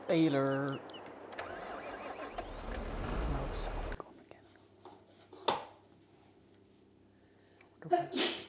Baler. Now the sound gone again. Wonder why this-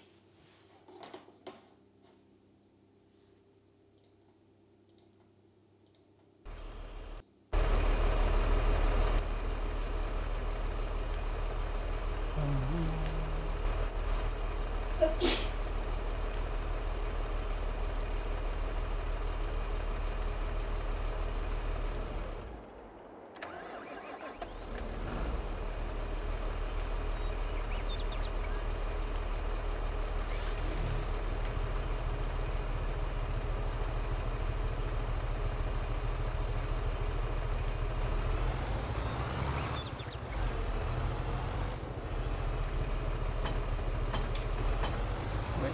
Wait.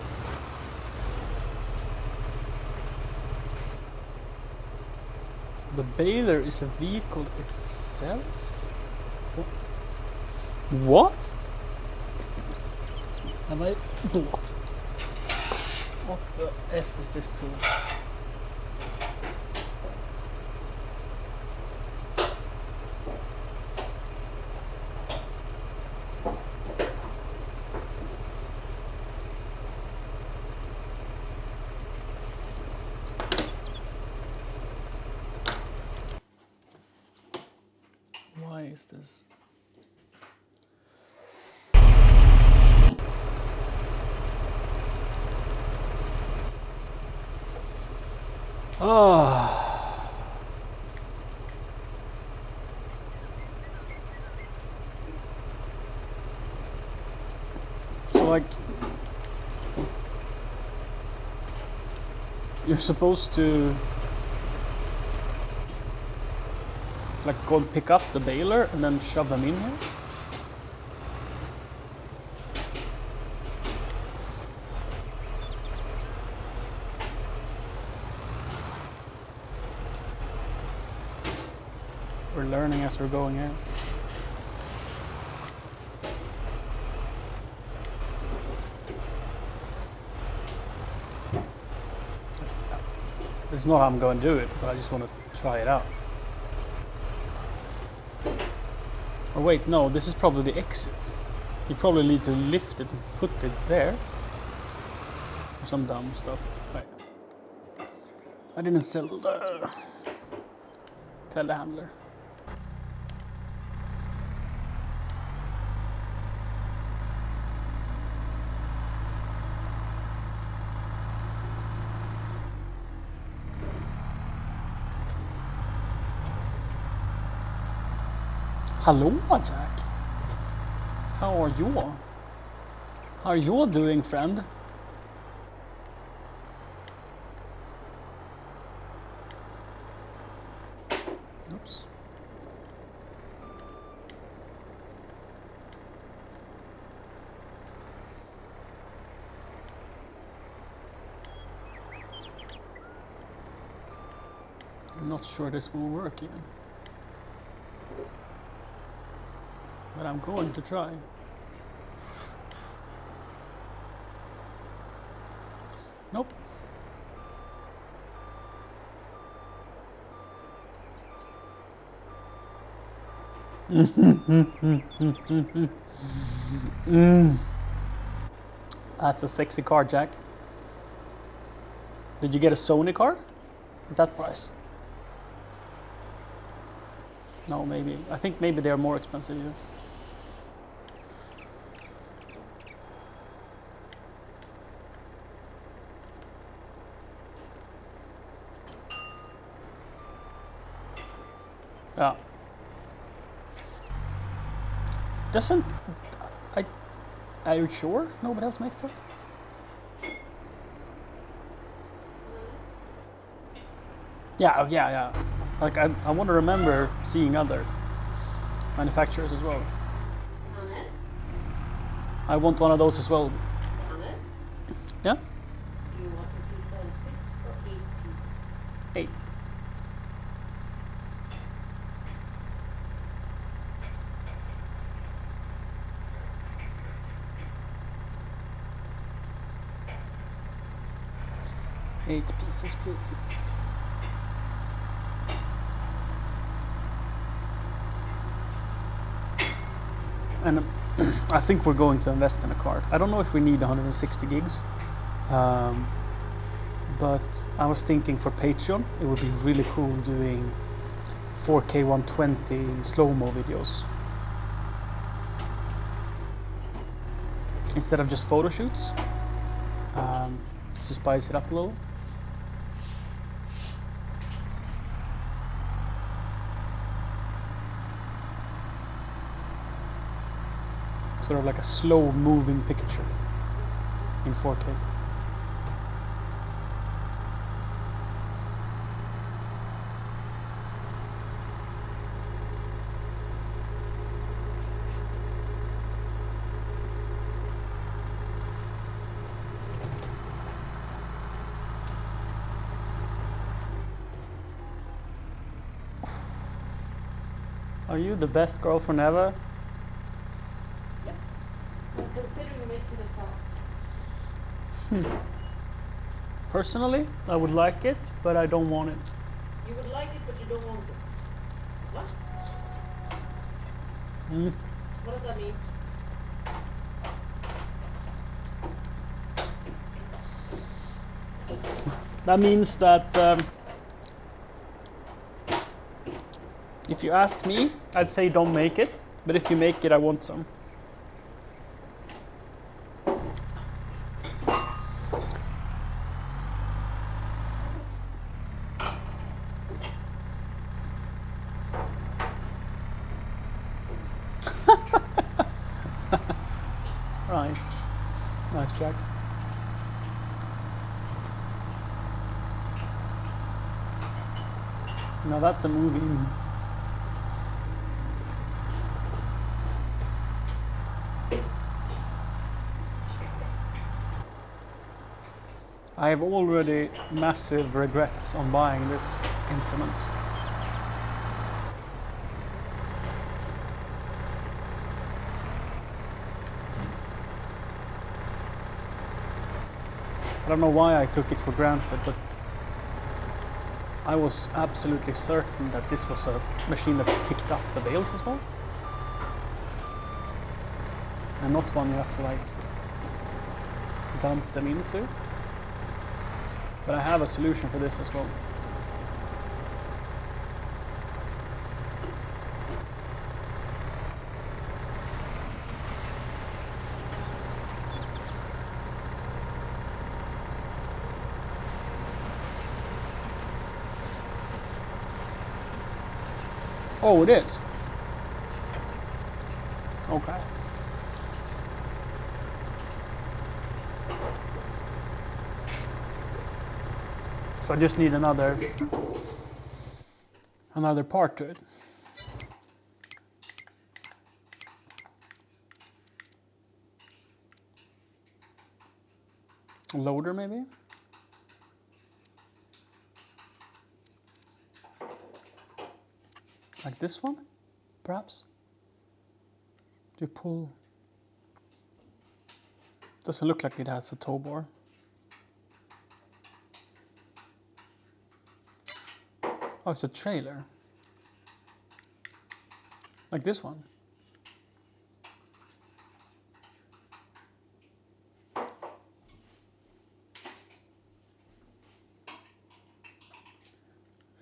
The Baler is a vehicle itself? What? Have I bought? What the F is this tool? Why is this? Ah. So like you're supposed to like go and pick up the Baler and then shove them in here? We're learning as we're going here. It's not how I'm going to do it, but I just want to try it out. Or wait, no, this is probably the exit. You probably need to lift it and put it there. Or some dumb stuff. Right. I didn't tell the handler. Hello, Jack. How are you? How are you doing, friend? Oops. I'm not sure this will work even. But I'm going to try. Nope. That's a sexy card, Jack. Did you get a Sony card at that price? No, maybe. I think maybe they're more expensive here. Yeah. Doesn't... Are you sure nobody else makes that? Yeah, yeah. Like, I want to remember seeing other manufacturers as well. Hannes? I want one of those as well. Hannes? Yeah? Do you want your pizza in 6 or 8 pieces? 8. Eight pieces, please. And I think we're going to invest in a card. I don't know if we need 160 gigs, but I was thinking for Patreon, it would be really cool doing 4K 120 slow-mo videos. Instead of just photo shoots, to spice it up a little. Sort of like a slow moving picture in 4K. Are you the best girlfriend ever? Yep. I'm considering making this house. Personally, I would like it, but I don't want it. You would like it, but you don't want it. What? What does that mean? That means that if you ask me, I'd say don't make it, but if you make it, I want some. Nice. Nice, Jack. Now that's a movie. I have already massive regrets on buying this implement. I don't know why I took it for granted, but I was absolutely certain that this was a machine that picked up the bales as well. And not one you have to like dump them into. But I have a solution for this as well. Oh, it is. Okay. So I just need another part to it. A loader maybe? Like this one, perhaps? Do you pull? Doesn't look like it has a tow bar. Oh, it's a trailer. Like this one.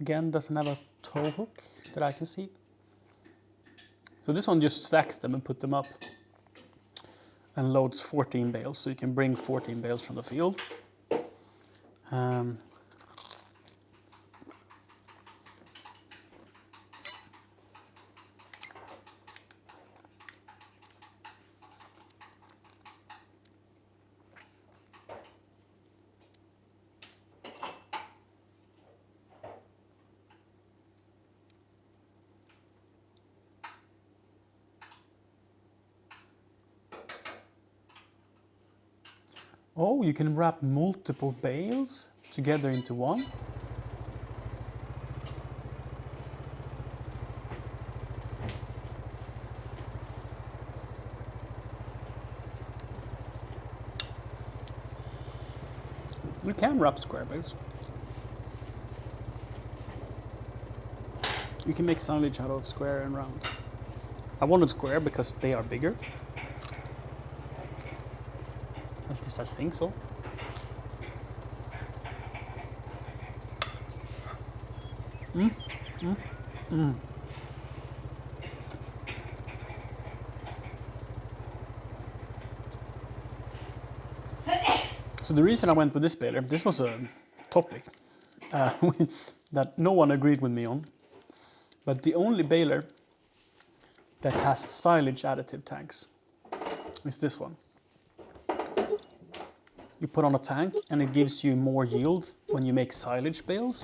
Again, doesn't have a tow hook that I can see. So this one just stacks them and put them up and loads 14 bales, so you can bring 14 bales from the field. Oh, you can wrap multiple bales together into one. You can wrap square bales. You can make silage out of square and round. I wanted square because they are bigger. At least I think so. So the reason I went with this baler, this was a topic that no one agreed with me on. But the only baler that has silage additive tanks is this one. You put on a tank and it gives you more yield when you make silage bales.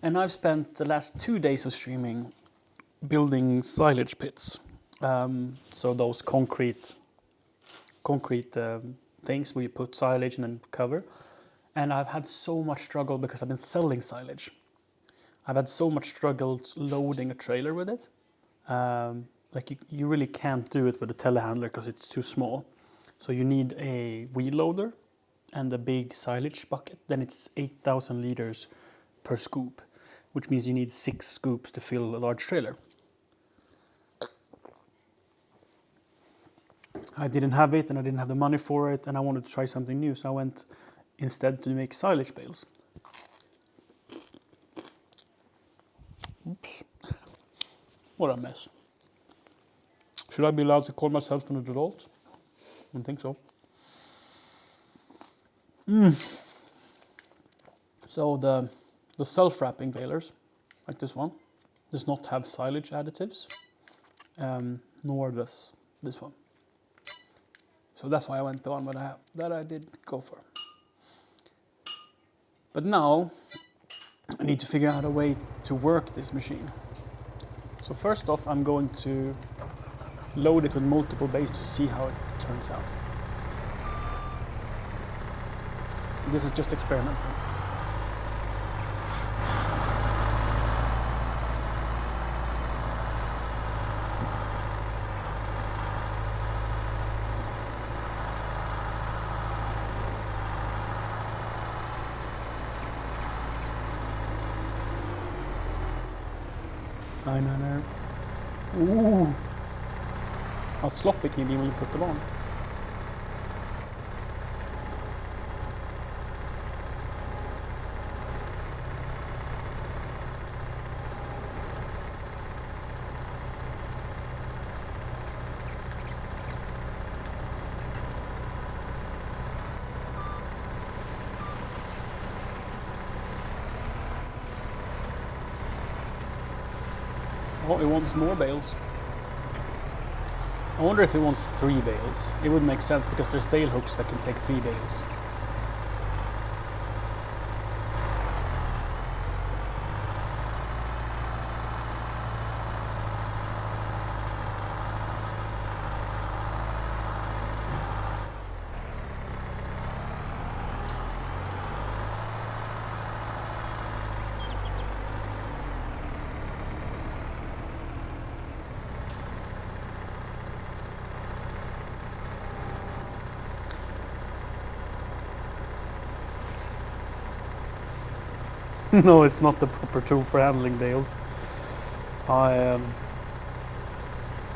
And I've spent the last 2 days of streaming building silage pits. So those concrete things where you put silage and then cover. And I've had so much struggle because I've been selling silage. I've had so much struggle loading a trailer with it. Like you really can't do it with a telehandler because it's too small. So you need a wheel loader and a big silage bucket. Then it's 8,000 liters per scoop, which means you need 6 scoops to fill a large trailer. I didn't have it and I didn't have the money for it and I wanted to try something new. So I went instead to make silage bales. Oops. What a mess. Should I be allowed to call myself an adult? I don't think so. So the self-wrapping balers, like this one, does not have silage additives, nor does this one. So that's why I went the one that I did go for. But now I need to figure out a way to work this machine. So first off, I'm going to load it with multiple bays to see how it turns out. This is just experimental. Eyeliner. Ooh! How sloppy can you be when you put them on? Oh, it wants more bales. I wonder if it wants 3 bales. It would make sense because there's bale hooks that can take 3 bales. No, it's not the proper tool for handling bales. I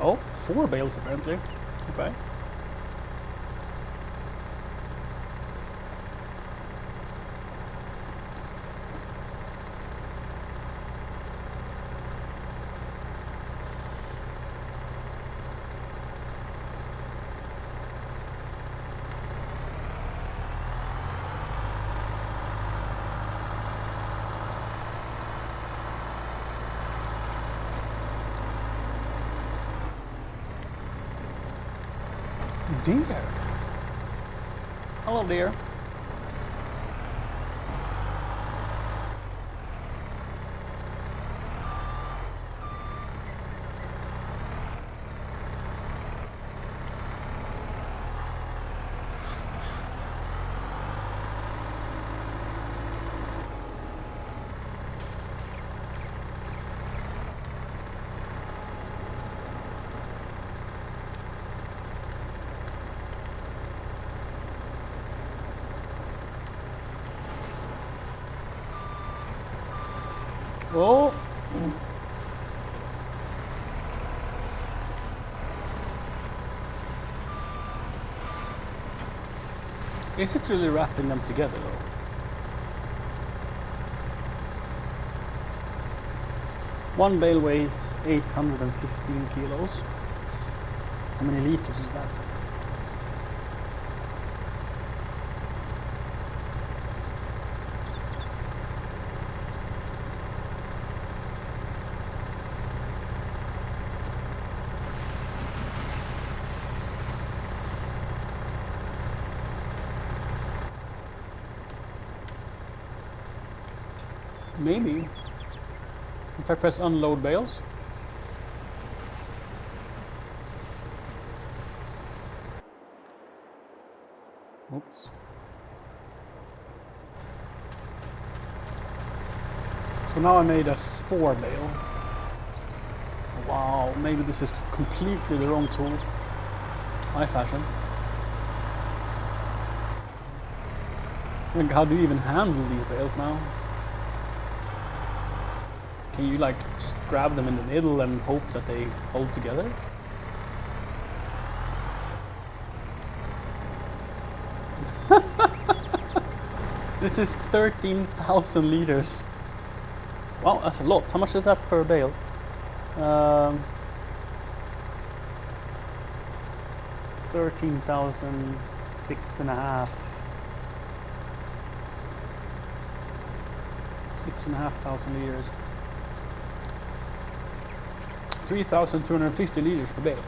Oh, 4 bales apparently. Okay. Deer. Hello, deer. Oh. Is it really wrapping them together though? One bale weighs 815 kilos. How many liters is that? Maybe. If I press unload bales. Oops. So now I made a 4 bale. Wow, maybe this is completely the wrong tool. My fashion. Like, how do you even handle these bales now? Can you like just grab them in the middle and hope that they hold together? This is 13,000 liters. Wow, that's a lot. How much is that per bale? 13,000, 6.5. 6,500 liters. 3,250 liters per bale.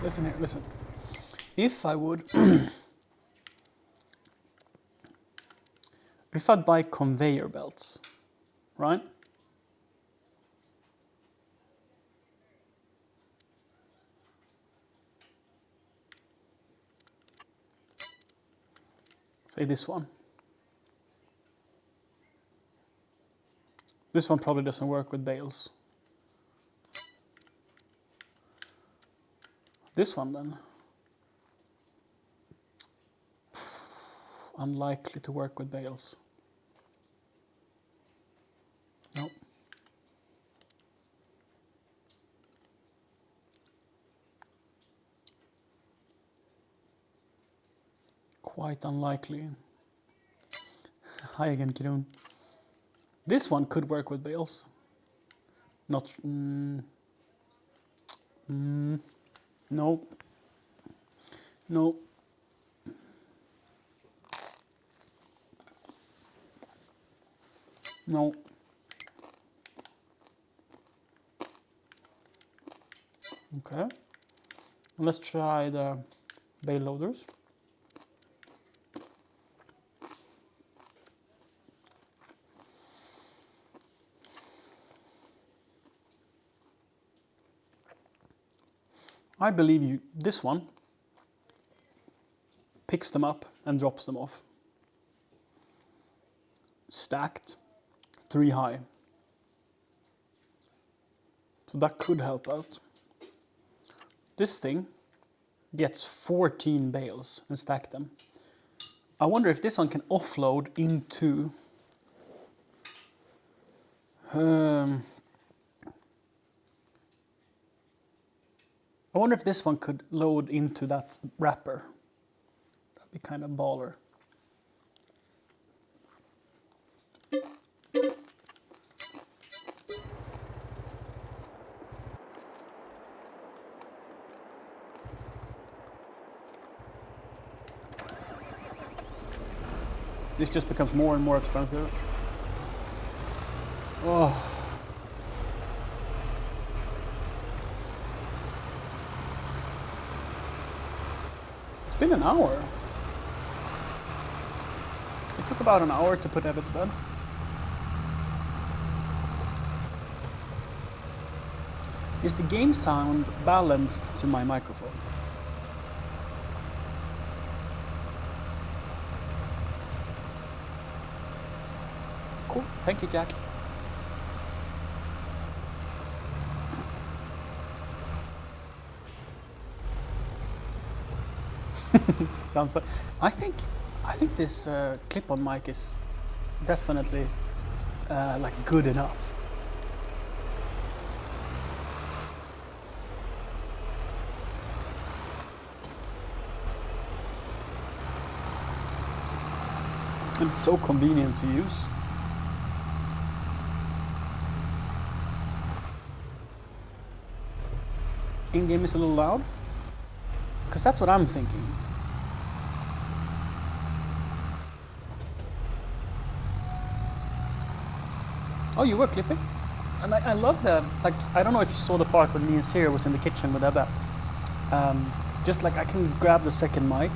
Listen here, listen. If I would, if I'd buy conveyor belts, right? Say this one. This one probably doesn't work with bales. This one then. Unlikely to work with bales. No. Quite unlikely. Hi again, Kirun. This one could work with bales. Not. No. No. No. Okay. Let's try the bale loaders. I believe this one picks them up and drops them off. Stacked, 3 high. So that could help out. This thing gets 14 bales and stack them. I wonder if this one can offload into I wonder if this one could load into that wrapper. That'd be kind of baller. This just becomes more and more expensive. Oh. It's been an hour. It took about an hour to put Abby to bed. Is the game sound balanced to my microphone? Cool, thank you, Jack. Sounds fun. I think this clip-on mic is definitely like good enough. And it's so convenient to use. In-game is a little loud, because that's what I'm thinking. Oh, you were clipping? And I love the, like, I don't know if you saw the part when me and Sarah was in the kitchen with Ebba. Just like I can grab the second mic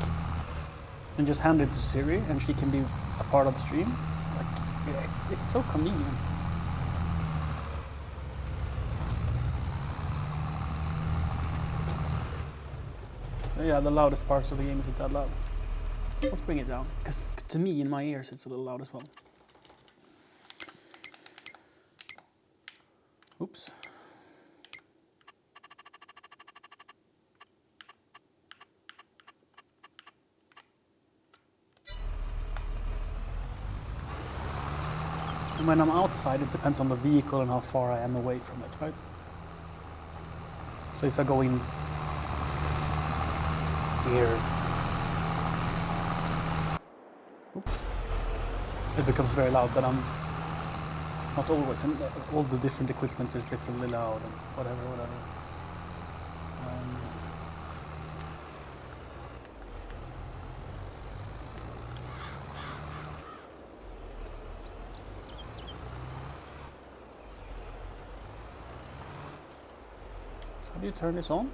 and just hand it to Siri and she can be a part of the stream. Like, yeah, it's so convenient. Yeah, the loudest parts of the game isn't that loud. Let's bring it down, because to me, in my ears, it's a little loud as well. Oops. And when I'm outside, it depends on the vehicle and how far I am away from it, right? So if I go in here, oops, it becomes very loud, but I'm not always, and all the different equipment is differently loud and whatever. How do you turn this on?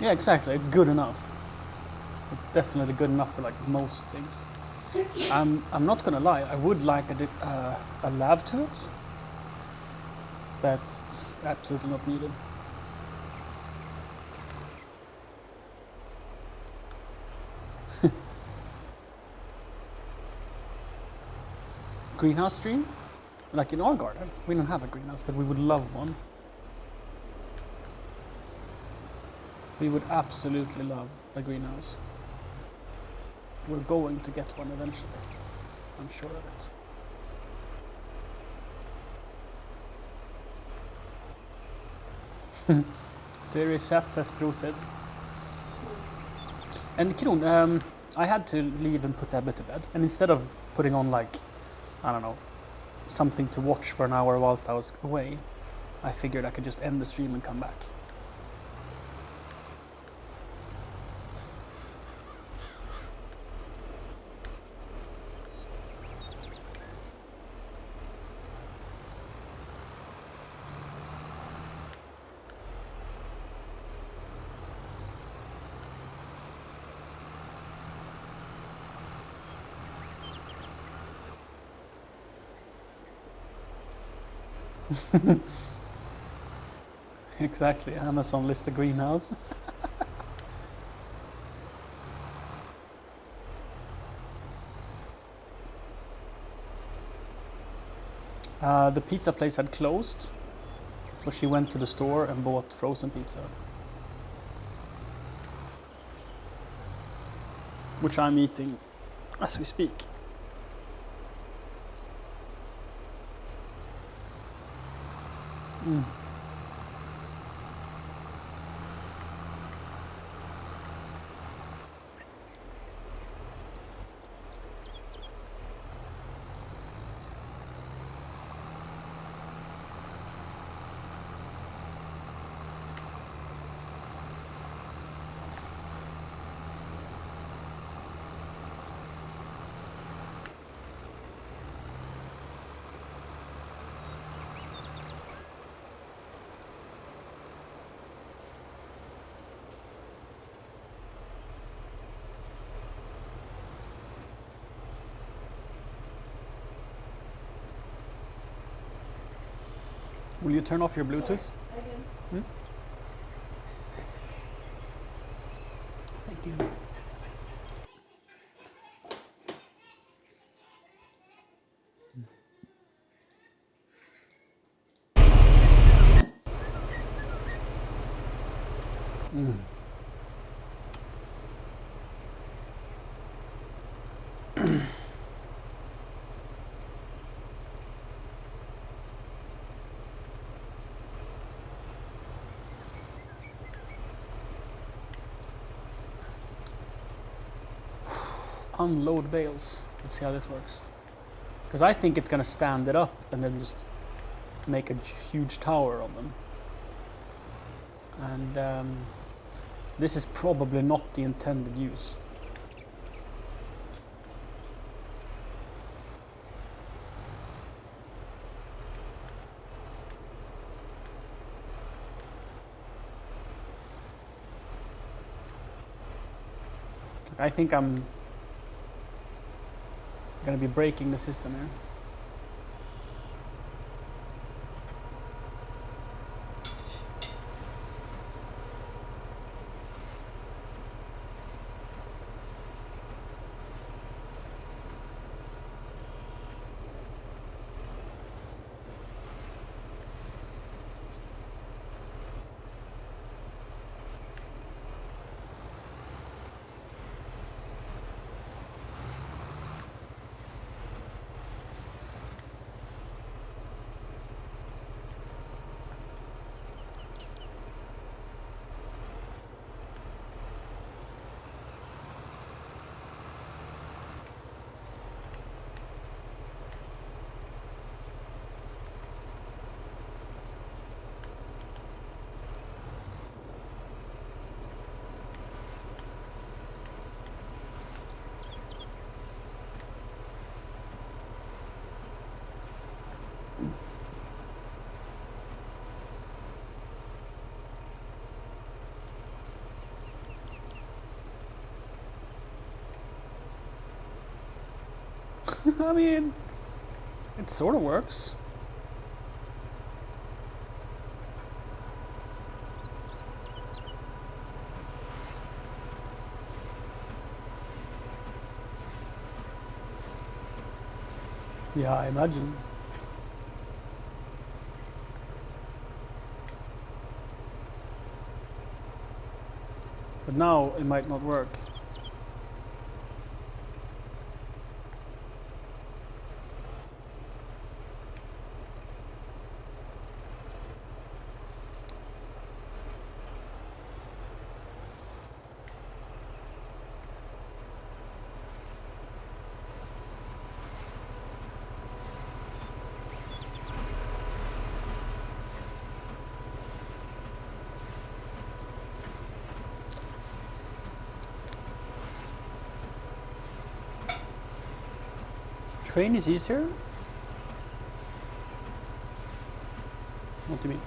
Yeah, exactly. It's good enough. It's definitely good enough for like most things. I'm not gonna lie. I would like a lav to it, but it's absolutely not needed. Greenhouse stream, like in our garden. We don't have a greenhouse, but we would love one. We would absolutely love a greenhouse. We're going to get one eventually. I'm sure of it. Serious chat says prosit. And Kron, I had to leave and put Ebba to bed. And instead of putting on like, I don't know, something to watch for an hour whilst I was away, I figured I could just end the stream and come back. Exactly, Amazon list the greenhouse. The pizza place had closed, so she went to the store and bought frozen pizza, which I'm eating as we speak. Will you turn off your Bluetooth? I do. Thank you. Unload bales. Let's see how this works. Because I think it's gonna stand it up and then just make a huge tower of them. And this is probably not the intended use. I think I'm gonna be breaking the system here. I mean, it sort of works. Yeah, I imagine. But now it might not work. train is easier? What do you mean?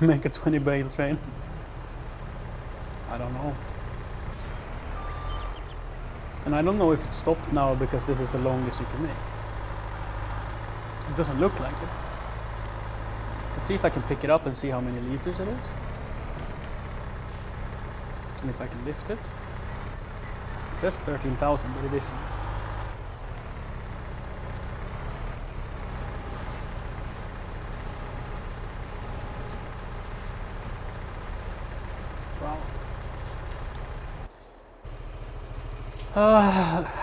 Make a 20 bale train? I don't know. And I don't know if it's stopped now because this is the longest you can make. It doesn't look like it. Let's see if I can pick it up and see how many liters it is. And if I can lift it. It says 13,000, but it isn't. Wow.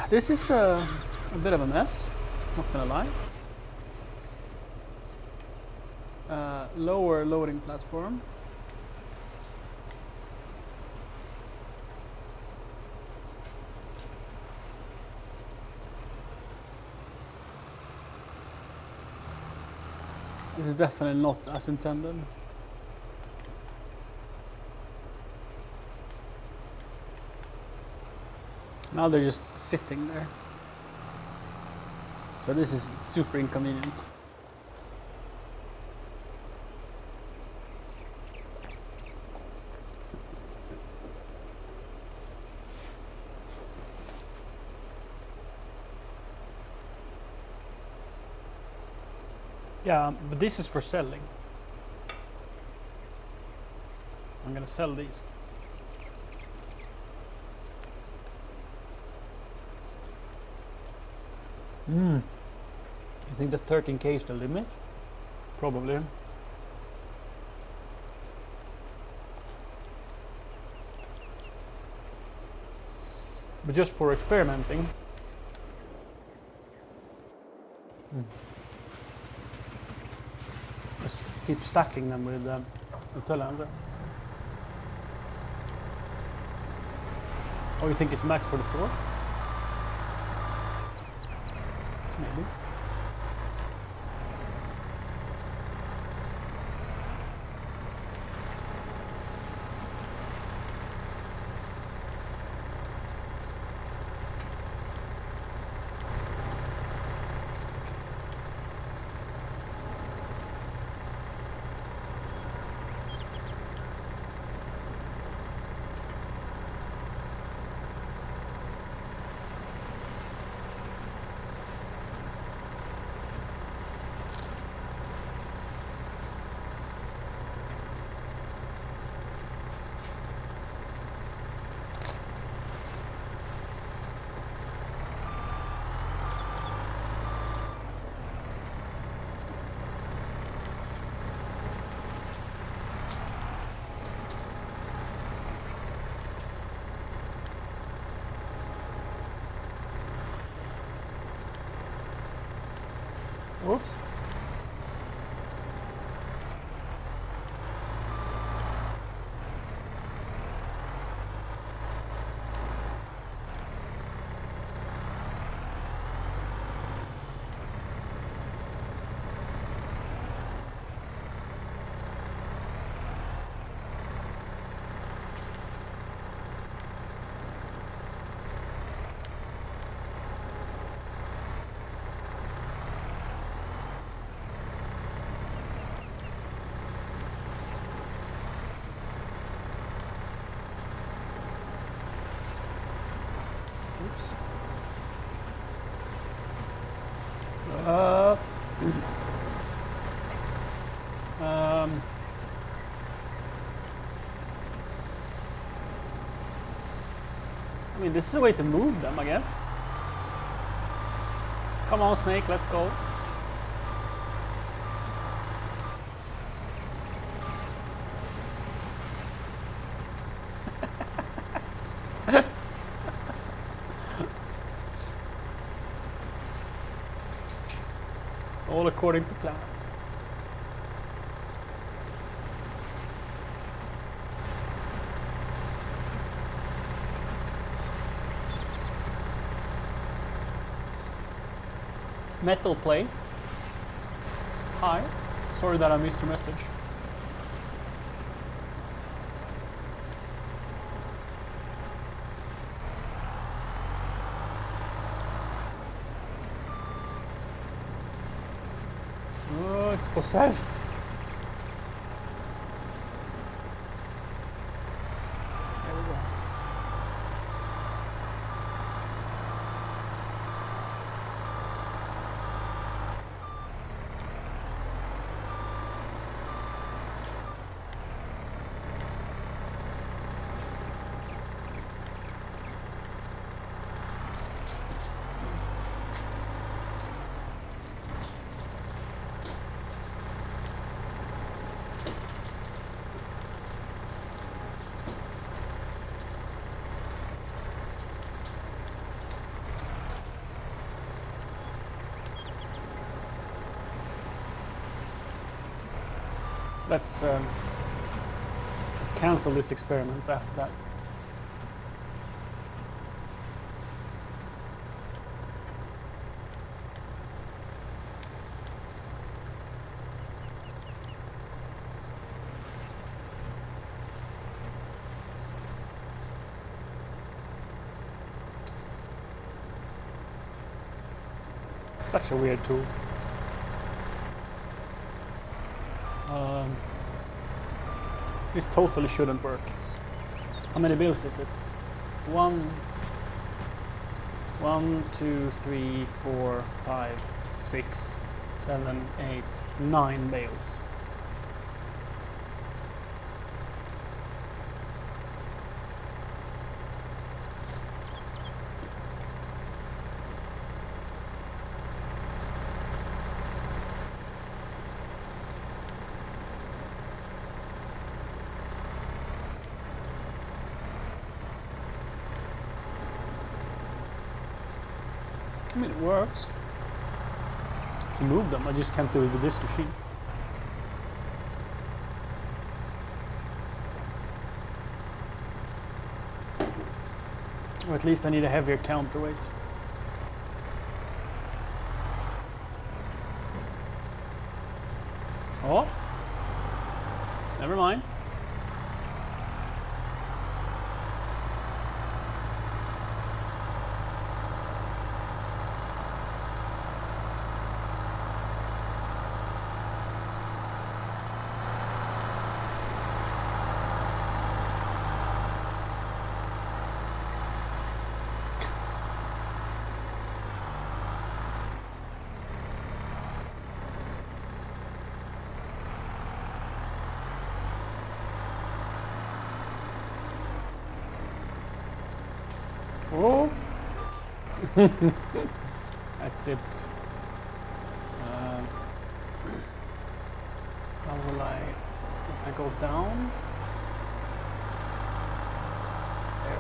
This is a bit of a mess, not gonna lie. Lower loading platform. This is definitely not as intended. Now they're just sitting there. So this is super inconvenient. Yeah, but this is for selling. I'm gonna sell these. You think that 13K is the limit? Probably. But just for experimenting. Let's keep stacking them with the telehandler. Oh, you think it's max for the fork? Maybe. Oops. I mean, this is a way to move them, I guess. Come on, Snake, let's go. All according to plans. Metal Play. Hi. Sorry that I missed your message. Oh, it's possessed. There we go. Let's cancel this experiment after that. Such a weird tool. This totally shouldn't work. How many bills is it? 1, 2, 3, 4, 5, 6, 7, 8, 9 bales. I mean, it works to move them. I just can't do it with this machine. Or at least I need a heavier counterweight. Oh, never mind. Oh, that's it. How will I, if I go down? There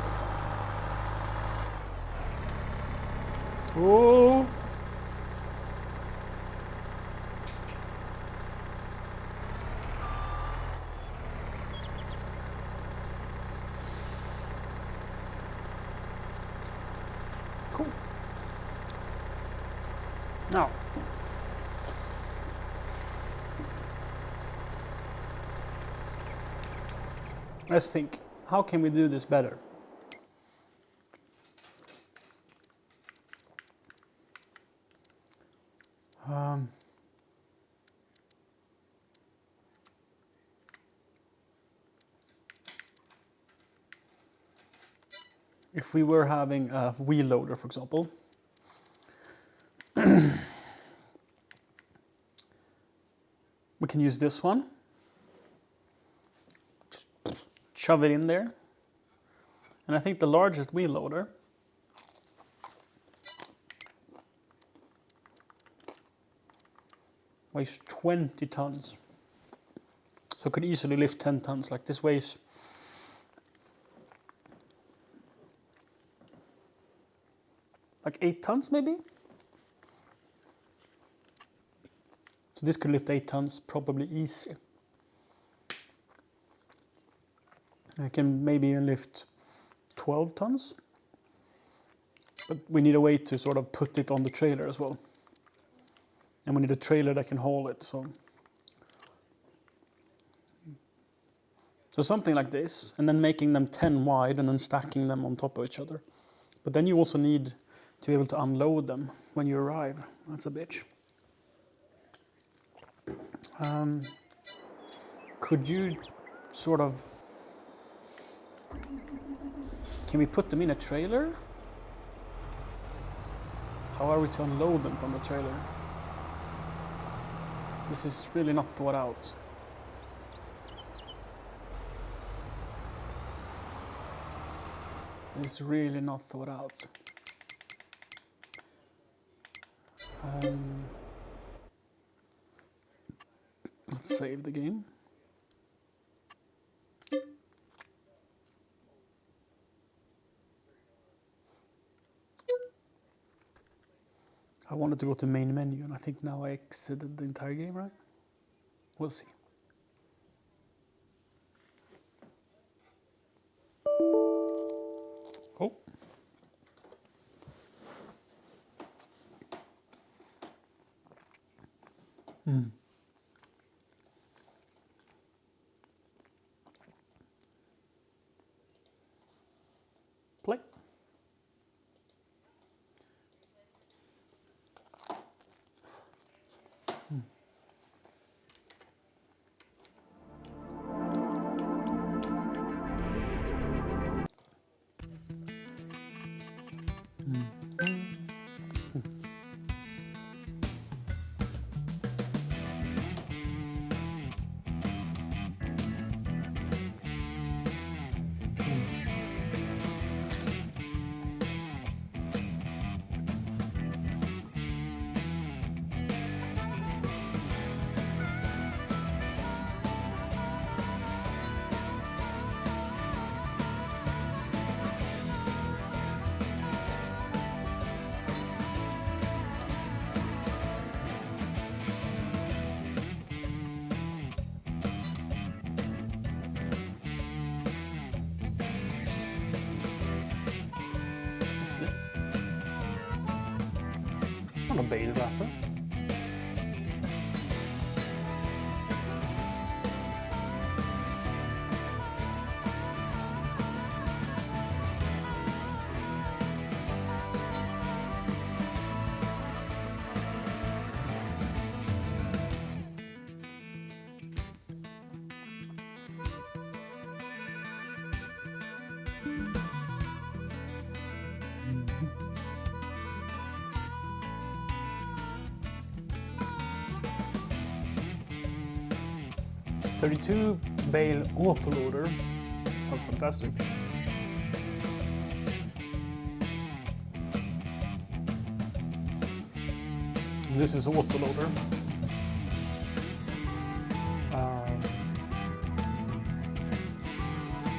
we go. Oh. Cool. Now, let's think. How can we do this better? If we were having a wheel loader, for example, we can use this one. Just shove it in there. And I think the largest wheel loader weighs 20 tons. So it could easily lift 10 tons. Like this weighs like 8 tons maybe. So this could lift 8 tons probably easy. I can maybe even lift 12 tons. But we need a way to sort of put it on the trailer as well. And we need a trailer that can haul it. So something like this, and then making them 10 wide and then stacking them on top of each other. But then you also need to be able to unload them when you arrive. That's a bitch. Could you sort of... Can we put them in a trailer? How are we to unload them from the trailer? This is really not thought out. It's really not thought out. Let's save the game. I wanted to go to main menu, and I think now I exited the entire game, right? We'll see. Oh. Play. What's this? Not a Baler wrapper. .32 Baler autoloader. Sounds fantastic. This is autoloader.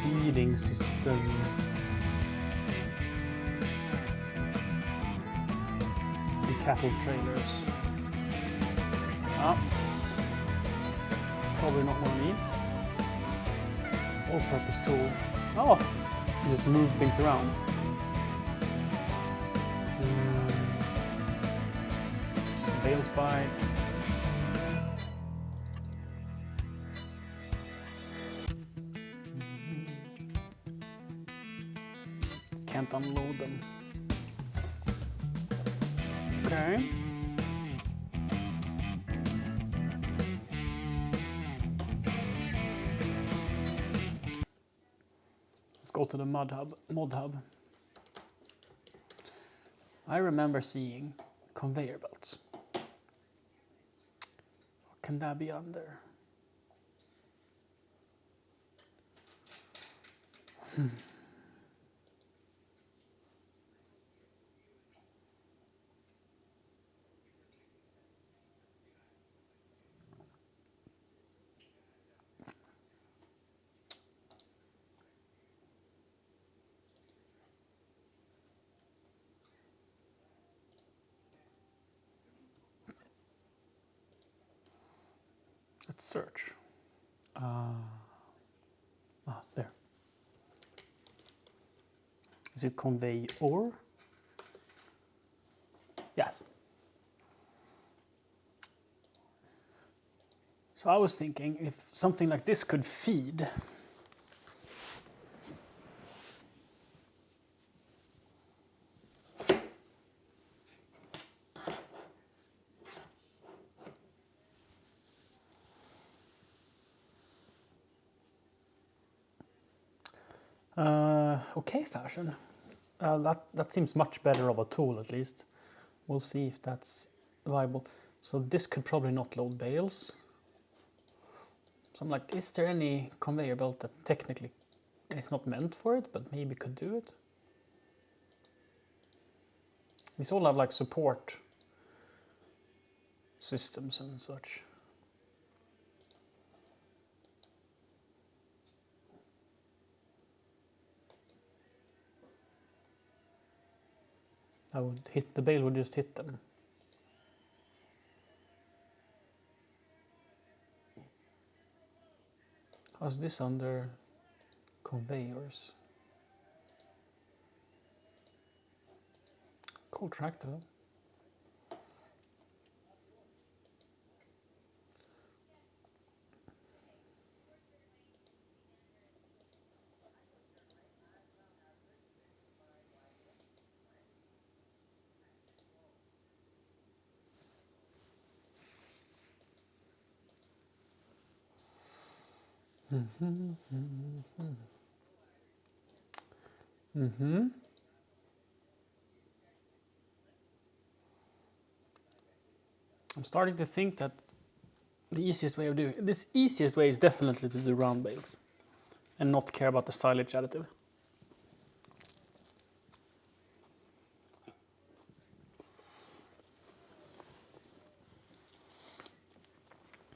Feeding system. The cattle trailers. Probably not what I need. All-purpose tool. Oh, you just move things around. It's just a bale spike. Can't unload them. Okay. Go to the mod hub. I remember seeing conveyor belts. What can that be under? Let's search. There. Is it convey or? Yes. So I was thinking if something like this could feed. Okay fashion. That seems much better of a tool at least. We'll see if that's viable. So this could probably not load bales. So I'm like, is there any conveyor belt that technically is not meant for it, but maybe could do it? These all have like support systems and such. I would hit the bale would just hit them. How's this under conveyors? Cool tractor. I'm starting to think that the easiest way of doing this easiest way is definitely to do round bales and not care about the silage additive.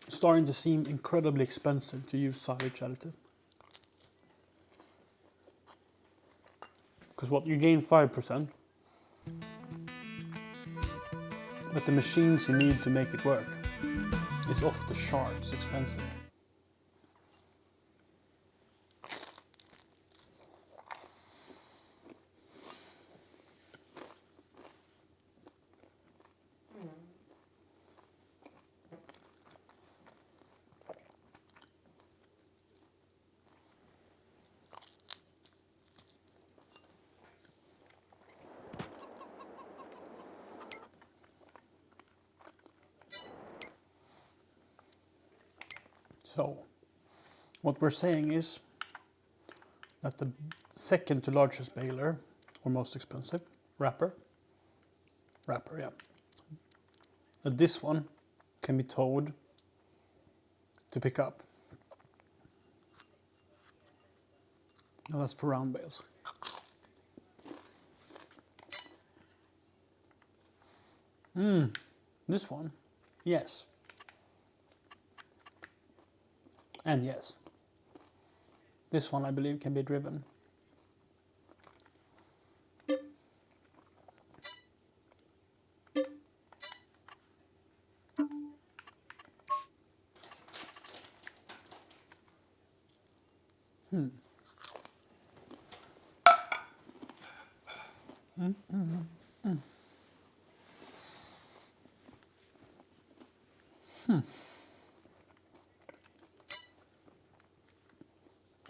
It's starting to seem incredibly expensive to use silage additive. Because what you gain 5%, but the machines you need to make it work is off the charts expensive. So, what we're saying is that the second to largest baler, or most expensive, wrapper, yeah, that this one can be towed to pick up. Now that's for round bales. This one, yes. And yes. This one I believe can be driven.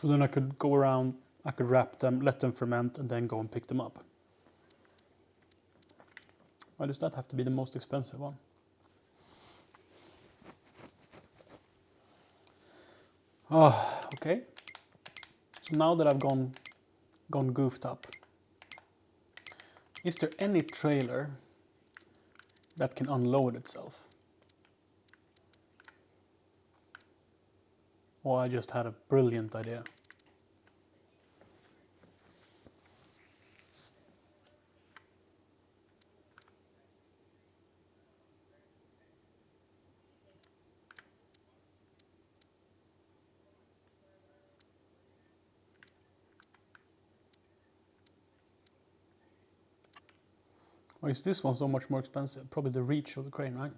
So then I could go around, I could wrap them, let them ferment, and then go and pick them up. Why does that have to be the most expensive one? Oh, okay. So now that I've gone goofed up, is there any trailer that can unload itself? Or I just had a brilliant idea. Or is this one so much more expensive? Probably the reach of the crane, right?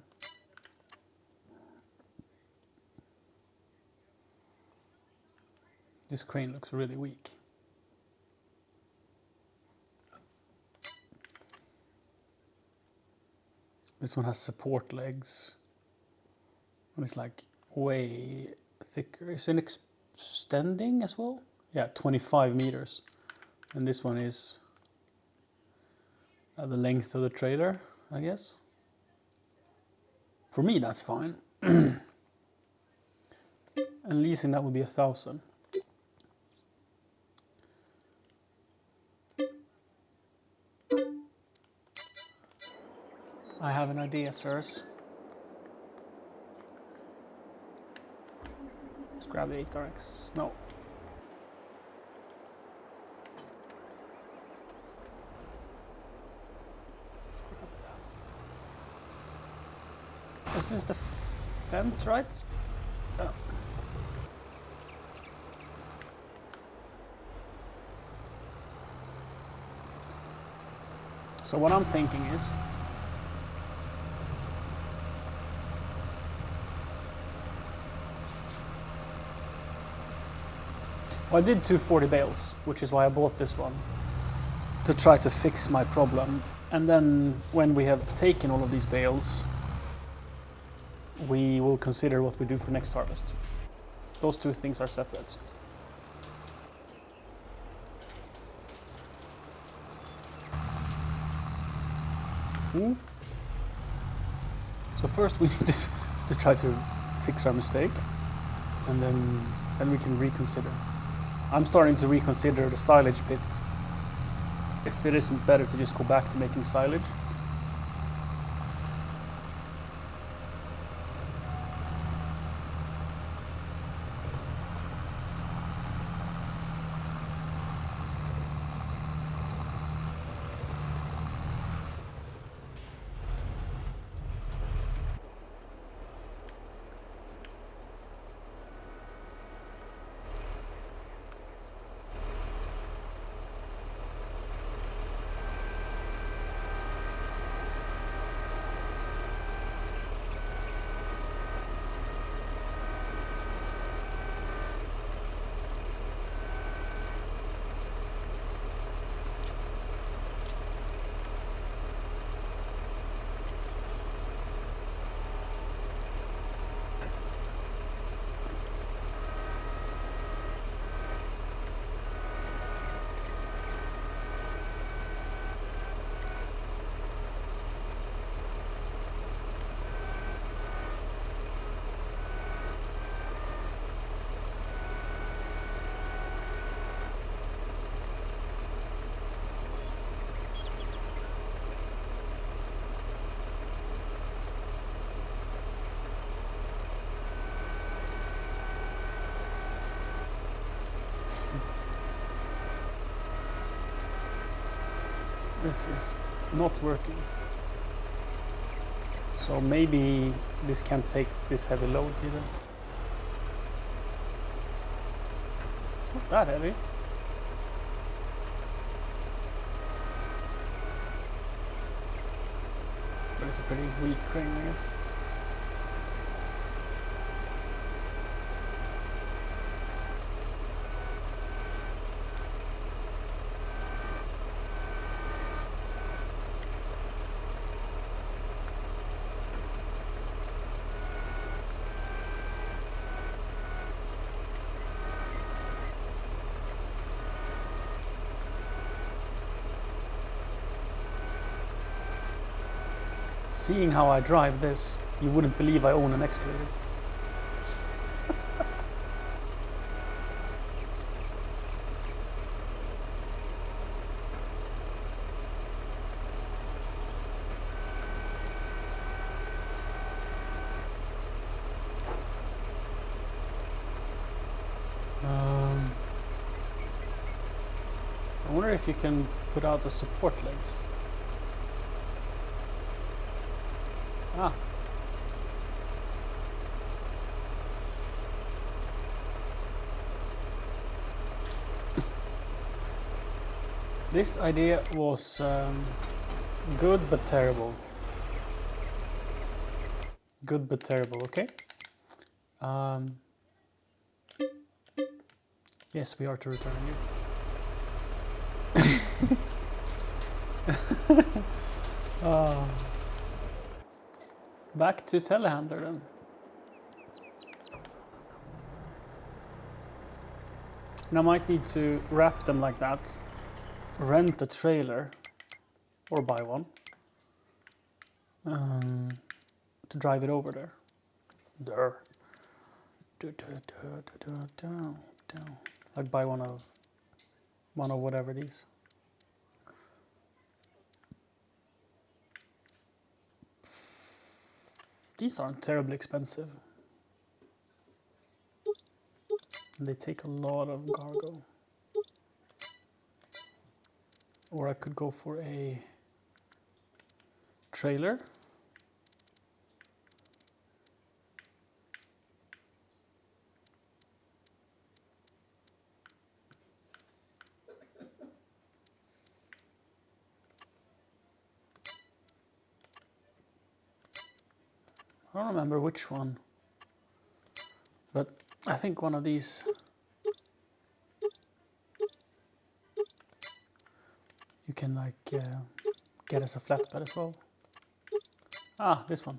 This crane looks really weak. This one has support legs. And it's like way thicker. Is it extending as well? Yeah, 25 meters. And this one is the length of the trailer, I guess. For me, that's fine. And leasing, that would be 1,000. I have an idea, sirs. Let's grab the 8RX. No. Let's grab that. Is this the Fent, right? Oh. So what I'm thinking is, well, I did 240 bales, which is why I bought this one, to try to fix my problem. And then when we have taken all of these bales, we will consider what we do for next harvest. Those two things are separate. So first we need to try to fix our mistake, and then we can reconsider. I'm starting to reconsider the silage pit, if it isn't better to just go back to making silage. This is not working. So maybe this can't take this heavy loads either. It's not that heavy. But it's a pretty weak crane, I guess. Seeing how I drive this, you wouldn't believe I own an excavator. I wonder if you can put out the support legs. Ah. This idea was good but terrible. Good but terrible, okay? Yes, we are to return you. Back to telehandler then. And I might need to wrap them like that, rent a trailer, or buy one, to drive it over there. Like buy one of whatever these. These aren't terribly expensive. And they take a lot of cargo. Or I could go for a trailer. I don't remember which one, but I think one of these. You can like get as a flatbed as well. Ah, this one.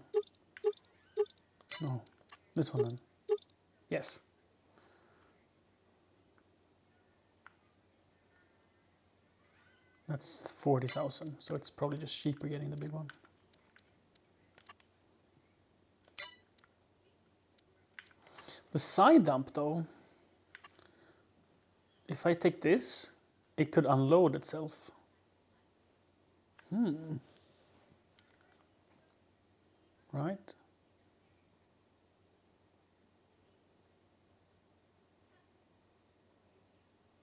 No, this one then. Yes. That's 40,000, so it's probably just cheaper getting the big one. The side dump though, if I take this, it could unload itself. Right?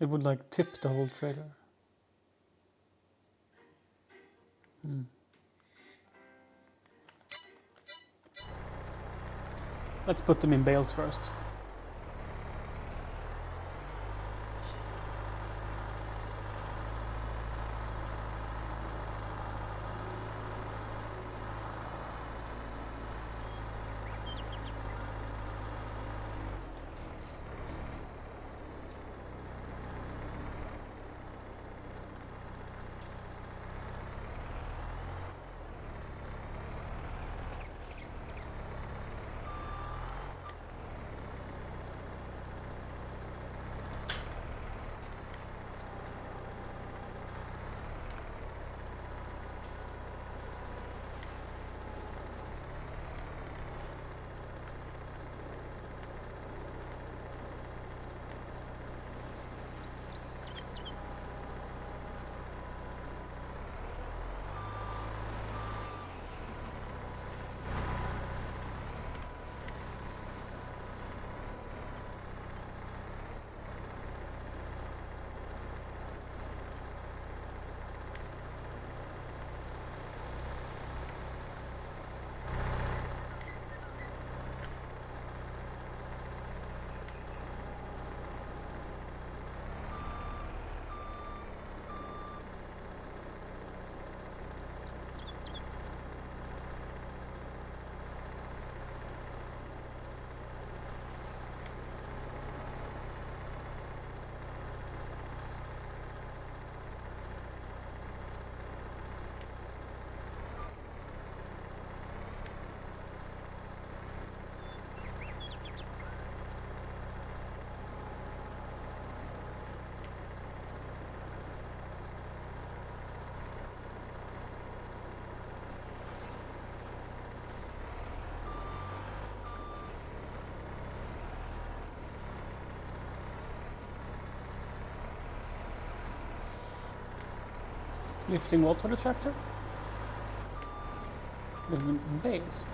It would like tip the whole trailer. Let's put them in bales first. Lifting what for the tractor? Lifting bales.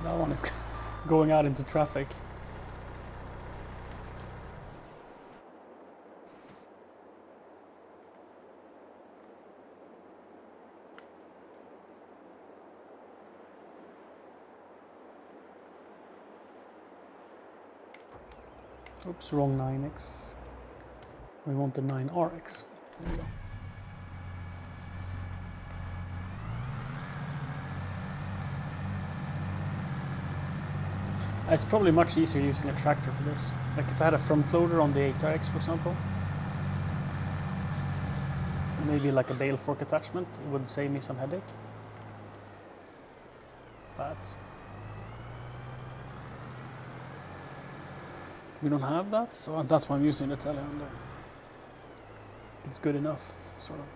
That one is going out into traffic. Oops, wrong 9x. We want the 9RX. There we go. It's probably much easier using a tractor for this. Like if I had a front loader on the 8RX, for example, maybe like a bale fork attachment, it would save me some headache. But we don't have that, so that's why I'm using the telehandler. It's good enough, sort of.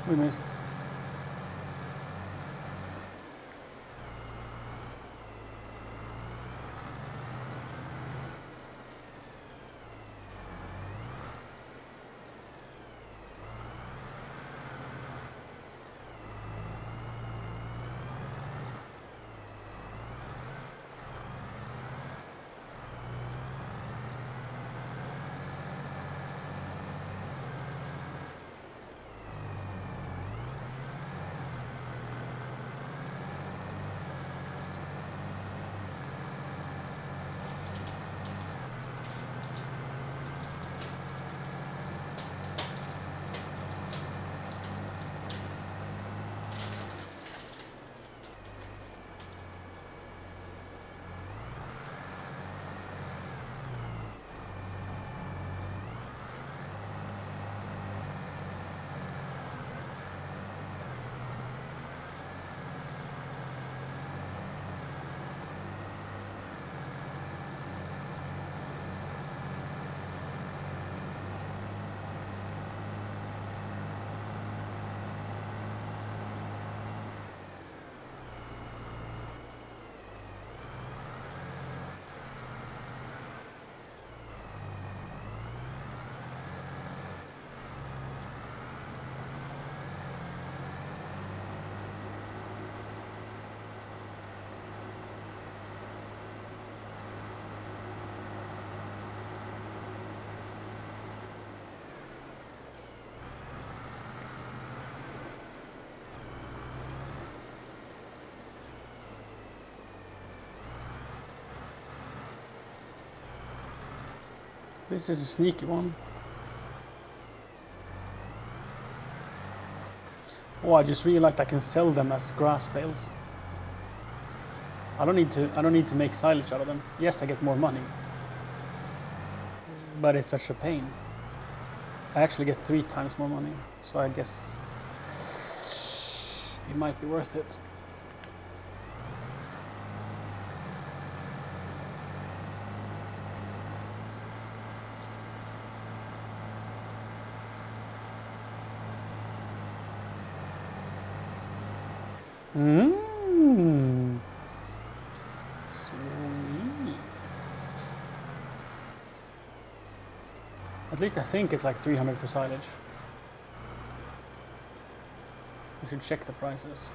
We missed. This is a sneaky one. Oh, I just realized I can sell them as grass bales. I don't need to make silage out of them. Yes, I get more money. But it's such a pain. I actually get 3 times more money, so I guess it might be worth it. Mmm. Sweet. At least I think it's like 300 for silage. We should check the prices.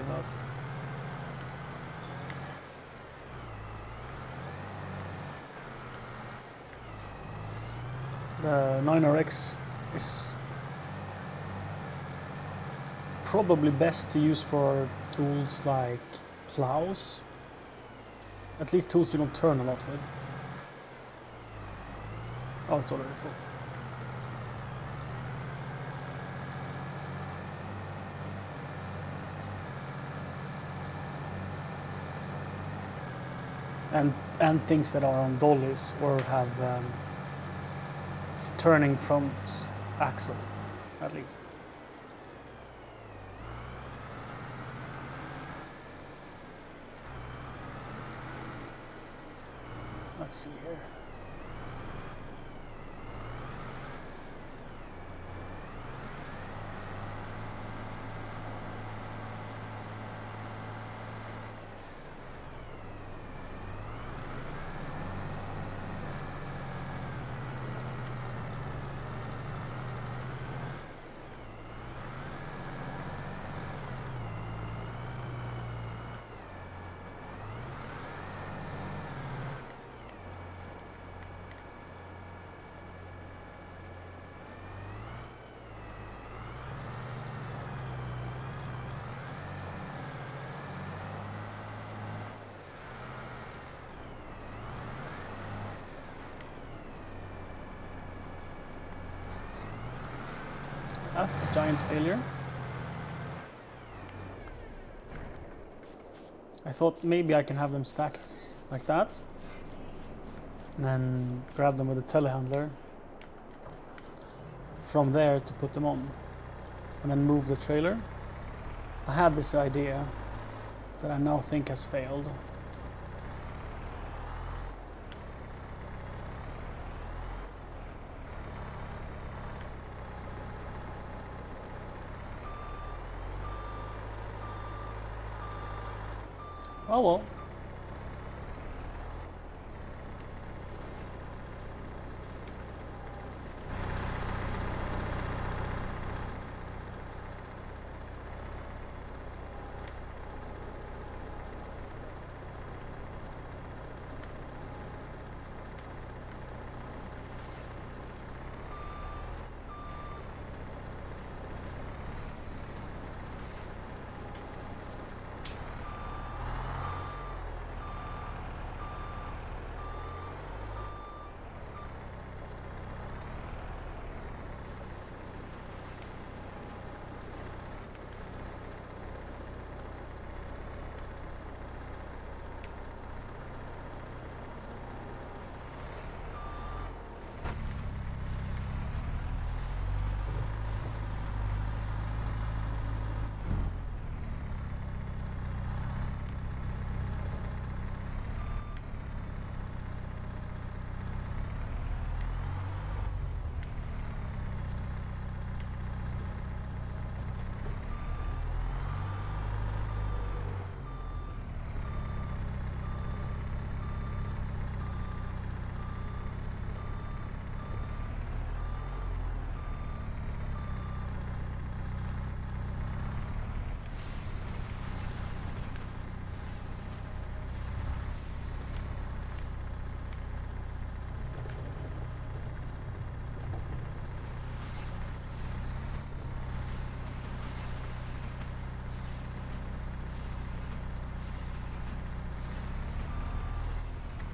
give up. The 9RX is probably best to use for tools like plows. At least tools you don't turn a lot with. Oh, it's already full. And things that are on dollies or have turning front axle, at least. Let's see here. That's a giant failure. I thought maybe I can have them stacked like that. And then grab them with a telehandler from there to put them on. And then move the trailer. I had this idea that I now think has failed. Oh well.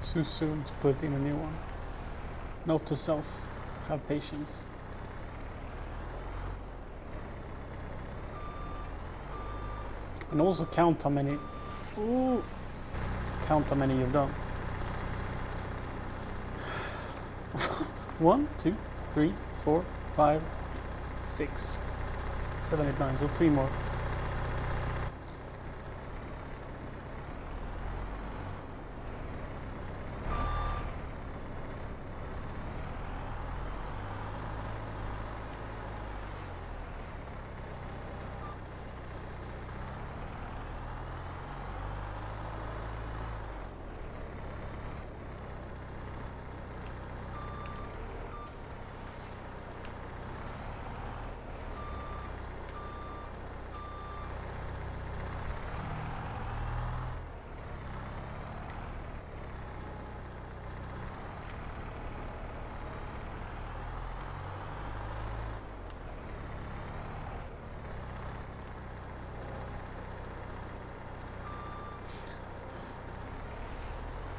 Too soon to put in a new one. Note to self, have patience. And also count how many, count how many you've done. 1, 2, 3, 4, 5, 6, 7, 8, 9, so 3 more.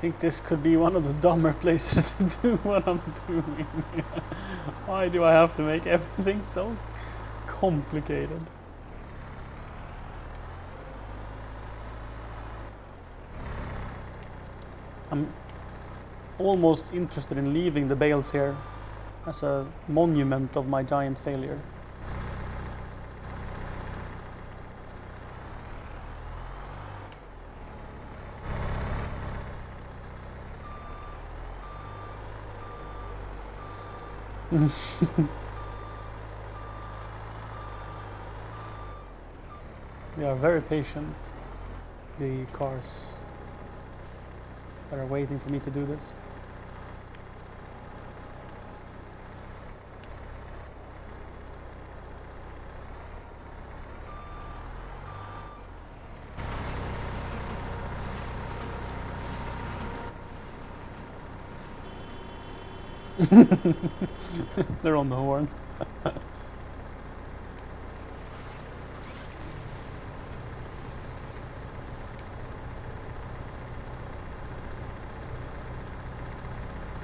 think this could be one of the dumber places to do what I'm doing. Why do I have to make everything so complicated? I'm almost interested in leaving the bales here as a monument of my giant failure. They are very patient, the cars that are waiting for me to do this. They're on the horn.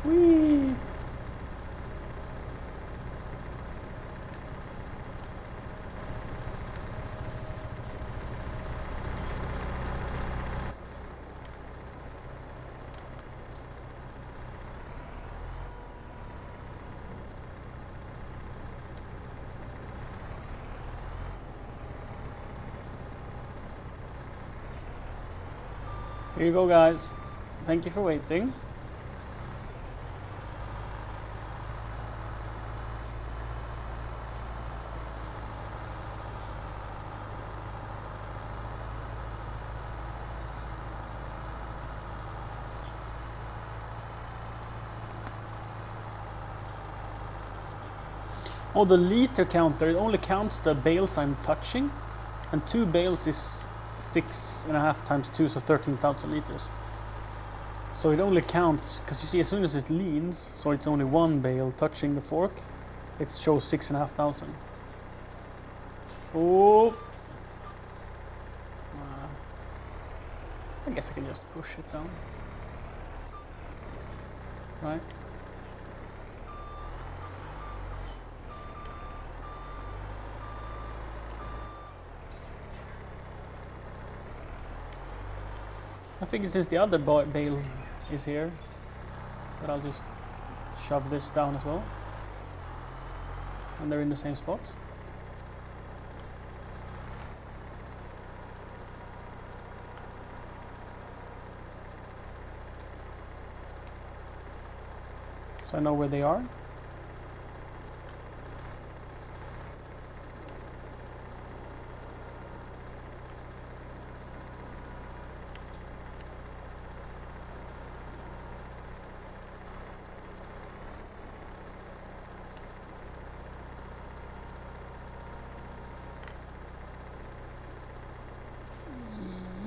Whee! Here you go, guys. Thank you for waiting. Oh, the liter counter, it only counts the bales I'm touching, and 2 bales is 6.5 times 2, so 13,000 liters. So it only counts, because you see, as soon as it leans, so it's only 1 bale touching the fork, it shows 6,500. Oh! I guess I can just push it down. Right? I figured since the other bale is here, that I'll just shove this down as well. And they're in the same spot. So I know where they are.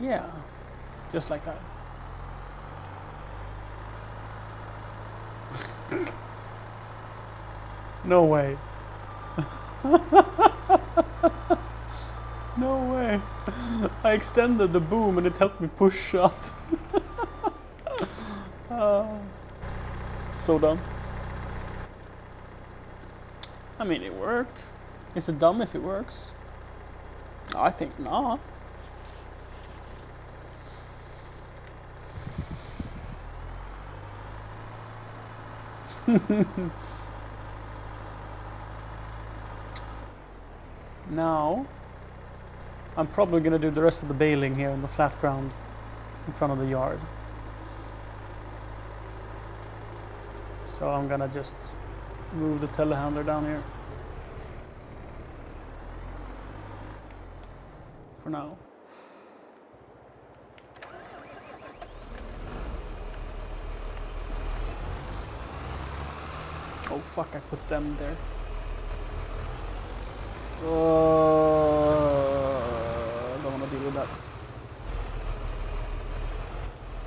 Yeah, just like that. No way. No way. I extended the boom and it helped me push up. So dumb. I mean, it worked. Is it dumb if it works? I think not. Now, I'm probably going to do the rest of the baling here on the flat ground in front of the yard. So I'm going to just move the telehandler down here for now. Oh fuck, I put them there. Don't want to deal with that.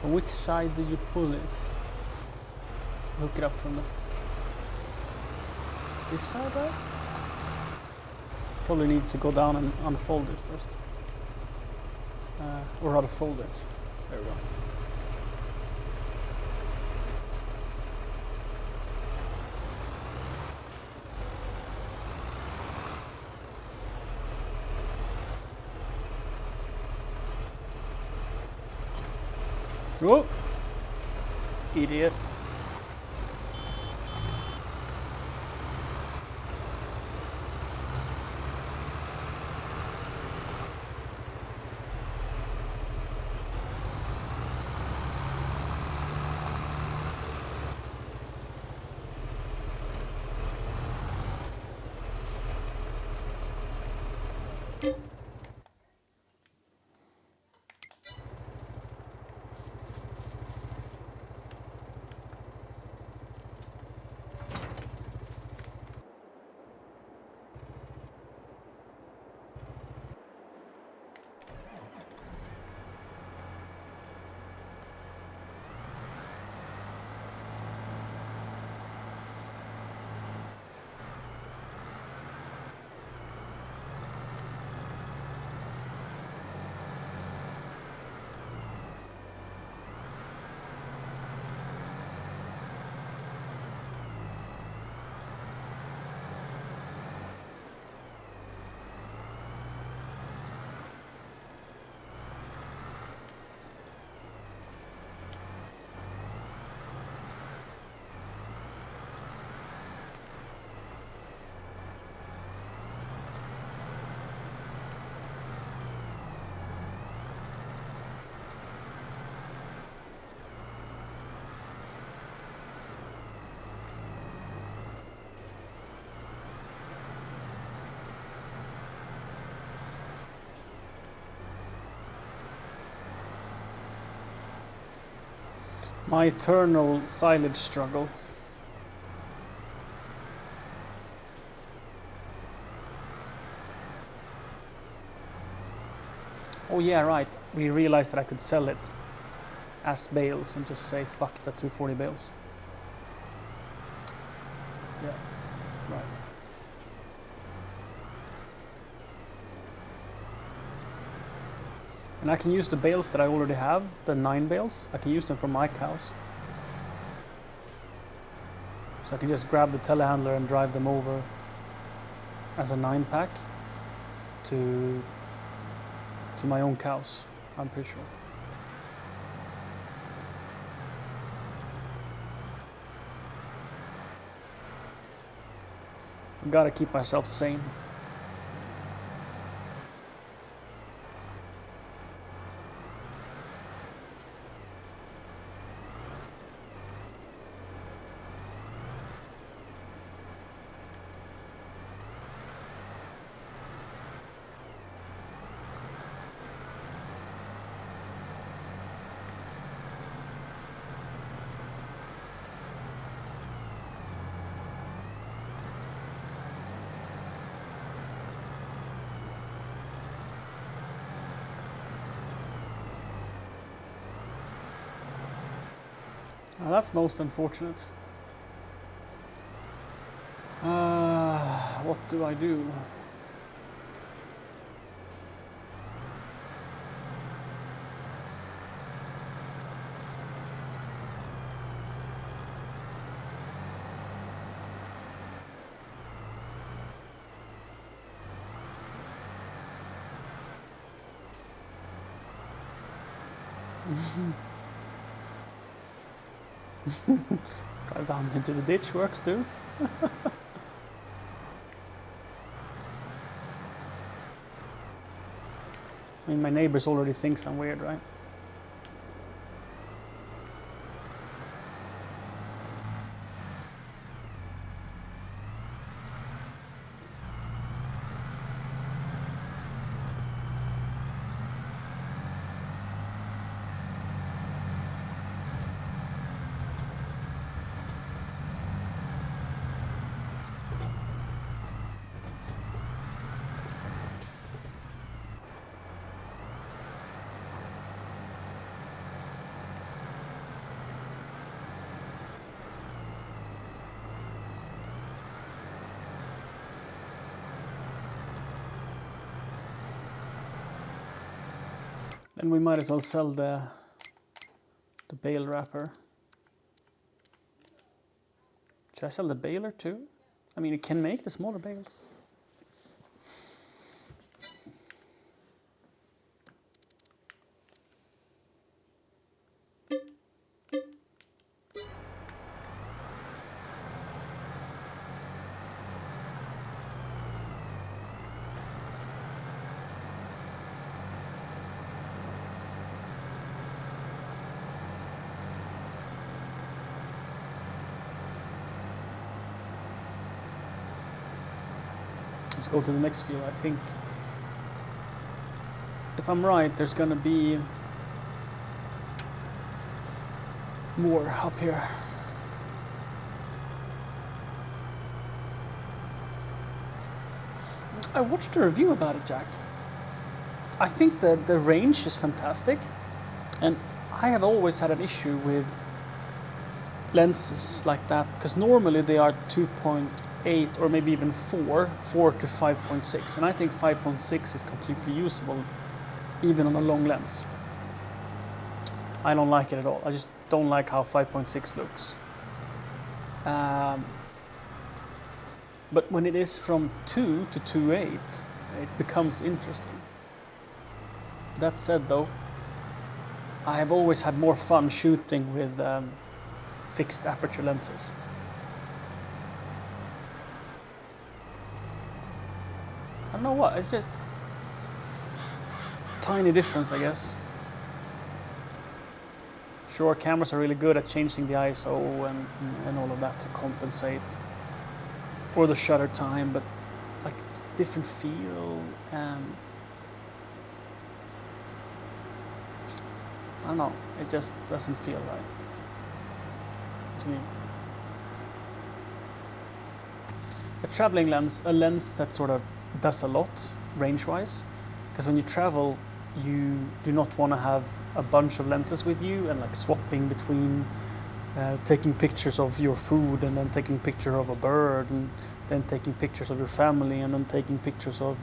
From which side did you pull it? Hook it up from this side, right? Probably need to go down and unfold it first. Or rather fold it. There we go. Oh! Idiot. My eternal silage struggle. Oh yeah, right. We realized that I could sell it as bales and just say fuck the 240 bales. Yeah, right. And I can use the bales that I already have, the 9 bales. I can use them for my cows. So I can just grab the telehandler and drive them over as a 9-pack to my own cows, I'm pretty sure. I gotta keep myself sane. Now that's most unfortunate. What do I do? Drive down into the ditch works too. I mean, my neighbors already think I'm weird, right? Then we might as well sell the bale wrapper. Should I sell the baler too? I mean, it can make the smaller bales. let's go to the next field. I think, if I'm right, there's gonna be more up here. I watched a review about it, Jack. I think that the range is fantastic, and I have always had an issue with lenses like that, because normally they are 2.8 or maybe even 4 to 5.6, and I think 5.6 is completely usable even on a long lens. I don't like it at all. I just don't like how 5.6 looks. But when it is from 2 to 2.8, it becomes interesting. That said though, I have always had more fun shooting with fixed aperture lenses. I don't know what, it's just tiny difference, I guess. Sure, cameras are really good at changing the ISO and all of that to compensate, or the shutter time, but like it's a different feel, and I don't know, it just doesn't feel right to me. A traveling lens, a lens that sort of does a lot range-wise, because when you travel, you do not want to have a bunch of lenses with you and like swapping between taking pictures of your food and then taking picture of a bird and then taking pictures of your family and then taking pictures of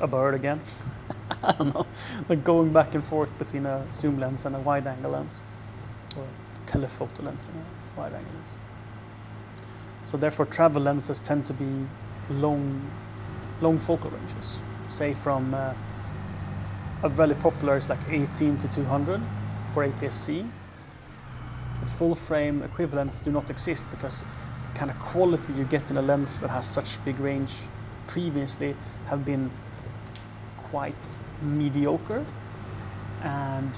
a bird again. I don't know, like going back and forth between a zoom lens and a wide angle lens, or a telephoto lens and a wide angle lens. So therefore travel lenses tend to be long focal ranges, say from a really popular is like 18 to 200 for APS-C. But full frame equivalents do not exist because the kind of quality you get in a lens that has such big range previously have been quite mediocre. And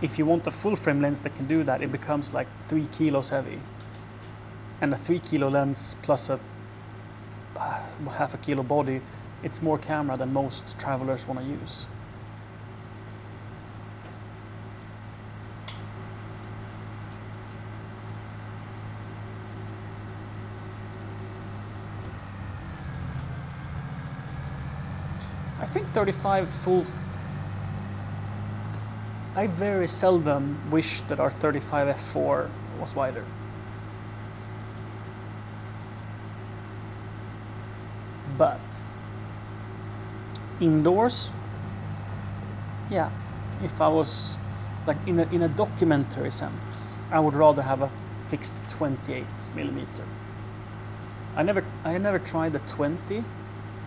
if you want a full frame lens that can do that, it becomes like 3 kilos heavy. And a 3 kilo lens plus a half a kilo body, it's more camera than most travelers want to use. I think 35 full. I very seldom wish that our 35 f4 was wider. But indoors, yeah, if I was like in a documentary sense, I would rather have a fixed 28 millimeter. I never tried the 20.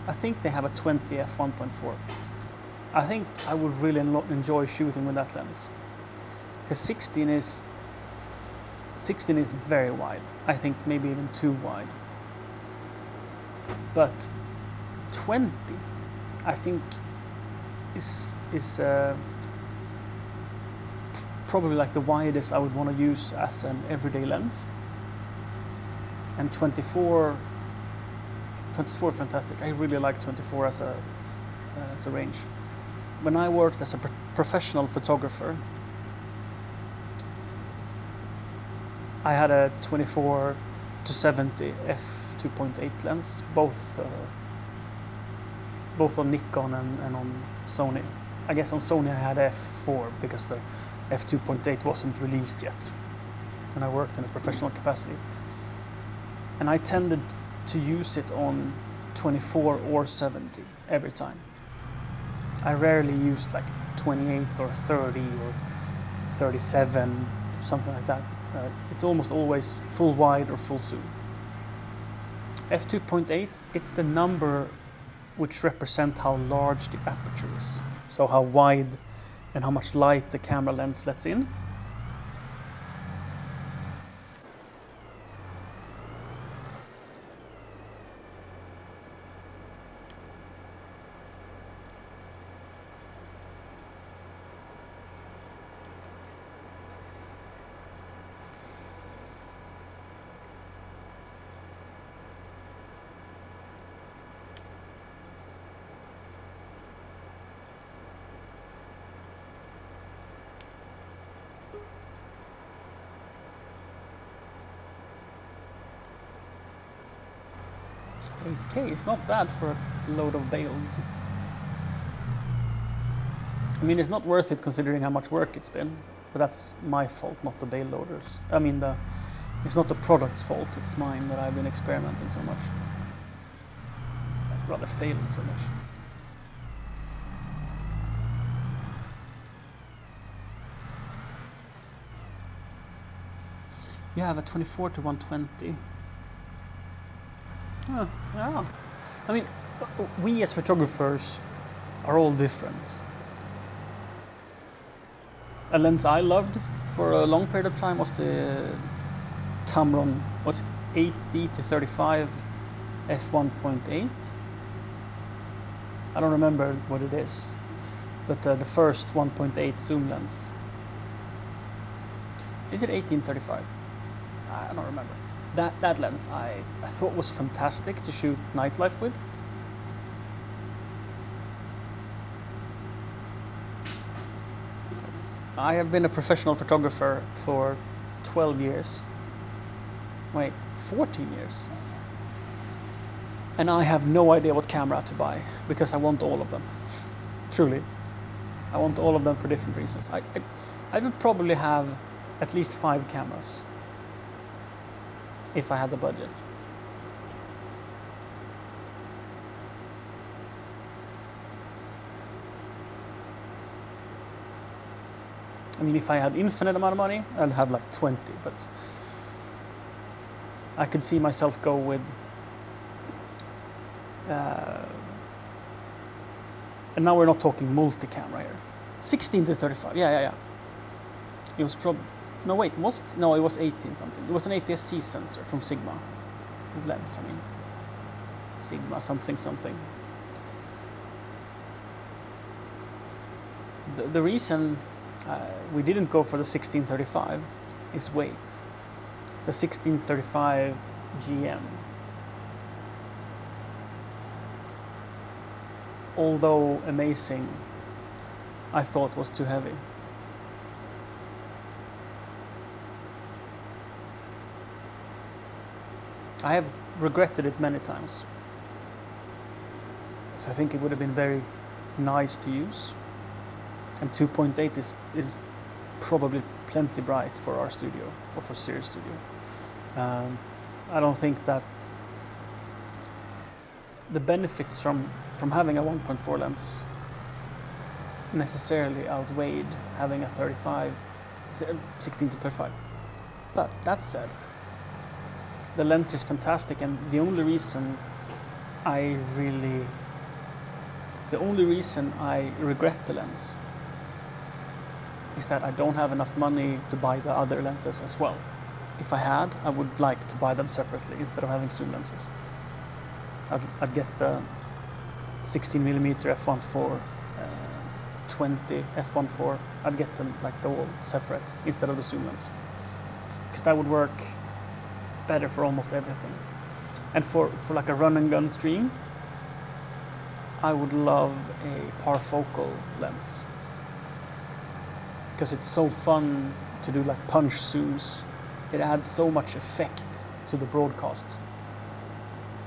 I think they have a 20 f1.4. I think I would really enjoy shooting with that lens. Because 16 is very wide. I think maybe even too wide. But 20, I think, is probably like the widest I would want to use as an everyday lens. And 24, fantastic. I really like 24 as a range. When I worked as a professional photographer, I had a 24 to 70 f2.8 lens, both on Nikon and on Sony. I guess on Sony I had f4 because the f2.8 wasn't released yet, and I worked in a professional capacity. And I tended to use it on 24 or 70 every time. I rarely used like 28 or 30 or 37, something like that. It's almost always full wide or full zoom. f2.8, it's the number which represents how large the aperture is. So how wide and how much light the camera lens lets in. 8K is not bad for a load of bales. I mean, it's not worth it considering how much work it's been, but that's my fault, not the bale loaders. I mean, it's not the product's fault, it's mine that I've been experimenting so much. Rather failing so much. You have a 24 to 120. Yeah. I mean, we as photographers are all different. A lens I loved for a long period of time was the Tamron, was it 80 to 35 f1.8? I don't remember what it is, but the first 1.8 zoom lens. Is it 1835? I don't remember. That lens I thought was fantastic to shoot nightlife with. I have been a professional photographer for 12 years. Wait, 14 years. And I have no idea what camera to buy because I want all of them. Truly. I want all of them for different reasons. I would probably have at least 5 cameras if I had the budget. I mean, if I had infinite amount of money, I'd have like 20, but I could see myself go with and now we're not talking multi-camera here. 16 to 35, yeah. It was probably, no wait, was it? No, it was 18 something. It was an APS-C sensor from Sigma. Lens, I mean. Sigma something. The reason we didn't go for the 1635 is weight. The 1635 GM, although amazing, I thought was too heavy. I have regretted it many times, because I think it would have been very nice to use. And 2.8 is probably plenty bright for our studio, or for Series Studio. I don't think that the benefits from having a 1.4 lens necessarily outweighed having a 16 to 35. But that said, the lens is fantastic, and the only reason I regret the lens is that I don't have enough money to buy the other lenses as well. If I had, I would like to buy them separately instead of having zoom lenses. I'd get the 16mm f1.4, 20 f1.4. I'd get them like the all separate instead of the zoom lens, because that would work better for almost everything. And for like a run and gun stream, I would love a parfocal lens, because it's so fun to do like punch zooms. It adds so much effect to the broadcast.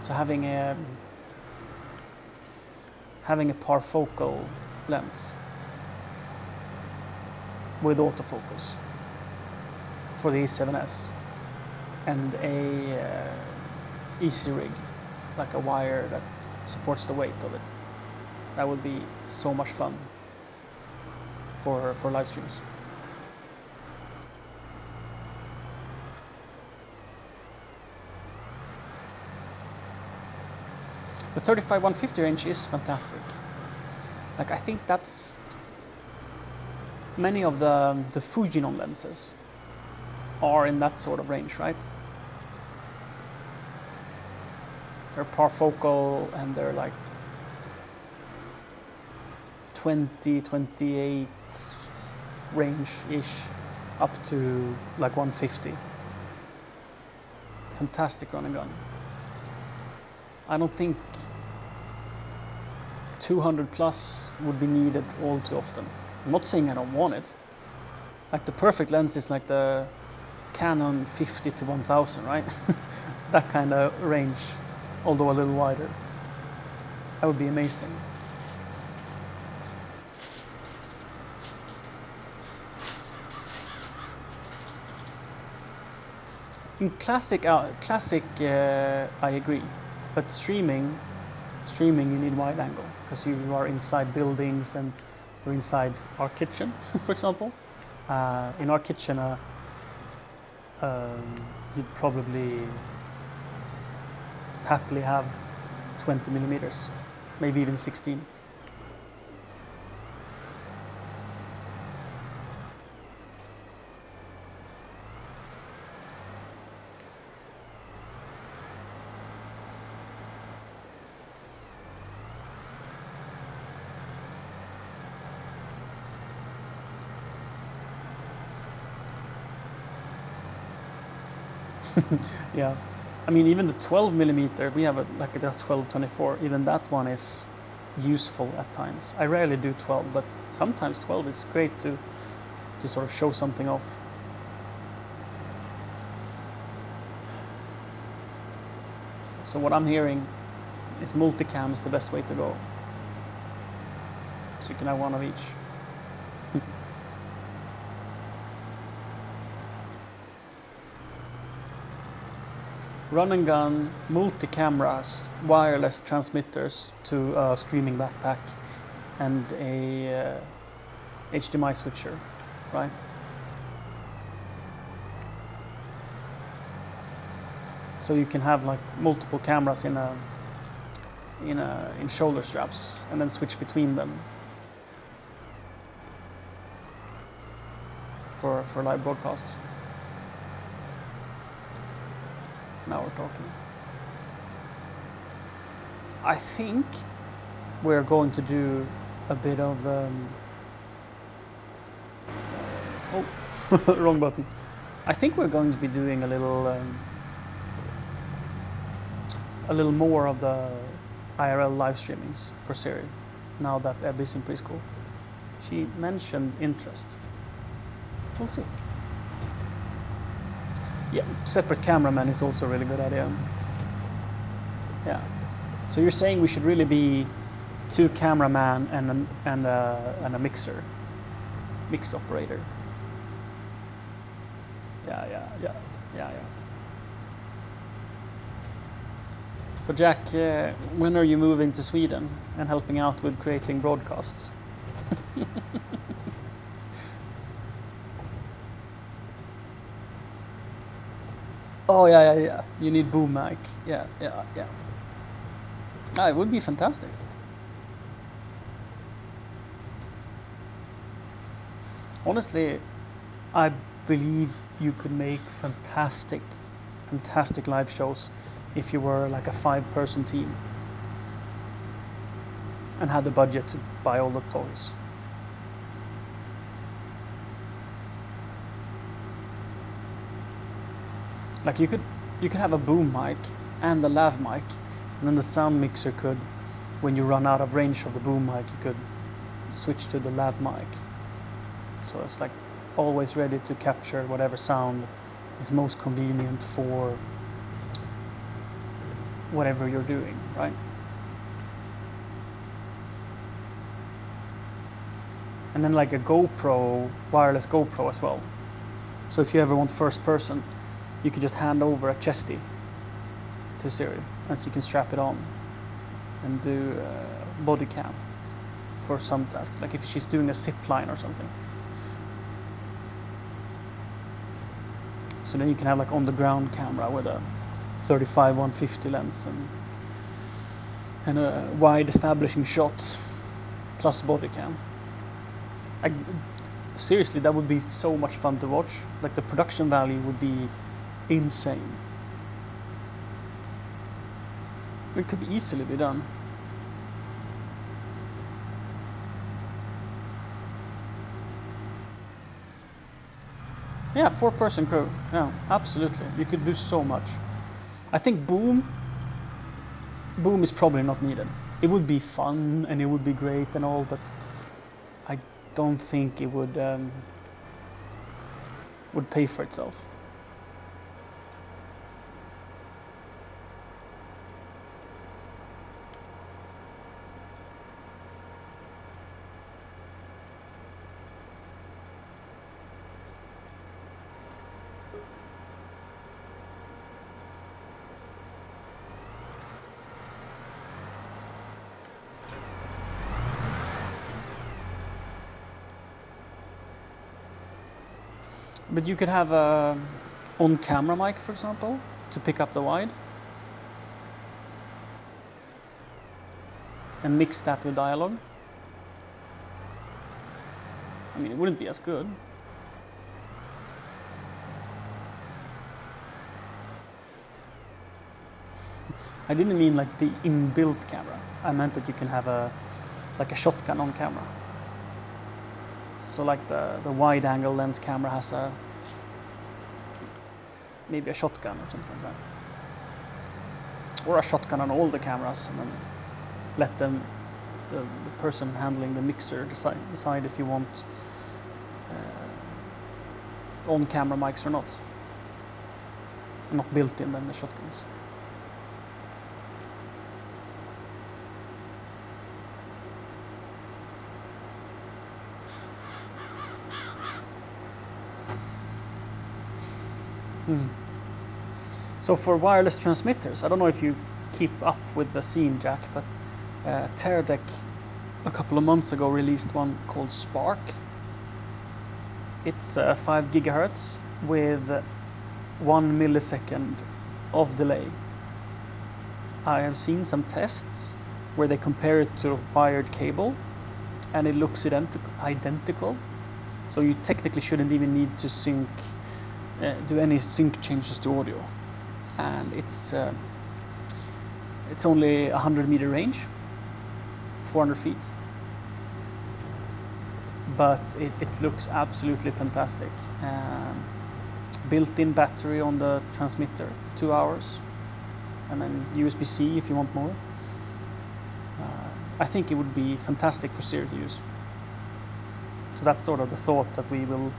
So having a parfocal lens with autofocus for the E7S and a easy rig, like a wire that supports the weight of it, that would be so much fun for live streams. The 35-150 range is fantastic. Like, I think that's many of the Fujinon lenses are in that sort of range, right? They're parfocal and they're like 20, 28 range-ish up to like 150. Fantastic run and gun. I don't think 200 plus would be needed all too often. I'm not saying I don't want it. Like, the perfect lens is like the Canon 50 to 1000, right? That kind of range. although a little wider. That would be amazing. In classic, I agree, but streaming, you need wide angle because you are inside buildings and you're inside our kitchen, for example. In our kitchen, you'd probably happily have 20 millimeters, maybe even 16. Yeah, I mean even the 12 millimeter, we have like a 12-24. Even that one is useful at times. I rarely do 12, but sometimes 12 is great to sort of show something off. So what I'm hearing is multicam is the best way to go. So you can have one of each. Run and gun, multi-cameras, wireless transmitters to a streaming backpack, and a HDMI switcher, right? So you can have like multiple cameras in shoulder straps, and then switch between them for live broadcasts. Now we're talking. I think we're going to do a bit of wrong button. I think we're going to be doing a little more of the IRL live streamings for Siri now that Ebby's in preschool. She mentioned interest. We'll see. Yeah, separate cameraman is also a really good idea. Yeah. So you're saying we should really be 2 cameraman and a mixer, mix operator. Yeah. So Jack, when are you moving to Sweden and helping out with creating broadcasts? Oh yeah. You need boom mic. Yeah. Ah, it would be fantastic. Honestly, I believe you could make fantastic live shows if you were like a 5-person team and had the budget to buy all the toys. Like you could have a boom mic and a lav mic, and then the sound mixer could, when you run out of range of the boom mic, you could switch to the lav mic. So it's like always ready to capture whatever sound is most convenient for whatever you're doing, right? And then like a GoPro, wireless GoPro as well. So if you ever want first person, you can just hand over a chesty to Siri and you can strap it on and do body cam for some tasks, like if she's doing a zip line or something. So then you can have like on the ground camera with a 35-150 lens and a wide establishing shot plus body cam. Seriously, that would be so much fun to watch. Like the production value would be insane. It could easily be done. Yeah, 4-person crew. Yeah, absolutely. You could do so much. I think boom is probably not needed. It would be fun and it would be great and all, but I don't think it would pay for itself. But you could have a on-camera mic, for example, to pick up the wide. And mix that with dialogue. I mean, it wouldn't be as good. I didn't mean like the inbuilt camera. I meant that you can have a shotgun on camera. So like the wide angle lens camera has maybe a shotgun or something like that. Or a shotgun on all the cameras, and then let the person handling the mixer decide if you want on-camera mics or not. Not built in, then the shotguns. So for wireless transmitters, I don't know if you keep up with the scene, Jack, but Teradek a couple of months ago released one called Spark. It's 5 gigahertz with 1 millisecond of delay. I have seen some tests where they compare it to a wired cable, and it looks identical. So you technically shouldn't even need to do any sync changes to audio. And it's only 100-meter range, 400 feet. But it looks absolutely fantastic. Built-in battery on the transmitter, 2 hours, and then USB-C if you want more. I think it would be fantastic for serious use. So that's sort of the thought, that we will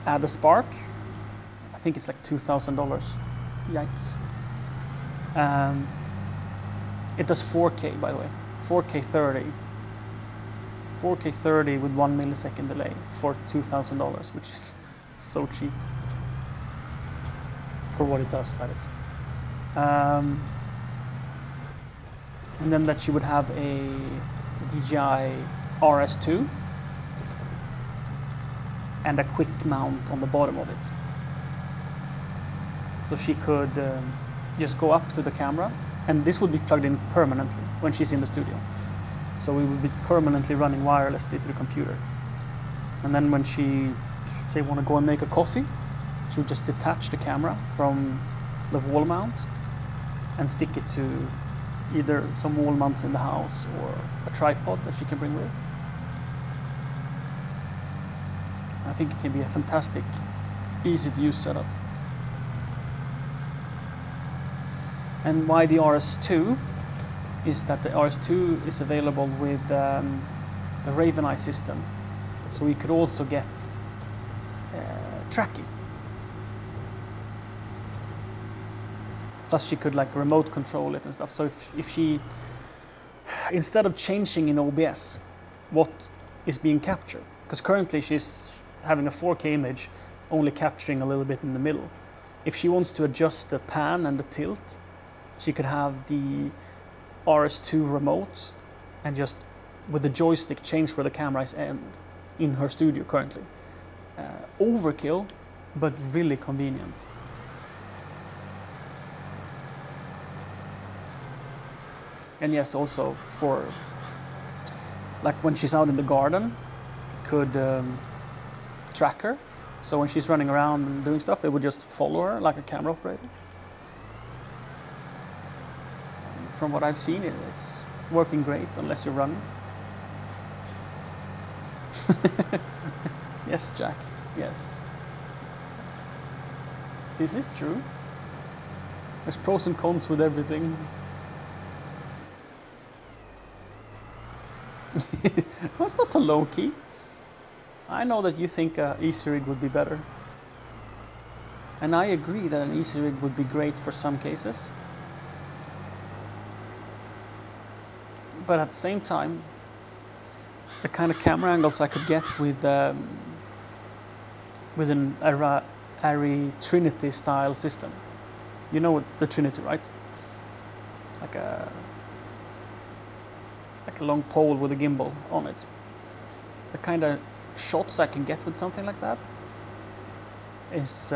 add a Spark. I think it's like $2,000. Yikes. It does 4K, by the way. 4K 30. 4K 30 with 1 millisecond delay for $2,000, which is so cheap. For what it does, that is. And then that she would have a DJI RS2 and a quick mount on the bottom of it. So she could just go up to the camera, and this would be plugged in permanently when she's in the studio. So we would be permanently running wirelessly to the computer. And then when she, say, want to go and make a coffee, she would just detach the camera from the wall mount and stick it to either some wall mounts in the house or a tripod that she can bring with. I think it can be a fantastic, easy-to-use setup. And why the RS2 is that the RS2 is available with the Raven Eye system. So we could also get tracking. Plus she could like remote control it and stuff. So if she, instead of changing in OBS what is being captured, because currently she's having a 4K image only capturing a little bit in the middle. If she wants to adjust the pan and the tilt, she could have the RS2 remote and just with the joystick change where the camera is in her studio currently. Overkill, but really convenient. And yes, also for like when she's out in the garden, it could track her. So when she's running around and doing stuff, it would just follow her like a camera operator. From what I've seen, it's working great unless you're running. Yes, Jack, yes. Is this true? There's pros and cons with everything. Well, it's not so low-key. I know that you think an easy rig would be better. And I agree that an easy rig would be great for some cases. But at the same time, the kind of camera angles I could get with an Arri Trinity style system. You know the Trinity, right? Like a long pole with a gimbal on it. The kind of shots I can get with something like that is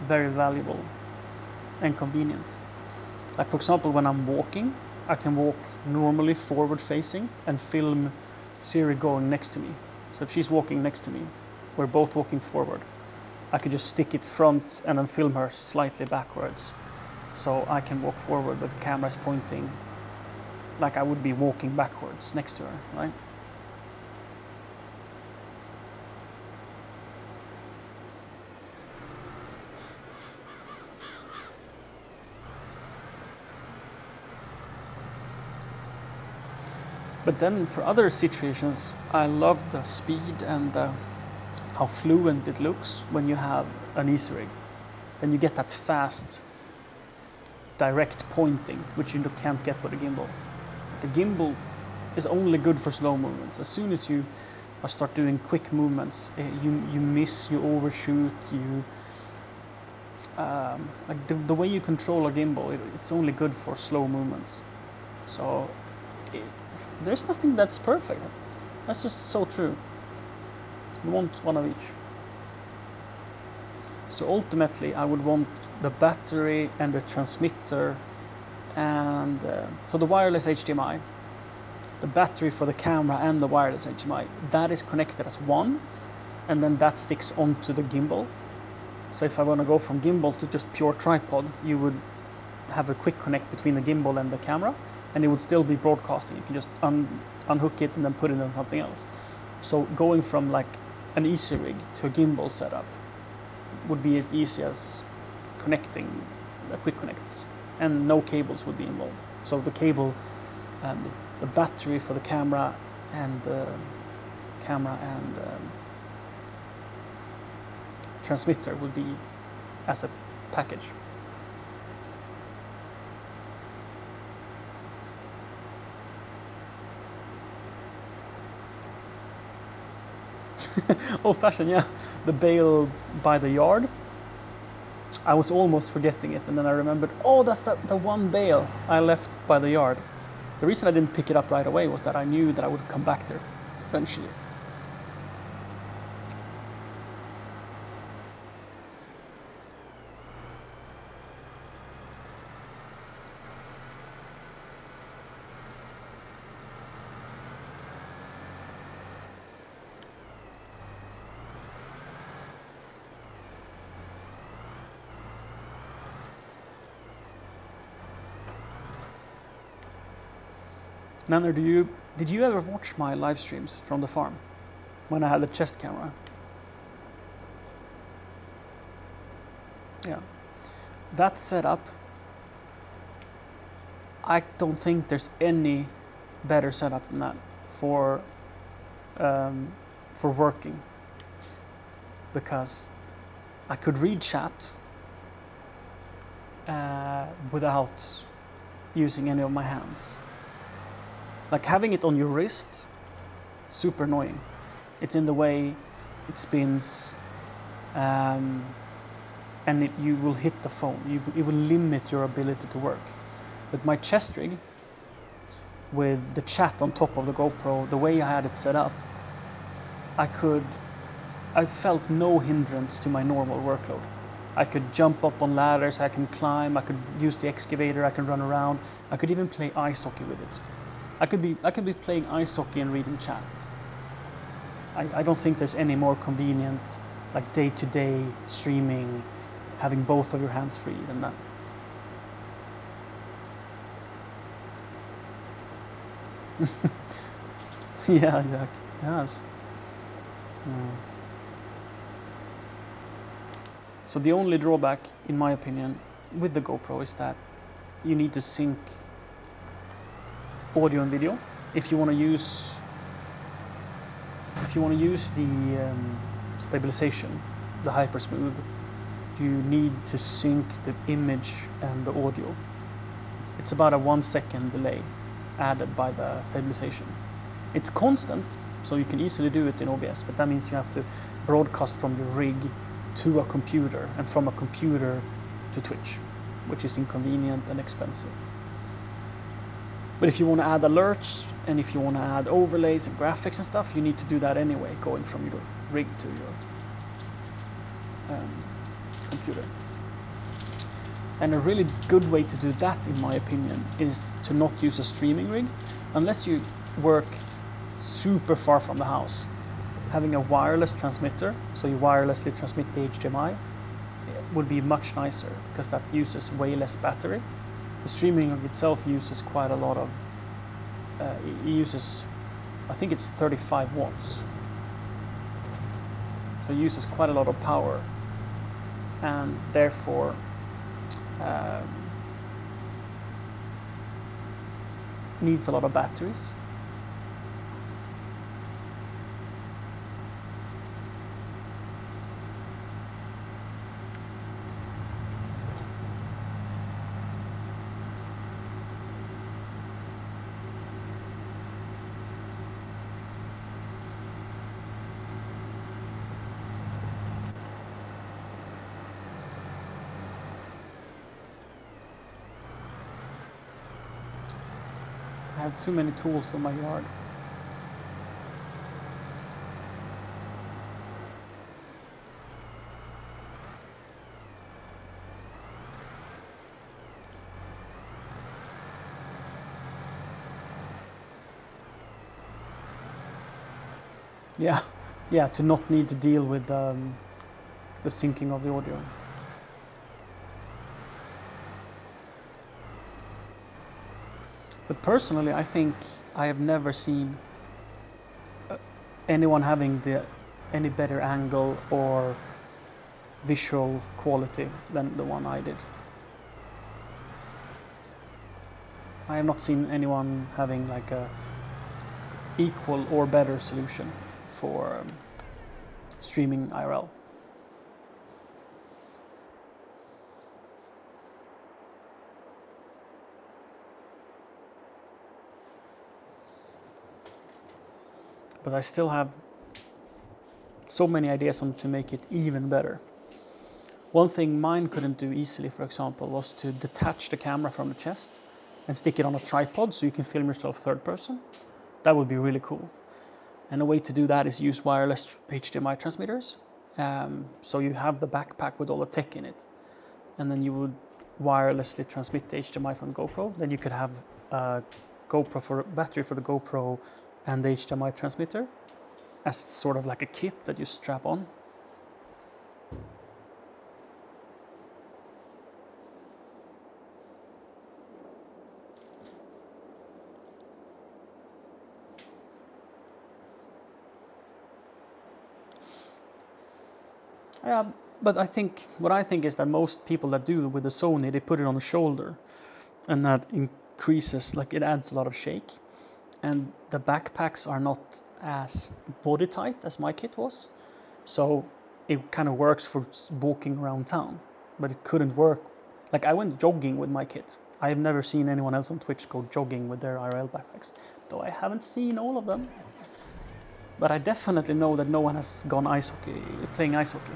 very valuable and convenient. Like for example, when I'm walking, I can walk normally forward facing and film Siri going next to me. So if she's walking next to me, we're both walking forward. I could just stick it front and then film her slightly backwards. So I can walk forward with the cameras pointing like I would be walking backwards next to her, right? But then for other situations, I love the speed and how fluent it looks when you have an Easter egg. Then you get that fast, direct pointing, which you can't get with a gimbal. The gimbal is only good for slow movements. As soon as you start doing quick movements, you miss, you overshoot, like the way you control a gimbal, it's only good for slow movements. So there's nothing that's perfect. That's just so true. You want one of each. So ultimately, I would want the battery and the transmitter, and so the wireless HDMI, the battery for the camera and the wireless HDMI, that is connected as one, and then that sticks onto the gimbal. So if I want to go from gimbal to just pure tripod, you would have a quick connect between the gimbal and the camera, and it would still be broadcasting. You can just unhook it and then put it on something else. So going from like an easy rig to a gimbal setup would be as easy as connecting a quick connect, and no cables would be involved. So the cable, the battery for the camera and transmitter would be as a package. Old fashioned, yeah. The bale by the yard. I was almost forgetting it, and then I remembered, oh, that's the one bale I left by the yard. The reason I didn't pick it up right away was that I knew that I would come back there eventually. Nanner, did you ever watch my live streams from the farm when I had the chest camera? Yeah. That setup, I don't think there's any better setup than that for working, because I could read chat without using any of my hands. Like having it on your wrist, super annoying. It's in the way, it spins, and you will hit the phone. It will limit your ability to work. But my chest rig, with the chat on top of the GoPro, the way I had it set up, I felt no hindrance to my normal workload. I could jump up on ladders, I can climb, I could use the excavator, I can run around. I could even play ice hockey with it. I could be playing ice hockey and reading chat. I don't think there's any more convenient, like day-to-day streaming, having both of your hands free than that. Yeah, exactly. Yes. So the only drawback, in my opinion, with the GoPro is that you need to sync audio and video. If you want to use the stabilization, the hypersmooth, you need to sync the image and the audio. It's about a 1 second delay added by the stabilization. It's constant, so you can easily do it in OBS, but that means you have to broadcast from your rig to a computer and from a computer to Twitch, which is inconvenient and expensive. But if you want to add alerts and if you want to add overlays and graphics and stuff, you need to do that anyway, going from your rig to your computer. And a really good way to do that, in my opinion, is to not use a streaming rig, unless you work super far from the house. Having a wireless transmitter, so you wirelessly transmit the HDMI, would be much nicer because that uses way less battery. The streaming rig itself uses quite a lot of, it uses, I think it's 35 watts. So it uses quite a lot of power, and therefore needs a lot of batteries. I have too many tools in my yard. Yeah, to not need to deal with the syncing of the audio. But personally, I think I have never seen anyone having any better angle or visual quality than the one I did. I have not seen anyone having like a equal or better solution for streaming IRL. But I still have so many ideas on to make it even better. One thing mine couldn't do easily, for example, was to detach the camera from the chest and stick it on a tripod so you can film yourself third person. That would be really cool. And a way to do that is use wireless HDMI transmitters. So you have the backpack with all the tech in it, and then you would wirelessly transmit the HDMI from the GoPro. Then you could have a GoPro for battery for the GoPro and the HDMI transmitter as sort of like a kit that you strap on. Yeah, but what I think is that most people that do with the Sony, they put it on the shoulder, and that increases, like it adds a lot of shake. And the backpacks are not as body tight as my kit was, so it kind of works for walking around town, but it couldn't work. Like I went jogging with my kit. I have never seen anyone else on Twitch go jogging with their IRL backpacks, though I haven't seen all of them. But I definitely know that no one has gone playing ice hockey.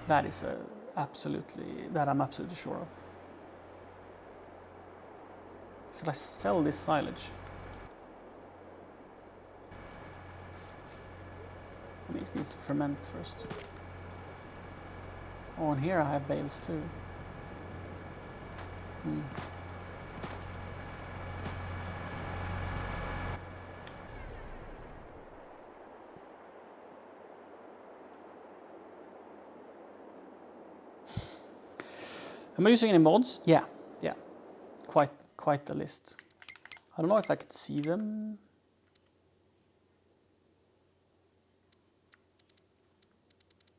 That is that I'm absolutely sure of. Should I sell this silage? I mean, it needs to ferment first. Oh, and here I have bales too. Am I using any mods? Yeah. Quite the list. I don't know if I could see them.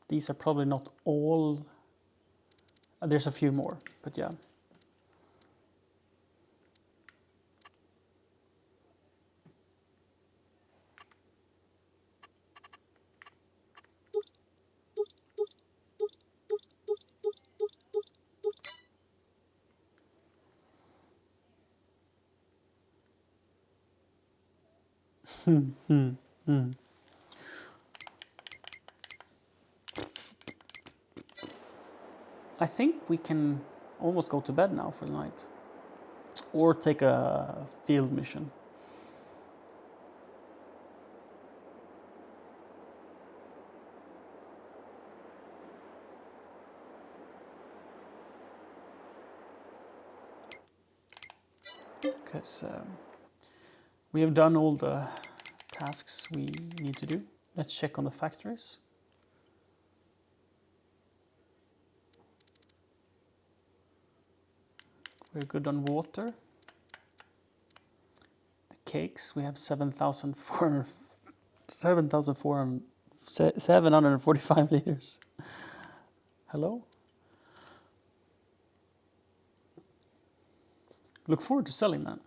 These are probably not all. There's a few more, but yeah. I think we can almost go to bed now for the night. Or take a field mission. because we have done all the tasks we need to do. Let's check on the factories. We're good on water. The cakes, we have 745 liters. Hello? Look forward to selling that.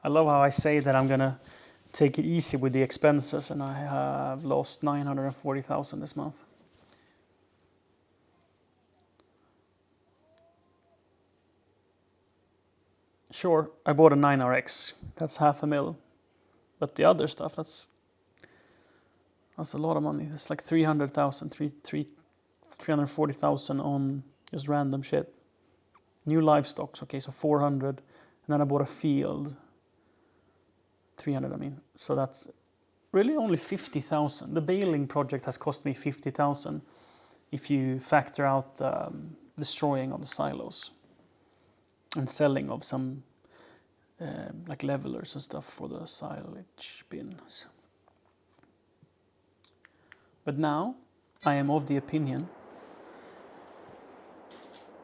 I love how I say that I'm gonna take it easy with the expenses, and I have lost 940,000 this month. Sure, I bought a 9RX. That's half a mil. But the other stuff, that's a lot of money. It's like 340,000 on just random shit. New livestocks, okay, so 400. And then I bought a field. 300, I mean. So that's really only 50,000. The baling project has cost me 50,000 if you factor out the destroying of the silos and selling of some like levelers and stuff for the silage bins. But now I am of the opinion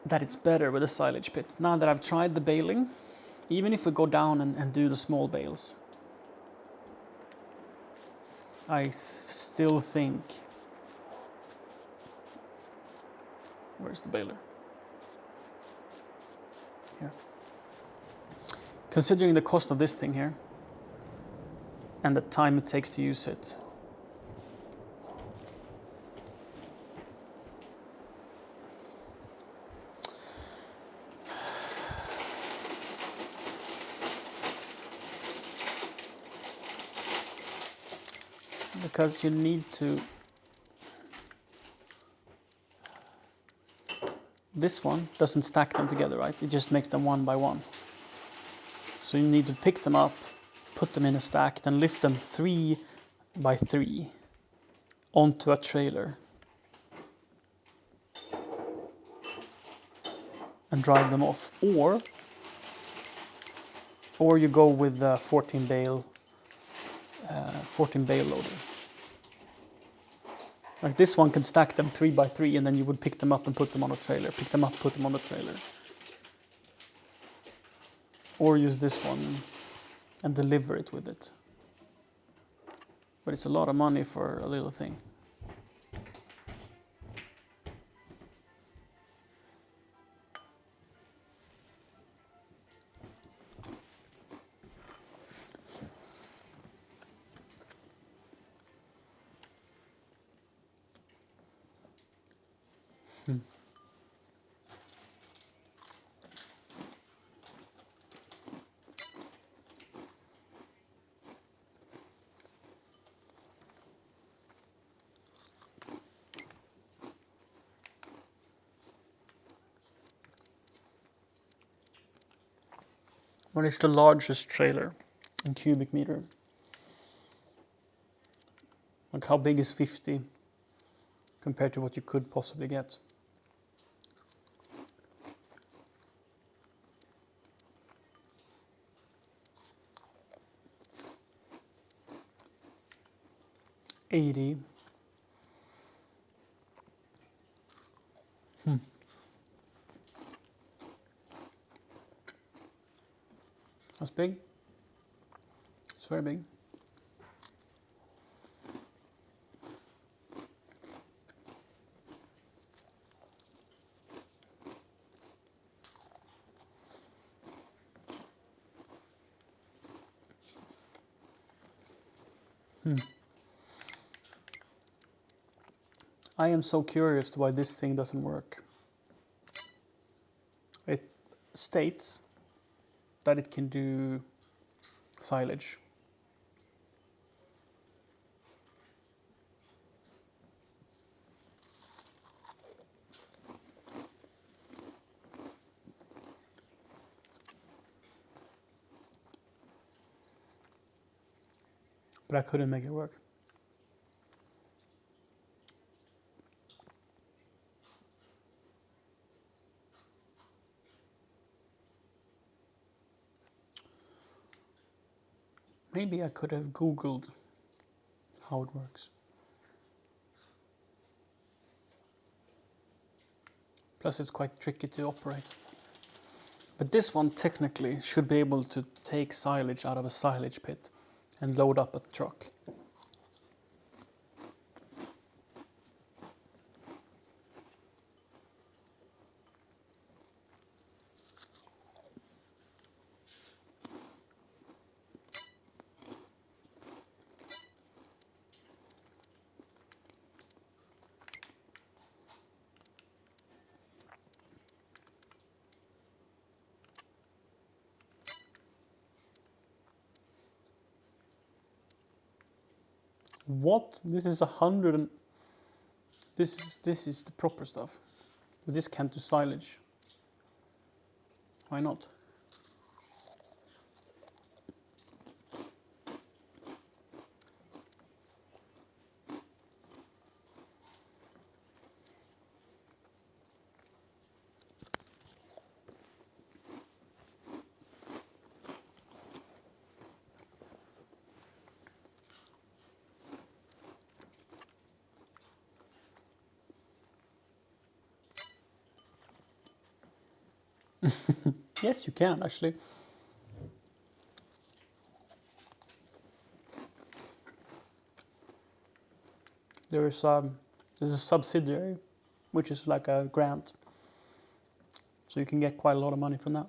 that it's better with a silage pit. Now that I've tried the baling, even if we go down and do the small bales, I still think... Where's the baler? Here. Considering the cost of this thing here and the time it takes to use it, because you need to... This one doesn't stack them together, right? It just makes them one by one. So you need to pick them up, put them in a stack, then lift them 3 by 3 onto a trailer and drive them off. Or you go with the 14 bale loader. Like this one can stack them 3 by 3, and then you would pick them up and put them on a trailer. Pick them up, put them on a trailer. Or use this one and deliver it with it. But it's a lot of money for a little thing. What is the largest trailer in cubic meter? Like how big is 50 compared to what you could possibly get? $80. That's big. It's very big. I am so curious why this thing doesn't work. It states that it can do silage. But I couldn't make it work. Maybe I could have Googled how it works. Plus it's quite tricky to operate. But this one technically should be able to take silage out of a silage pit and load up a truck. What? This is 100 and... This is the proper stuff. But this can't do silage. Why not? Yes, you can actually. There's a subsidiary, which is like a grant. So you can get quite a lot of money from that.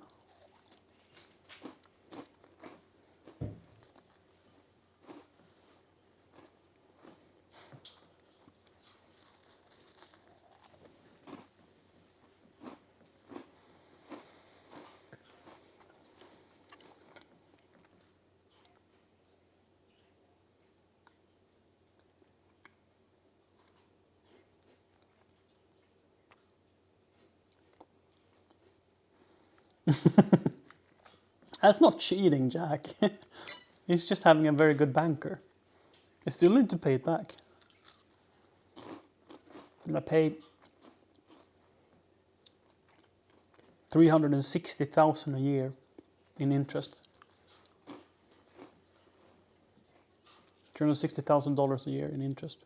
That's not cheating, Jack. He's just having a very good banker. I still need to pay it back. And I pay 360,000 a year in interest. $360,000 a year in interest.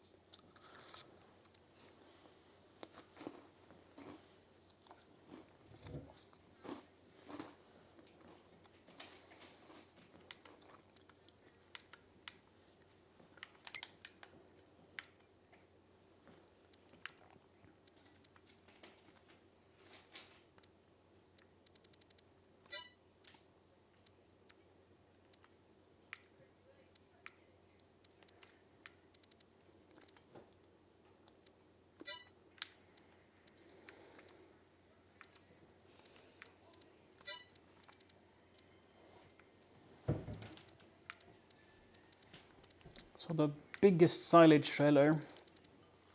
So the biggest silage trailer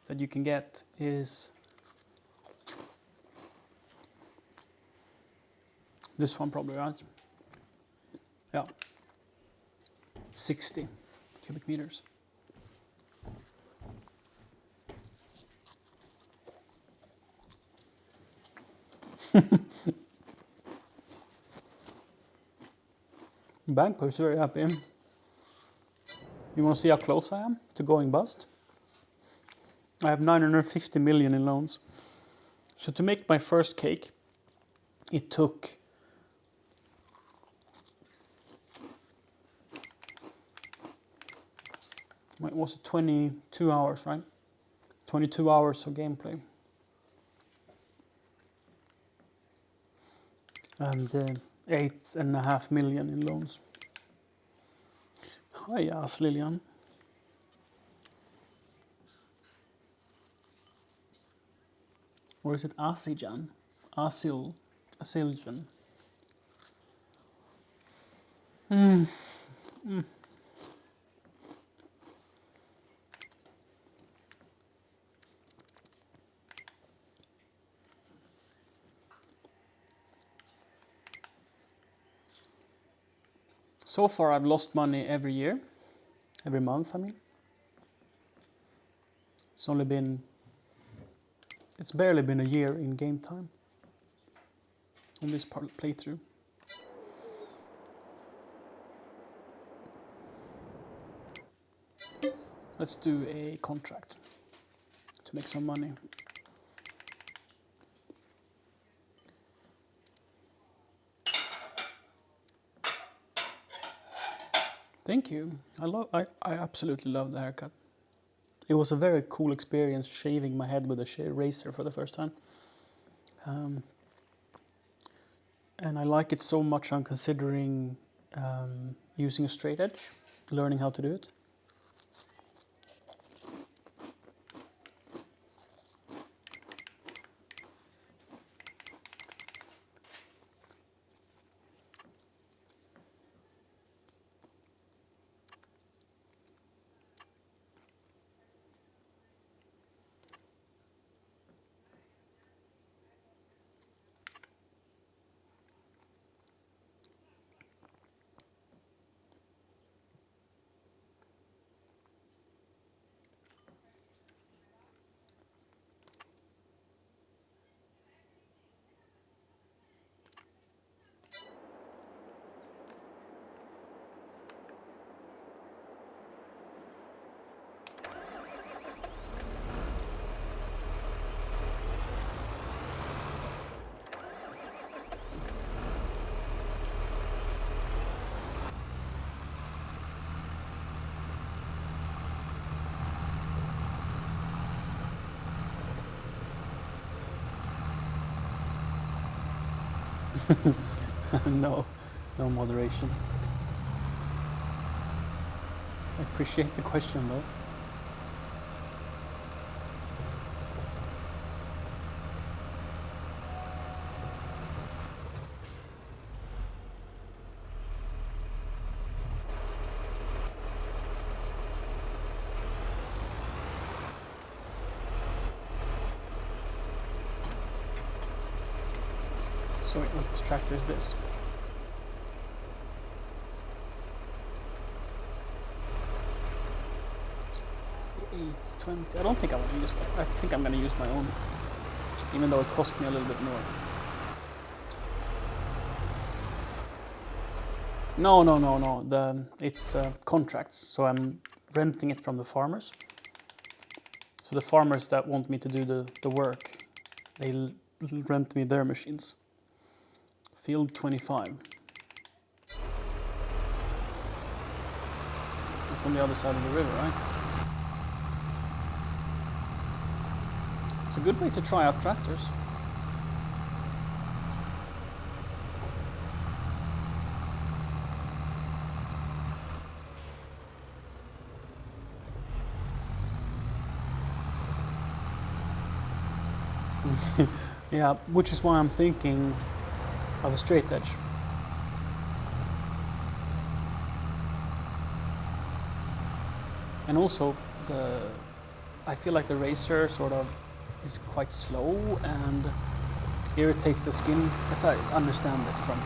that you can get is this one probably, right? Yeah. 60 cubic meters. Banker is very happy. You want to see how close I am to going bust? I have 950 million in loans. So to make my first cake, it took was it 22 hours, right? 22 hours of gameplay. And 8.5 million in loans. Hi, As Lilian. Or is it Asijan? Asiljan. So far I've lost money every year. Every month, I mean. It's barely been a year in game time on this playthrough. Let's do a contract to make some money. Thank you. I absolutely love the haircut. It was a very cool experience shaving my head with a razor for the first time. And I like it so much I'm considering using a straight edge, learning how to do it. No moderation. I appreciate the question though. So wait, what tractor is this? $8.20. I don't think I want to use that. I think I'm going to use my own, even though it cost me a little bit more. No. It's contracts, so I'm renting it from the farmers. So the farmers that want me to do the work, they rent me their machines. Field 25. It's on the other side of the river, right? It's a good way to try out tractors. Yeah, which is why I'm thinking of a straight edge. And also, I feel like the razor sort of is quite slow and irritates the skin, as I understand it from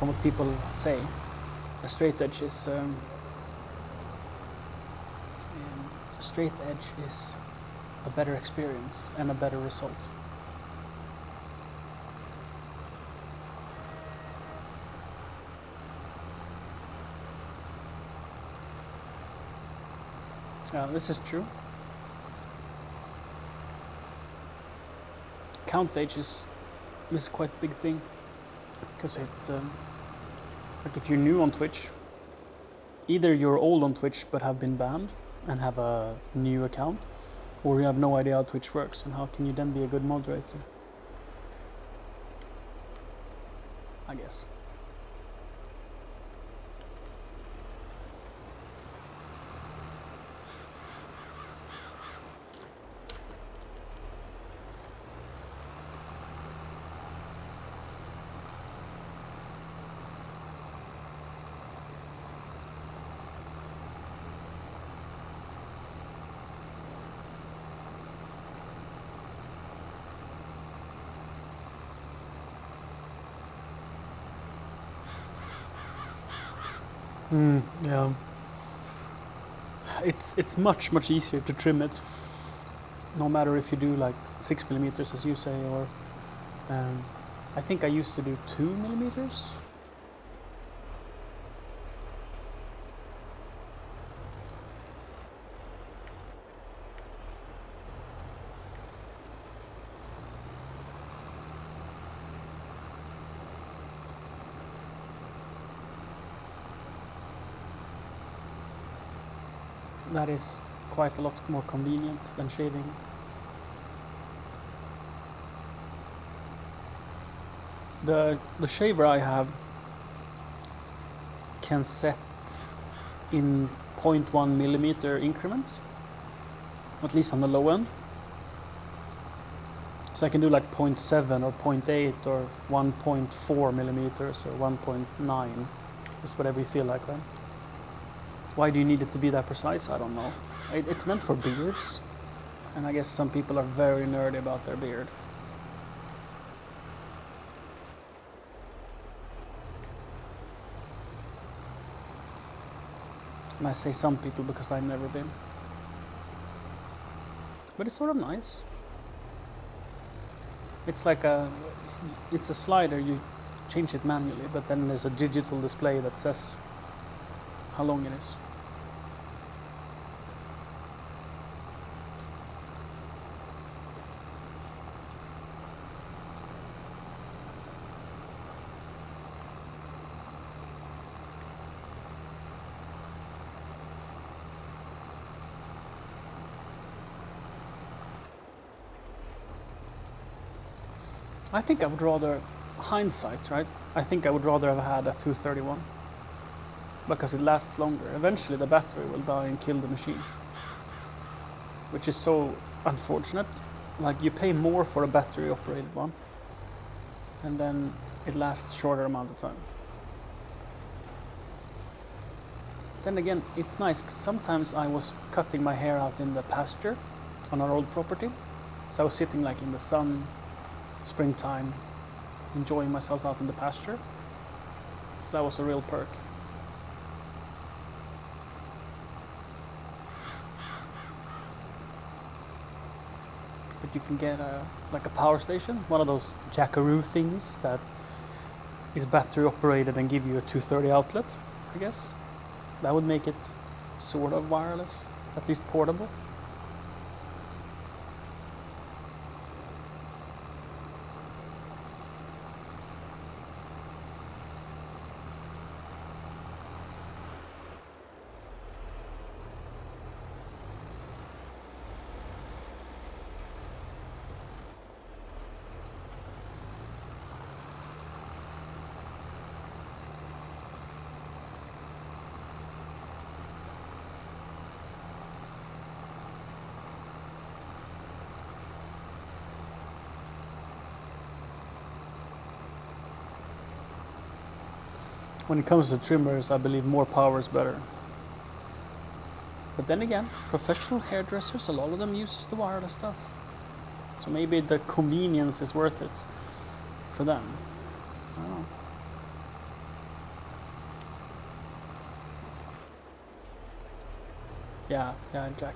what people say. A straight edge is a better experience and a better result. This is true. Count age is quite a big thing, because it like if you're new on Twitch, either you're old on Twitch but have been banned and have a new account, or you have no idea how Twitch works, and how can you then be a good moderator? I guess. Yeah. It's much easier to trim it, no matter if you do like 6mm as you say, or I think I used to do 2mm. that is quite a lot more convenient than shaving. The shaver I have can set in 0.1 millimeter increments, at least on the low end. So I can do like 0.7 or 0.8 or 1.4 millimeters or 1.9, just whatever you feel like, right? Why do you need it to be that precise? I don't know. It's meant for beards, and I guess some people are very nerdy about their beard. And I say some people because I've never been. But it's sort of nice. It's like it's a slider, you change it manually, but then there's a digital display that says how long it is. I think I would rather, hindsight, right? I think I would rather have had a 231 because it lasts longer. Eventually the battery will die and kill the machine, which is so unfortunate. Like, you pay more for a battery operated one and then it lasts shorter amount of time. Then again, it's nice. Sometimes I was cutting my hair out in the pasture on our old property, so I was sitting like in the sun, springtime, enjoying myself out in the pasture. So that was a real perk. But you can get like a power station, one of those jackaroo things that is battery operated and give you a 230 outlet, I guess. That would make it sort of wireless, at least portable. When it comes to trimmers, I believe more power is better. But then again, professional hairdressers, a lot of them uses the wireless stuff. So maybe the convenience is worth it for them. I don't know. Yeah, Jack.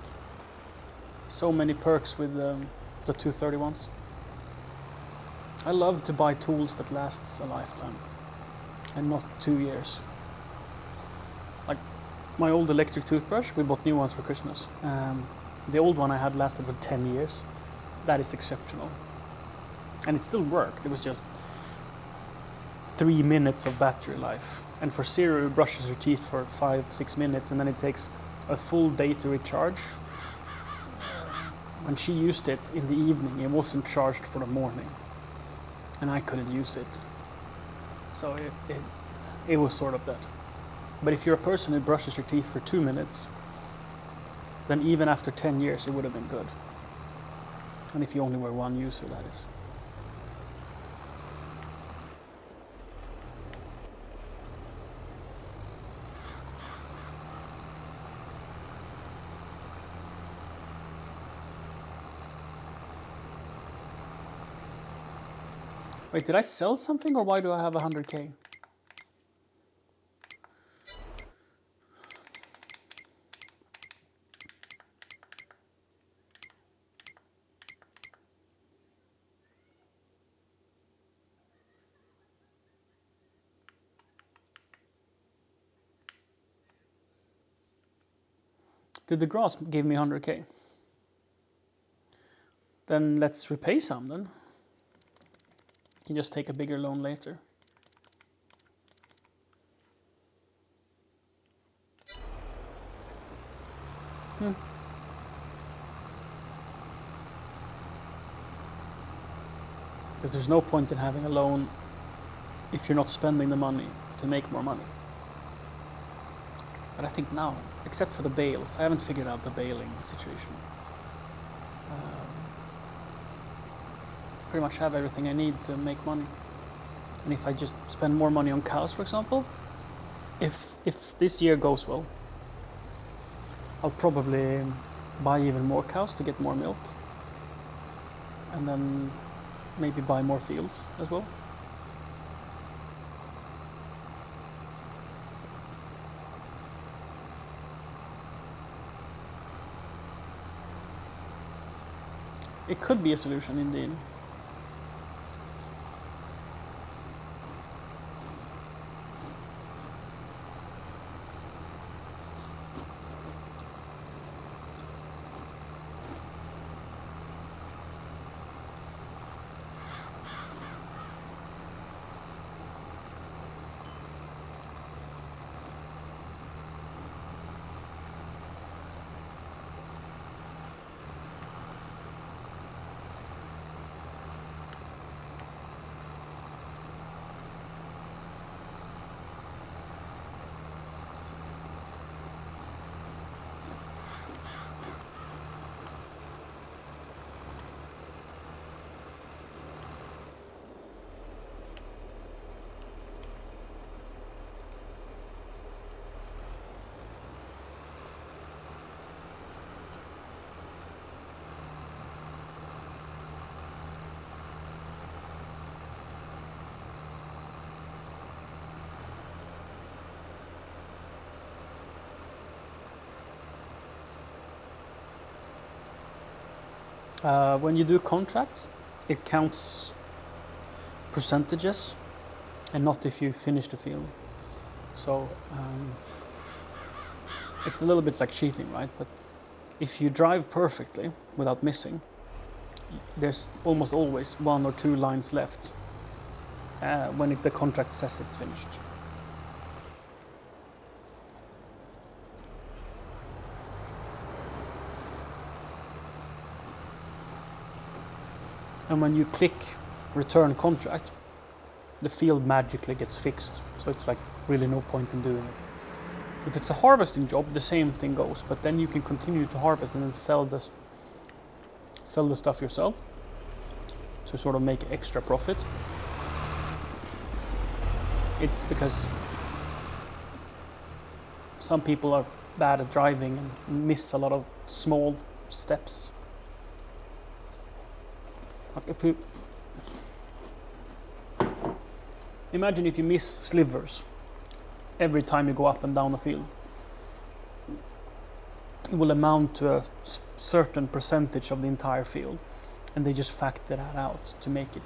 So many perks with the 231s. I love to buy tools that lasts a lifetime and not 2 years. Like my old electric toothbrush, we bought new ones for Christmas. The old one I had lasted for 10 years. That is exceptional. And it still worked. It was just 3 minutes of battery life. And for Zero, it brushes your teeth for 5-6 minutes and then it takes a full day to recharge. When she used it in the evening, it wasn't charged for the morning. And I couldn't use it. So it was sort of dead. But if you're a person who brushes your teeth for 2 minutes, then even after 10 years, it would have been good. And if you only were one user, that is. Wait, did I sell something or why do I have 100K? Did the grass give me 100K? Then let's repay some then. You can just take a bigger loan later. Because there's no point in having a loan if you're not spending the money to make more money. But I think now, except for the bales, I haven't figured out the baling situation. Pretty much have everything I need to make money. And if I just spend more money on cows, for example, if this year goes well, I'll probably buy even more cows to get more milk. And then maybe buy more fields as well. It could be a solution indeed. When you do contracts, it counts percentages and not if you finish the field. So it's a little bit like cheating, right? But if you drive perfectly without missing, there's almost always 1 or 2 lines left when the contract says it's finished. And when you click return contract, the field magically gets fixed. So it's like really no point in doing it. If it's a harvesting job, the same thing goes, but then you can continue to harvest and then sell the stuff yourself to sort of make extra profit. It's because some people are bad at driving and miss a lot of small steps. Like imagine if you miss slivers every time you go up and down the field. It will amount to a certain percentage of the entire field, and they just factor that out to make it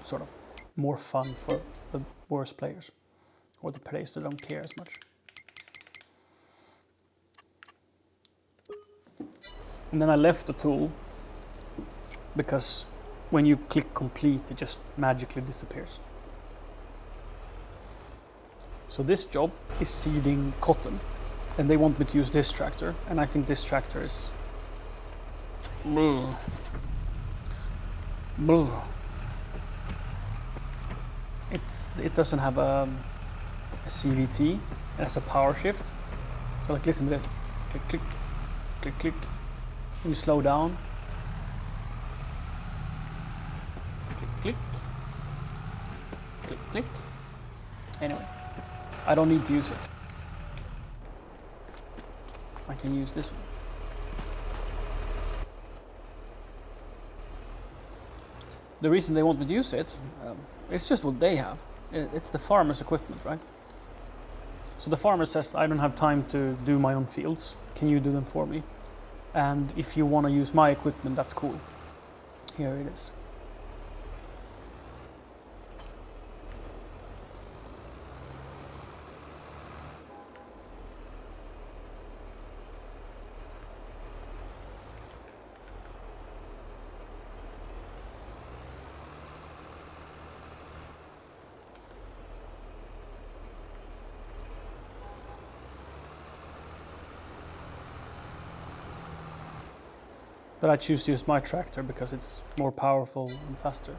sort of more fun for the worst players or the players that don't care as much. And then I left the tool because when you click complete, it just magically disappears. So this job is seeding cotton, and they want me to use this tractor, and I think this tractor is it doesn't have a CVT, it has a power shift. So like listen to this, click click click click. When you slow down, click click click click. Anyway, I don't need to use it. I can use this one. The reason they want me to use it, it's just what they have. It's the farmer's equipment, right? So the farmer says, I don't have time to do my own fields. Can you do them for me? And if you want to use my equipment, that's cool. Here it is. But I choose to use my tractor because it's more powerful and faster.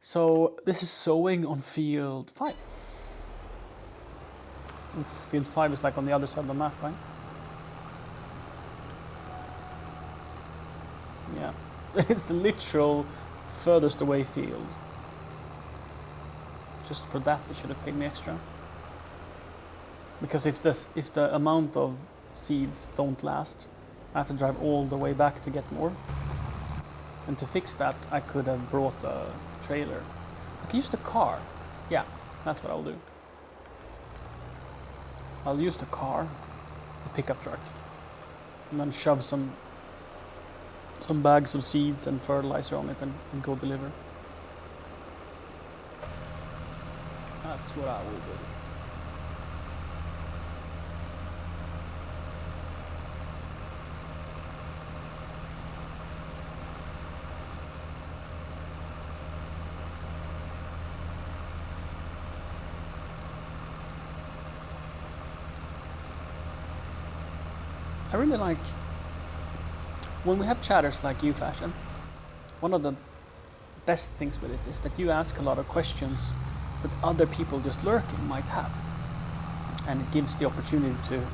So this is sowing on field 5. Field 5 is like on the other side of the map, right? Yeah, it's the literal furthest away field. Just for that, they should have paid me extra. Because if the amount of seeds don't last, I have to drive all the way back to get more. And to fix that, I could have brought a trailer. I can use the car. Yeah, that's what I'll do. I'll use the car, the pickup truck, and then shove some bags of seeds and fertilizer on it and go deliver. That's what I will do. I really like when we have chatters like you, Fashion. One of the best things with it is that you ask a lot of questions that other people just lurking might have, and it gives the opportunity to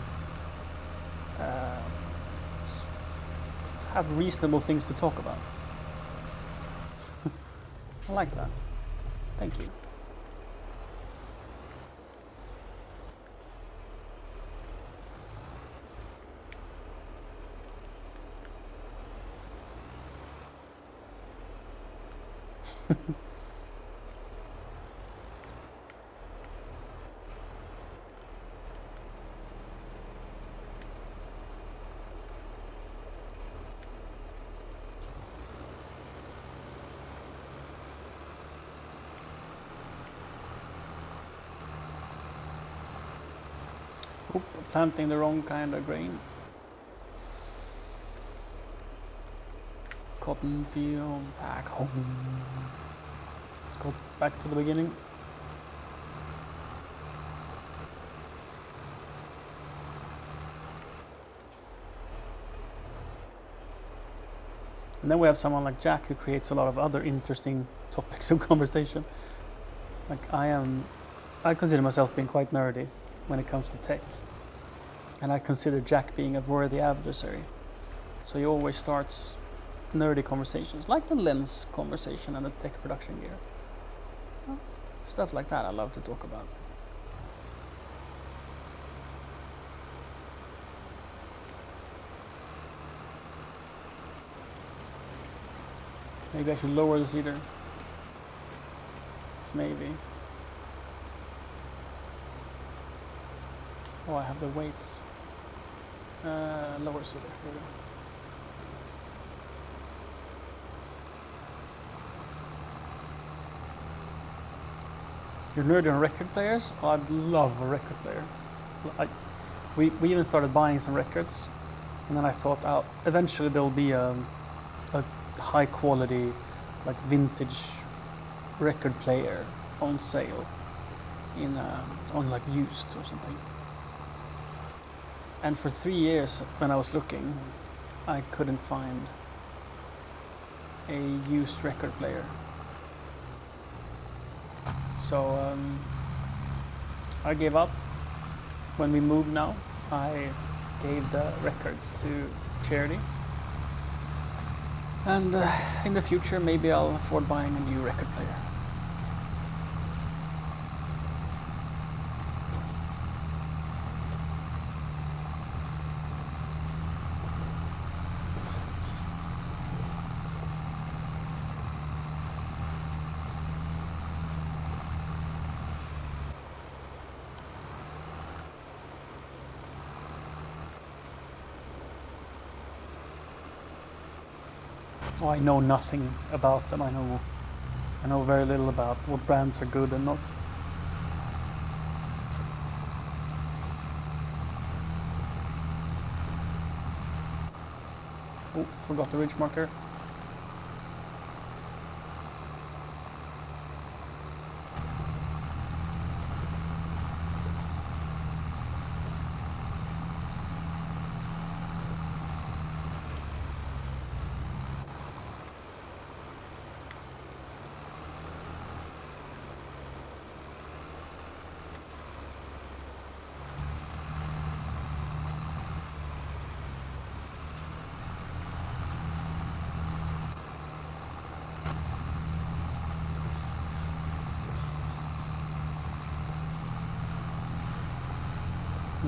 have reasonable things to talk about. I like that. Thank you. Oop, planting the wrong kind of grain. Cotton field, back home. Let's go back to the beginning. And then we have someone like Jack who creates a lot of other interesting topics of conversation. Like I consider myself being quite nerdy when it comes to tech. And I consider Jack being a worthy adversary. So he always starts nerdy conversations, like the lens conversation and the tech production gear. Stuff like that I love to talk about. Maybe I should lower the cedar. It's maybe. Oh, I have the weights. Lower cedar. Here we go. You're nerdy on record players? Oh, I'd love a record player. We even started buying some records, and then I thought, eventually there'll be a high quality, like vintage record player on sale on like used or something. And for 3 years when I was looking, I couldn't find a used record player. So I gave up. When we moved now, I gave the records to charity. And in the future, maybe I'll afford buying a new record player. Oh, I know nothing about them. I know very little about what brands are good and not. Oh, forgot the ridge marker.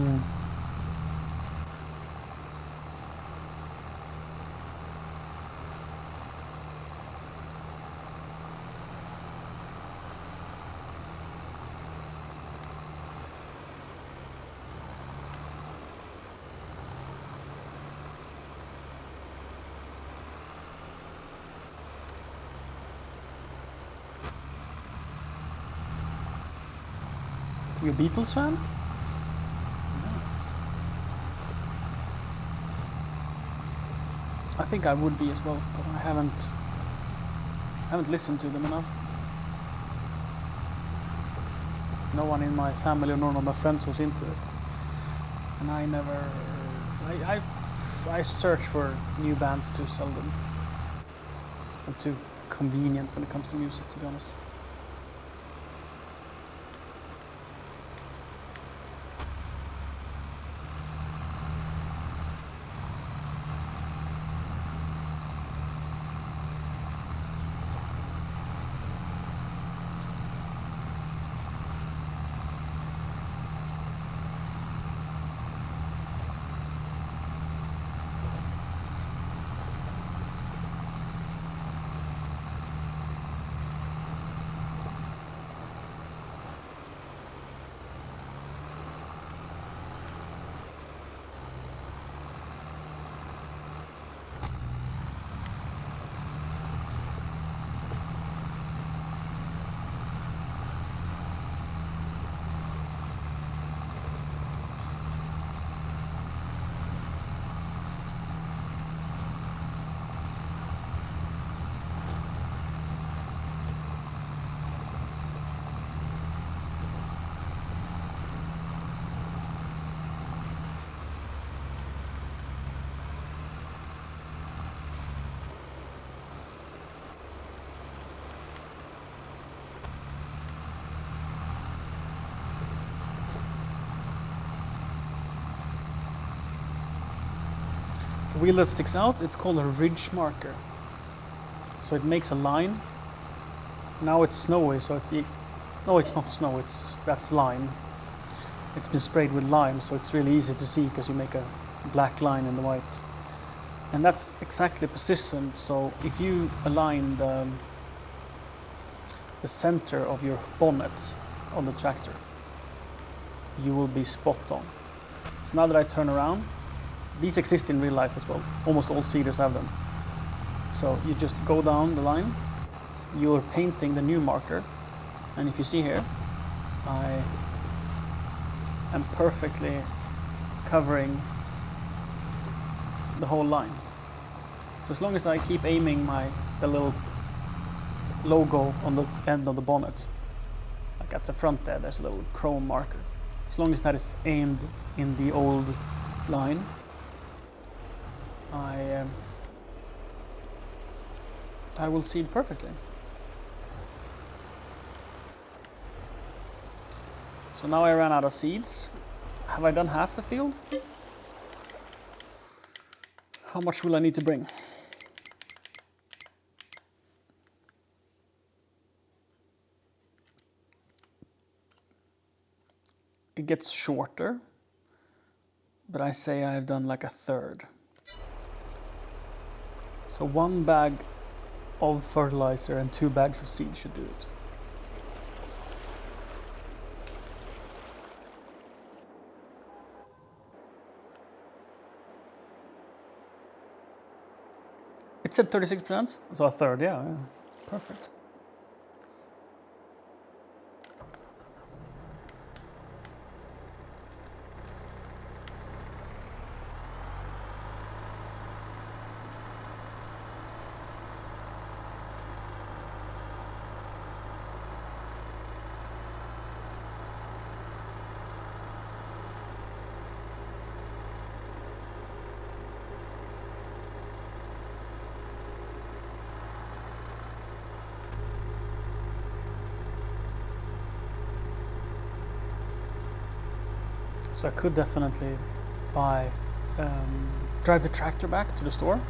Mm. You a Beatles fan? Nice. I think I would be as well, but I haven't listened to them enough. No one in my family or none of my friends was into it, and I never. I search for new bands too seldom. I'm too convenient when it comes to music, to be honest. The wheel that sticks out, it's called a ridge marker. So it makes a line. Now it's snowy, so no, it's not snow. That's lime. It's been sprayed with lime, so it's really easy to see because you make a black line in the white. And that's exactly positioned. So if you align the center of your bonnet on the tractor, you will be spot on. So now that I turn around, these exist in real life as well. Almost all seeders have them. So you just go down the line, you're painting the new marker, and if you see here, I am perfectly covering the whole line. So as long as I keep aiming the little logo on the end of the bonnet, like at the front there's a little chrome marker. As long as that is aimed in the old line, I will seed perfectly. So now I ran out of seeds. Have I done half the field? How much will I need to bring? It gets shorter, but I say I've done like a third. So 1 bag of fertilizer and 2 bags of seed should do it. It said 36%, so a third, yeah. Perfect. So I could definitely drive the tractor back to the store.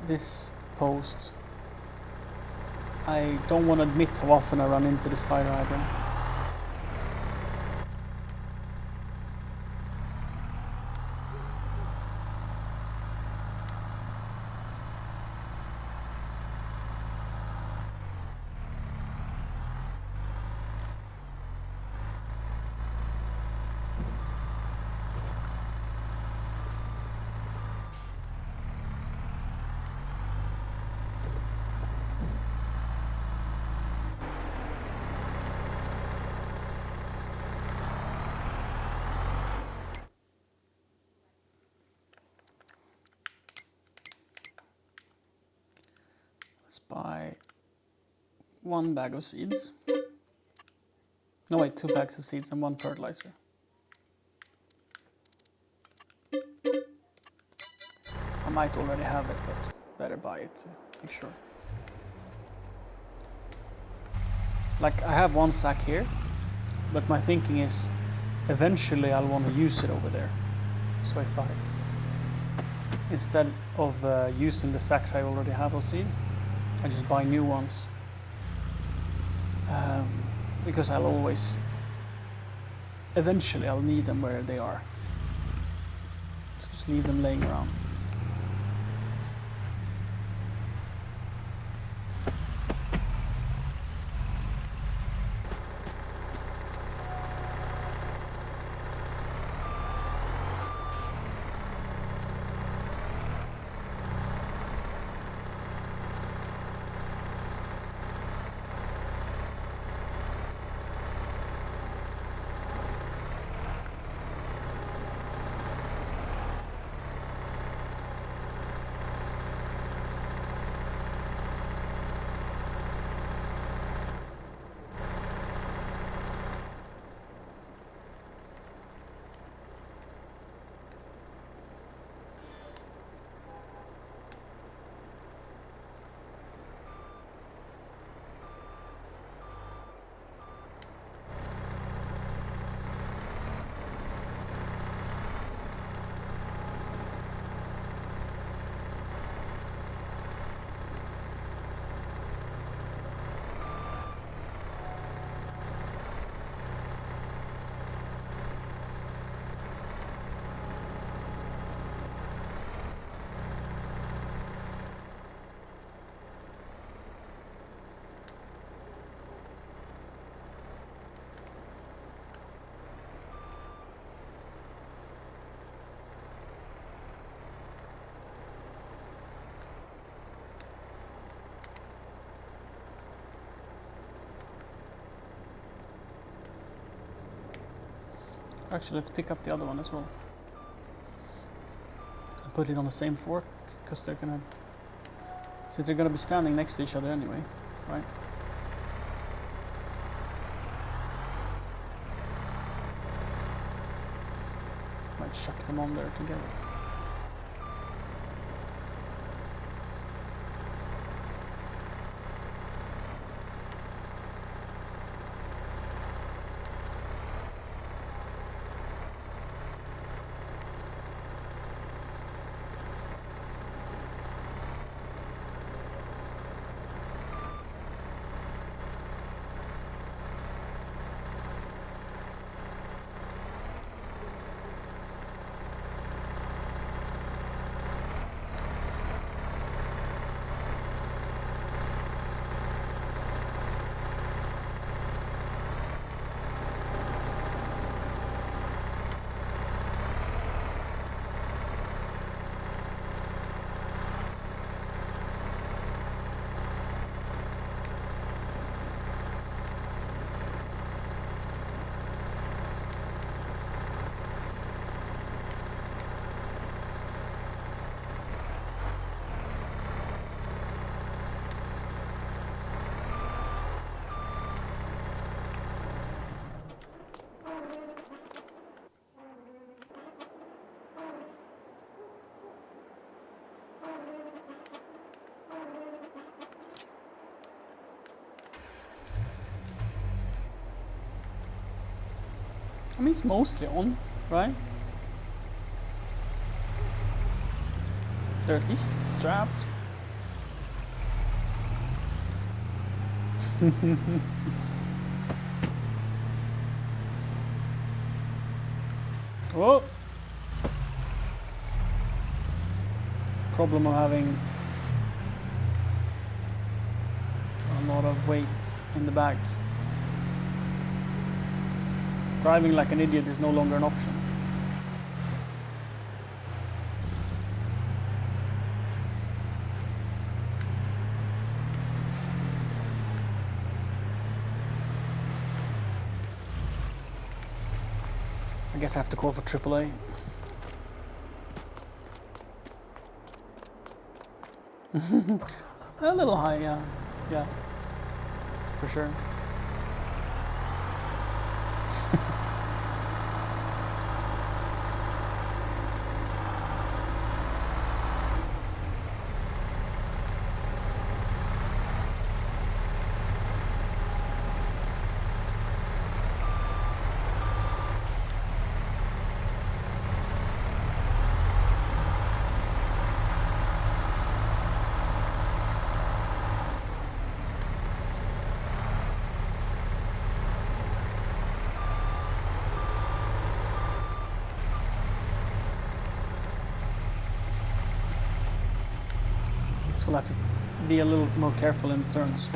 this post. I don't want to admit how often I run into this fire hydrant. Let's buy 1 bag of seeds. No wait, 2 bags of seeds and 1 fertilizer. I might already have it, but better buy it to make sure. Like I have 1 sack here, but my thinking is eventually I'll want to use it over there. So if I, instead of using the sacks I already have of seeds, I just buy new ones. Because I'll always, eventually I'll need them where they are. So just leave them laying around. Actually, let's pick up the other one as well. And put it on the same fork, because since they're gonna be standing next to each other anyway, right? Might chuck them on there together. I mean, it's mostly on, right? They're at least strapped. Oh! Problem of having a lot of weight in the back. Driving like an idiot is no longer an option. I guess I have to call for AAA. A little high, yeah. Yeah. For sure. Guess we'll have to be a little more careful in turns.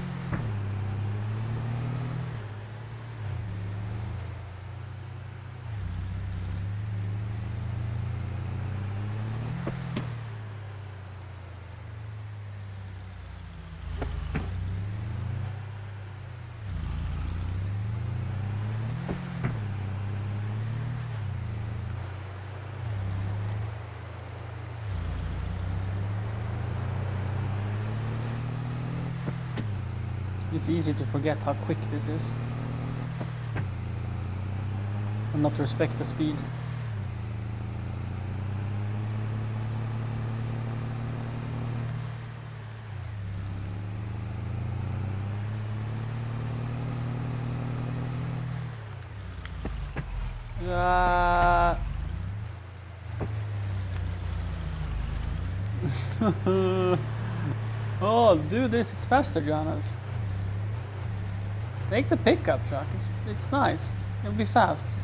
It's easy to forget how quick this is and not respect the speed. Oh, do this, it's faster, Johannes. Take the pickup truck, it's nice. It'll be fast.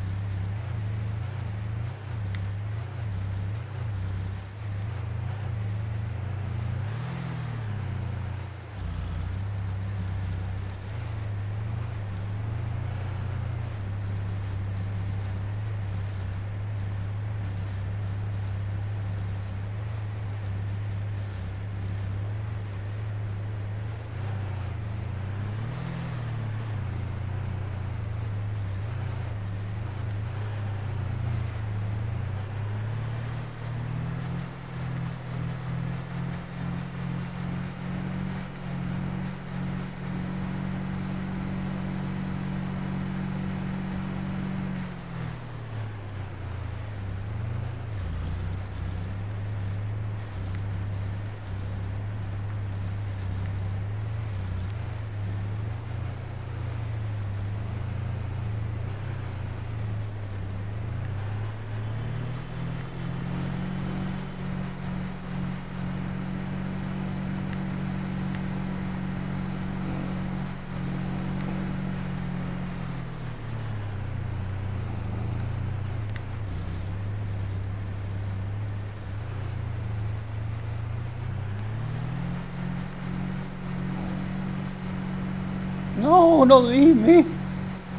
No, don't leave me.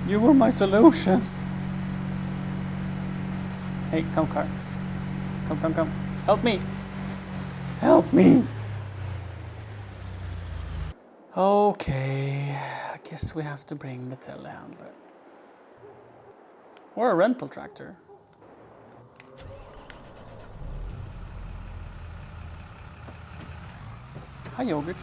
You were my solution. Hey, come, car. Come. Help me. Help me. Okay, I guess we have to bring the telehandler. Or a rental tractor. Hi, Yogurt.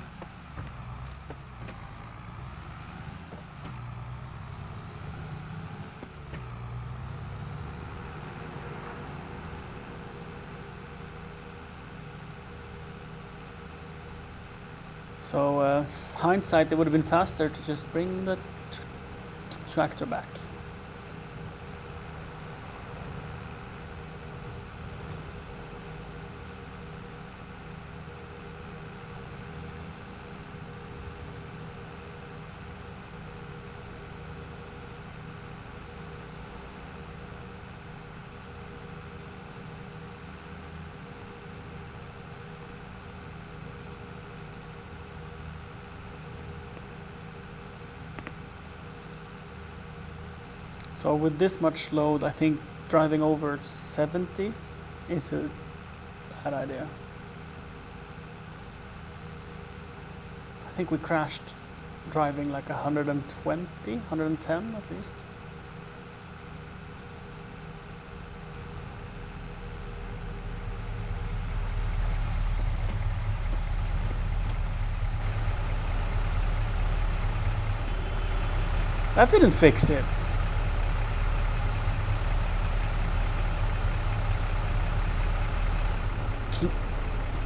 So, hindsight, it would have been faster to just bring the tractor back. So with this much load, I think driving over 70 is a bad idea. I think we crashed driving like 120, 110 at least. That didn't fix it.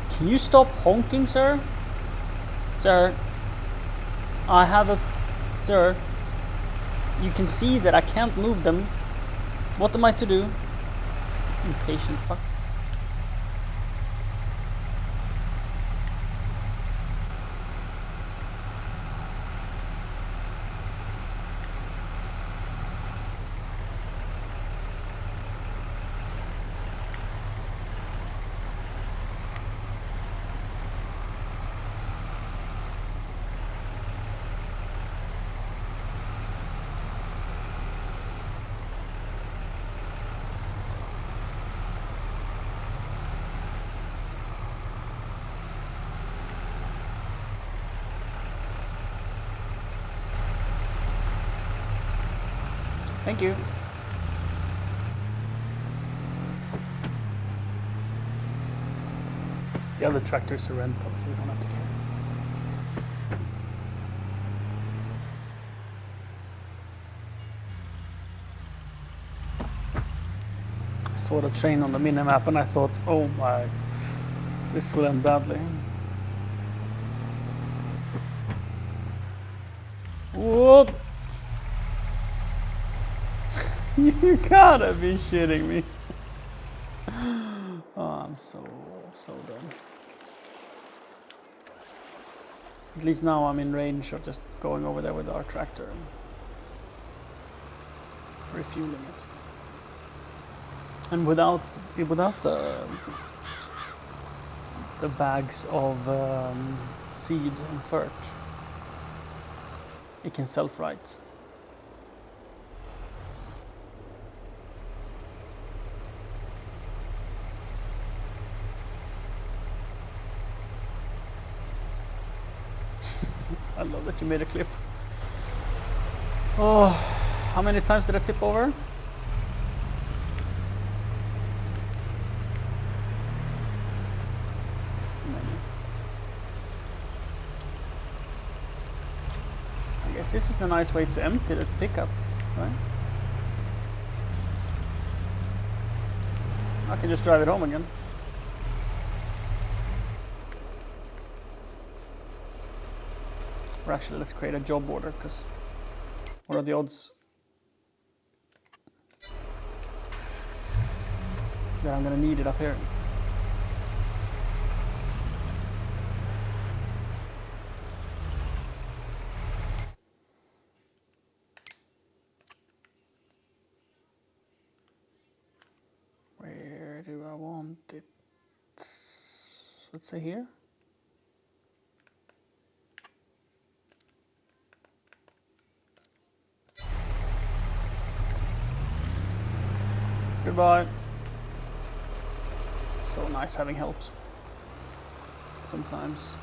Can you stop honking, sir? Sir, I have a... Sir, you can see that I can't move them. What am I to do? Impatient fuck. Thank you. The other tractor's a rental, so we don't have to care. I saw the train on the minimap and I thought, oh my, this will end badly. Whoop! You gotta be shitting me. Oh, I'm so done. At least now I'm in range of just going over there with our tractor and refueling it. And without the bags of seed and fert, it can self-right. I love that you made a clip. Oh, how many times did I tip over? Many. I guess this is a nice way to empty the pickup, right? I can just drive it home again. Or actually, let's create a job order, because what are the odds that I'm gonna need it up here? Where do I want it? Let's say here. Goodbye. So nice having helps sometimes.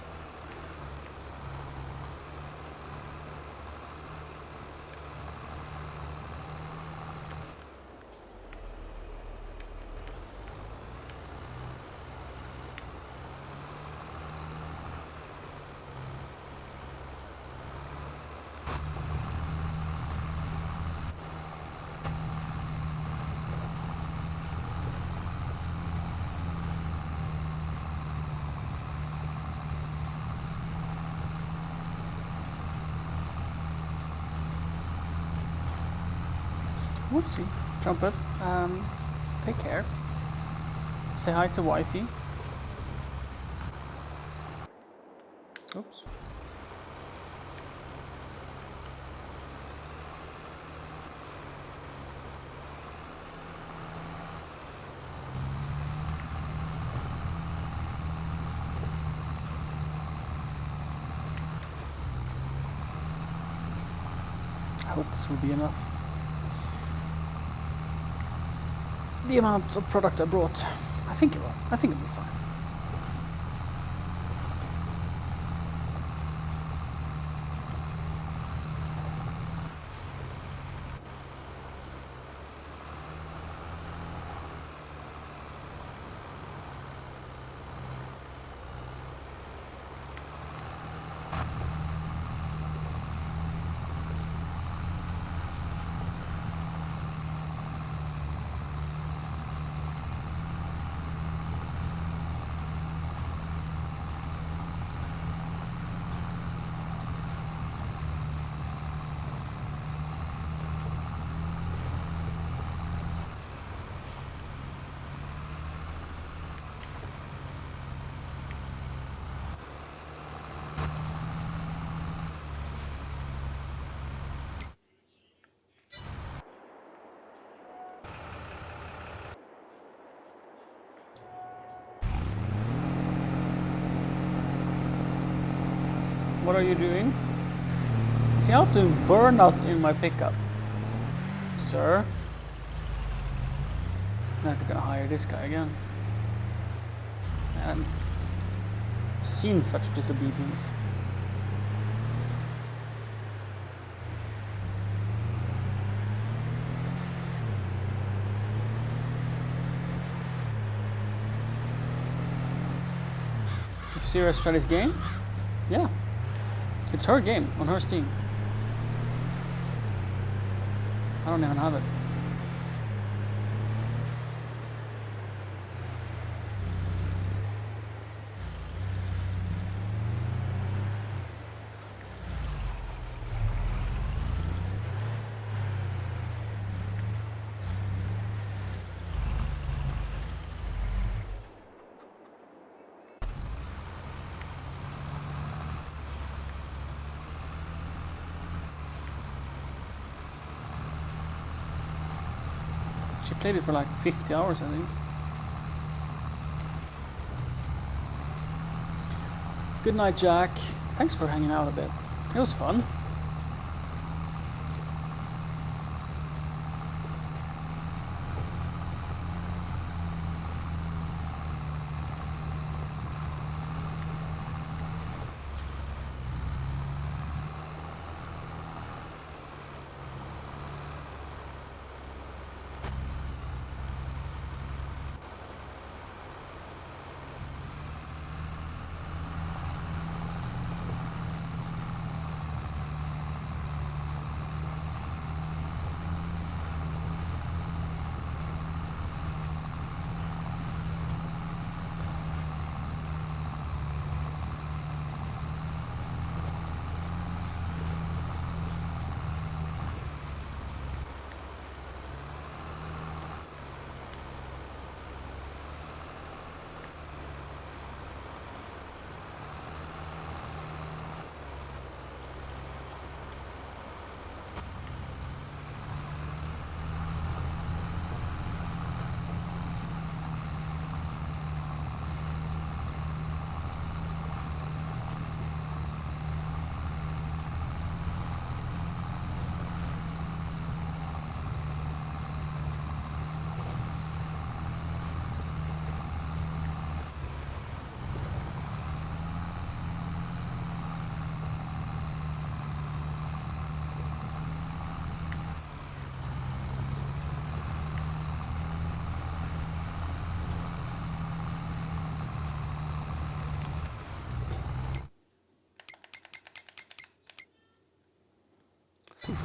We'll see. Trumpet, take care. Say hi to wifey. Oops. I hope this will be enough. the amount of product I brought. I think it will. I think it'll be fine. What are you doing? See, I'm doing burnouts in my pickup. Sir? I'm not gonna hire this guy again. I've seen such disobedience. If Sierra's tried his game? Yeah. It's her game on her Steam. I don't even have it. She played it for like 50 hours, I think. Good night, Jack. Thanks for hanging out a bit. It was fun.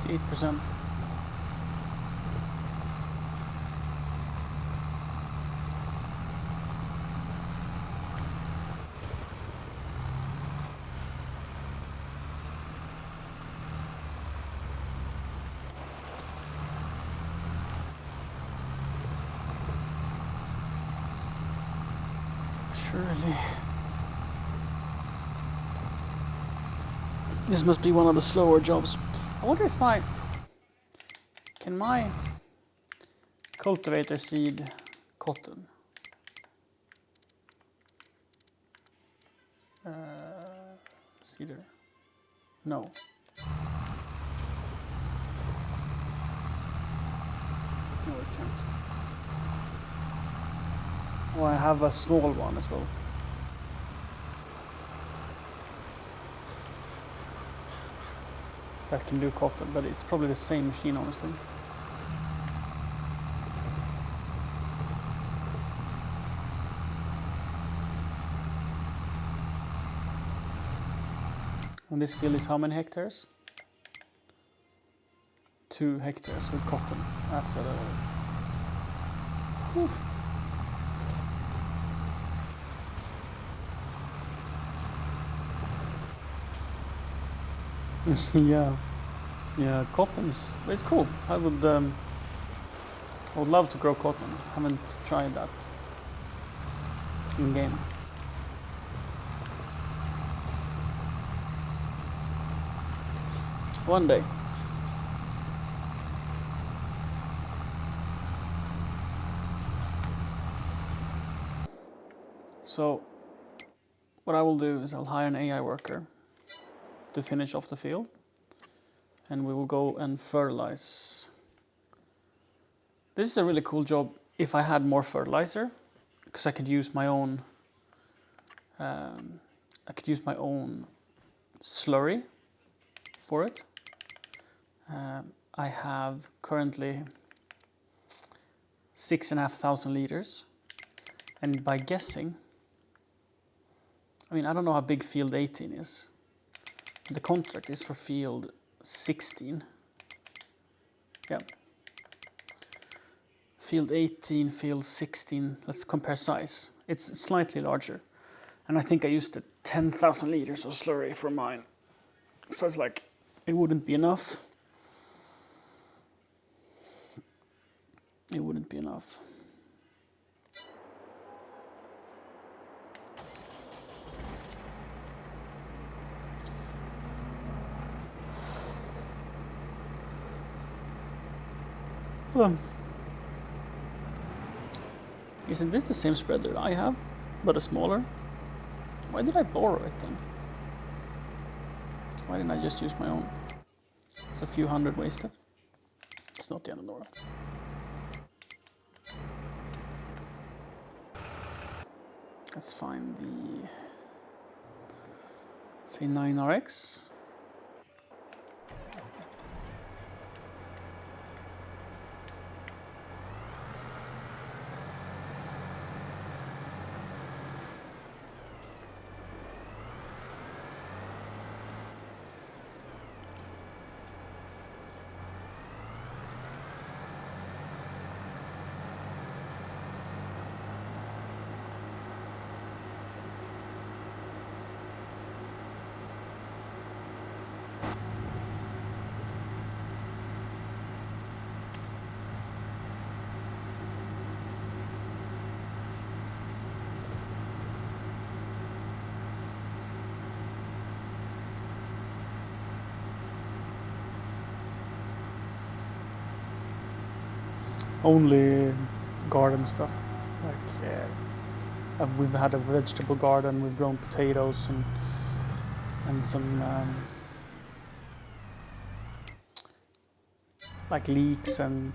%. Surely. This must be one of the slower jobs. I wonder if can my cultivator seed cotton? Cedar? No. No, it can't. Oh, I have a small one as well. That can do cotton, but it's probably the same machine, honestly. And this field is how many hectares? 2 hectares with cotton. That's a... Whew. Yeah, cotton is... It's cool. I would love to grow cotton. Haven't tried that in game. One day. So what I will do is I'll hire an AI worker to finish off the field, and we will go and fertilize. This is a really cool job if I had more fertilizer, because I could use my own slurry for it. I have currently 6,500 liters, and by guessing, I mean, I don't know how big field 18 is. The contract is for field 16. Yeah. Field 18, field 16, let's compare size. It's slightly larger. And I think I used 10,000 liters of slurry for mine. So it's like, it wouldn't be enough. It wouldn't be enough. Isn't this the same spreader I have, but a smaller? Why did I borrow it then? Why didn't I just use my own? It's a few hundred wasted. It's not the end of the world. Let's find the, say, 9RX. Only garden stuff. Like we've had a vegetable garden. We've grown potatoes and some like leeks and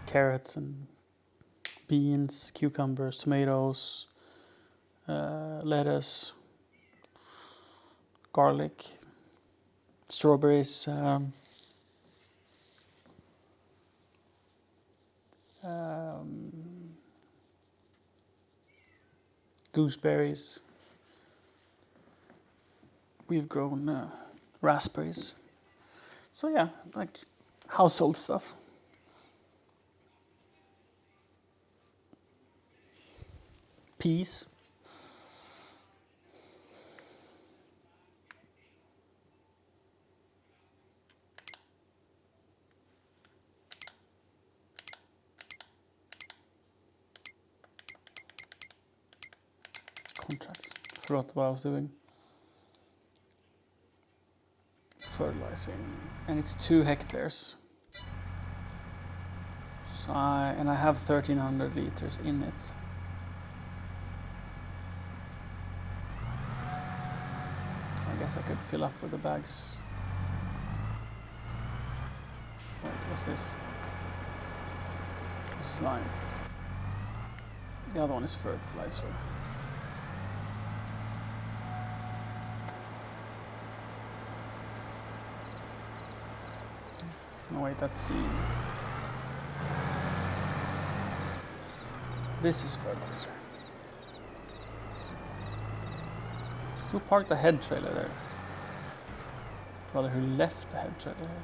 carrots and beans, cucumbers, tomatoes, lettuce, garlic, strawberries. Gooseberries. We've grown raspberries. So yeah, like household stuff. Peas. Contracts. Forgot what I was doing. Fertilizing, and it's 2 hectares. So I have 1,300 liters in it. I guess I could fill up with the bags. Wait, what's this? Slime. The other one is fertilizer. No, wait, that's seed. This is fertilizer. Who parked the head trailer there? Rather, who left the head trailer there?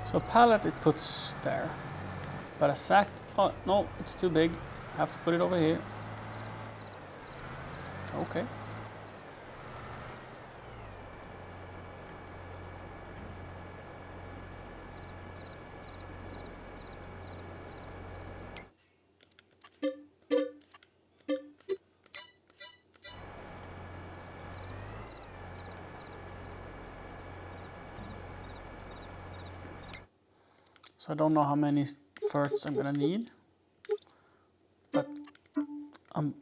So a pallet it puts there, but a sack, oh no, it's too big. I have to put it over here. Okay. So I don't know how many ferts I'm gonna need, but I'm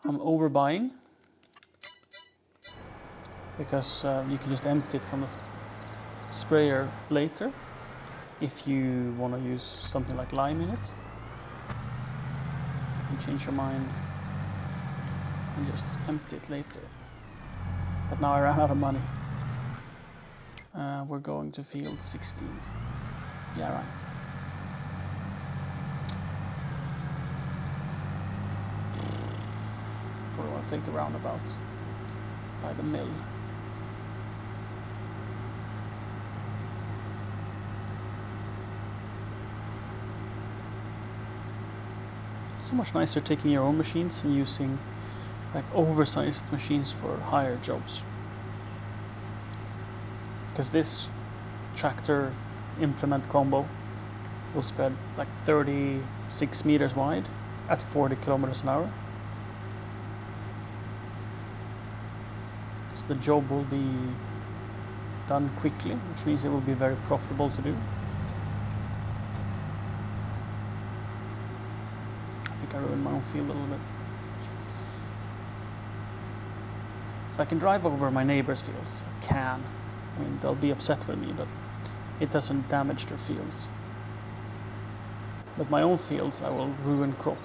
overbuying because you can just empty it from the sprayer later if you want to use something like lime in it. You can change your mind and just empty it later. But now I ran out of money. We're going to field 16. Yeah, right. Probably want to take the roundabout by the mill. So much nicer taking your own machines and using like oversized machines for higher jobs. Because this tractor implement combo will spread like 36 meters wide at 40 kilometers an hour. So the job will be done quickly, which means it will be very profitable to do. I think I ruined my own field a little bit. So I can drive over my neighbor's fields. I can. I mean, they'll be upset with me, but it doesn't damage their fields. But my own fields, I will ruin crop.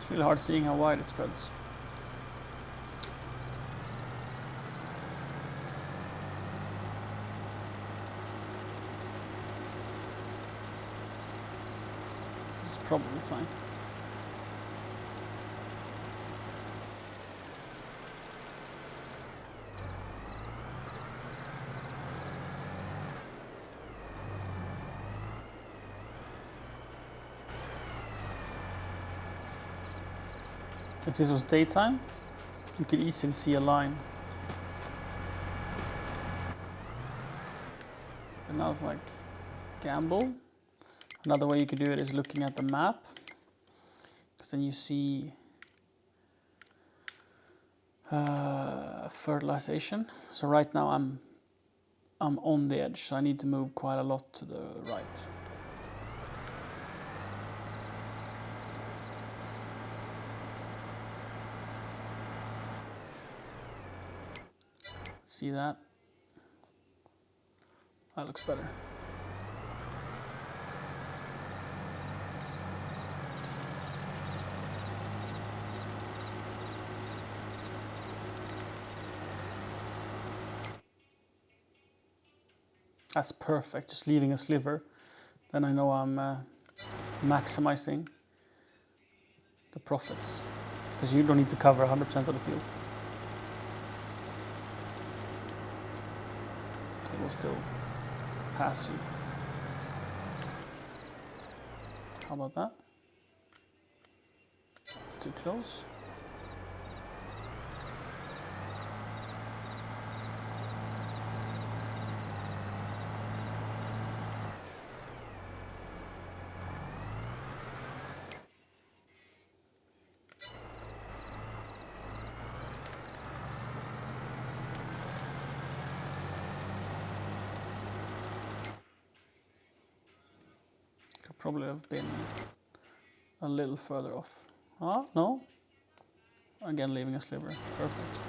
It's really hard seeing how wide it spreads. This is probably fine. If this was daytime, you could easily see a line. But now it's like gamble. Another way you could do it is looking at the map, because then you see fertilization. So right now I'm on the edge, so I need to move quite a lot to the right. See that? That looks better. That's perfect, just leaving a sliver. Then I know I'm maximizing the profits, because you don't need to cover 100% of the field. It will still pass you. How about that? It's too close. Could probably have been a little further off. Ah, no. Again, leaving a sliver. Perfect.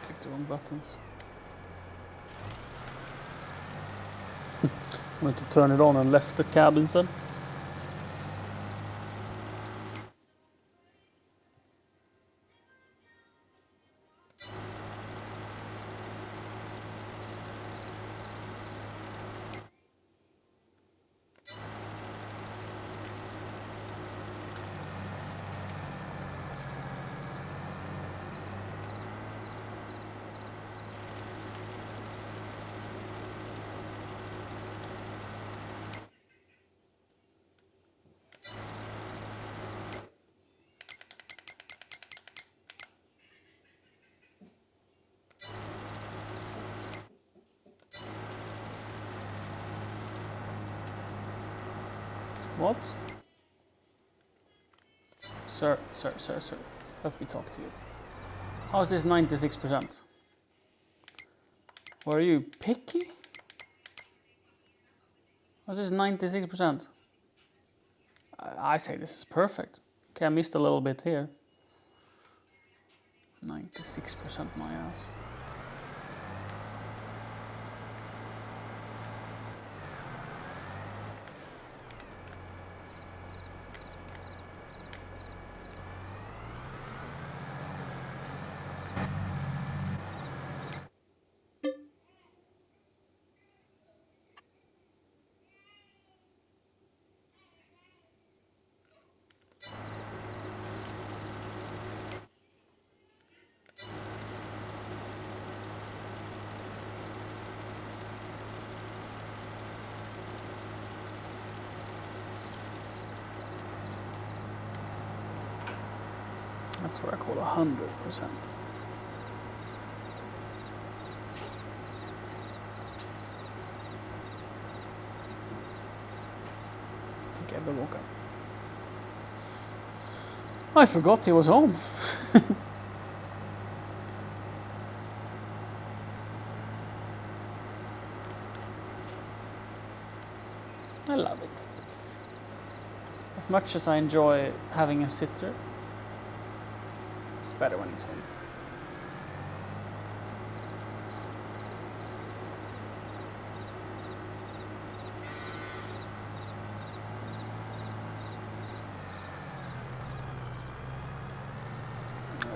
Click the wrong buttons. Wanted to turn it on and left the cab instead. What? Sir. Let me talk to you. How is this 96%? Were you picky? How's this 96%? I say this is perfect. Okay, I missed a little bit here. 96% my ass. That's what I call 100%. Okay, but woke up. I forgot he was home. I love it. As much as I enjoy having a sitter, it's better when he's home.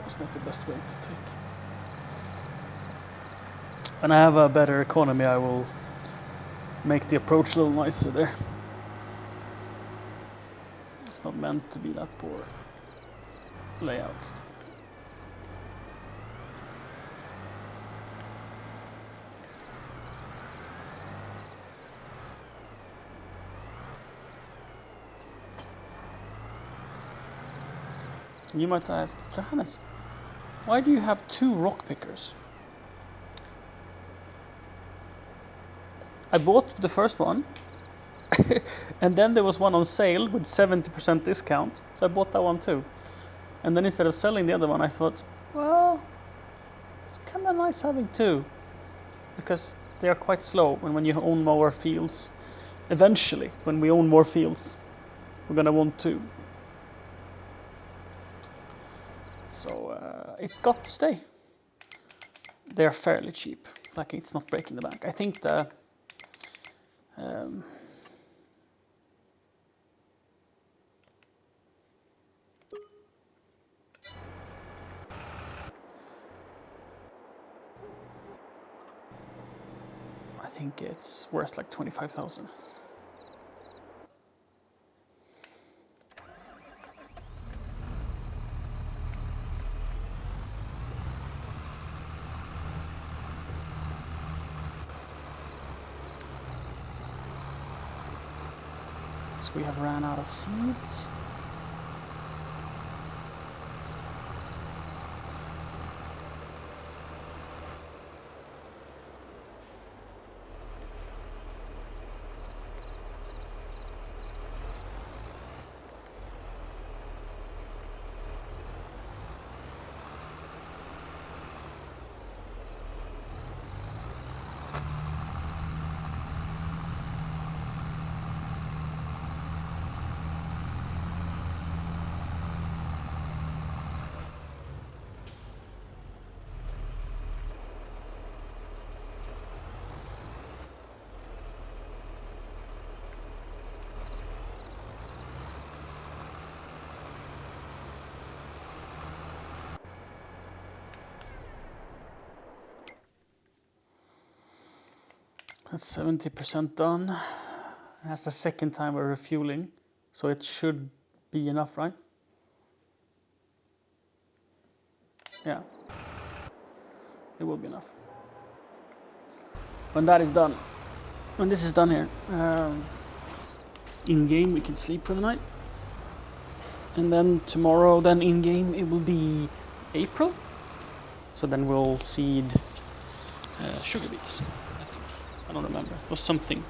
was not the best way to take. When I have a better economy, I will make the approach a little nicer there. It's not meant to be that poor layout. You might ask, Johannes, why do you have 2 rock pickers? I bought the first one, and then there was one on sale with 70% discount, so I bought that one too. And then instead of selling the other one, I thought, well, it's kind of nice having 2, because they are quite slow. And when you own more fields, eventually, when we own more fields, we're gonna want 2. So it got to stay. They're fairly cheap. Like, it's not breaking the bank. I think the I think it's worth like 25,000. So we have ran out of seeds. That's 70% done. That's the second time we're refueling, so it should be enough, right? Yeah, it will be enough. When that is done, when this is done here, in game we can sleep for the night, and then tomorrow, then in game it will be April. So then we'll seed sugar beets. I don't remember. It was something.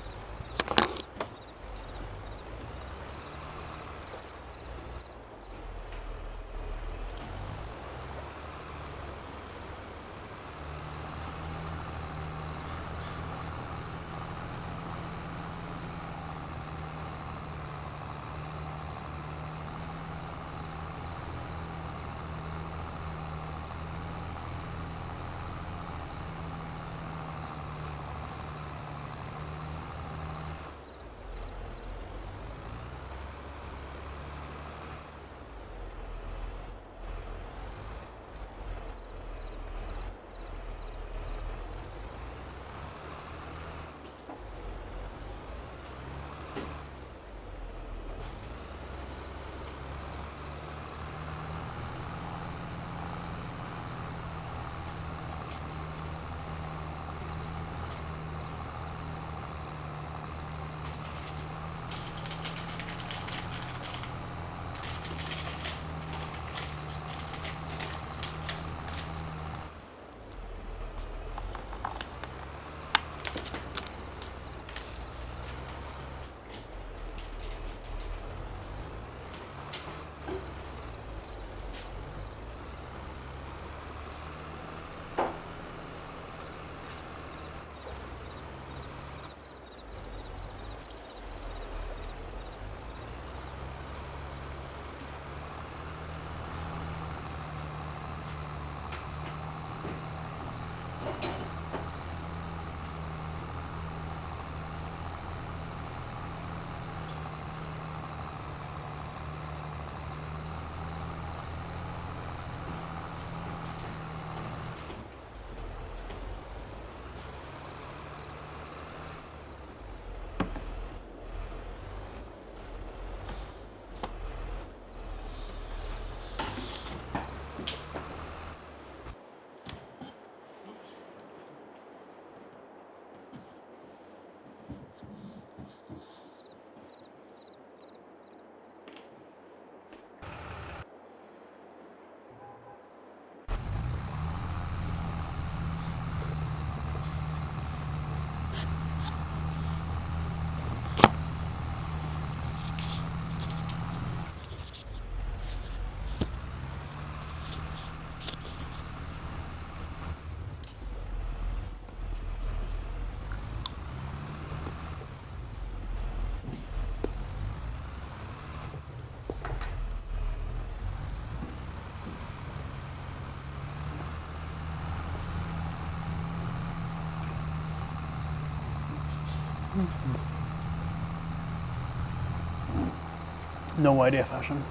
No idea fashion.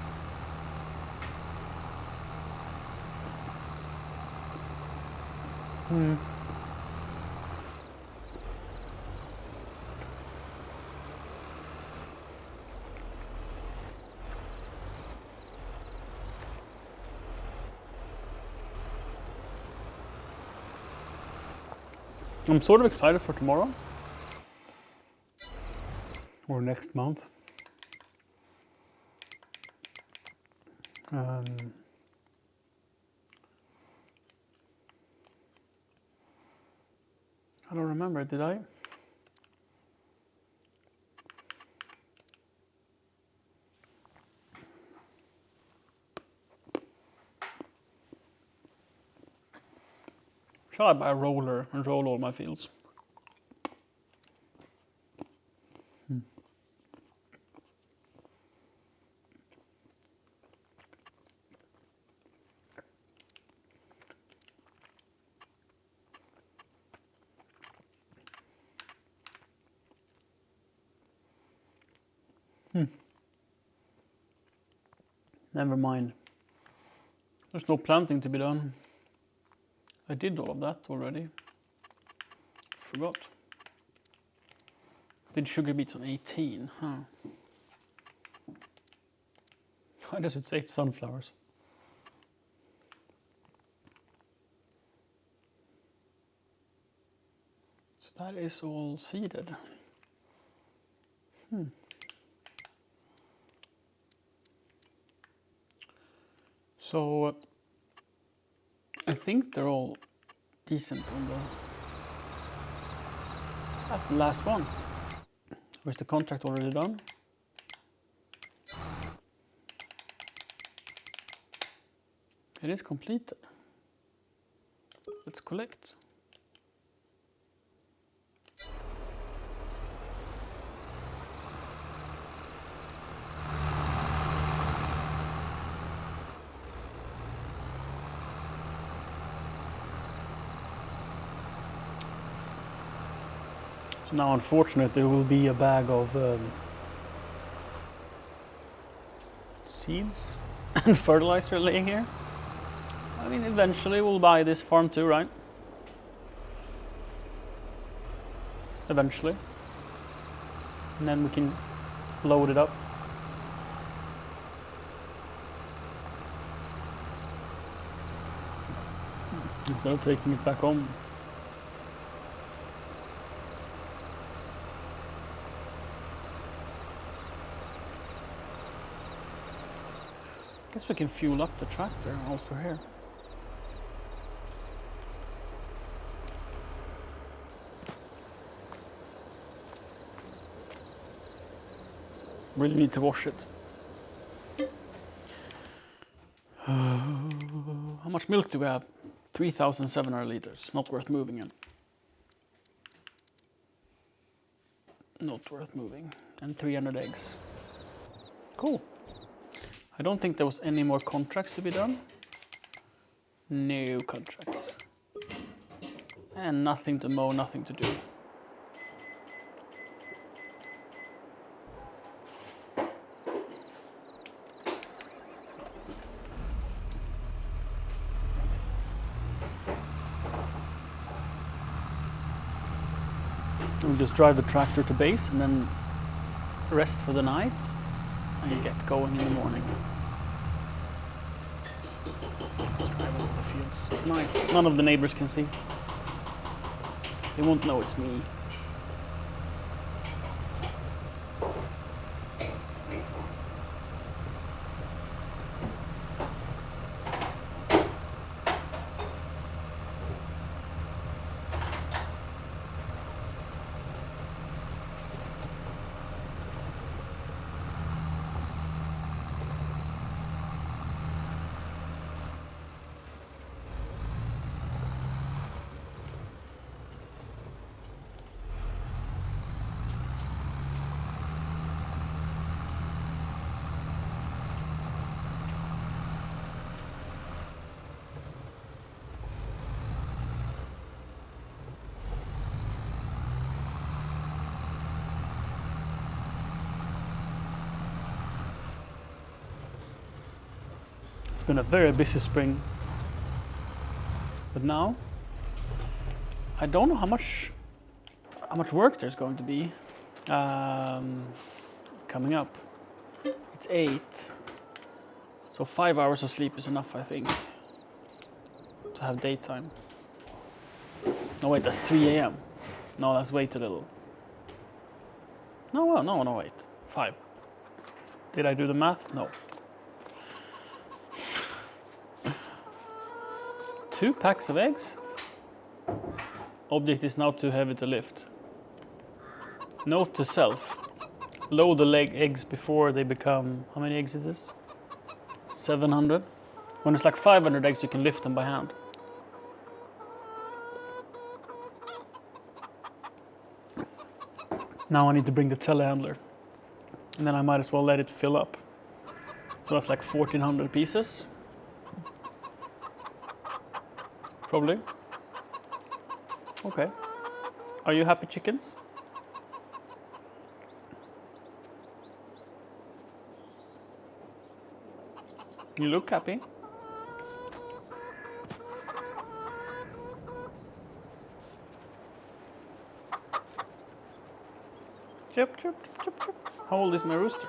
I'm sort of excited for tomorrow. Or next month. I don't remember, did I? Shall I buy a roller and roll all my fields? Never mind. There's no planting to be done. I did all of that already. Forgot. Did sugar beets on 18, huh? Why does it say sunflowers? So that is all seeded. So I think they're all decent on the... That's the last one. Or is the contract already done? It is completed. Let's collect. So now, unfortunately, there will be a bag of seeds and fertilizer laying here. I mean, eventually we'll buy this farm too, right? Eventually. And then we can load it up. Instead of taking it back home. Guess we can fuel up the tractor also here. Really need to wash it. How much milk do we have? 3,700 liters. Not worth moving in. Not worth moving. And 300 eggs. Cool. I don't think there was any more contracts to be done. No contracts. And nothing to mow, nothing to do. We'll just drive the tractor to base and then rest for the night and get going in the morning. Let's drive over the fields. It's night. None of the neighbors can see. They won't know it's me. been a very busy spring. But now, I don't know how much work there's going to be coming up. It's 8, so 5 hours of sleep is enough, I think, to have daytime. No wait, that's 3 a.m. No, that's way too little. No, wait, 5. Did I do the math? No. 2 packs of eggs. Object is now too heavy to lift. Note to self. Load the eggs before they become... How many eggs is this? 700. When it's like 500 eggs, you can lift them by hand. Now I need to bring the telehandler. And then I might as well let it fill up. So that's like 1,400 pieces. Probably. Okay. Are you happy, chickens? You look happy. Chirp, chirp, chirp, chirp, chirp. How old is my rooster?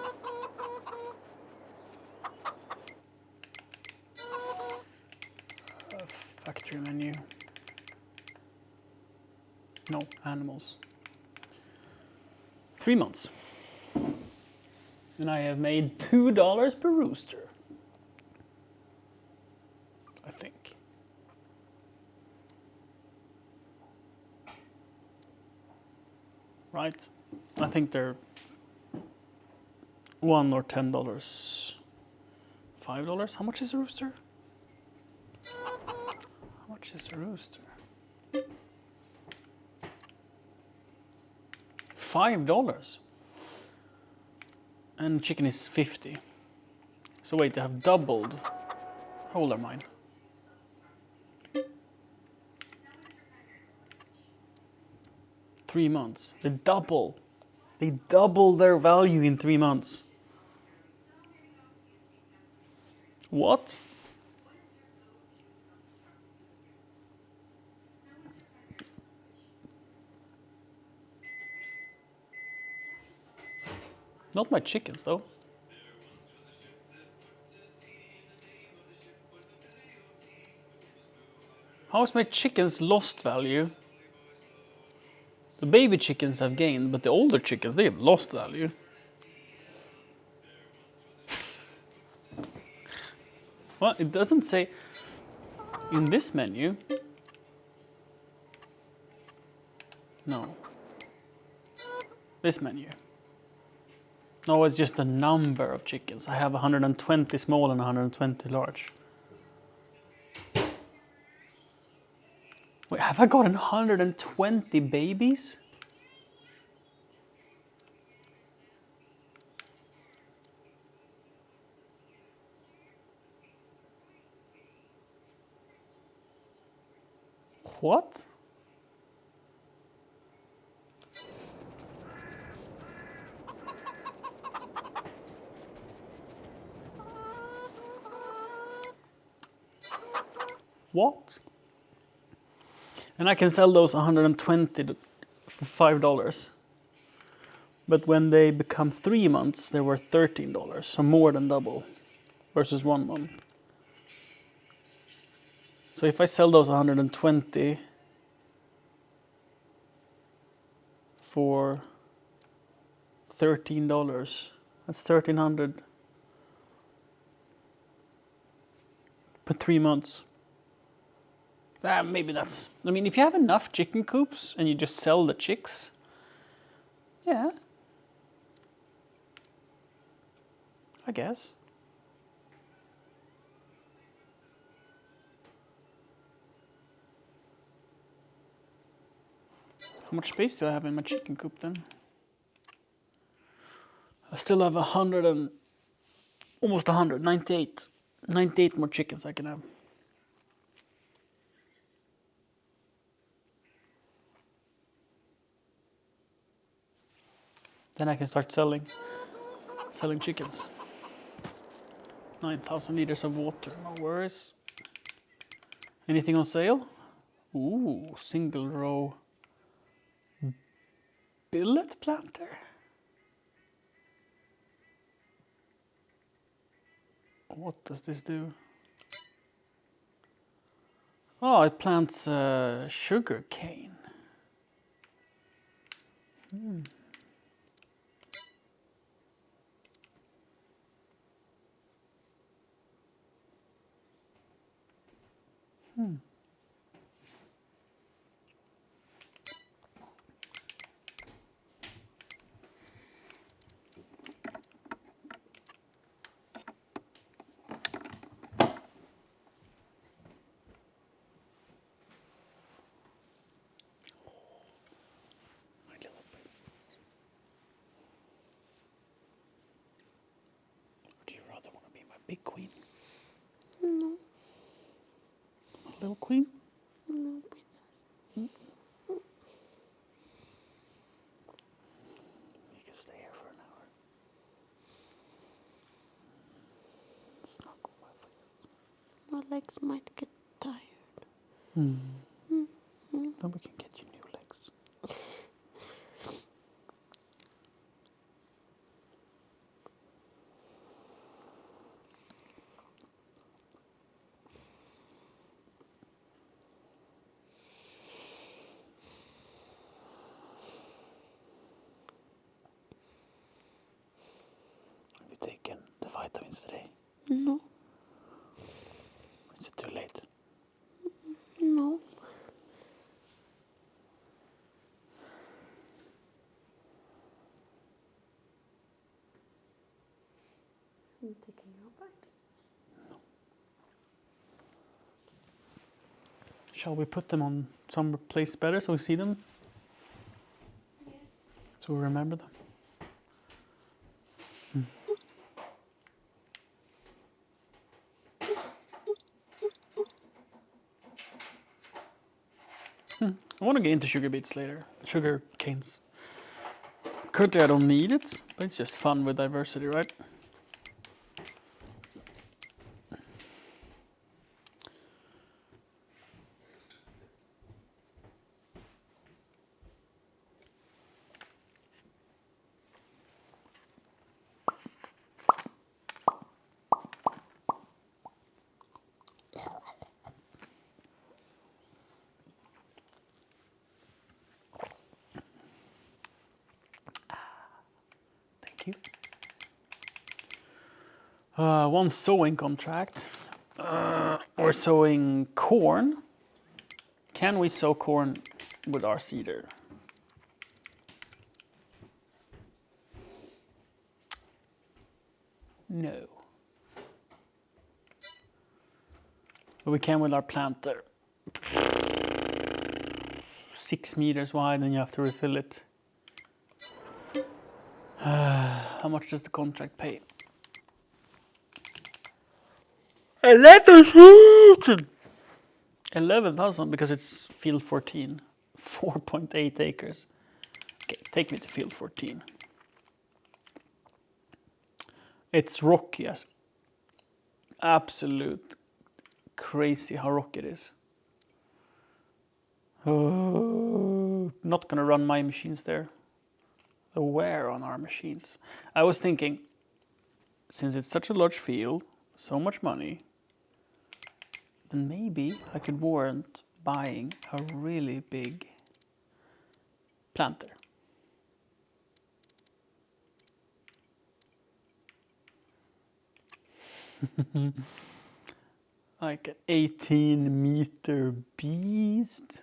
Factory menu. No, animals. 3 months. And I have made $2 per rooster. I think. Right? I think they're $1 or $10. $5? How much is a rooster? How much is a rooster? $5. And chicken is 50. So wait, they have doubled. How old are mine? Three months. They double. They double their value in 3 months. What? Not my chickens though. How has my chickens lost value? The baby chickens have gained, but the older chickens, they have lost value. Well, it doesn't say in this menu. No. This menu. No, it's just the number of chickens. I have 120 small and 120 large. Wait, have I gotten 120 babies? What? What? And I can sell those 120 for $5. But when they become 3 months, they're worth $13, so more than double versus 1 month. So if I sell those 120 for $13, that's $1,300 per 3 months. Maybe that's... I mean, if you have enough chicken coops and you just sell the chicks, yeah, I guess. How much space do I have in my chicken coop then? I still have almost 100, 98. 98 more chickens I can have. Then I can start selling chickens. 9,000 liters of water, no worries. Anything on sale? Ooh, single row billet planter. What does this do? Oh, it plants sugar cane. My little princess. Or do you rather want to be my big queen? No, My little queen? no, princess. You can stay here for an hour. Snuggle my face. My legs might get tired. Then we can get you new legs. Have you taken the vitamins today? No, Is it too late? no. I'm taking your vitamins. Shall we put them on some place better so we see them? Yeah. So we remember them? I want to get into sugar beets later. Sugar canes. Currently I don't need it, but it's just fun with diversity, right? Thank you. One sowing contract. We're sowing corn. Can we sow corn with our seeder? No. But we can with our planter. 6 meters wide and you have to refill it. How much does the contract pay? 11,000! 11,000 because it's field 14. 4.8 acres. Okay, take me to field 14. It's rocky as absolute crazy how rocky it is. Oh, not gonna run my machines there. The wear on our machines. I was thinking, since it's such a large field, so much money, then maybe I could warrant buying a really big planter. Like an 18-meter beast.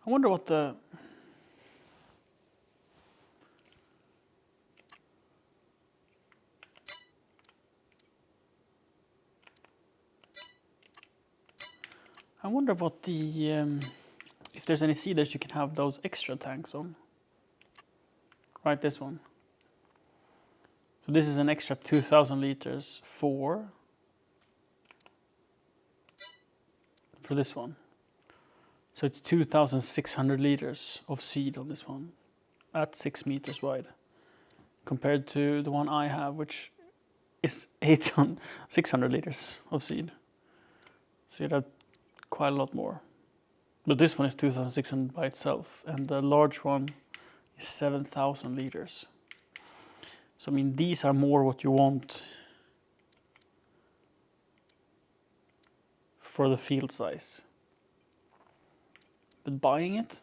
I wonder what the... I wonder what the... if there's any seeders you can have those extra tanks on. Right, this one. So this is an extra 2,000 liters for this one. So it's 2,600 liters of seed on this one at 6 meters wide, compared to the one I have, which is 600 liters of seed. So you'd have quite a lot more. But this one is 2,600 by itself, and the large one is 7,000 liters. So I mean, these are more what you want for the field size. But buying it,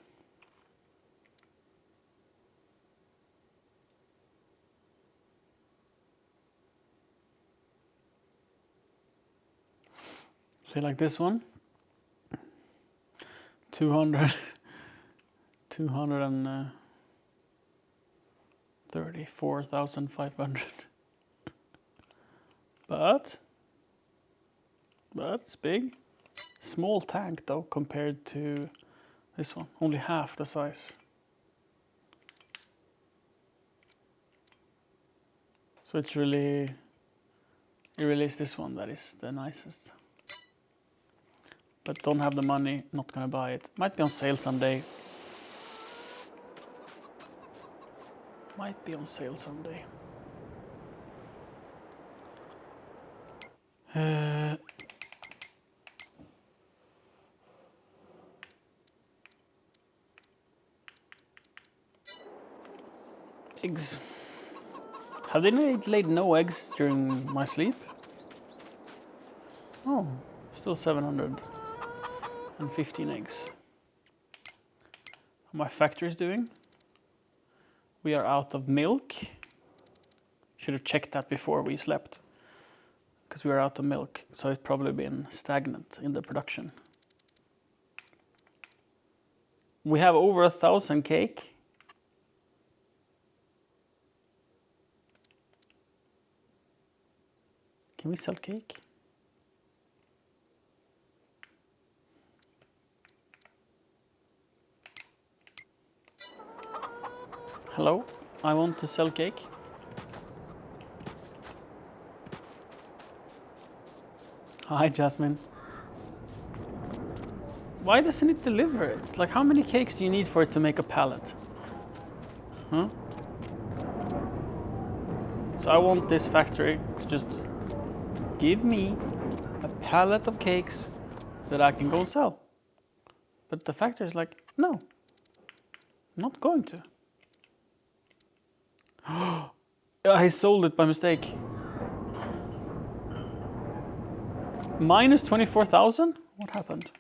say like this one, 234,500. But it's big. Small tank though compared to this one, only half the size. So it really is this one that is the nicest. But don't have the money, not gonna buy it. Might be on sale someday. Might be on sale someday. Eggs. Have they laid no eggs during my sleep? Oh, still 715 eggs. How my factory's doing? We are out of milk. Should have checked that before we slept, because we are out of milk, so it's probably been stagnant in the production. We have over 1,000 cake. Can we sell cake? Hello, I want to sell cake. Hi, Jasmine. Why doesn't it deliver it? Like, how many cakes do you need for it to make a pallet? Huh? So I want this factory to just give me a pallet of cakes that I can go and sell. But the factory's like, no, I'm not going to. I sold it by mistake. Minus 24,000? What happened?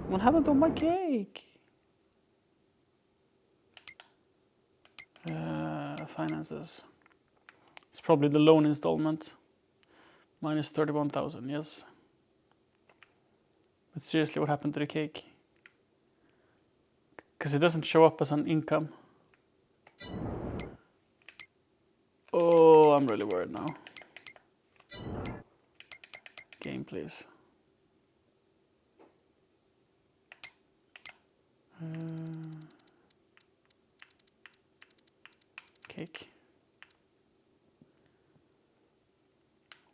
What happened on my cake? Finances. It's probably the loan installment. Minus 31,000, yes. But seriously, what happened to the cake? Because it doesn't show up as an income. Oh, I'm really worried now. Game, please. Cake.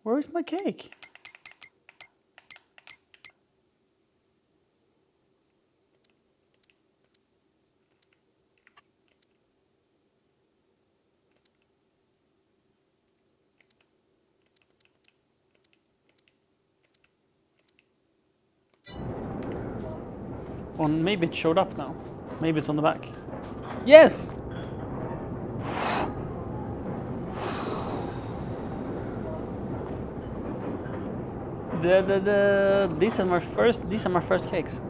Where is my cake? Or maybe it showed up now. Maybe it's on the back. Yes! These are my first cakes.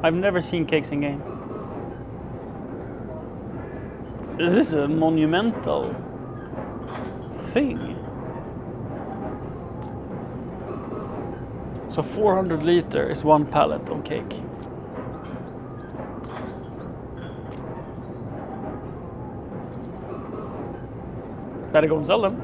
I've never seen cakes in game. This is a monumental thing. So 400 liter is one pallet of cake. Better go and sell them.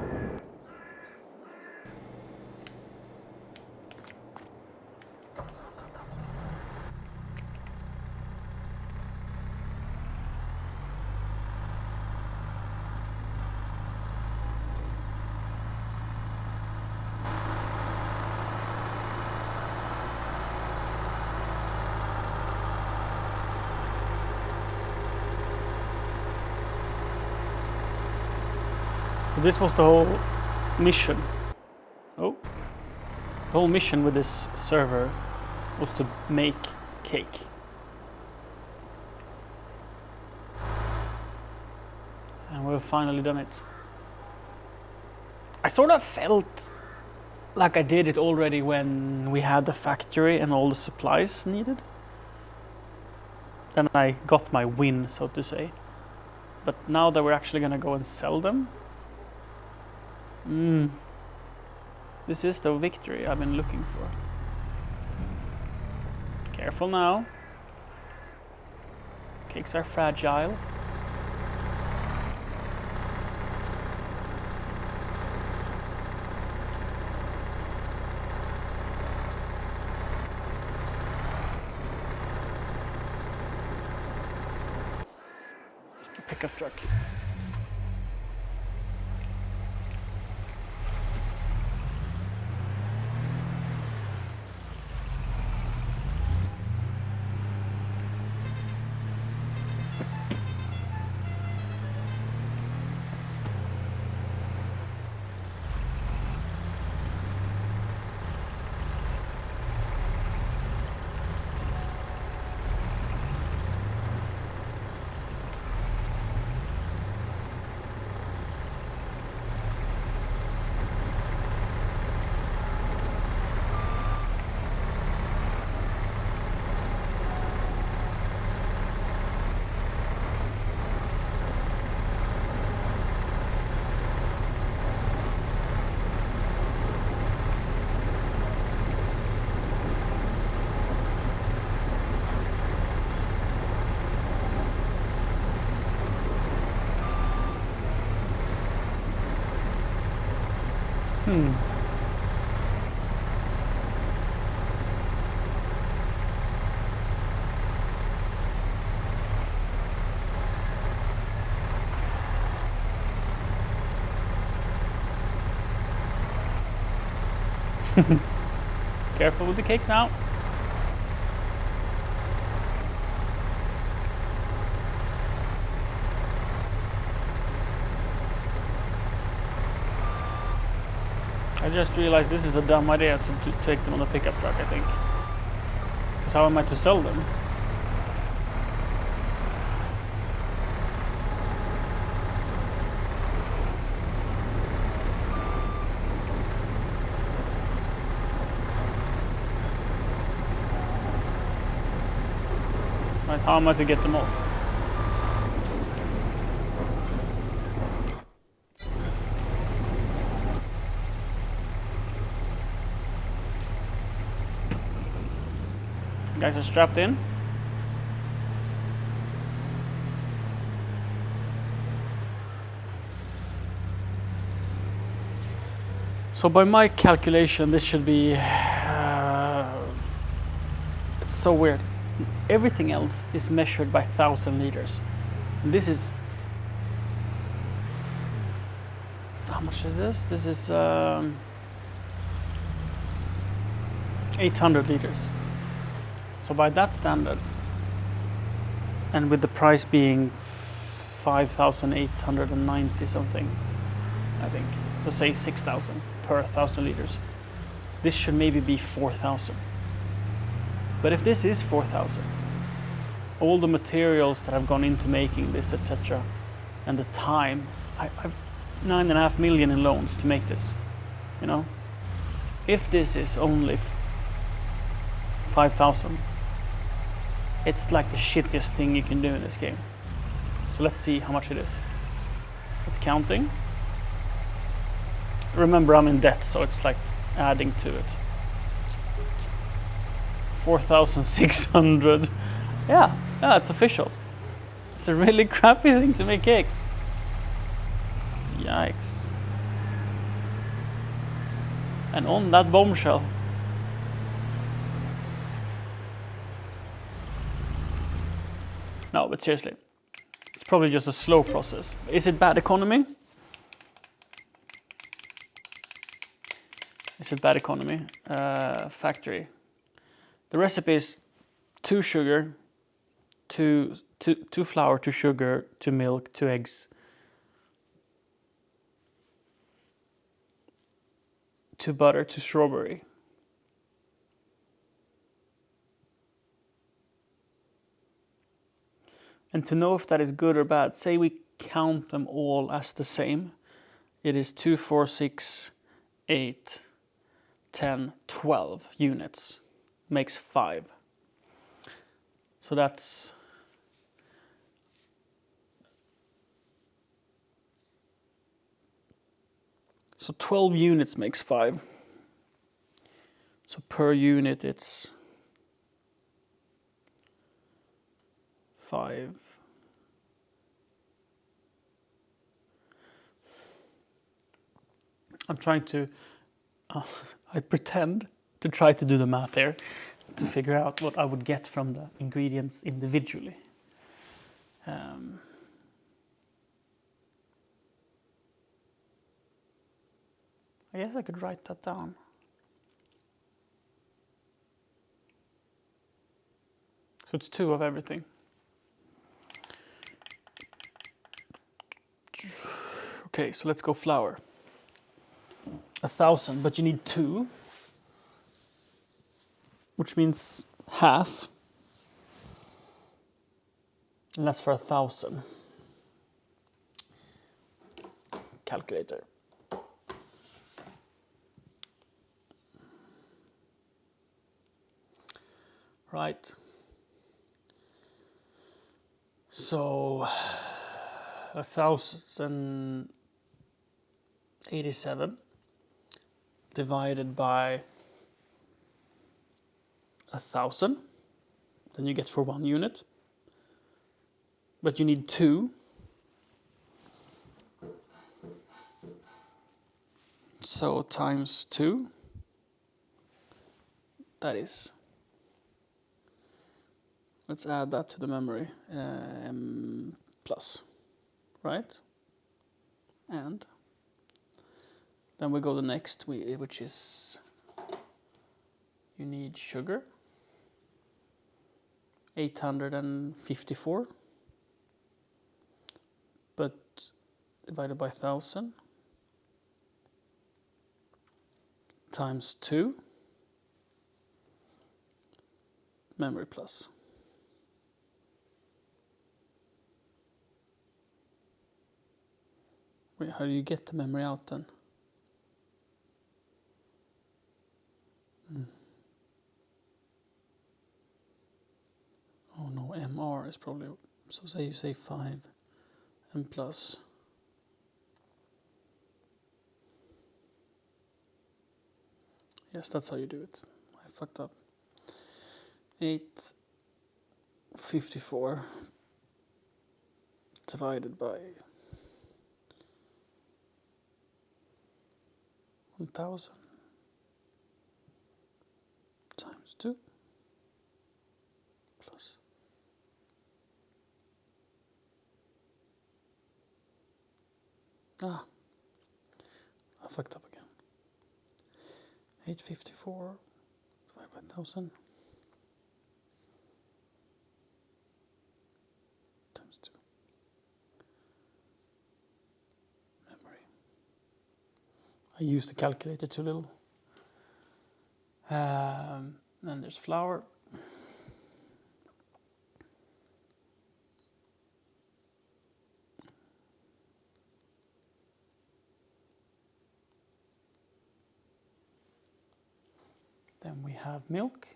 So this was the whole mission. Oh. The whole mission with this server was to make cake. And we've finally done it. I sort of felt like I did it already when we had the factory and all the supplies needed. Then I got my win, so to say. But now that we're actually gonna go and sell them, this is the victory I've been looking for. Careful now. Cakes are fragile. Pickup truck. Careful with the cakes now. I just realized this is a dumb idea to take them on a pickup truck, I think. Because how am I to sell them? Right, how am I to get them off? Guys are strapped in. So by my calculation, this should be... it's so weird. Everything else is measured by 1,000 liters. And this is... How much is this? This is 800 liters. So by that standard, and with the price being 5,890 something, I think. So say 6,000 per 1,000 liters. This should maybe be 4,000. But if this is 4,000, all the materials that have gone into making this, etc., and the time, I've 9.5 million in loans to make this, you know? If this is only 5,000, it's like the shittiest thing you can do in this game. So let's see how much it is. It's counting. Remember, I'm in debt, so it's like adding to it. 4,600. Yeah, it's official. It's a really crappy thing to make cakes. Yikes. And on that bombshell, no, but seriously, it's probably just a slow process. Is it bad economy? Is it bad economy? Factory. The recipe is 2 sugar, 2 flour, 2 sugar, 2 milk, 2 eggs, to butter to strawberry. And to know if that is good or bad, say we count them all as the same. It is 2, 4, 6, 8, 10, 12 units. Makes 5. So that's so 12 units makes 5. So per unit it's 5. I'm trying to, I pretend to try to do the math here to figure out what I would get from the ingredients individually. I guess I could write that down. So it's 2 of everything. Okay, so let's go flour. 1,000, but you need 2, which means half. And that's for 1,000. Calculator. Right. So 1,087 divided by 1,000. Then you get for 1 unit. But you need 2. So times 2. That is. Let's add that to the memory. Plus. Right? And then we go the next, which is you need sugar. 854. But divided by 1,000 times 2 memory plus. Wait, how do you get the memory out then? Oh no, MR is probably, so say you say 5 and plus. Yes, that's how you do it. I fucked up. 854 divided by 1,000 times 2 plus. I fucked up again. 854 divided by 1,000 times 2. Memory. I used the calculator too little. Then there's flour. Then we have milk.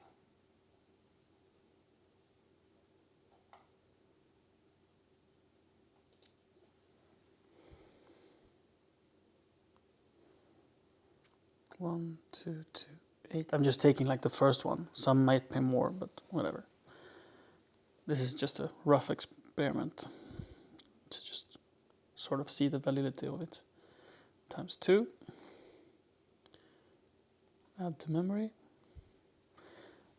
One, two, 8. I'm just taking like the first one. Some might pay more, but whatever. This is just a rough experiment to just sort of see the validity of it. Times 2. Add to memory.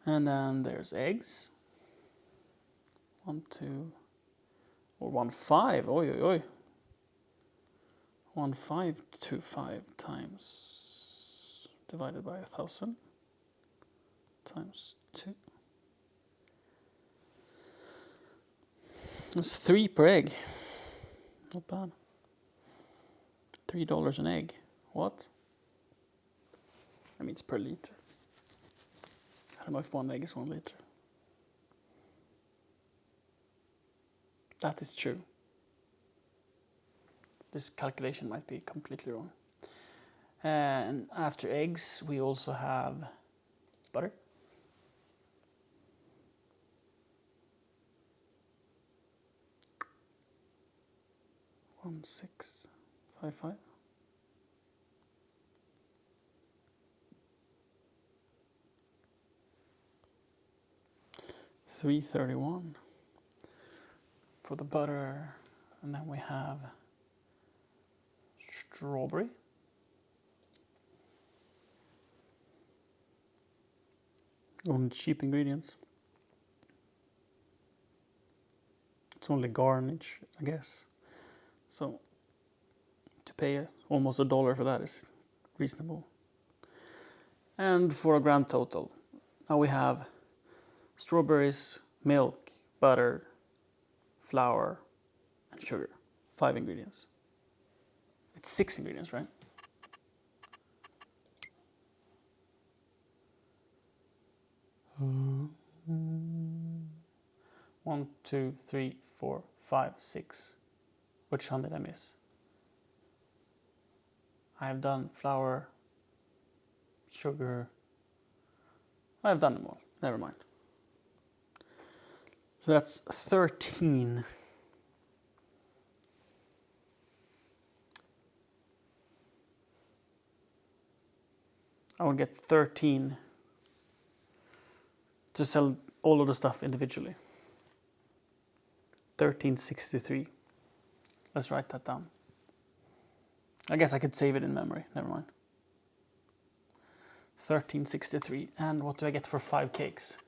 And then there's eggs. 1, 2, or 1, 5. Oi, oi, oi. 1,525 times divided by 1,000 times 2. It's 3 per egg. Not bad. $3 an egg. What? I mean, it's per liter. I don't know if 1 egg is 1 liter. That is true. This calculation might be completely wrong. And after eggs, we also have butter. $1,655. $3.31 for the butter, and then we have strawberry. Only cheap ingredients. It's only garnish, I guess. So to pay almost $1 for that is reasonable. And for a grand total, now we have strawberries, milk, butter, flour, and sugar. 5 ingredients. It's 6 ingredients, right? One, two, three, 4, 5, 6. Which one did I miss? I have done flour, sugar. I have done them all. Never mind. So that's 13. I would get 13 to sell all of the stuff individually. 1363. Let's write that down. I guess I could save it in memory. Never mind. 1363. And what do I get for 5 cakes?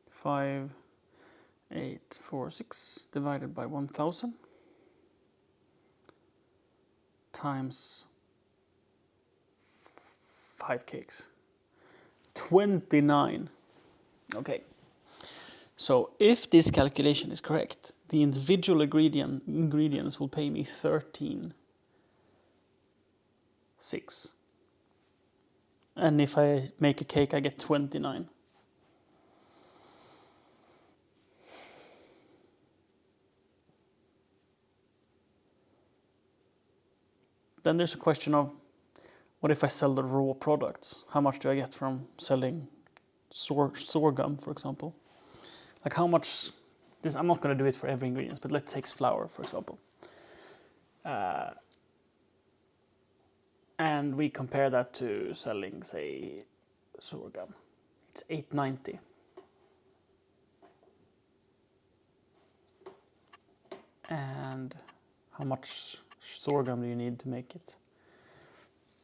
Five, 8, 4, 6 divided by 1,000 times 5 cakes. 29. Okay. So if this calculation is correct, the individual ingredients will pay me 13.6. And if I make a cake, I get 29. Then there's a question of, what if I sell the raw products? How much do I get from selling sorghum, for example? Like how much, this I'm not going to do it for every ingredient, but let's take flour, for example. And we compare that to selling, say, sorghum. It's $8.90. And how much sorghum do you need to make it?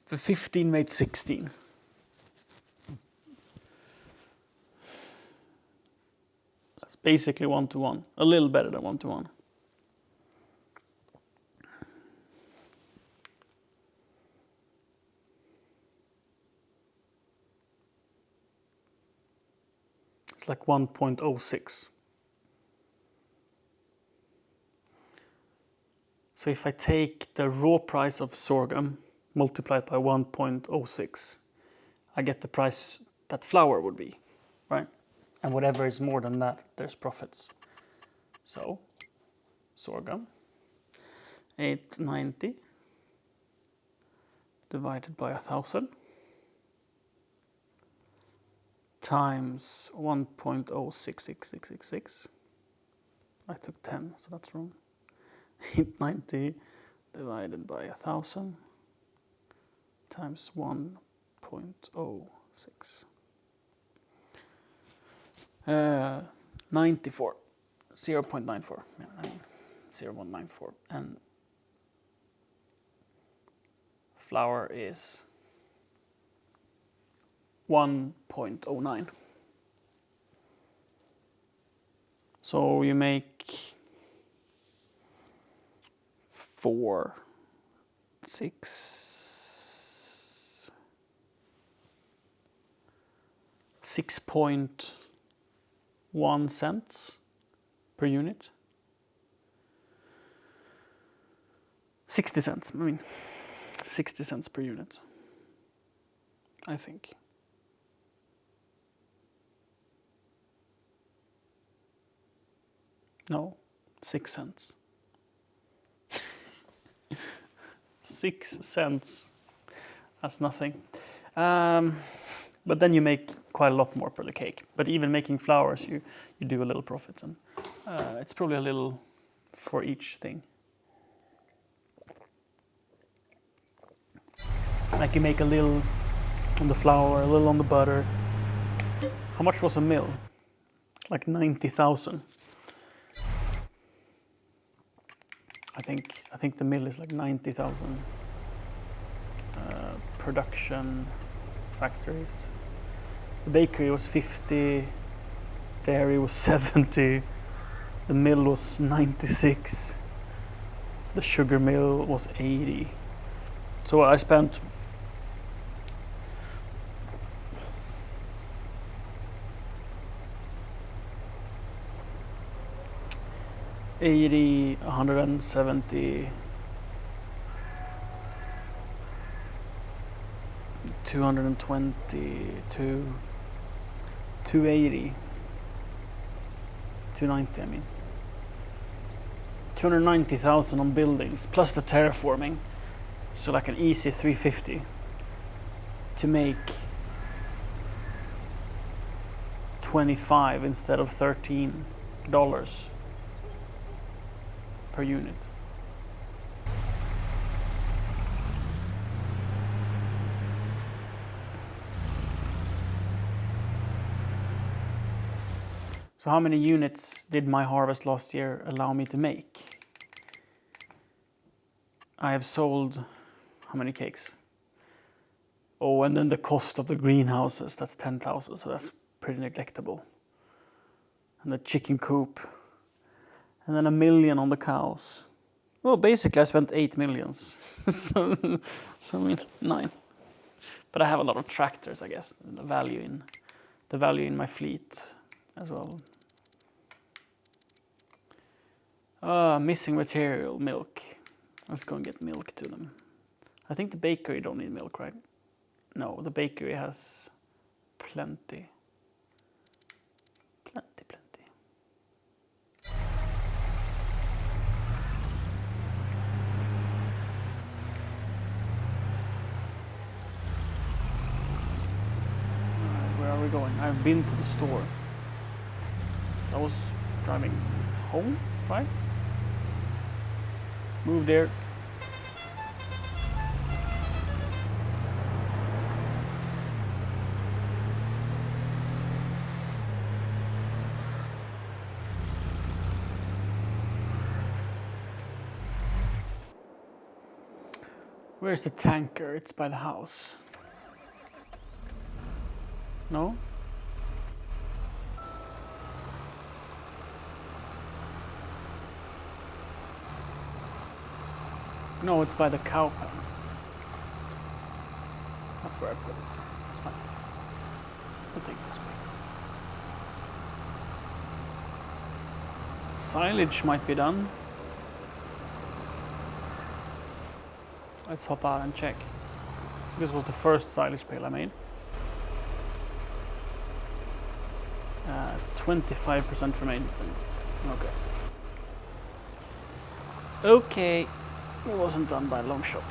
The 15 made 16. That's basically 1-to-1. A little better than 1-to-1. It's like 1.06. So if I take the raw price of sorghum, multiply it by 1.06, I get the price that flour would be, right? And whatever is more than that, there's profits. So, sorghum, 8.90 divided by 1,000 times 1.066666. I took 10, so that's wrong. 890 divided by 1,000 times 1.06. 94. 0.94. Yeah, I mean 0.194. And flour is 1.09. So you make 4, 6, 6.1 1 cent per unit. 60 cents, I mean, 60 cents per unit, I think. No, 6 cents. 6 cents. That's nothing. But then you make quite a lot more per the cake. But even making flowers, you do a little profits, and it's probably a little for each thing. Like you make a little on the flour, a little on the butter. How much was a mill? Like 90,000. I think the mill is like 90,000 production factories. The bakery was 50, dairy was 70, the mill was 96, the sugar mill was 80. So I spent $80, $170, $220, $280, $290, I mean. $290,000 on buildings, plus the terraforming. So like an easy $350 to make 25 instead of $13 per unit. So how many units did my harvest last year allow me to make? I have sold how many cakes? Oh, and then the cost of the greenhouses, that's 10,000, so that's pretty neglectable. And the chicken coop. And then $1 million on the cows. Well, basically I spent 8 millions. so I mean, 9. But I have a lot of tractors, I guess, and the value in my fleet as well. Missing material, milk. Let's go and get milk to them. I think the bakery don't need milk, right? No, the bakery has plenty. Plenty. Where are we going? I've been to the store. So I was driving home, right? Move there. Where's the tanker? It's by the house. No? No, it's by the cow pen. That's where I put it. It's fine. We'll take this way. Silage might be done. Let's hop out and check. This was the first silage pail I made. 25% remained. Okay. Okay. It wasn't done by a long shot.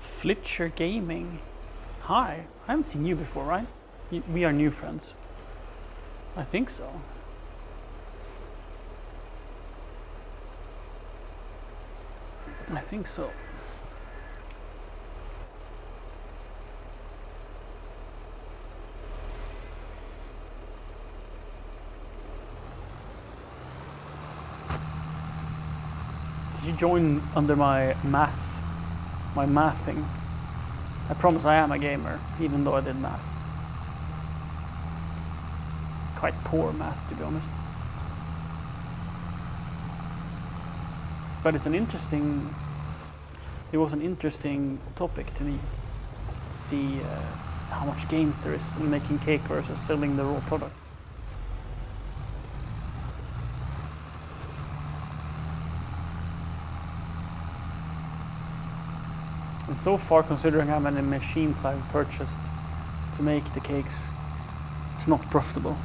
Flitcher Gaming. Hi, I haven't seen you before, right? We are new friends. I think so. I think so. Did you join under my math thing? I promise I am a gamer, even though I did math. Quite poor math, to be honest. But it was an interesting topic to me to see how much gains there is in making cake versus selling the raw products. And so far, considering how many machines I've purchased to make the cakes, it's not profitable.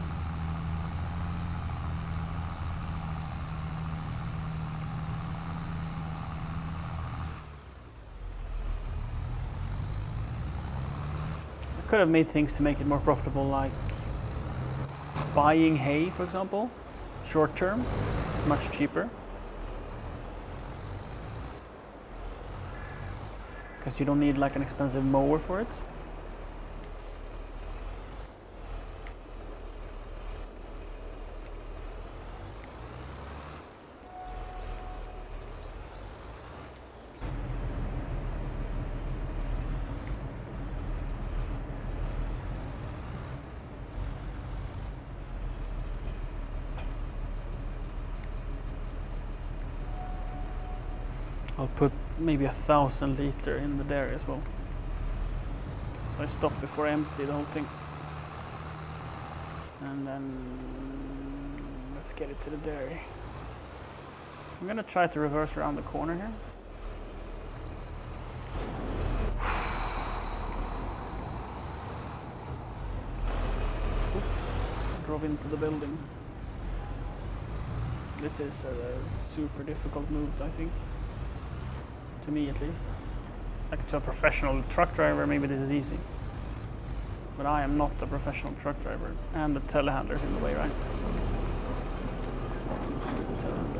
I could have made things to make it more profitable, like buying hay, for example, short term, much cheaper. Because you don't need like an expensive mower for it. I'll put maybe 1,000 liter in the dairy as well. So I stop before I empty the whole thing. And then let's get it to the dairy. I'm gonna try to reverse around the corner here. Oops, drove into the building. This is a super difficult move, I think. To me, at least. Like to a professional truck driver, maybe this is easy. But I am not a professional truck driver. And the telehandler's in the way, right? The telehandler.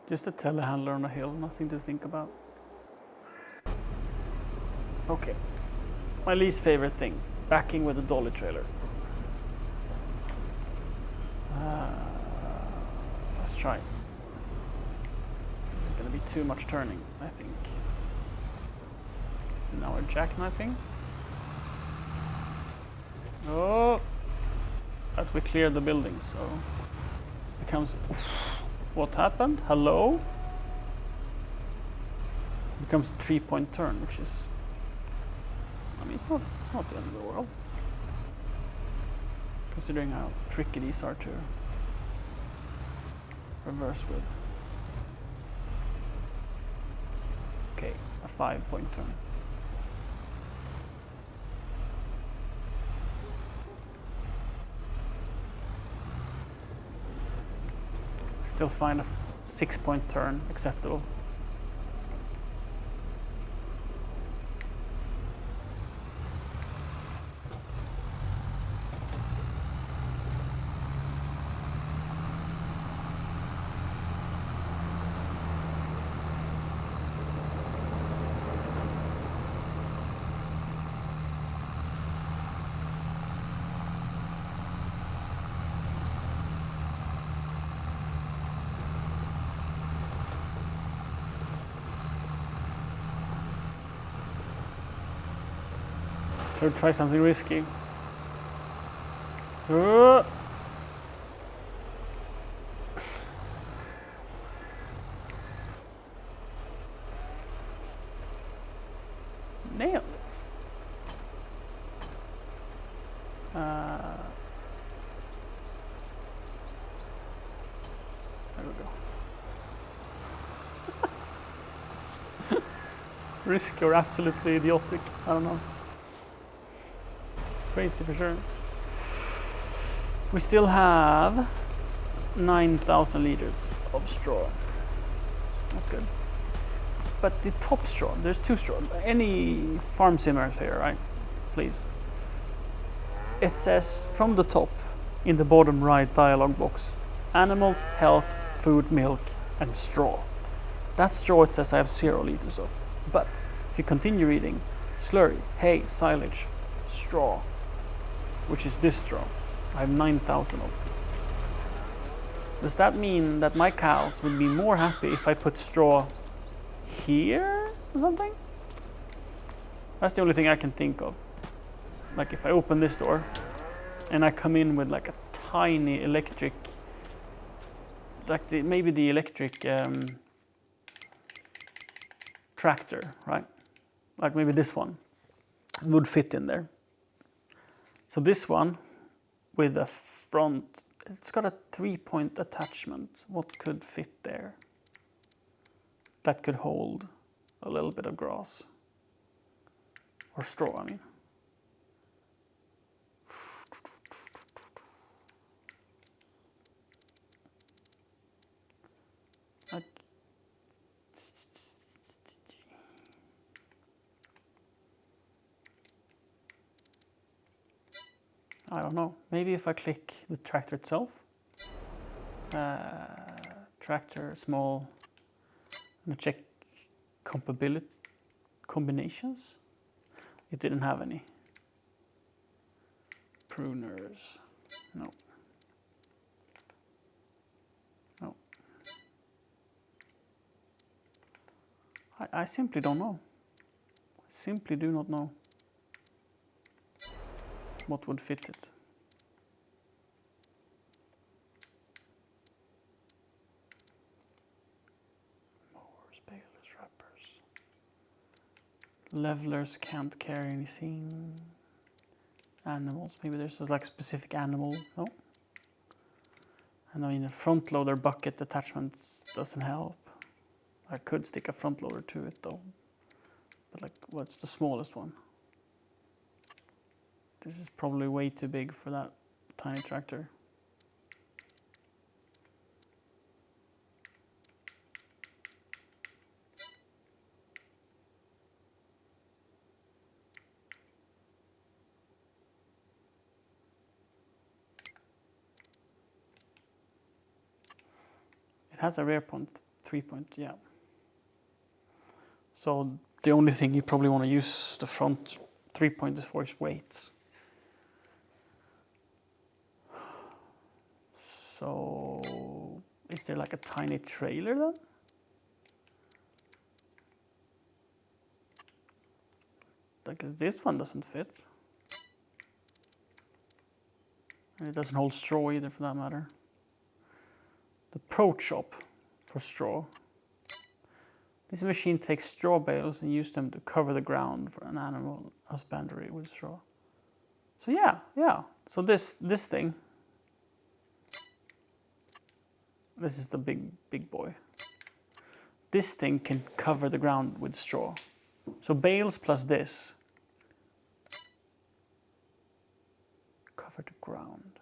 Just a telehandler on a hill, nothing to think about. Okay. My least favorite thing, backing with a dolly trailer. Let's try. This is gonna be too much turning, I think. Now we're jackknifing. Oh! But we cleared the building, so it becomes... What happened? Hello? It becomes a 3-point turn, which is... I mean, it's not the end of the world. Considering how tricky these are to reverse with. Okay, a 5-point turn. Still find a 6-point turn acceptable. So try something risky. Nailed it. There we go. Risky or absolutely idiotic, I don't know. crazy for sure. We still have 9,000 liters of straw. That's good. But the top straw, there's 2 straw. Any farm simmers here, right? Please. It says from the top in the bottom right dialog box, animals, health, food, milk, and straw. That straw it says I have 0 liters of. But if you continue reading, slurry, hay, silage, straw, which is this straw, I have 9,000 of. Does that mean that my cows would be more happy if I put straw here or something? That's the only thing I can think of. Like if I open this door and I come in with like a tiny electric, like maybe the electric tractor, right? Like maybe this one would fit in there. So this one with a front, it's got a 3-point attachment. What could fit there? That could hold a little bit of grass. Or straw, I mean. I don't know. Maybe if I click the tractor itself. Tractor, small. I'm gonna check compatibility combinations. It didn't have any. Pruners. No. No. I simply don't know. I simply do not know what would fit it. Mowers, balers, wrappers. Levelers can't carry anything. Animals, maybe there's like a specific animal. No. And I mean a front loader bucket attachments doesn't help. I could stick a front loader to it though. But like what's the smallest one? This is probably way too big for that tiny tractor. It has a rear point, 3-point, yeah. So the only thing you probably want to use the front 3-point is for its weights. So, is there like a tiny trailer then? Like this one doesn't fit. And it doesn't hold straw either for that matter. The Pro Chop for straw. This machine takes straw bales and uses them to cover the ground for an animal husbandry with straw. So yeah. So this thing. This is the big boy. This thing can cover the ground with straw. So bales plus this cover the ground.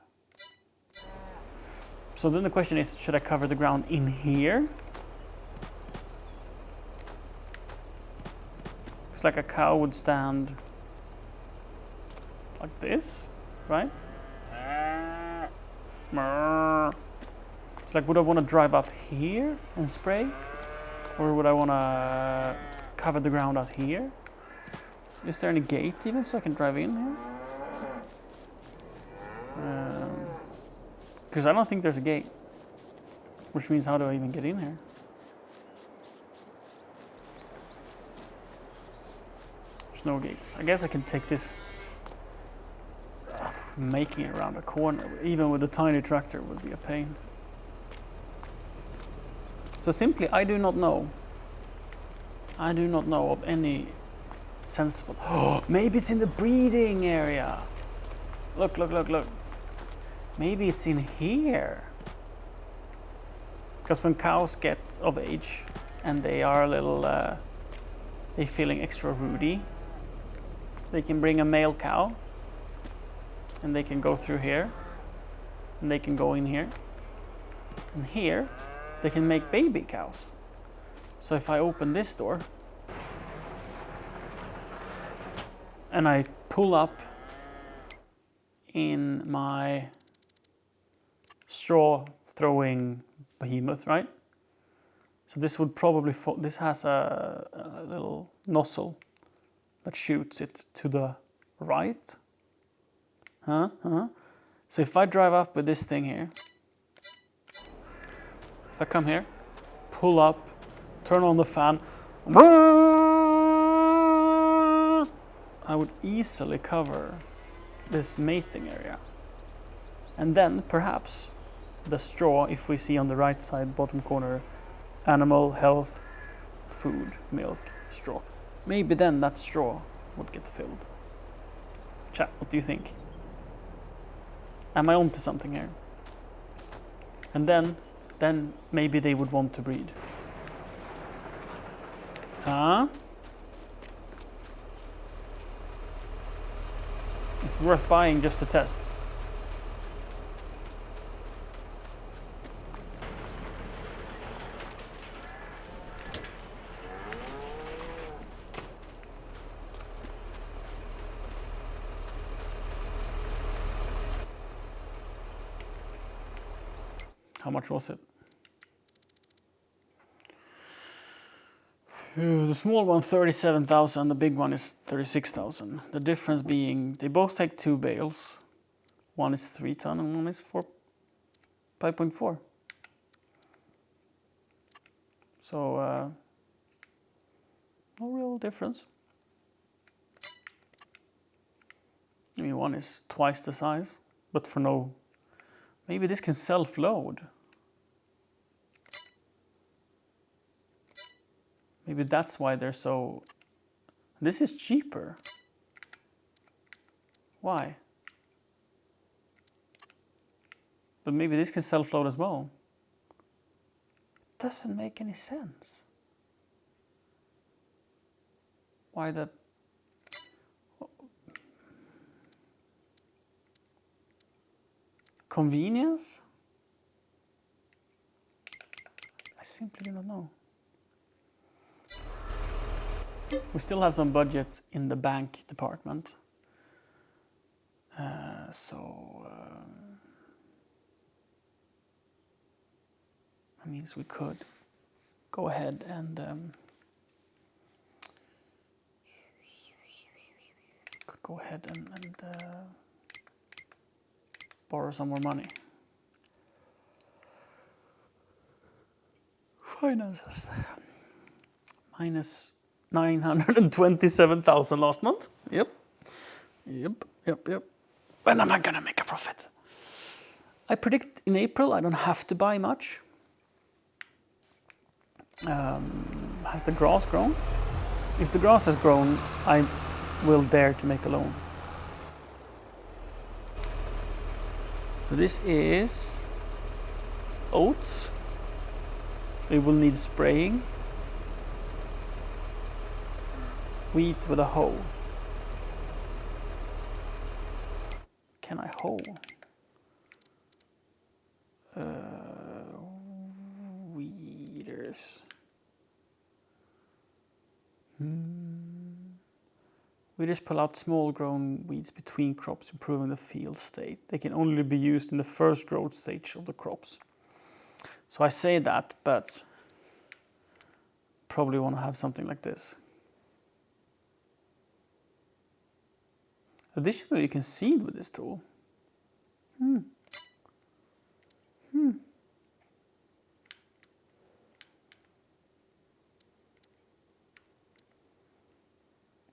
So then the question is, should I cover the ground in here? It's like a cow would stand like this, right? It's like, would I want to drive up here and spray? Or would I want to cover the ground out here? Is there any gate even so I can drive in here? Because I don't think there's a gate. Which means how do I even get in here? There's no gates. I guess I can take this... making it around a corner, even with a tiny tractor, would be a pain. So simply, I do not know. I do not know of any sensible... Oh, maybe it's in the breeding area. Look. Maybe it's in here. Because when cows get of age and they are a little... they're feeling extra ruddy, they can bring a male cow and they can go through here, and they can go in here, and here they can make baby cows. So if I open this door and I pull up in my straw throwing behemoth, right? So this would probably this has a little nozzle that shoots it to the right. So if I drive up with this thing here, if I come here, pull up, turn on the fan, I would easily cover this mating area. And then perhaps the straw, if we see on the right side, bottom corner, animal health, food, milk, straw. Maybe then that straw would get filled. Chat, what do you think? Am I onto something here? And then maybe they would want to breed. Huh? It's worth buying just to test. How much was it? The small one 37,000, the big one is 36,000. The difference being they both take 2 bales. One is 3 ton and one is 5.4. So no real difference. I mean, one is twice the size, but for no. Maybe this can self-load. Maybe that's why they're so. This is cheaper. Why? But maybe this can self-load as well. Doesn't make any sense. Why that? Convenience? I simply do not know. We still have some budget in the bank department. That means we could go ahead and borrow some more money. Finances. Minus 927,000 last month. Yep. When am I gonna make a profit? I predict in April I don't have to buy much. Has the grass grown? If the grass has grown, I will dare to make a loan. So this is oats. It will need spraying. Wheat with a hoe. Can I hoe? Weeders. Weeders pull out small grown weeds between crops, improving the field state. They can only be used in the first growth stage of the crops. So I say that, but probably want to have something like this. Additionally, you can seed with this tool.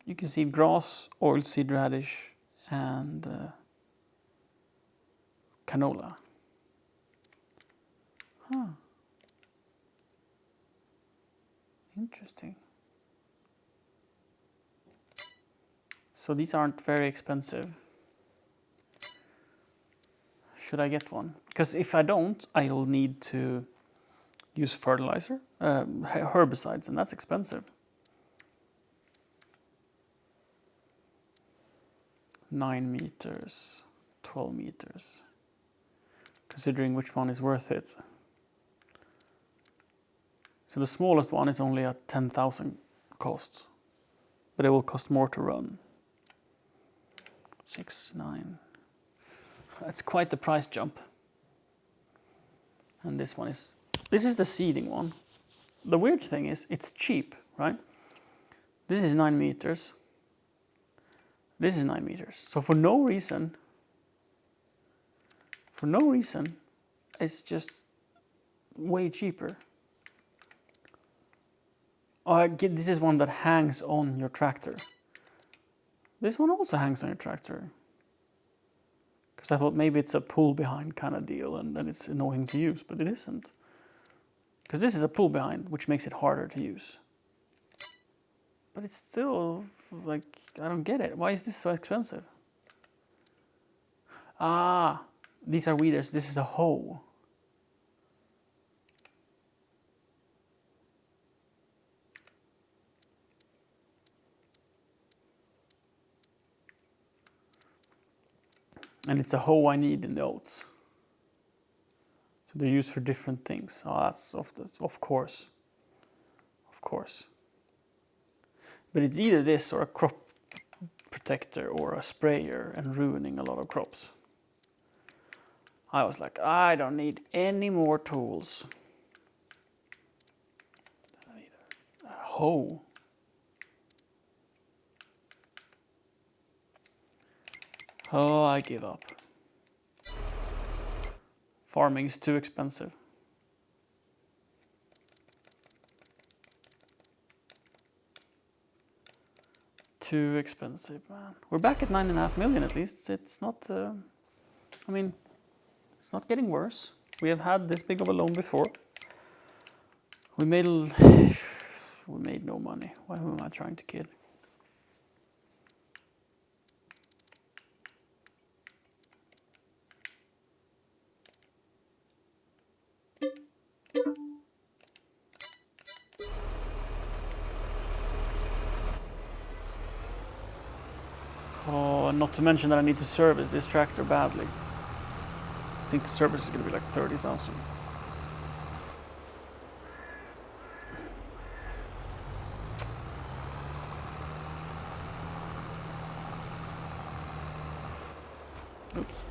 You can seed grass, oilseed radish, and canola. Interesting. So these aren't very expensive. Should I get one? Because if I don't, I'll need to use fertilizer, herbicides, and that's expensive. 9 meters, 12 meters. Considering which one is worth it. So the smallest one is only at 10,000 cost, but it will cost more to run. 6, 9. That's quite the price jump. And this is the seeding one. The weird thing is it's cheap, right? This is 9 meters. This is 9 meters. So for no reason, it's just way cheaper. This is one that hangs on your tractor. This one also hangs on your tractor. Because I thought maybe it's a pull behind kind of deal and then it's annoying to use, but it isn't. Because this is a pull behind, which makes it harder to use. But it's still, like, I don't get it. Why is this so expensive? Ah, these are weeders. This is a hoe. And it's a hoe I need in the oats. So they're used for different things. Oh, that's of course. Of course. But it's either this or a crop protector or a sprayer and ruining a lot of crops. I was like, I don't need any more tools. I need a hoe. Oh, I give up. Farming is too expensive. Too expensive, man. We're back at 9.5 million at least. It's not, I mean, it's not getting worse. We have had this big of a loan before. We made no money. Why am I trying to kid? Oh, and not to mention that I need to service this tractor badly. I think the service is going to be like 30,000. Oops.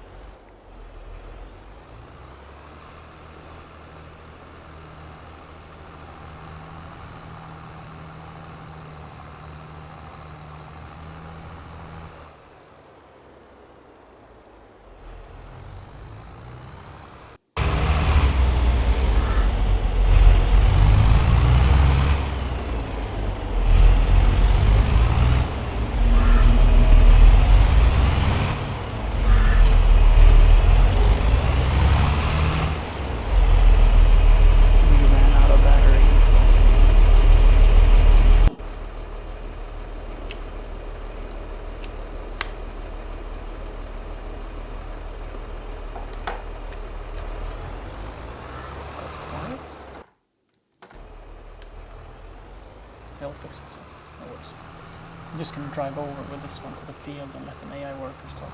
It'll fix itself. No worries. I'm just going to drive over with this one to the field and let an AI worker start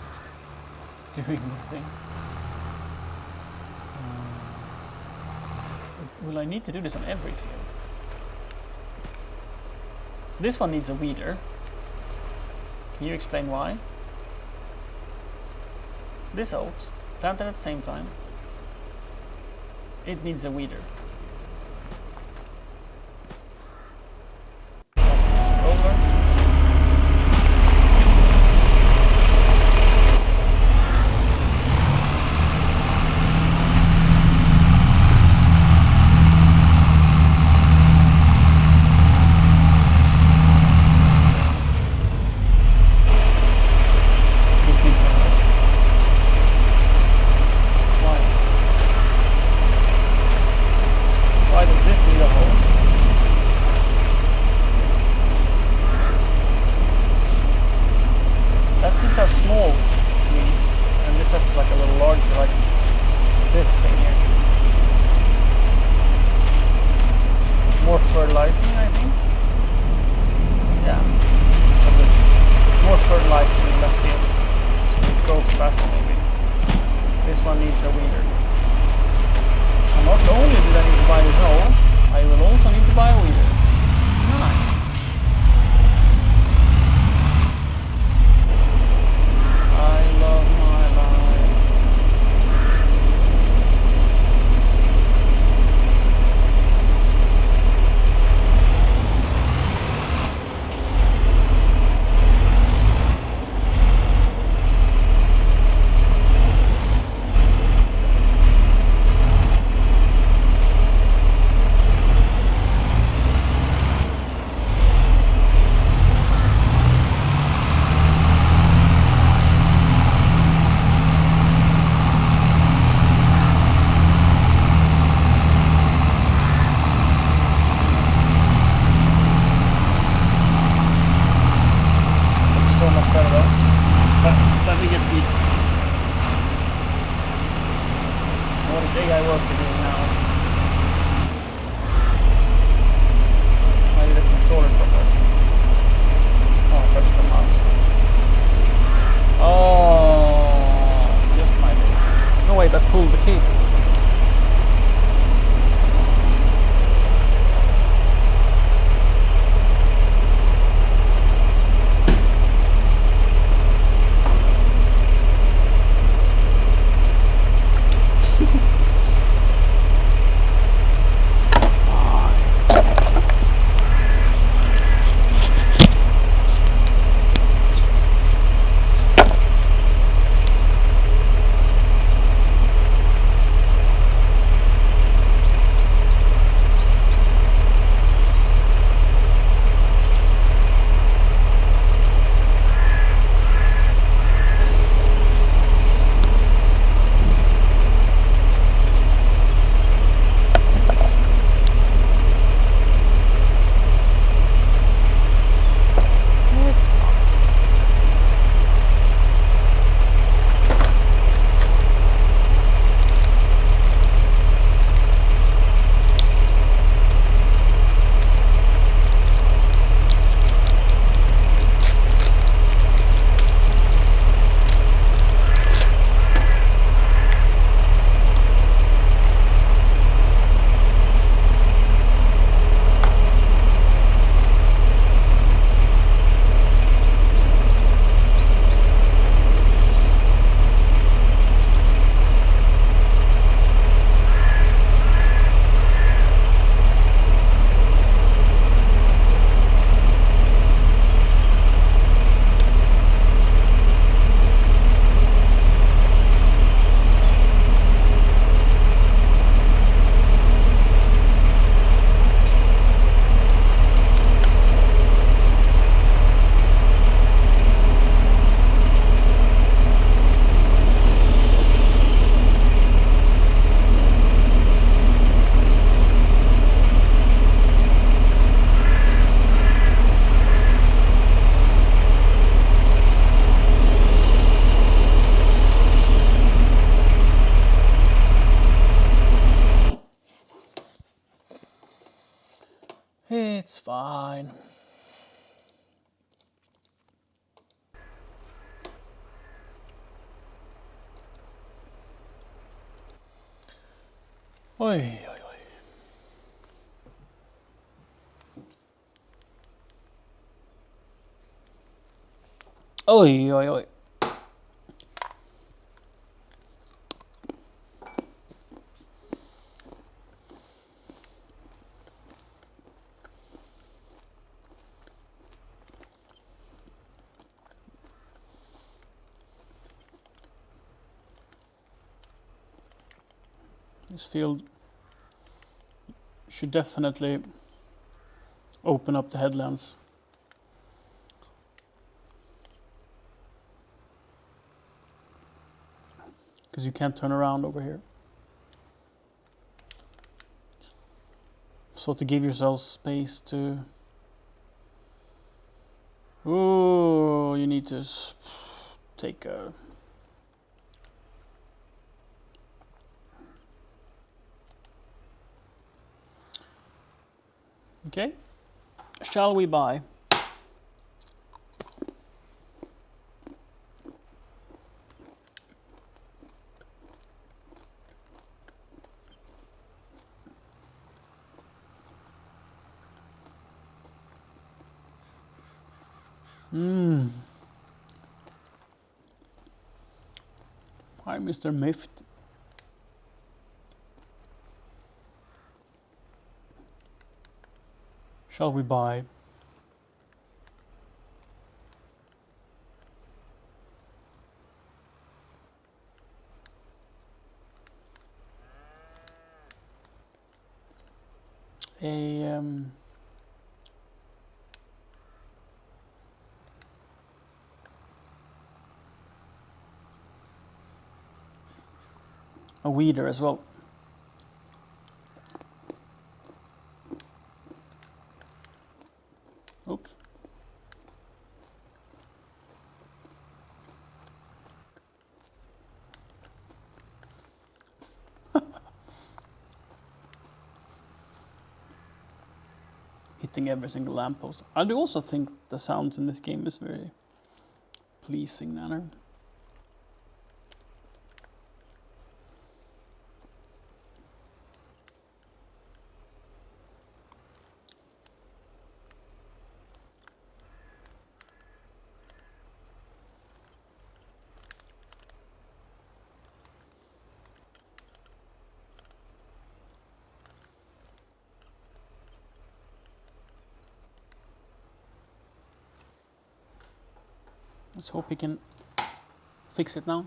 doing their thing. Will I need to do this on every field? This one needs a weeder. Can you explain why? This oat, planted at the same time, it needs a weeder. Small weeds, and this has like a little larger, like this thing here. More fertilizing, I think. Yeah, so it's more fertilizing in that field, so it grows faster maybe. This one needs a weeder. So not only did I need to buy this hoe, I will also need to buy a weeder. Nice. I love my life. So much better though. But let me get the... What is AI worker doing now? Why did the controller stop working? Oh, I touched the mouse. Oh, just my bit. No wait, I pulled the cable. Fantastic. It's fine. It's fine. It's fine. Oi, oi, oi. Oi, oi, oi. This field should definitely open up the headlands. Because you can't turn around over here. So to give yourself space to... Ooh, you need to take a... Okay. Shall we buy? Hi, Mr. Mift. Shall we buy? A weeder as well. Oops. Hitting every single lamppost. I do also think the sounds in this game is very pleasing manner. Let's hope we can fix it now.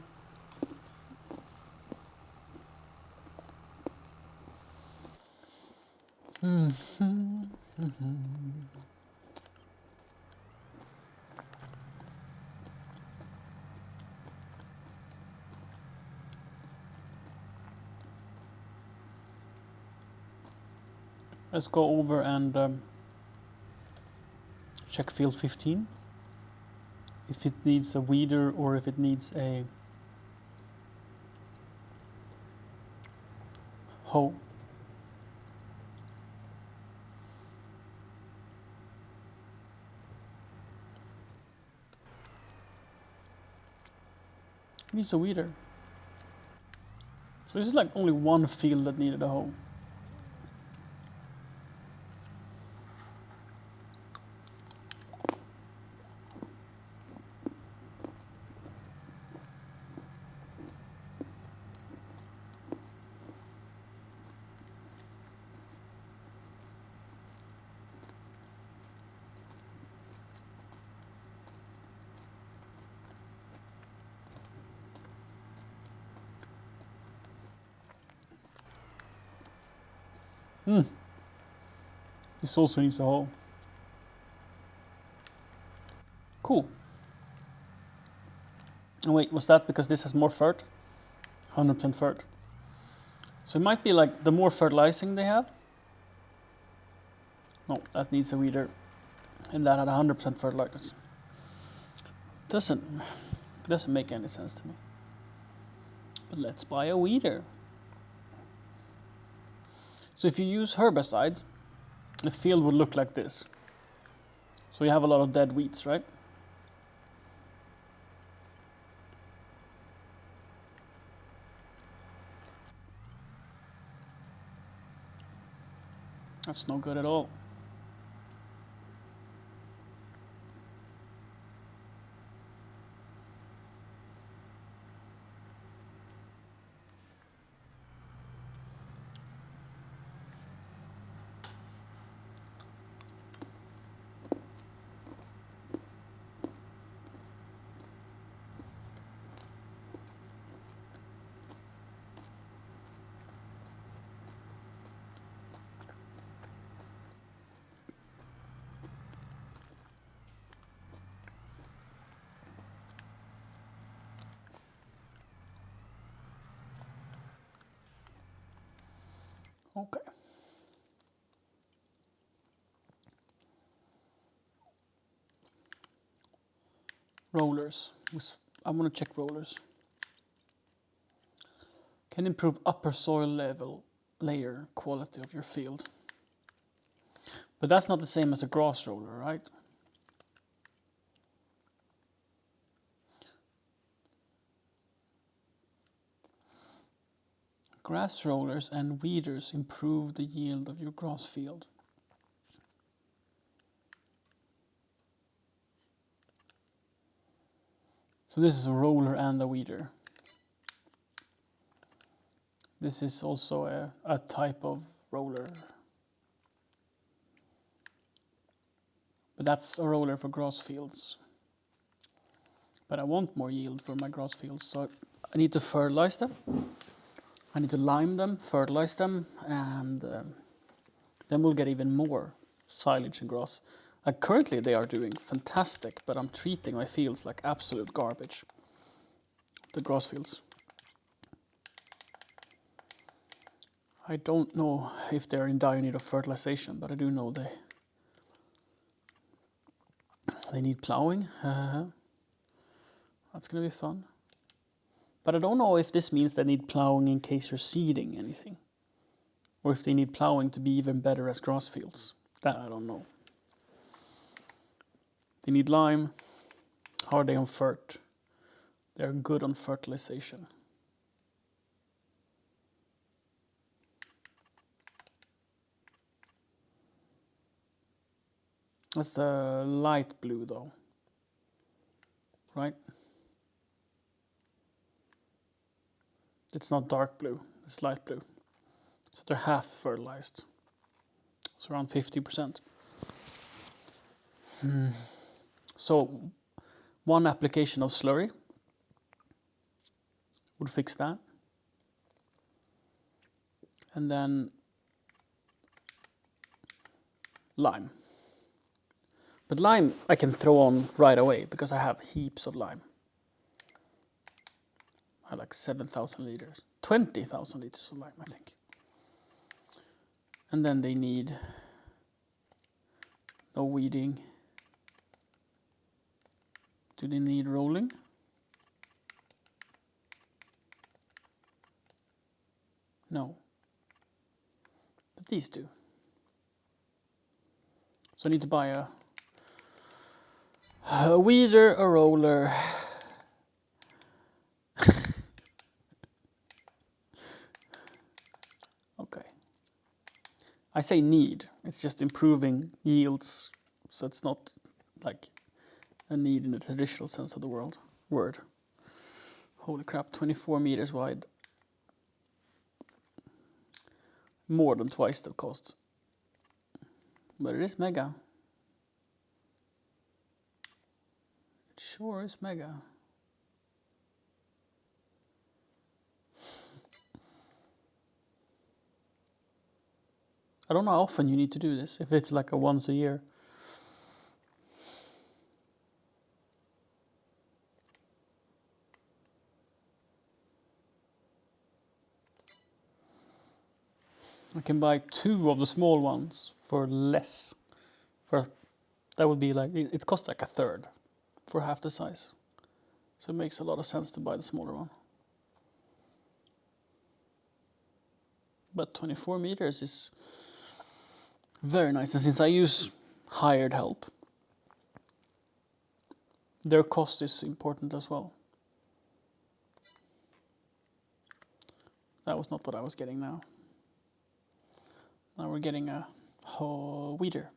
Let's go over and check field 15. If it needs a weeder or if it needs a hoe. It needs a weeder. So this is like only one field that needed a hoe. This also needs a hoe. Cool. Oh wait, was that because this has more fert? 100% fert. So it might be like the more fertilizing they have. No, that needs a weeder. And that had 100% fertilizers. Doesn't make any sense to me. But let's buy a weeder. So if you use herbicides, the field would look like this. So you have a lot of dead weeds, right? That's no good at all. Okay. Rollers. I want to check rollers. Can improve upper soil level layer quality of your field. But that's not the same as a grass roller, right? Grass rollers and weeders improve the yield of your grass field. So this is a roller and a weeder. This is also a type of roller. But that's a roller for grass fields. But I want more yield for my grass fields, so I need to fertilize them. I need to lime them, fertilize them, and then we'll get even more silage and grass. Currently they are doing fantastic, but I'm treating my fields like absolute garbage. The grass fields. I don't know if they're in dire need of fertilization, but I do know they need plowing. That's gonna be fun. But I don't know if this means they need plowing in case you're seeding anything. Or if they need plowing to be even better as grass fields. That I don't know. They need lime. How are they on fert? They're good on fertilization. That's the light blue though. Right? It's not dark blue, it's light blue. So they're half fertilized. It's around 50%. So one application of slurry would fix that. And then lime. But lime I can throw on right away because I have heaps of lime. I have like 7,000 liters, 20,000 liters of lime, I think. And then they need no weeding. Do they need rolling? No. But these do. So I need to buy a weeder, a roller. Okay. I say need, it's just improving yields, so it's not like a need in the traditional sense of the word. Holy crap, 24 meters wide. More than twice the cost. But it is mega. It sure is mega. I don't know how often you need to do this, if it's like a once a year. I can buy 2 of the small ones for less. That would be like, it costs like a third for half the size. So it makes a lot of sense to buy the smaller one. But 24 meters is very nice. And since I use hired help, their cost is important as well. That was not what I was getting now. Now we're getting a weeder.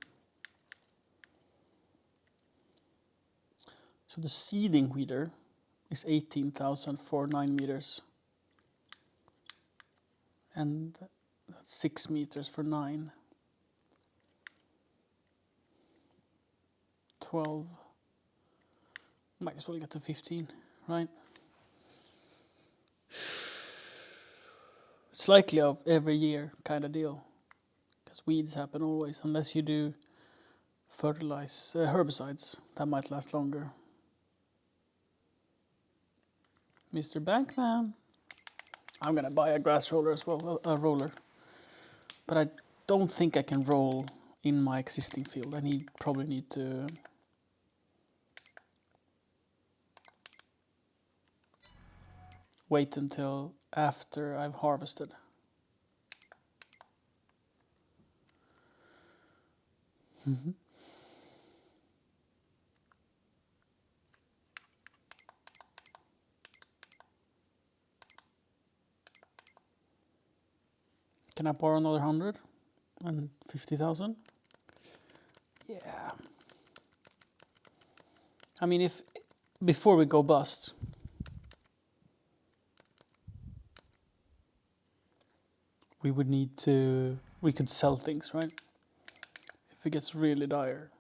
So the seeding weeder is 18,000 for 9 meters. And that's 6 meters for 9. 12. Might as well get to 15, right? It's likely of every year kind of deal. Because weeds happen always, unless you do herbicides. That might last longer. Mr. Bankman. I'm gonna buy a grass roller as well, a roller. But I don't think I can roll in my existing field. I probably need to wait until after I've harvested. Can I borrow another 150,000? Yeah. I mean, if before we go bust, we could sell things, right? If it gets really dire.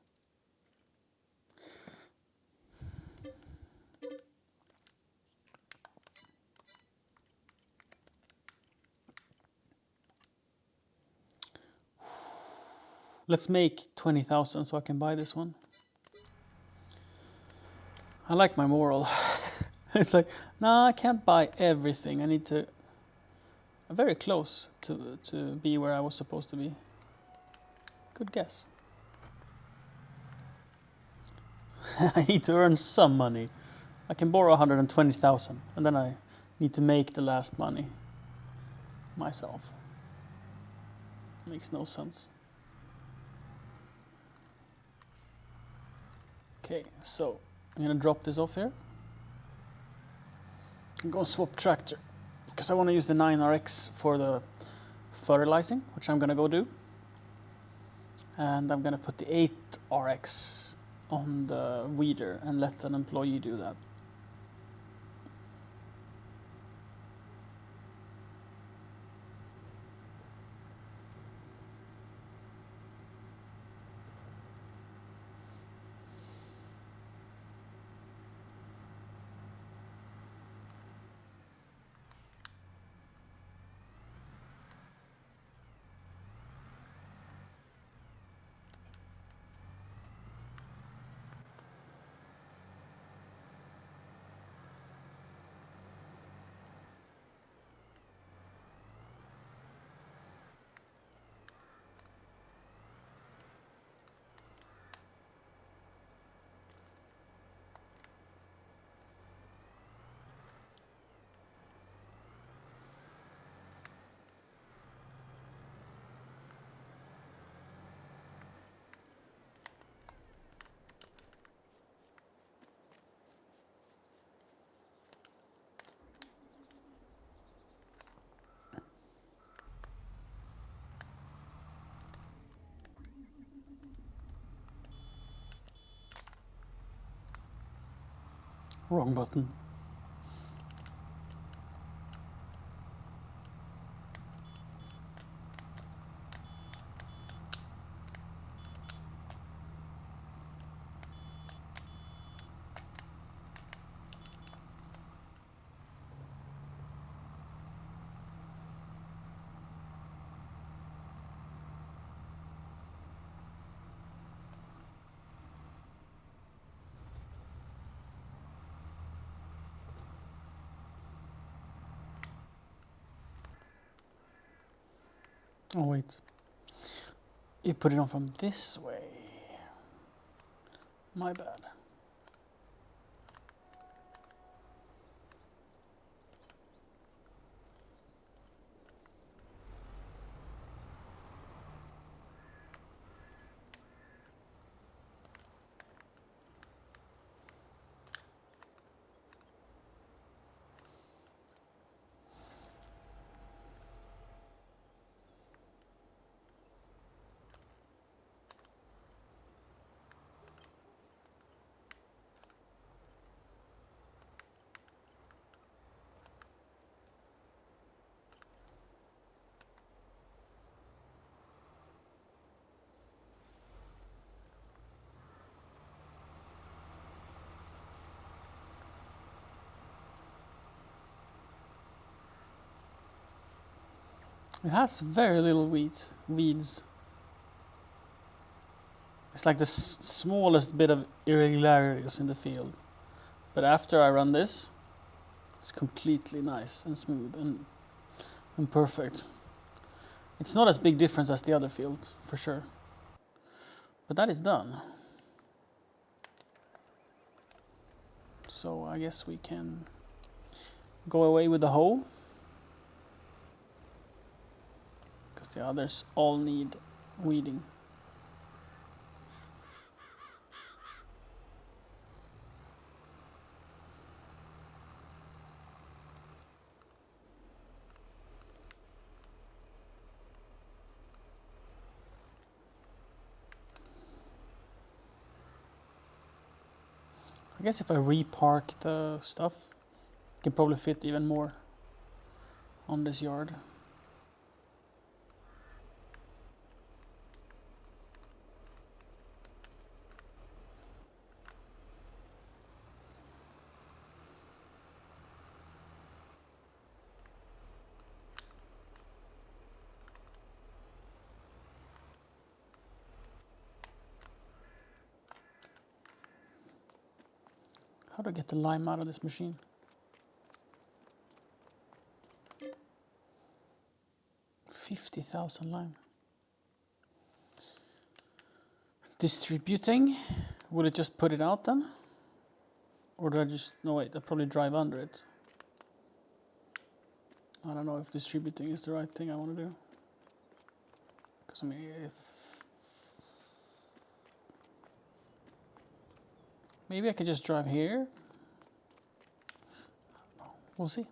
Let's make 20,000 so I can buy this one. I like my moral. It's like, no, I can't buy everything. I need to... I'm very close to be where I was supposed to be. Good guess. I need to earn some money. I can borrow 120,000 and then I need to make the last money myself. Makes no sense. Okay, so I'm gonna drop this off here. I'm gonna swap tractor because I want to use the 9RX for the fertilizing, which I'm gonna go do. And I'm gonna put the 8RX on the weeder and let an employee do that. Wrong button. Oh wait. You put it on from this way. My bad. It has very little weeds. It's like the smallest bit of irregularities in the field. But after I run this, it's completely nice and smooth and perfect. It's not as big difference as the other field, for sure. But that is done. So I guess we can go away with the hoe. Because the others all need weeding. I guess if I repark the stuff, I can probably fit even more on this yard. How do I get the lime out of this machine? $50,000 lime. Distributing. Would it just put it out then? Or do I just... No, wait, I probably drive under it. I don't know if distributing is the right thing I want to do. Because I mean, if... Maybe I could just drive here? We'll see.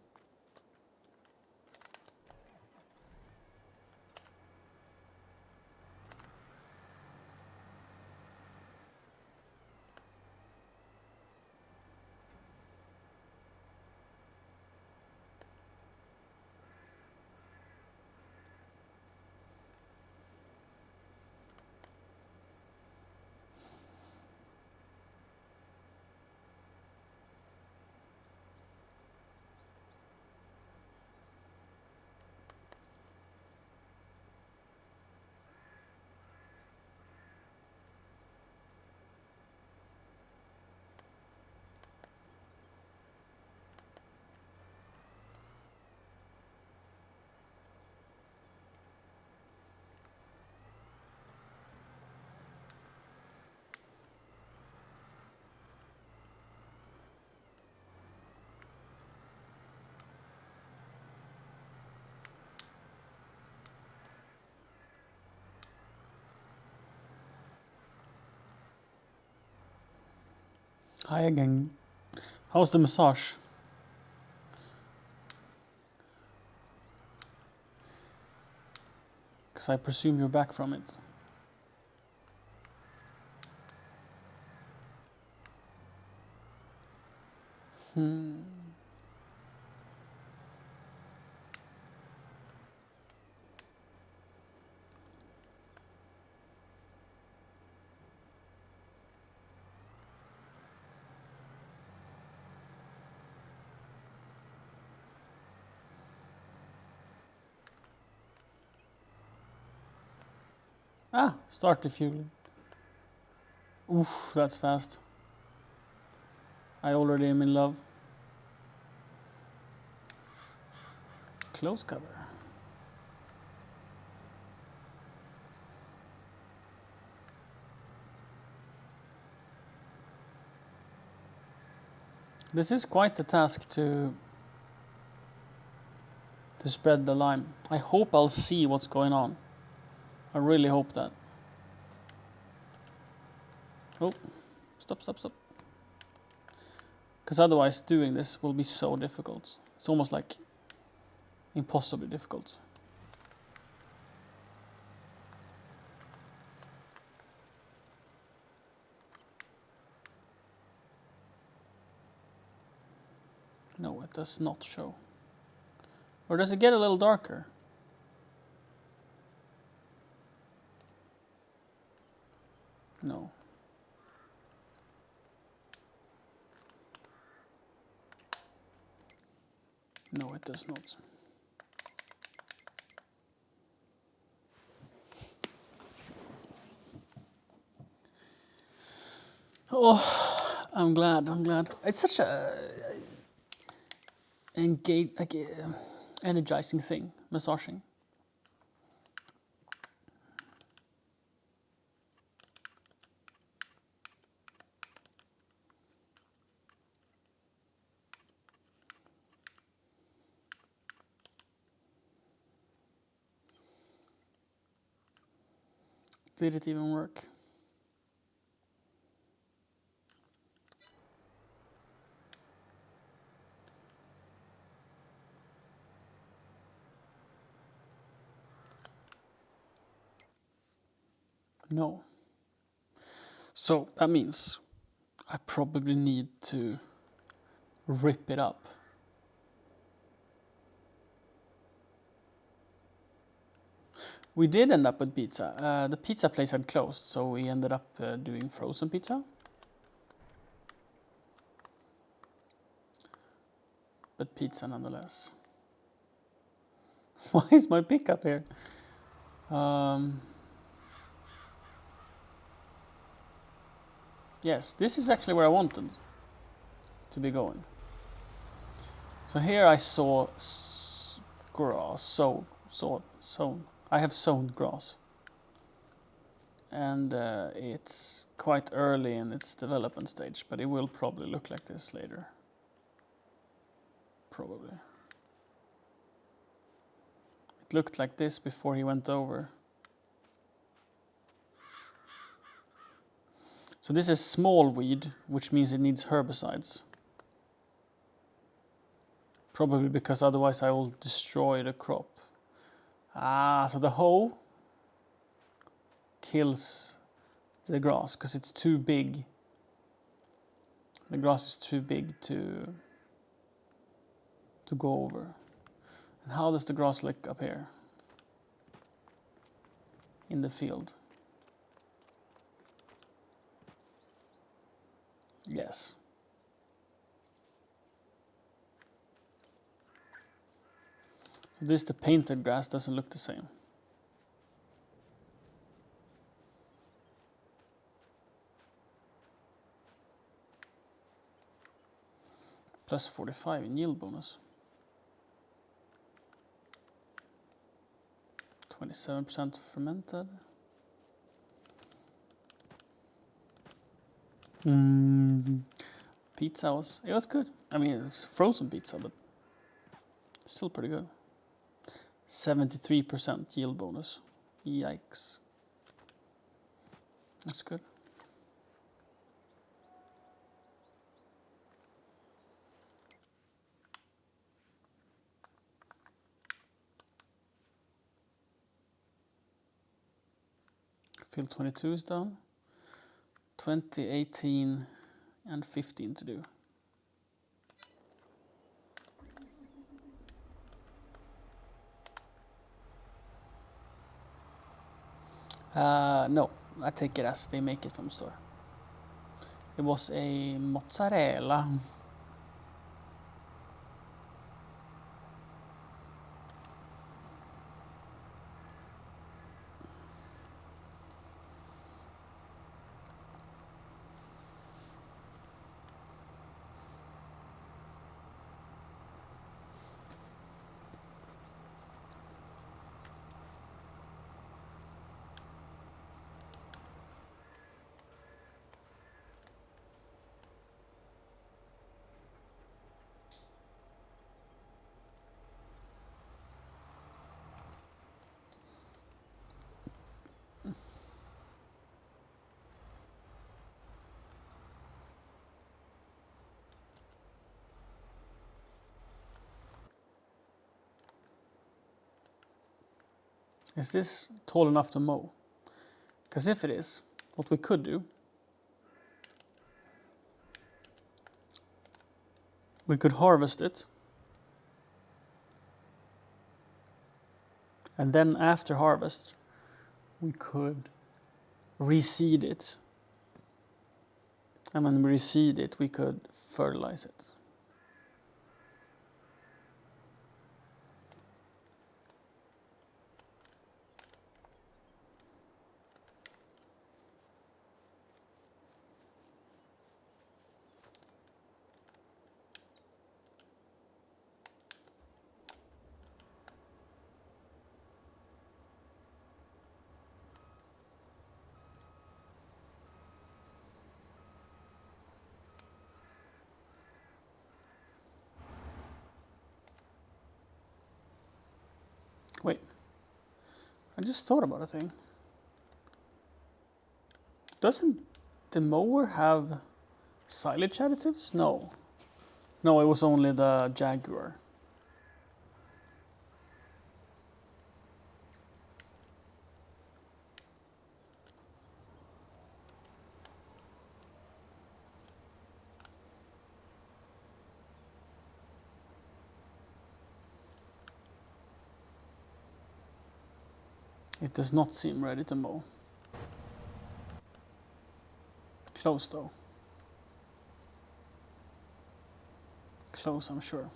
Hi again. How's the massage? Because I presume you're back from it. Ah, start refueling. Oof, that's fast. I already am in love. Close cover. This is quite the task to spread the lime. I hope I'll see what's going on. I really hope that. Oh, stop, stop, stop. Because otherwise doing this will be so difficult. It's almost like impossibly difficult. No, it does not show. Or does it get a little darker? No. No, it does not. Oh, I'm glad. It's such a energizing thing, massaging. Did it even work? No. So that means I probably need to rip it up. We did end up with pizza. The pizza place had closed, so we ended up doing frozen pizza. But pizza nonetheless. Why is my pickup here? Yes, this is actually where I wanted to be going. So here I saw grass, sown. I have sown grass. And it's quite early in its development stage, but it will probably look like this later. Probably. It looked like this before he went over. So this is small weed, which means it needs herbicides. Probably because otherwise I will destroy the crop. So the hoe kills the grass because it's too big. The grass is too big to go over. And how does the grass look up here? In the field. Yes. This, the painted grass, doesn't look the same. Plus 45 in yield bonus. 27% fermented. Pizza was good. I mean, it's frozen pizza, but still pretty good. 73% yield bonus. Yikes. That's good. Field 22 is done. 20, 18, and 15 to do. No, I take it as they make it from the store. It was a mozzarella. Is this tall enough to mow? Because if it is, what we could do, we could harvest it, and then after harvest, we could reseed it. And when we reseed it, we could fertilize it. Wait, I just thought about a thing. Doesn't the mower have silage additives? No. No, it was only the Jaguar. It does not seem ready to mow. Close though. Close, I'm sure.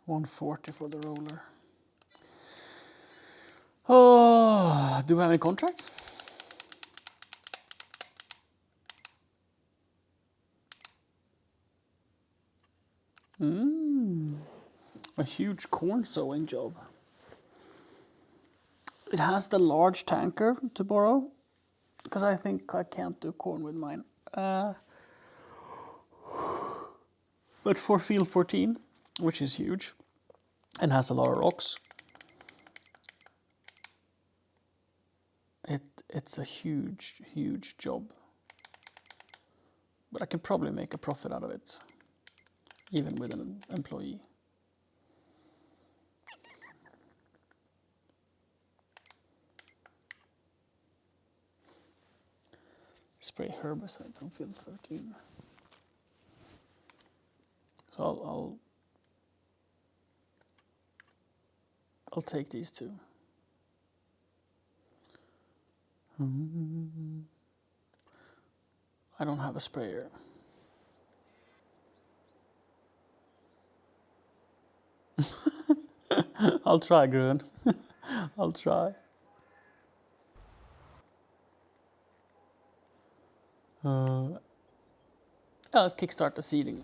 $140 for the roller. Oh, do we have any contracts? A huge corn sowing job. It has the large tanker to borrow, because I think I can't do corn with mine. But for field 14, which is huge and has a lot of rocks, it's a huge, huge job. But I can probably make a profit out of it, even with an employee. Spray herbicides on field 13. So I'll take these two. I don't have a sprayer. I'll try, Gruen. I'll try. Yeah, let's kickstart the seeding.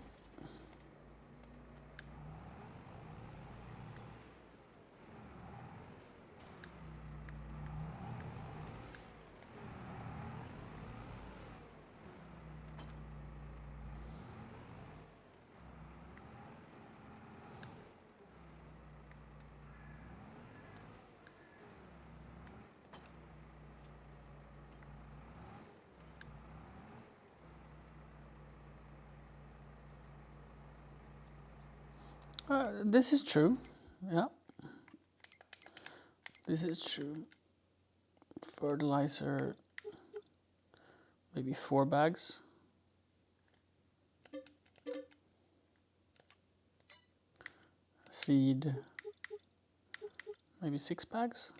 This is true. Yeah. This is true. Fertilizer, maybe 4 bags. Seed, maybe 6 bags.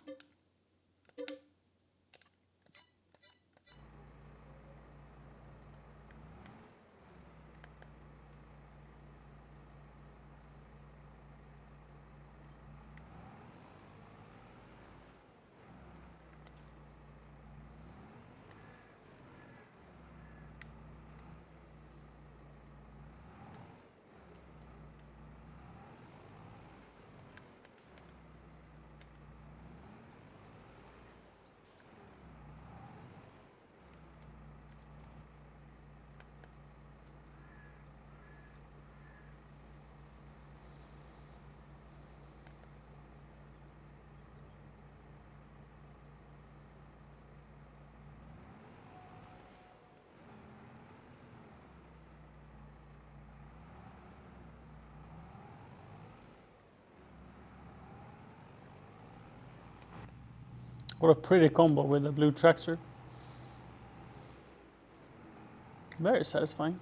What a pretty combo with the blue tractor. Very satisfying.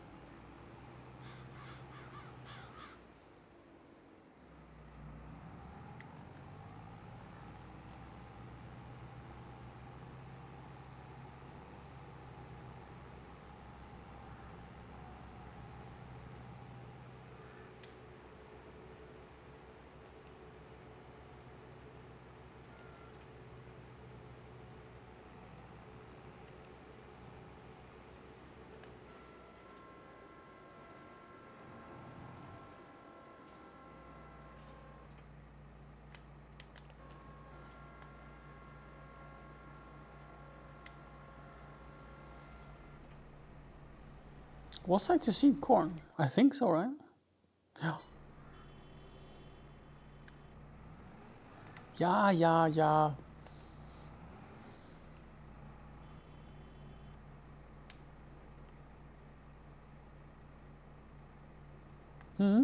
Was I to seed corn? I think so, right? Yeah. Yeah. Hmm?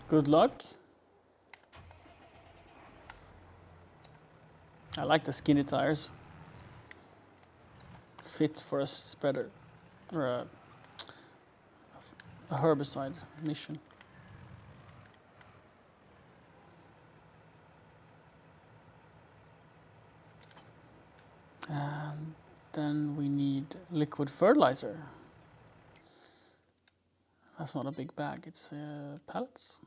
Good luck. I like the skinny tires. Fit for a spreader or a herbicide mission. And then we need liquid fertilizer. That's not a big bag, it's pallets.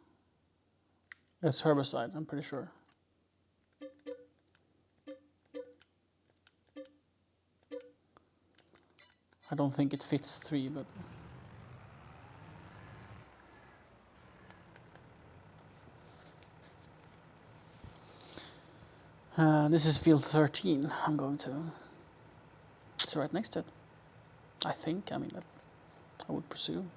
It's herbicide, I'm pretty sure. I don't think it fits 3, but... this is field 13, I'm going to... It's right next to it. I think, I would presume.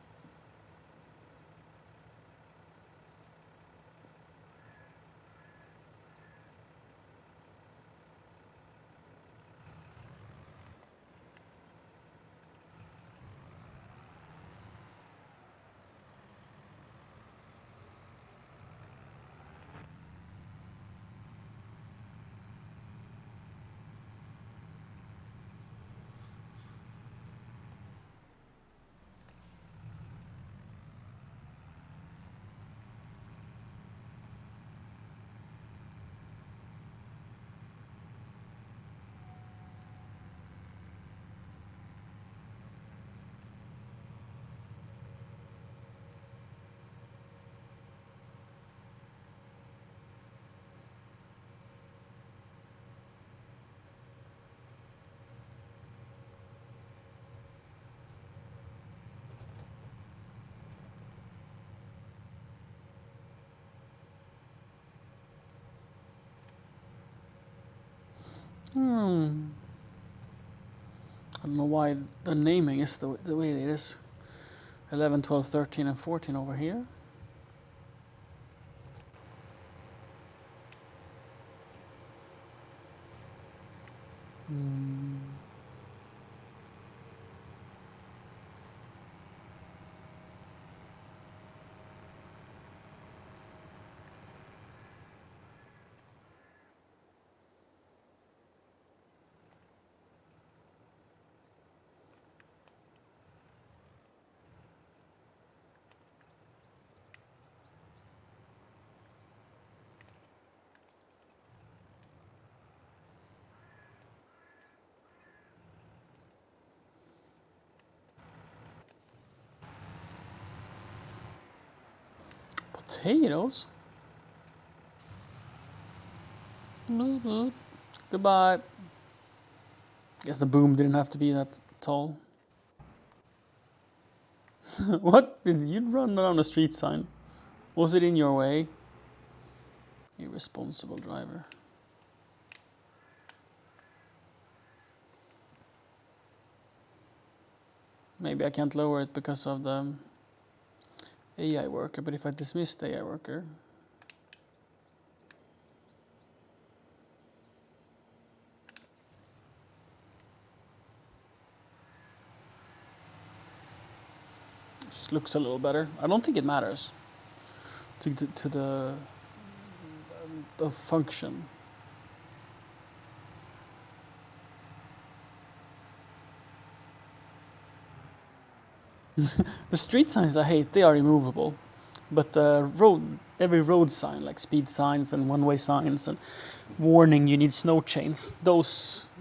I don't know why the naming is the way it is. 11, 12, 13 and 14 over here. Potatoes? Goodbye. Guess the boom didn't have to be that tall. What? Did you run around a street sign? Was it in your way? Irresponsible driver. Maybe I can't lower it because of the AI worker, but if I dismiss the AI worker... Just looks a little better. I don't think it matters to the function. The street signs I hate, they are removable. But the every road sign, like speed signs and one-way signs and warning you need snow chains, those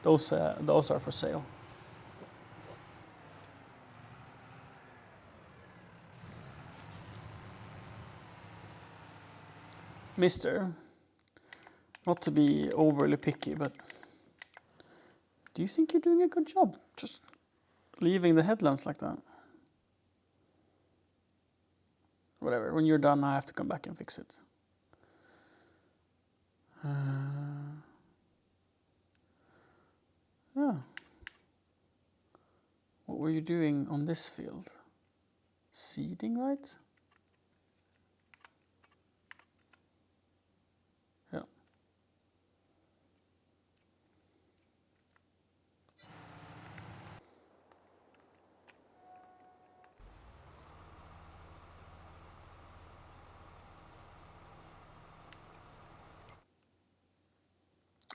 those are for sale. Mister, not to be overly picky, but do you think you're doing a good job just leaving the headlands like that? Whatever, when you're done I have to come back and fix it. were you doing on this field? Seeding, right? Yeah.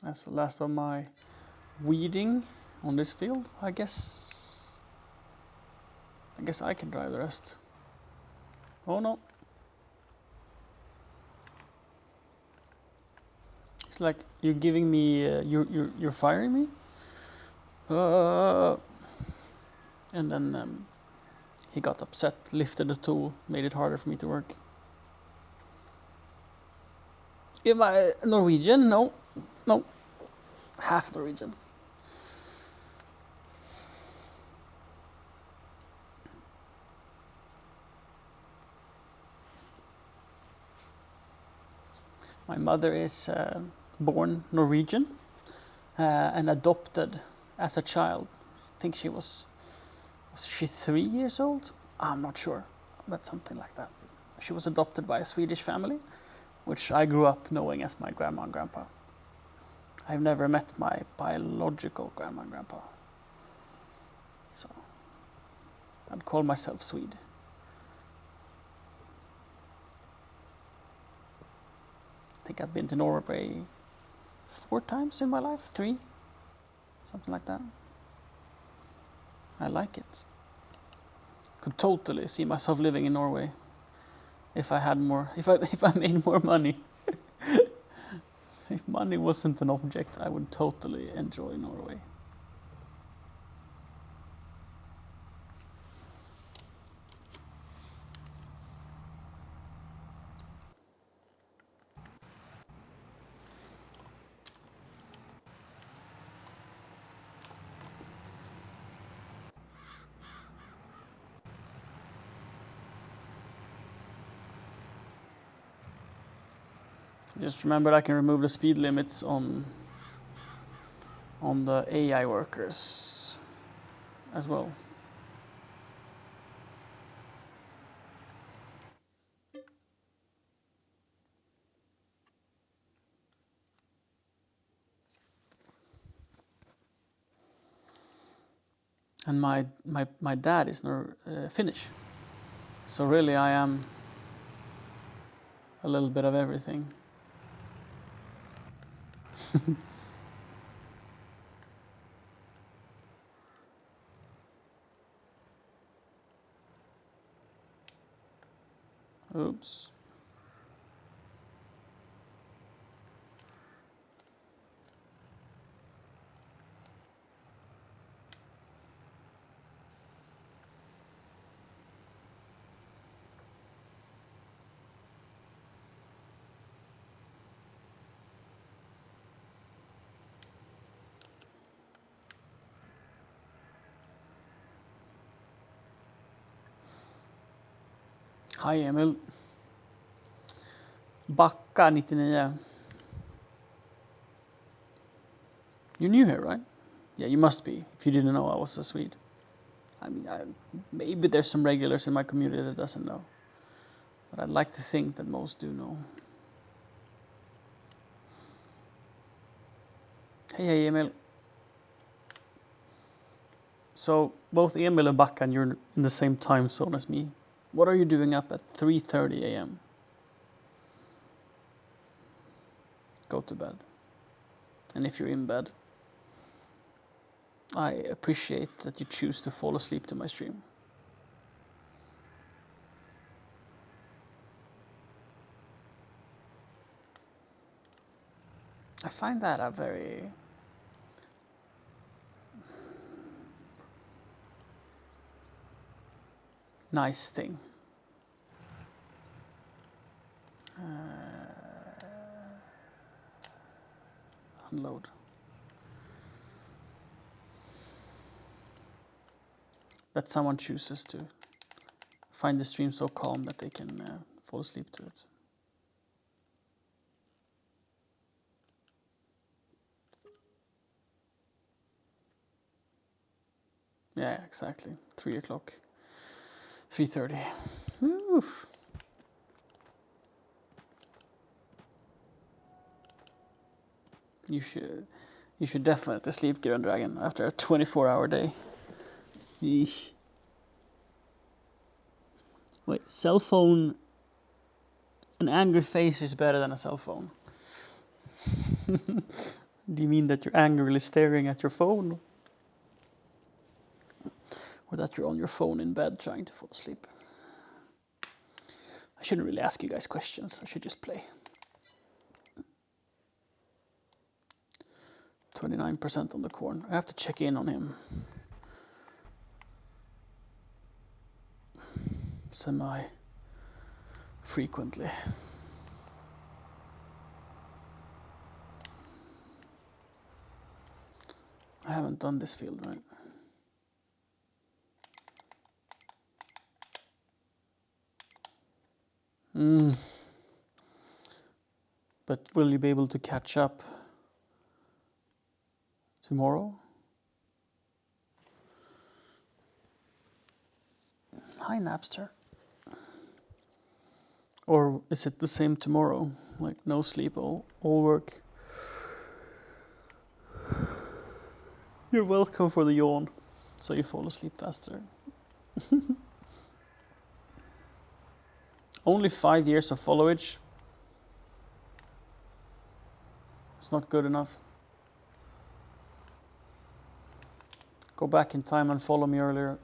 That's the last of my weeding on this field. I guess I can drive the rest. Oh no. It's like you're giving me, you're firing me. And then he got upset, lifted the tool, made it harder for me to work. Am I Norwegian? No, no, half Norwegian. My mother is born Norwegian and adopted as a child. I think was she 3 years old? I'm not sure, but something like that. She was adopted by a Swedish family, which I grew up knowing as my grandma and grandpa. I've never met my biological grandma and grandpa. So I'd call myself Swede. I think I've been to Norway 4 times in my life, 3, something like that. I like it. Could totally see myself living in Norway if I had more, if I made more money. If money wasn't an object, I would totally enjoy Norway. Just remember I can remove the speed limits on the AI workers as well. And my dad is Finnish, so really I am a little bit of everything. Oops. Hi Emil. Backa 99. You're new here, right? Yeah, you must be, if you didn't know I was a Swede. I mean, maybe there's some regulars in my community that doesn't know. But I'd like to think that most do know. Hey Emil. So both Emil and Backan, you're in the same time zone as me. What are you doing up at 3:30 a.m.? Go to bed. And if you're in bed, I appreciate that you choose to fall asleep to my stream. I find that a very nice thing. Unload. That someone chooses to find the stream so calm that they can fall asleep to it. Yeah, exactly. 3 o'clock. 3:30. Oof. You should definitely sleep, Gurren Dragon, after a 24-hour day. Eesh. Wait, cell phone. An angry face is better than a cell phone. Do you mean that you're angrily staring at your phone? Or that you're on your phone in bed trying to fall asleep? I shouldn't really ask you guys questions. I should just play. 29% on the corn. I have to check in on him. Semi-frequently. I haven't done this field, right? But will you be able to catch up tomorrow? Hi, Napster. Or is it the same tomorrow? Like no sleep, all work? You're welcome for the yawn, so you fall asleep faster. Only 5 years of followage. It's not good enough. Go back in time and follow me earlier.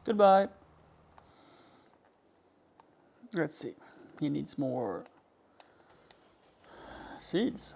Goodbye. Let's see. He needs more seeds.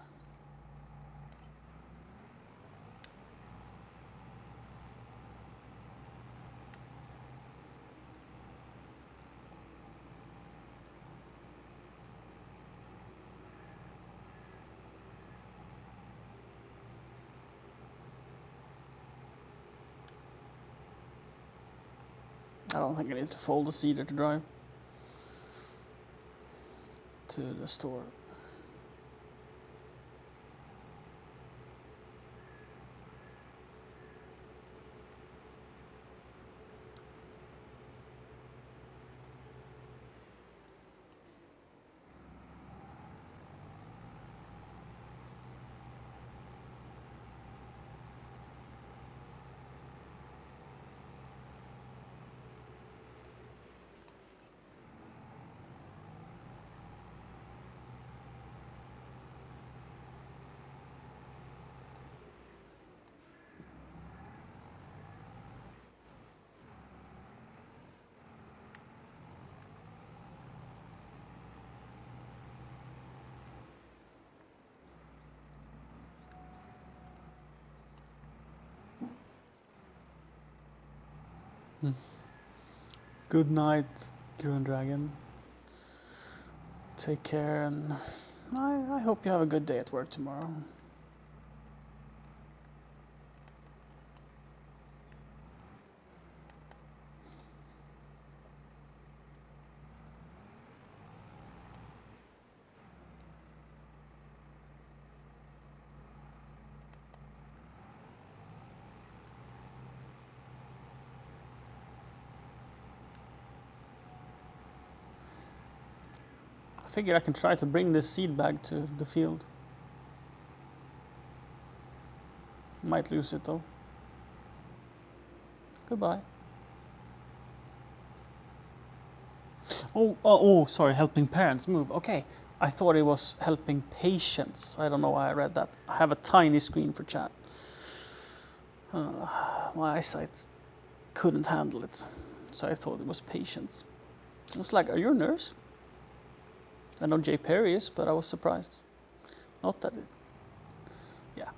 I don't think I need to fold the seeder to drive to the store. Good night, Gurren Dragon. Take care, and I hope you have a good day at work tomorrow. I figure I can try to bring this seed bag to the field. Might lose it though. Goodbye. Oh, sorry, helping parents move. Okay, I thought it was helping patients. I don't know why I read that. I have a tiny screen for chat. My eyesight couldn't handle it, so I thought it was patients. I was like, are you a nurse? I know Jay Perry is, but I was surprised. Not that it... Yeah.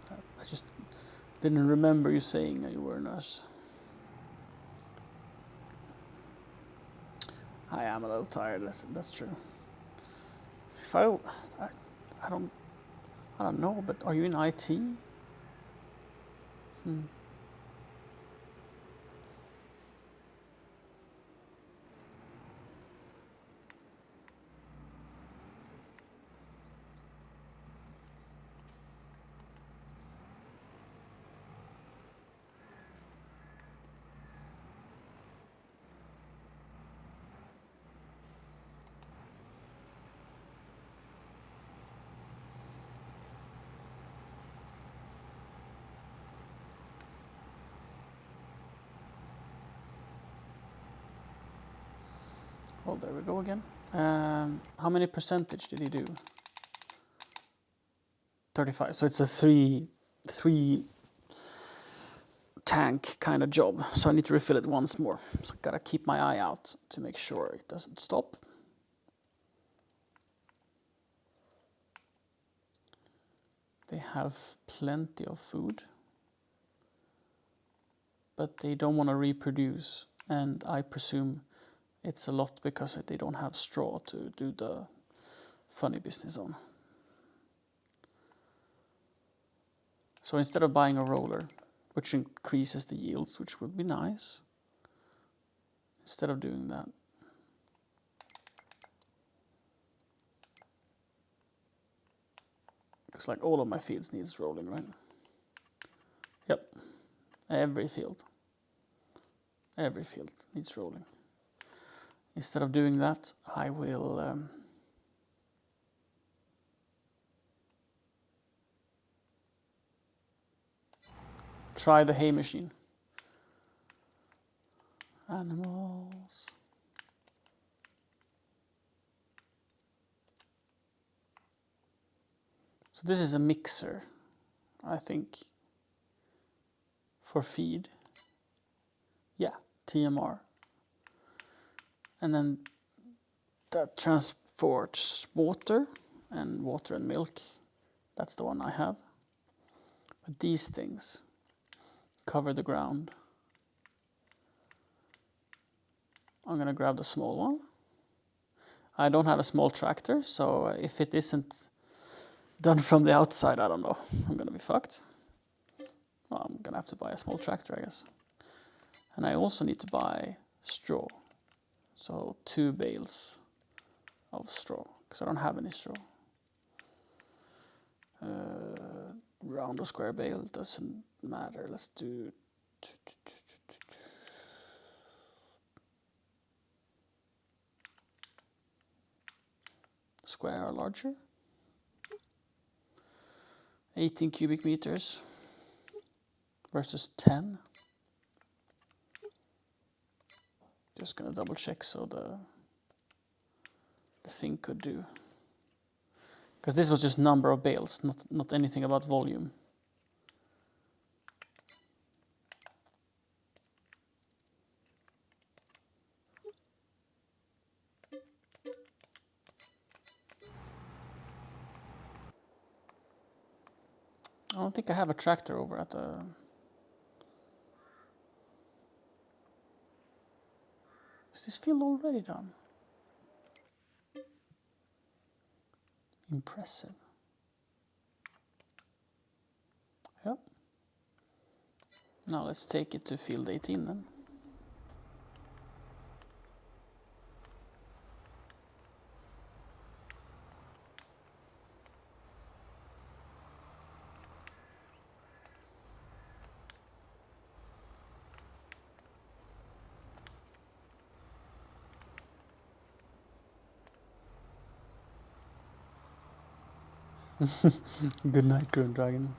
I just didn't remember you saying you were a nurse. I am a little tired, that's true. If I don't know, but are you in IT? Oh, there we go again. How many percentage did he do? 35. So it's a three tank kind of job. So I need to refill it once more. So I gotta keep my eye out to make sure it doesn't stop. They have plenty of food, but they don't want to reproduce. And I presume it's a lot because they don't have straw to do the funny business on. So instead of buying a roller, which increases the yields, which would be nice, instead of doing that, because like all of my fields needs rolling, right? Yep, every field needs rolling. Instead of doing that, I will try the hay machine. Animals. So this is a mixer, I think, for feed. Yeah, TMR. And then that transports water and milk. That's the one I have. But these things cover the ground. I'm gonna grab the small one. I don't have a small tractor, so if it isn't done from the outside, I don't know. I'm gonna be fucked. Well, I'm gonna have to buy a small tractor, I guess. And I also need to buy straw. So 2 bales of straw, because I don't have any straw. Round or square bale, doesn't matter. Let's do... Square or larger. 18 cubic meters versus 10. Just gonna double check so the thing could do. Because this was just number of bales, not anything about volume. I don't think I have a tractor over at the... Is this field already done? Impressive. Yep. Now let's take it to field 18 then. Good night, Green Dragon.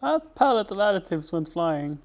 That pallet of additives went flying.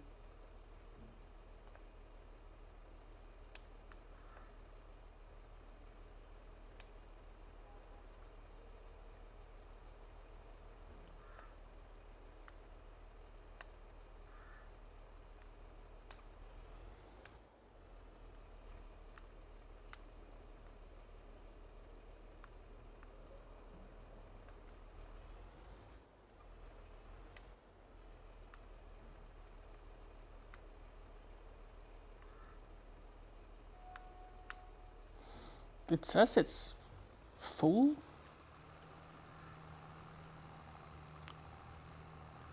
It says it's full.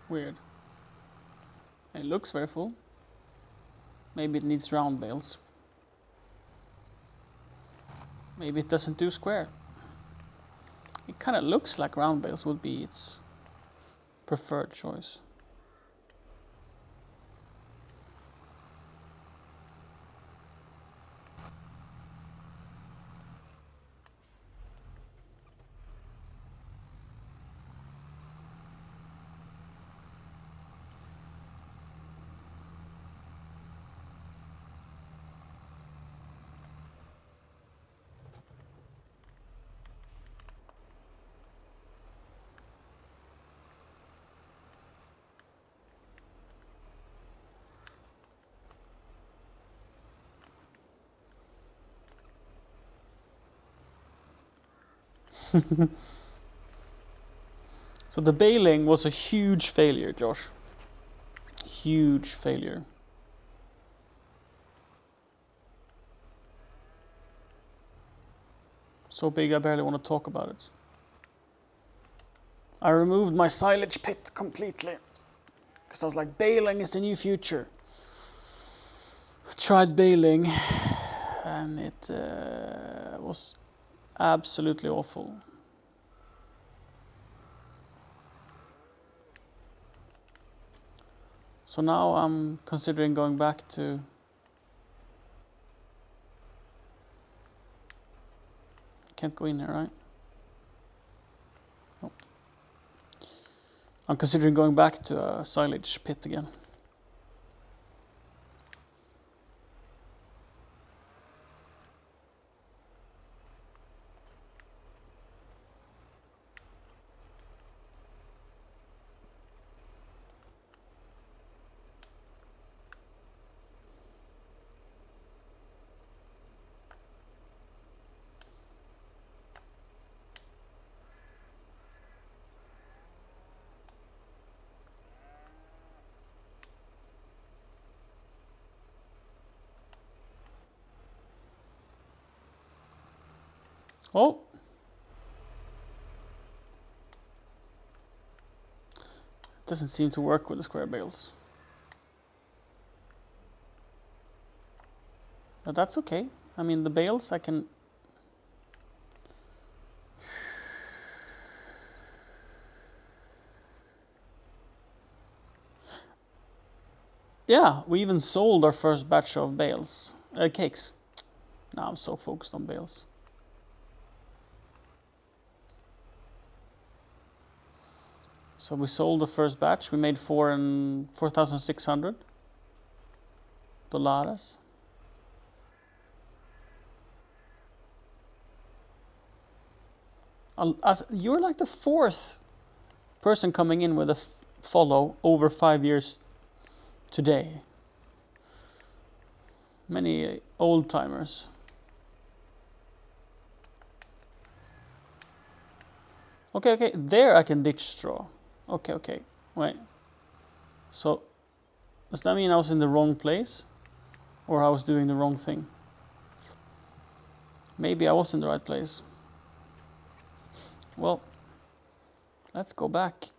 Weird. It looks very full. Maybe it needs round bales. Maybe it doesn't do square. It kind of looks like round bales would be its preferred choice. So the baling was a huge failure, Josh. Huge failure. So big I barely want to talk about it. I removed my silage pit completely. Because I was like, baling is the new future. Tried baling and it was absolutely awful. So now I'm considering going back to can't go in here, right? Nope. I'm considering going back to a silage pit again. Oh! It doesn't seem to work with the square bales. But that's okay. I mean, the bales I can... Yeah, we even sold our first batch of bales. Cakes. Now I'm so focused on bales. So we sold the first batch. We made 4,600 dollars. You're like the fourth person coming in with a follow over 5 years today. Many old timers. Okay, there I can ditch straw. Okay, wait. So, does that mean I was in the wrong place? Or I was doing the wrong thing? Maybe I was in the right place. Well, let's go back.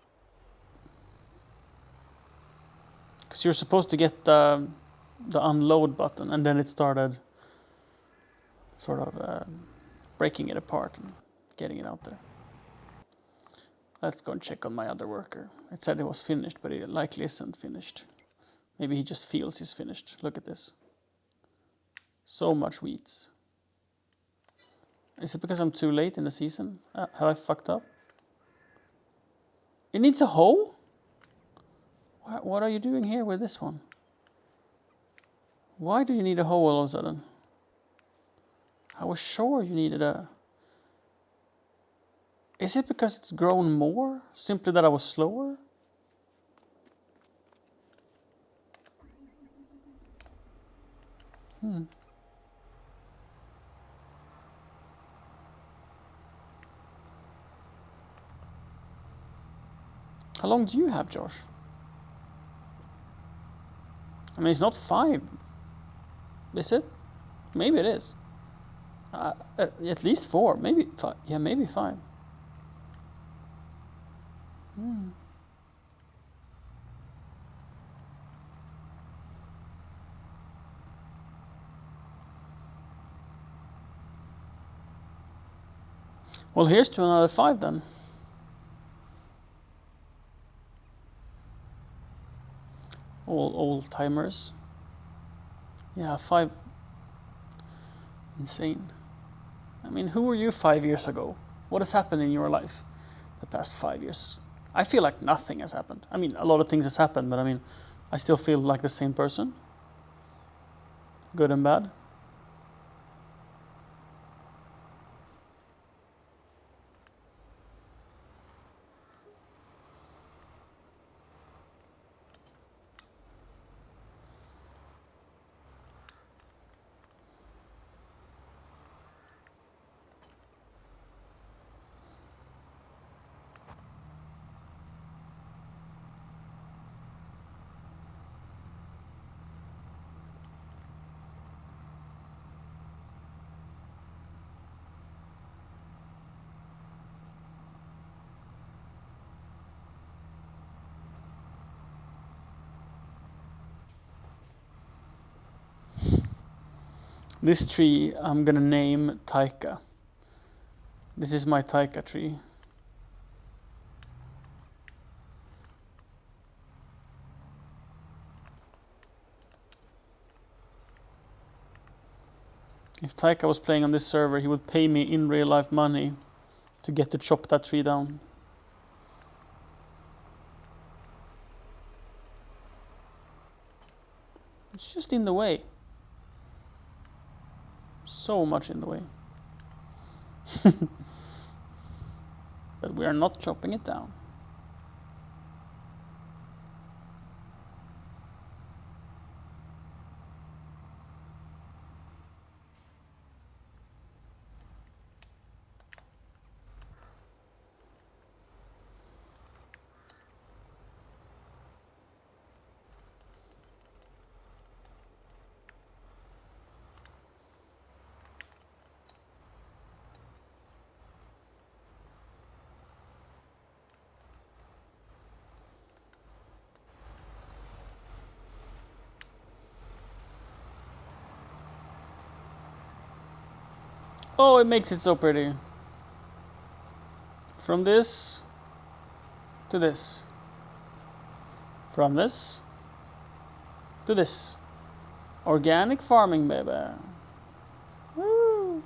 Because you're supposed to get the unload button, and then it started sort of breaking it apart and getting it out there. Let's go and check on my other worker. It said it was finished, but it likely isn't finished. Maybe he just feels he's finished. Look at this. So much wheat. Is it because I'm too late in the season? Have I fucked up? It needs a hoe? What are you doing here with this one? Why do you need a hoe all of a sudden? I was sure you needed a... Is it because it's grown more? Simply that I was slower? How long do you have, Josh? I mean, it's not 5. Is it? Maybe it is. At least 4. Maybe 5. Yeah, maybe 5. Well, here's to another 5 then. All old timers. Yeah, 5. Insane. I mean, who were you 5 years ago? What has happened in your life the past 5 years? I feel like nothing has happened. I mean, a lot of things has happened, but I mean, I still feel like the same person. Good and bad. This tree I'm gonna name Taika. This is my Taika tree. If Taika was playing on this server, he would pay me in real life money to get to chop that tree down. It's just in the way. So much in the way. But we are not chopping it down. Oh, it makes it so pretty. From this to this. From this to this. Organic farming, baby. Woo!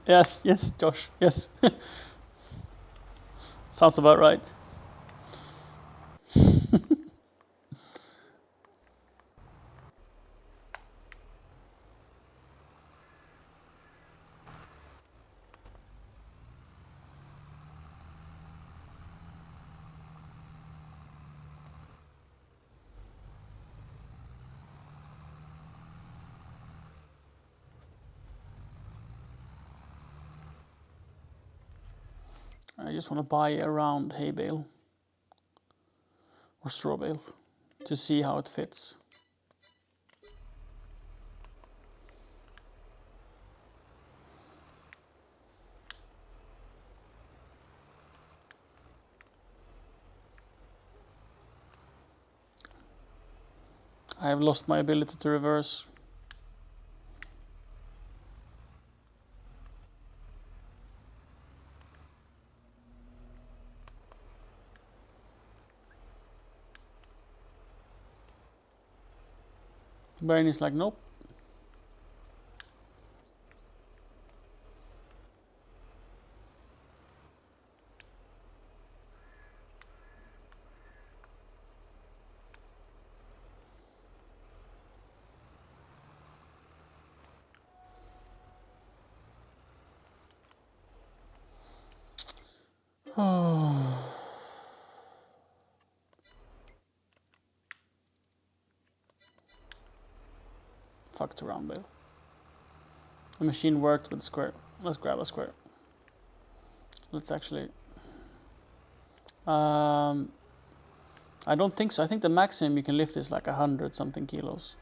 Yes, yes, Josh, yes. Sounds about right. I just want to buy a round hay bale or straw bale to see how it fits. I have lost my ability to reverse. Brain is like, nope. Oh. Fucked around, Bill. The machine worked with square. Let's grab a square. Let's actually... I don't think so. I think the maximum you can lift is like 100 something kilos.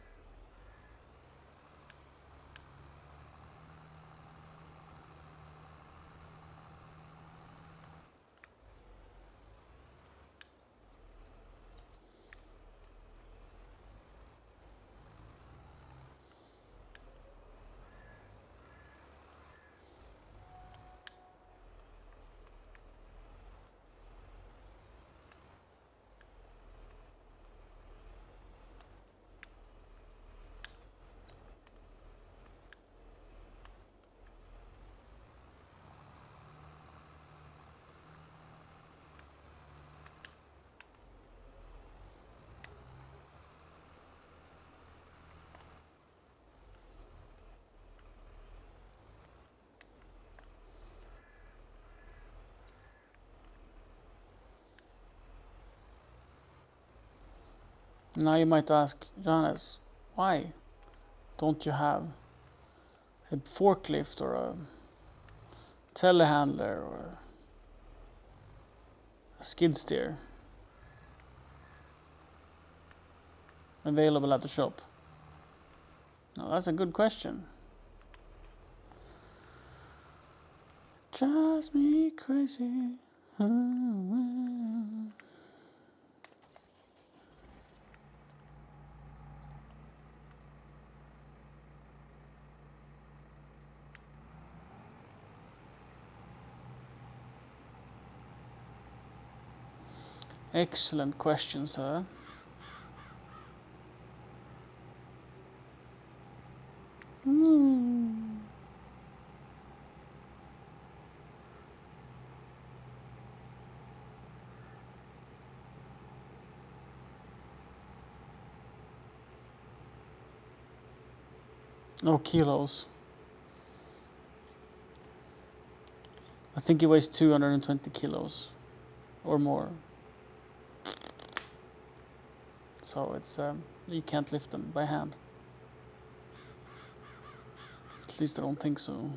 Now you might ask, Johannes, why don't you have a forklift or a telehandler or a skid steer available at the shop? Now that's a good question. Drives me crazy. Excellent question, sir. Oh, kilos. I think he weighs 220 kilos or more. So it's you can't lift them by hand. At least I don't think so.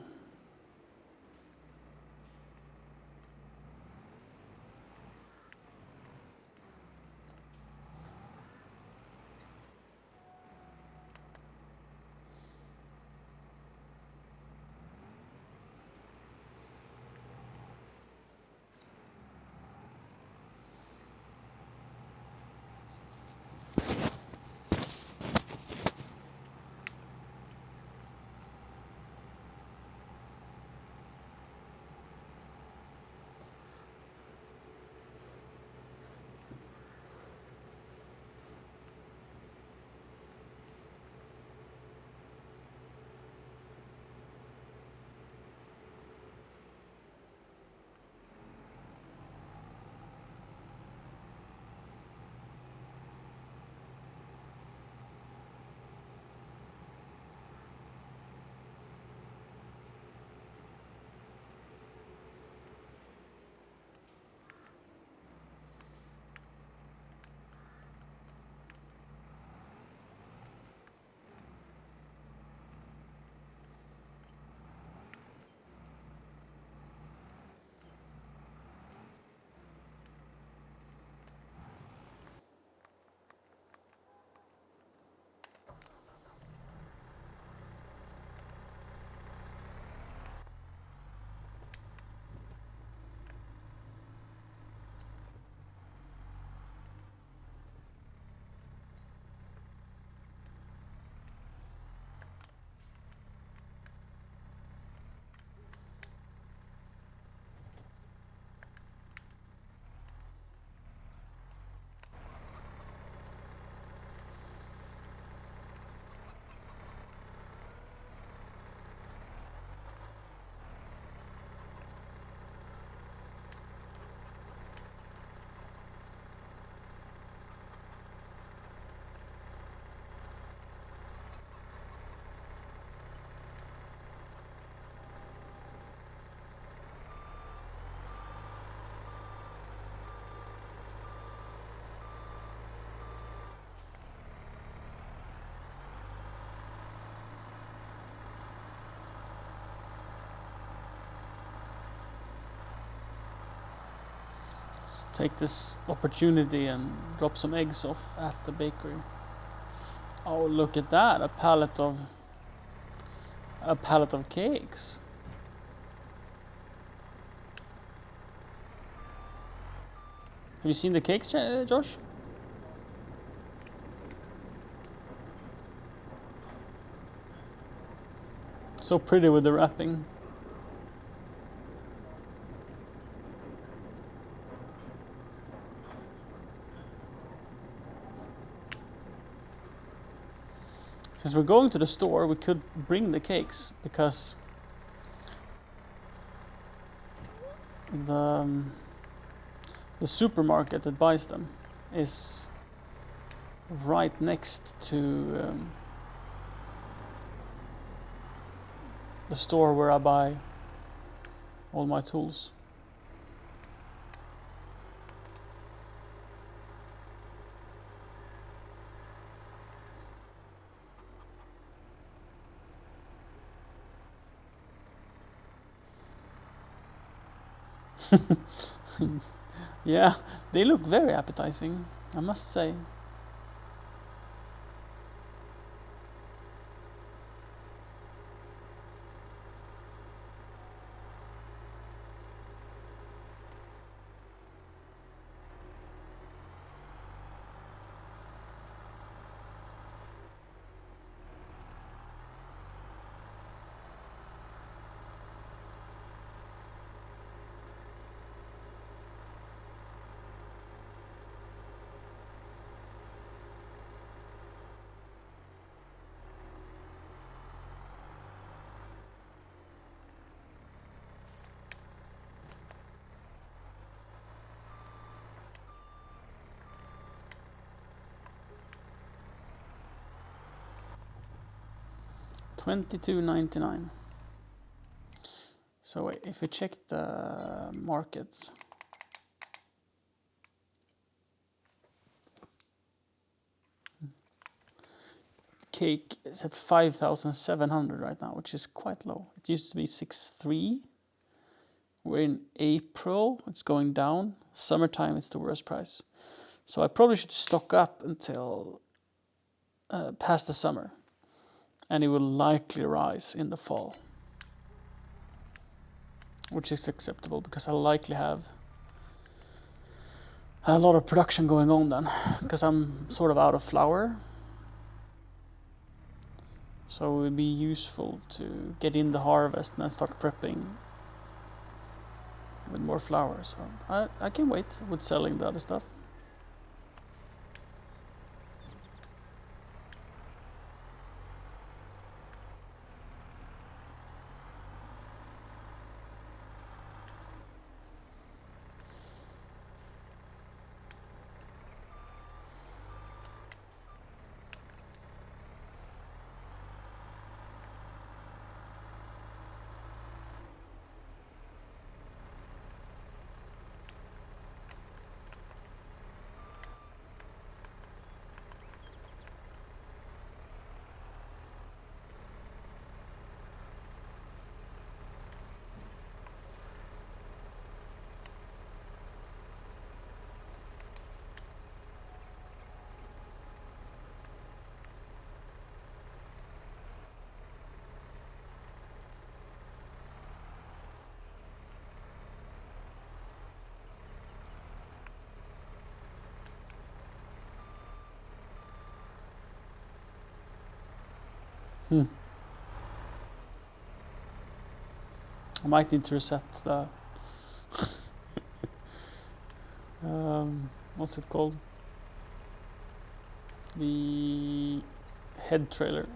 take this opportunity and drop some eggs off at the bakery. Oh, look at that! A pallet of cakes. Have you seen the cakes, Josh? So pretty with the wrapping. Since we're going to the store, we could bring the cakes because the supermarket that buys them is right next to the store where I buy all my tools. Yeah, they look very appetizing, I must say. $22.99. So wait, if we check the markets, cake is at 5,700 right now, which is quite low. It used to be 6,300. We're in April, it's going down. Summertime, it's the worst price. So I probably should stock up until past the summer, and it will likely rise in the fall, which is acceptable because I likely have a lot of production going on then, because I'm sort of out of flour. So it would be useful to get in the harvest and then start prepping with more flour. So I can wait with selling the other stuff. I might need to reset the what's it called? The head trailer.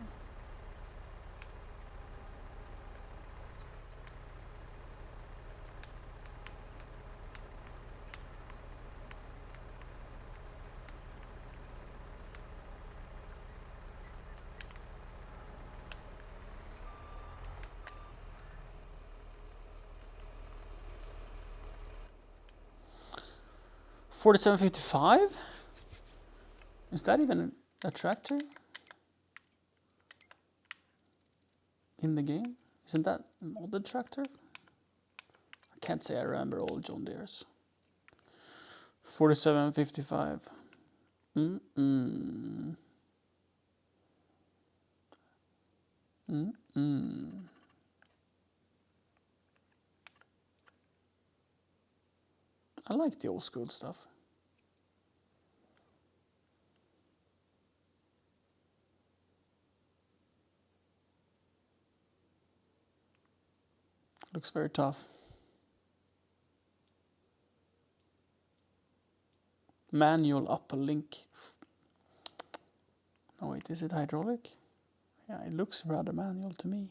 $47.55? Is that even a tractor in the game? Isn't that a modded tractor? I can't say I remember all John Deere's. 47.55. Mm-mm. Mm-mm. I like the old school stuff. Looks very tough. Manual upper link. Oh wait, is it hydraulic? Yeah, it looks rather manual to me.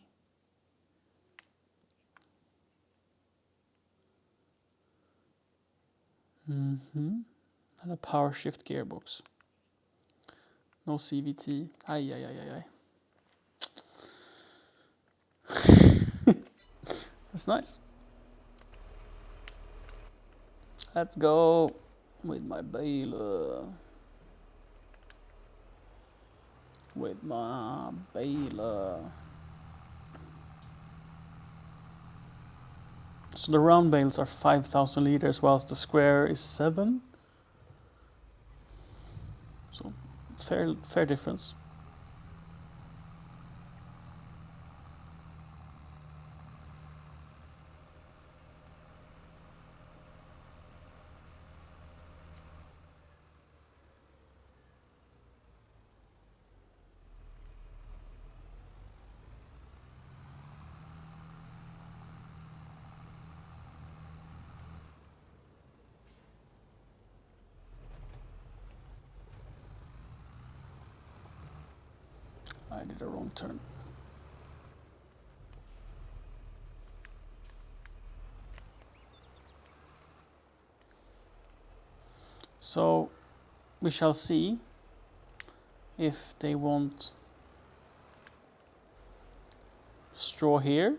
And a power shift gearbox. No CVT. Ay, ay, ay, ay, ay. That's nice. Let's go with my Baler. With my Baler. So the round bales are 5,000 liters, whilst the square is 7. So fair difference. I did a wrong turn. So we shall see if they want straw here.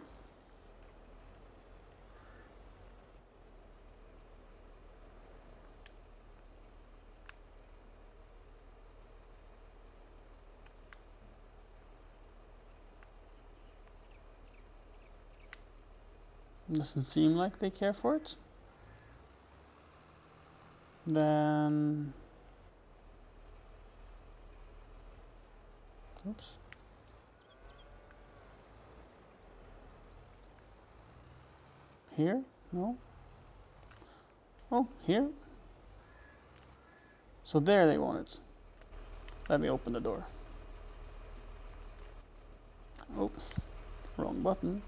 Doesn't seem like they care for it. Then, oops. Here? No. Oh, here. So there they want it. Let me open the door. Oh, wrong button.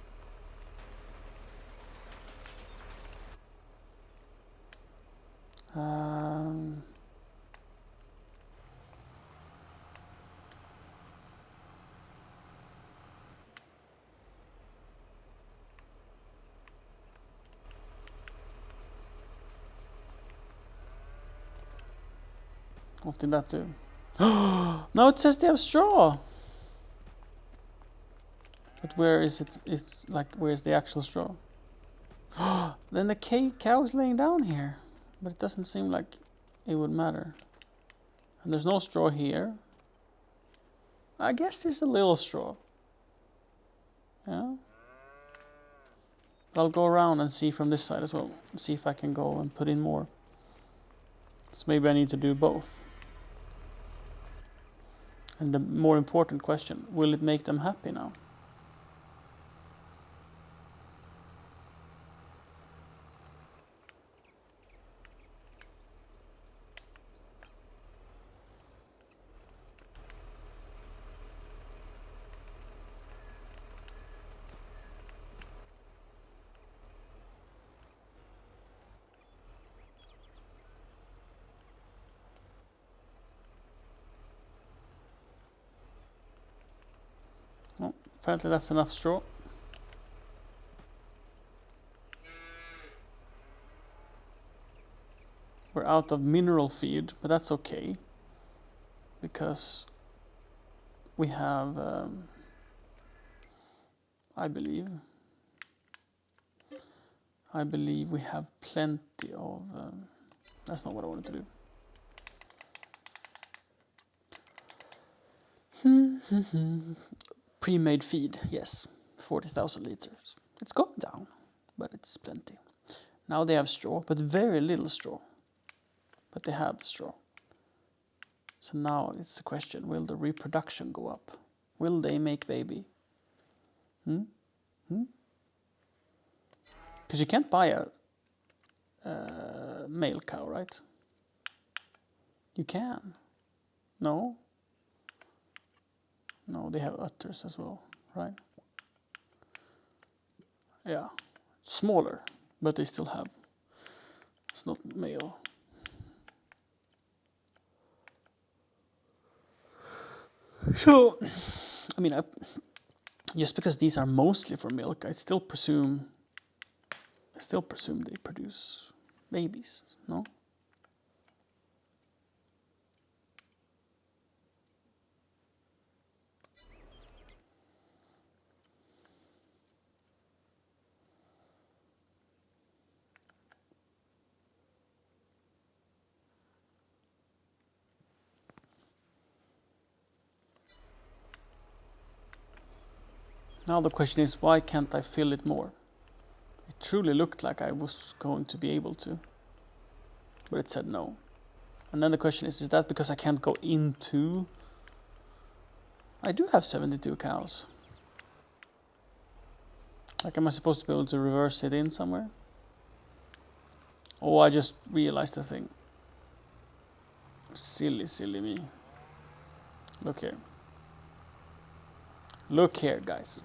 What did that do? No, it says they have straw. But where is it? It's like, where's the actual straw? Then the cow is laying down here. But it doesn't seem like it would matter. And there's no straw here. I guess there's a little straw. Yeah. But I'll go around and see from this side as well. See if I can go and put in more. So maybe I need to do both. And the more important question, will it make them happy now? Well, apparently that's enough straw. We're out of mineral feed, but that's okay. Because we have, I believe we have plenty of, that's not what I wanted to do. Pre-made feed, yes, 40,000 liters. It's going down, but it's plenty. Now they have straw, but very little straw. but they have straw. So now it's the question, will the reproduction go up? Will they make baby? Because you can't buy a male cow, right? You can. No? No, they have udders as well, right? Yeah. Smaller, but they still have. It's not male. So, I mean, just because these are mostly for milk, I still presume they produce babies, no? Now the question is, why can't I fill it more? It truly looked like I was going to be able to, but it said no. And then the question is that because I can't go into... I do have 72 cows. Like, am I supposed to be able to reverse it in somewhere? Oh, I just realized the thing. Silly me. Look here. Look here, guys.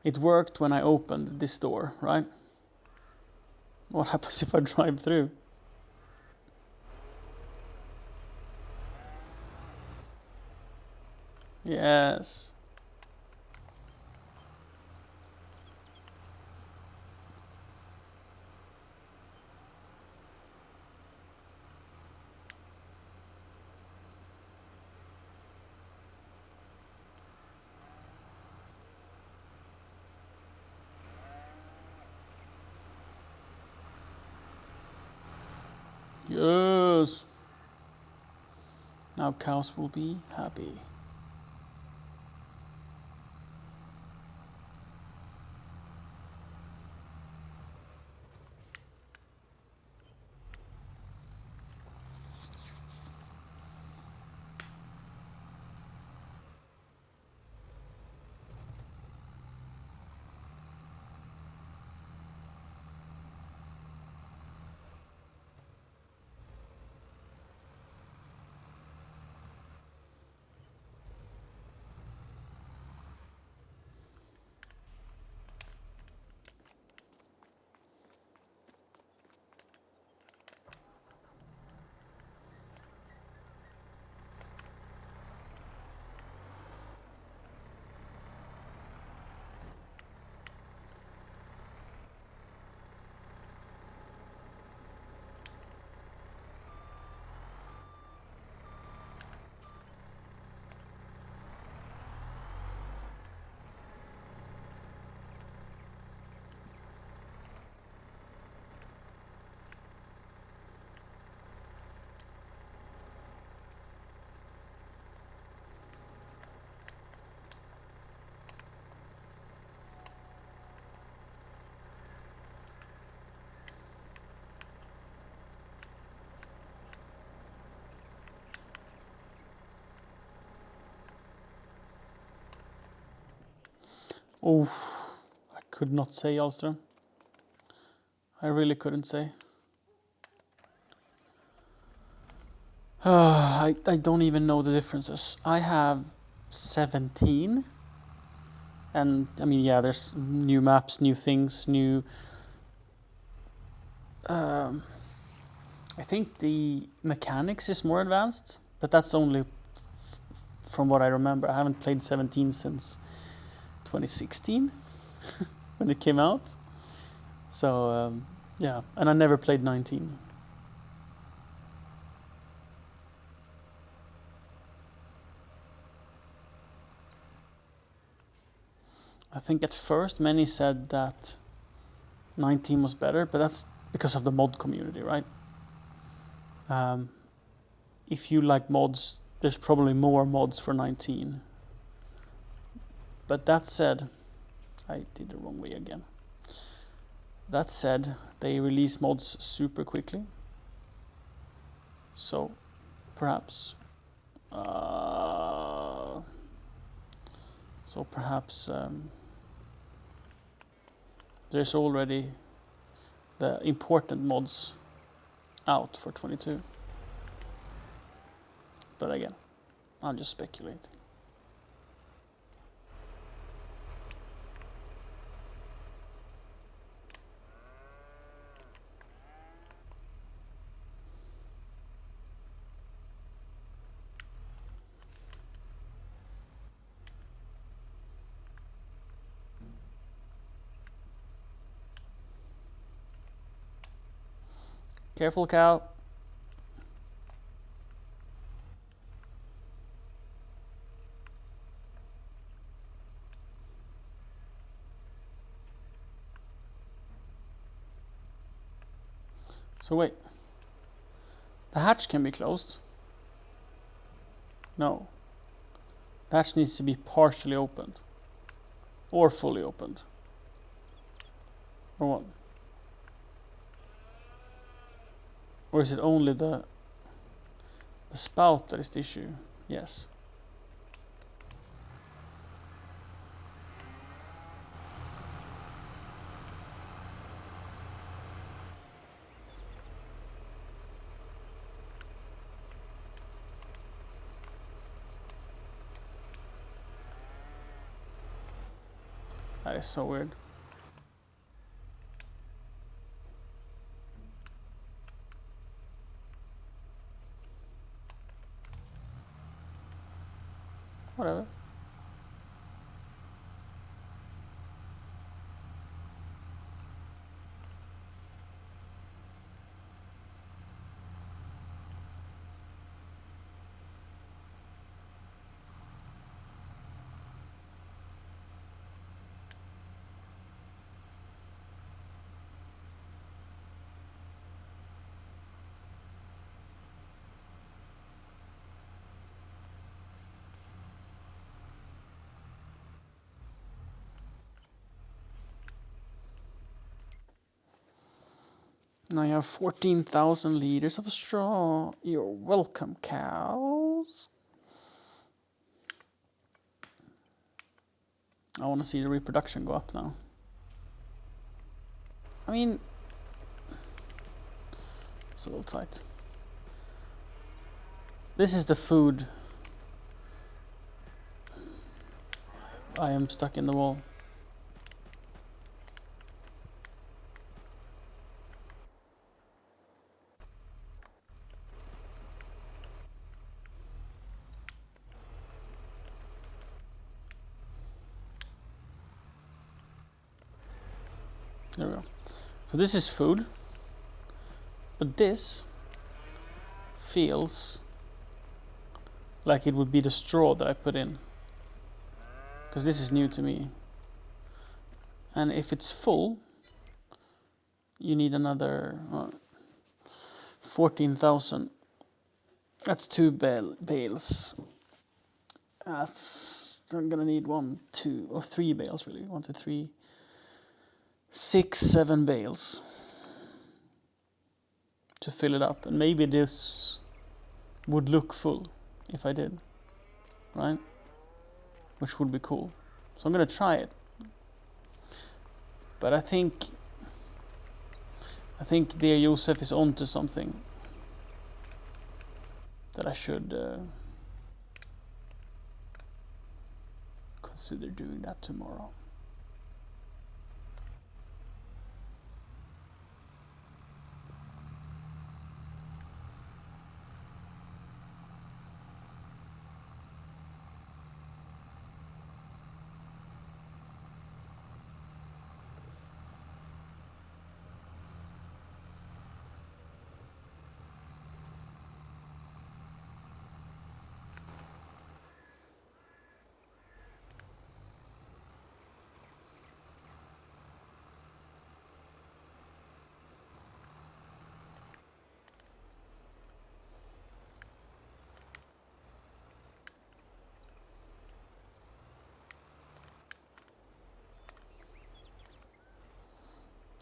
It worked when I opened this door, right? What happens if I drive through? Yes. Yes. Now cows will be happy. Oh, I could not say, Alström. I really couldn't say. I don't even know the differences. I have 17. And, I mean, yeah, there's new maps, new things, new... I think the mechanics is more advanced, but that's only from what I remember. I haven't played 17 since 2016 when it came out. So, yeah, and I never played 19. I think at first many said that 19 was better, but that's because of the mod community, right? If you like mods, there's probably more mods for 19. But that said, I did the wrong way again. That said, they release mods super quickly. So, perhaps... there's already the important mods out for 22. But again, I'm just speculating. Careful, cow. So wait. The hatch can be closed. No. The hatch needs to be partially opened. Or fully opened. Or what? Or is it only the spout that is the issue? Yes. That is so weird. Whatever. Now you have 14,000 liters of straw. You're welcome, cows. I want to see the reproduction go up now. I mean, it's a little tight. This is the food. I am stuck in the wall. There we go. So this is food. But this feels like it would be the straw that I put in. Because this is new to me. And if it's full, you need another 14,000. That's 2 bales. I'm gonna need 1, 2, or 3 bales really. 1, 2, 3, 6, 7 bales to fill it up. And maybe this would look full if I did, right? Which would be cool. So I'm gonna try it. But I think dear Josef is onto something that I should consider doing that tomorrow.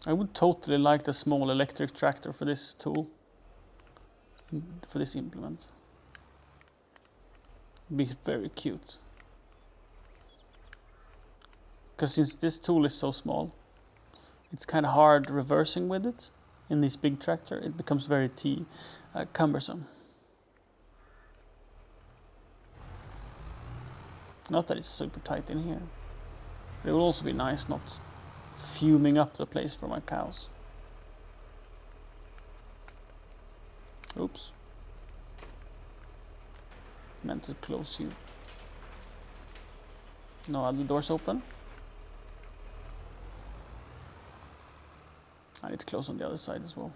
I would totally like the small electric tractor for this tool, for this implement. Be very cute. Because since this tool is so small, it's kind of hard reversing with it. In this big tractor, it becomes very cumbersome. Not that it's super tight in here. But it will also be nice not fuming up the place for my cows. Oops. Meant to close you. No other doors open. I need to close on the other side as well.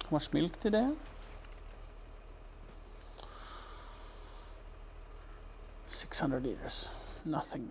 How much milk did they have? 600 liters. Nothing.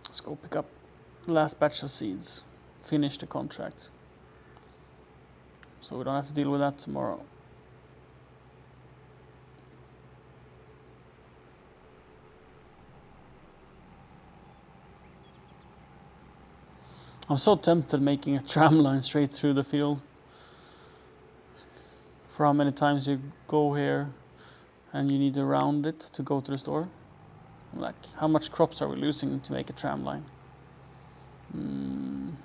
Let's go pick up the last batch of seeds. Finish the contract. So we don't have to deal with that tomorrow. I'm so tempted making a tram line straight through the field. For how many times you go here and you need to round it to go to the store. I'm like, how much crops are we losing to make a tram line? And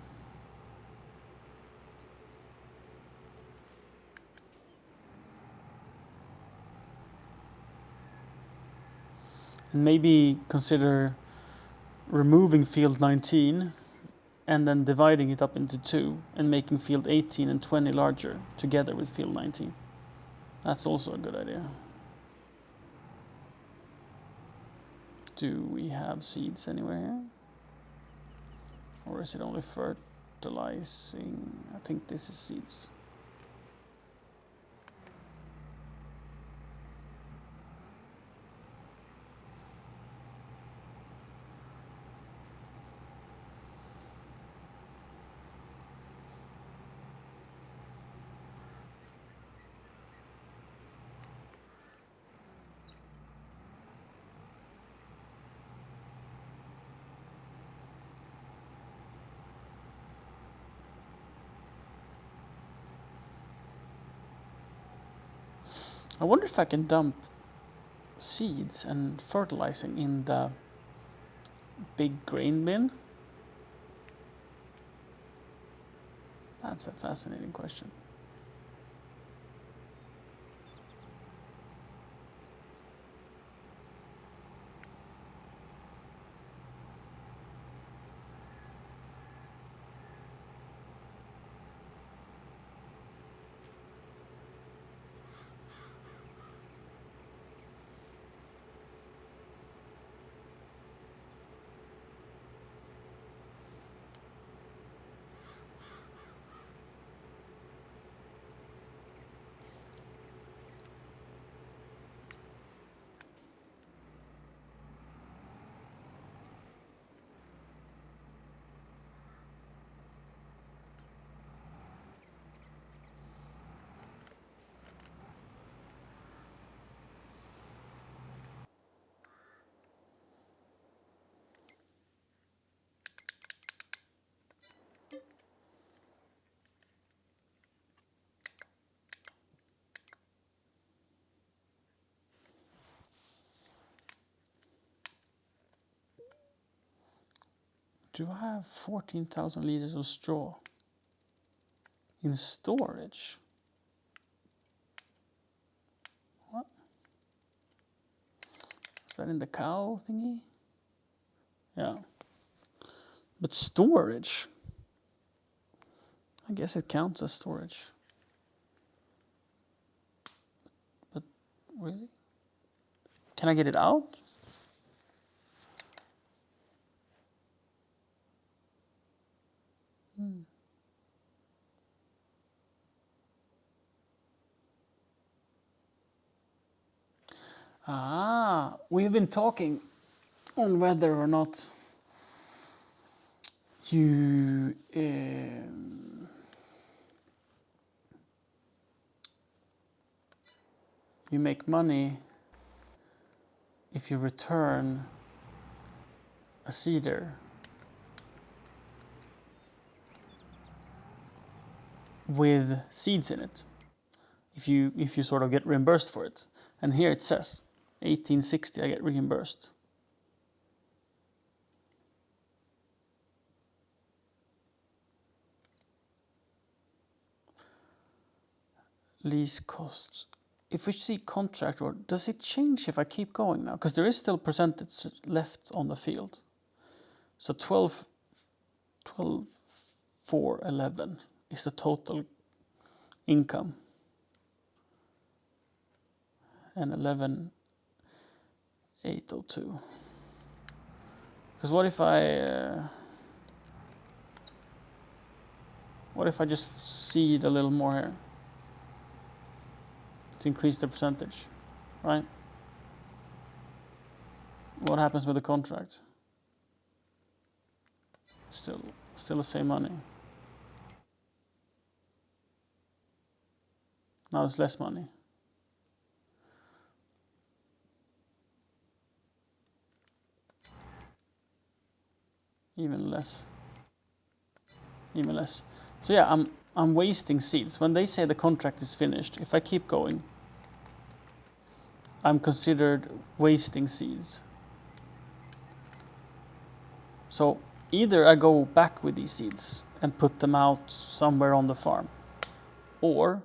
maybe consider removing field 19 and then dividing it up into 2 and making field 18 and 20 larger together with field 19. That's also a good idea. Do we have seeds anywhere here? Or is it only fertilizing? I think this is seeds. I wonder if I can dump seeds and fertilizing in the big grain bin. That's a fascinating question. Do I have 14,000 liters of straw in storage? What? Is that in the cow thingy? Yeah. But storage. I guess it counts as storage. But really? Can I get it out? We've been talking on whether or not you you make money if you return a cedar with seeds in it. If you sort of get reimbursed for it. And here it says 1860 I get reimbursed. Lease costs. If we see contract, or does it change if I keep going now? Because there is still percentage left on the field. So 12, 411 is the total income. And 11,802. Because what if I just seed a little more here to increase the percentage, right? What happens with the contract? Still the same money. Now it's less money. Even less. So yeah, I'm wasting seeds. When they say the contract is finished, if I keep going, I'm considered wasting seeds. So either I go back with these seeds and put them out somewhere on the farm, or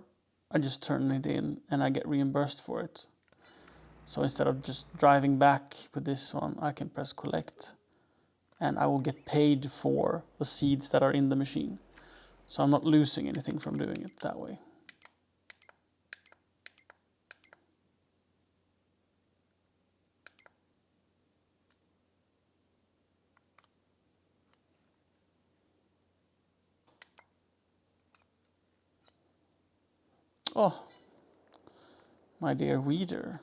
I just turn it in and I get reimbursed for it. So instead of just driving back with this one, I can press collect and I will get paid for the seeds that are in the machine. So I'm not losing anything from doing it that way. Oh, my dear weeder,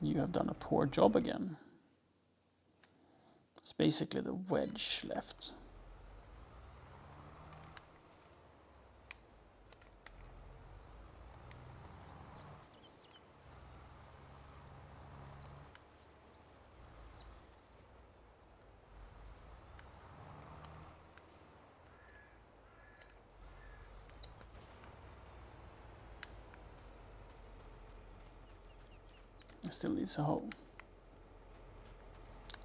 you have done a poor job again. It's basically the wedge left. It still needs a hoe.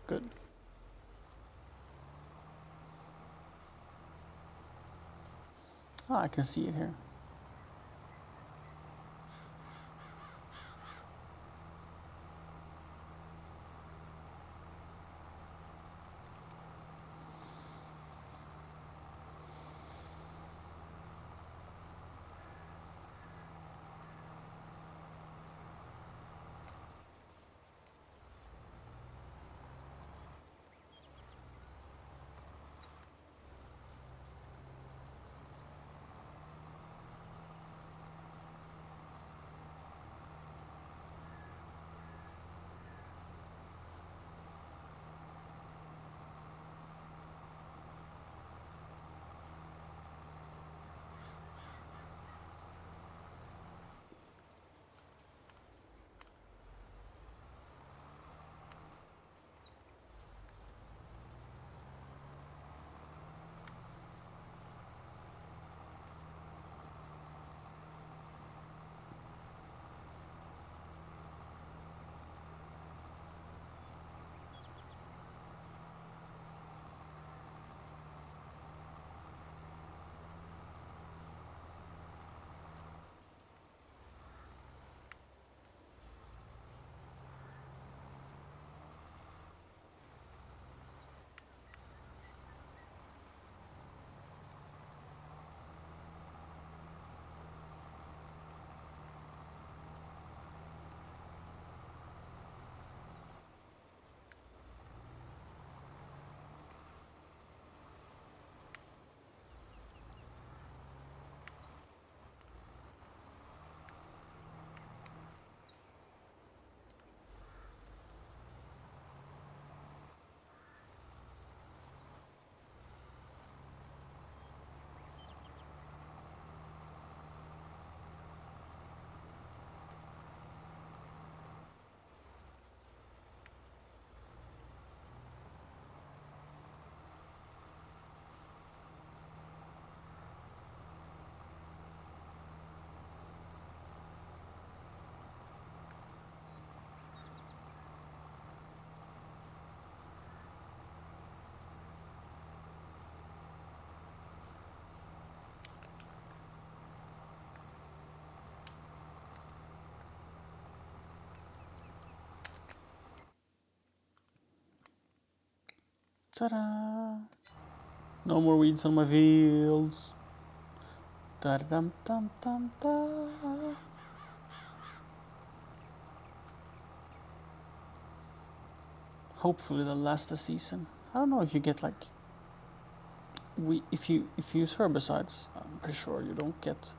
Good. I can see it here. Ta-da! No more weeds on my fields. Da-da-dum-dum-dum-da. Hopefully they'll last the season. I don't know if you get like if you use herbicides, I'm pretty sure you don't get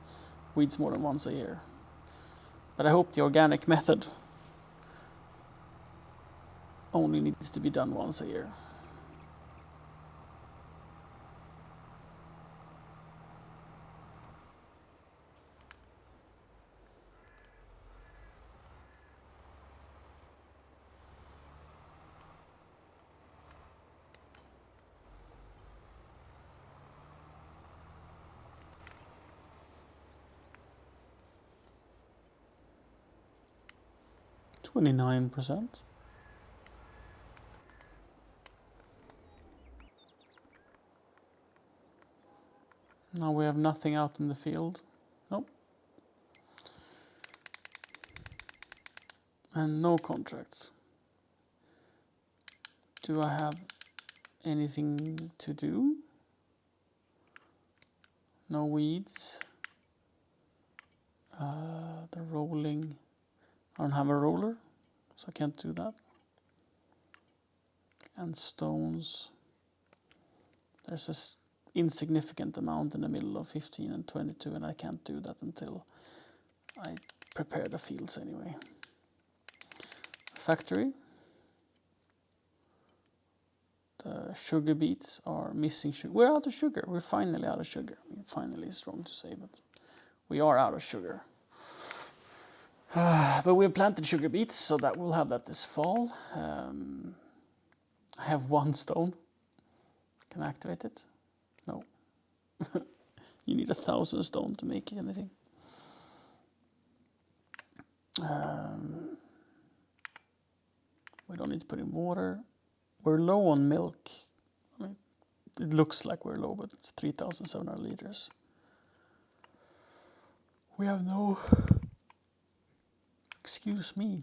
weeds more than once a year. But I hope the organic method only needs to be done once a year. %29. Now we have nothing out in the field. Nope. And no contracts. Do I have anything to do? No weeds. The rolling. I don't have a roller, so I can't do that. And stones. There's an insignificant amount in the middle of 15 and 22, and I can't do that until I prepare the fields anyway. Factory. The sugar beets are missing sugar. We're out of sugar. We're finally out of sugar. I mean, finally is wrong to say, but we are out of sugar. But we've planted sugar beets, so that we'll have that this fall. I have 1 stone. Can I activate it? No. You need 1,000 stone to make anything. We don't need to put in water. We're low on milk. I mean, it looks like we're low, but it's 3,700 liters. We have no... Excuse me.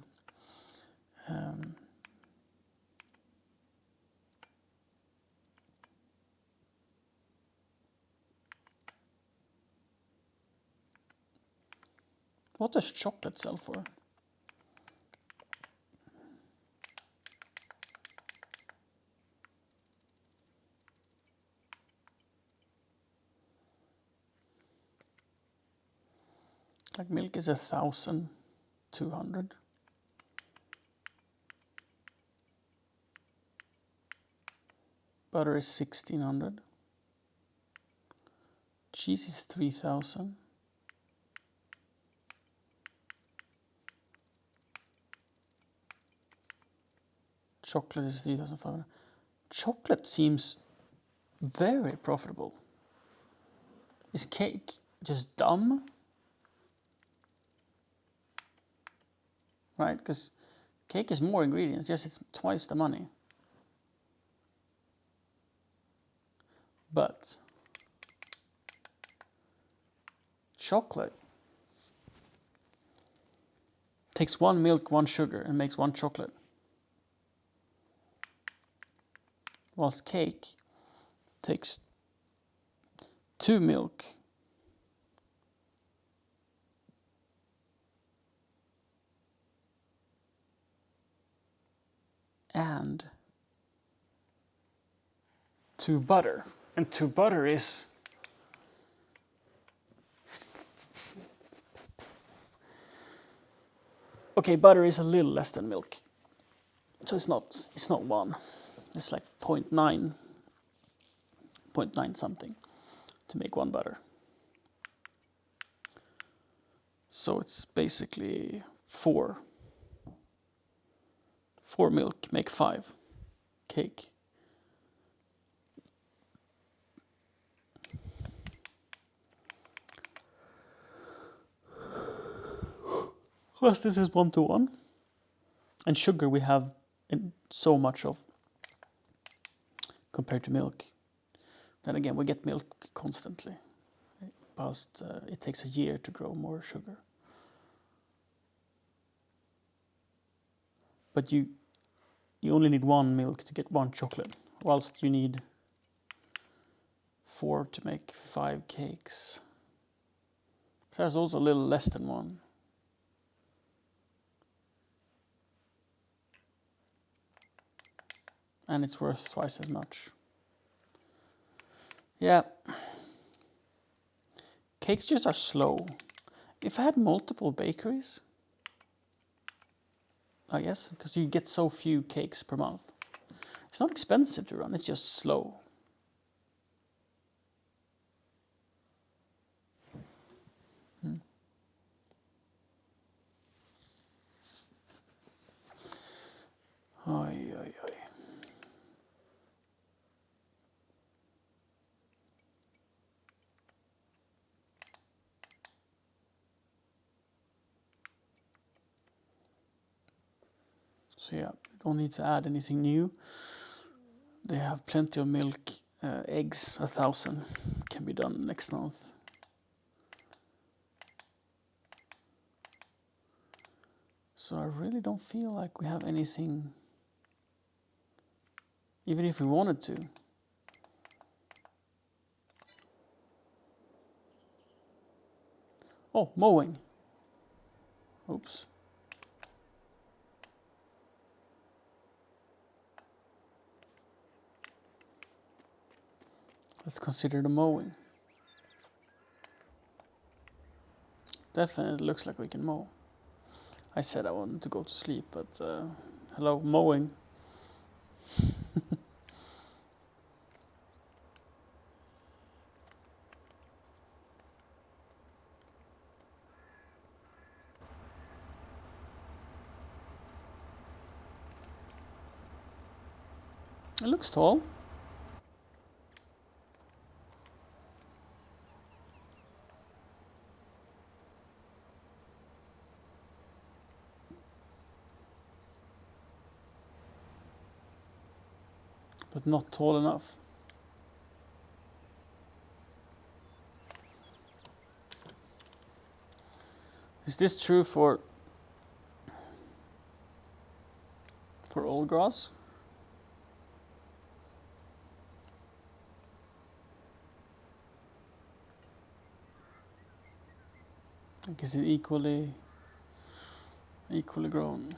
What does chocolate sell for? Like milk is 1,200. Butter is 1,600. Cheese is 3,000. Chocolate is 3,500. Chocolate seems very profitable. Is cake just dumb? Right? Because cake is more ingredients. Yes, it's twice the money. But chocolate takes 1 milk, 1 sugar, and makes 1 chocolate. Whilst cake takes 2 milk, and 2 butter. And 2 butter is... Okay, butter is a little less than milk. So it's not 1. It's like 0.9 something to make 1 butter. So it's basically 4. 4 milk make 5 cake. Plus this is 1-to-1. And sugar we have so much of compared to milk. Then again, we get milk constantly. But it takes a year to grow more sugar. But you only need 1 milk to get 1 chocolate, whilst you need 4 to make 5 cakes. So that's also a little less than 1. And it's worth twice as much. Yeah. Cakes just are slow. If I had multiple bakeries, I guess, because you get so few cakes per month. It's not expensive to run, it's just slow. Oi, oi, oi. So yeah, don't need to add anything new. They have plenty of milk, eggs, 1,000 can be done next month. So I really don't feel like we have anything, even if we wanted to. Oh, mowing. Oops. Let's consider the mowing. Definitely looks like we can mow. I said I wanted to go to sleep, but hello, mowing. It looks tall. But not tall enough. Is this true for old grass? Like, is it equally grown?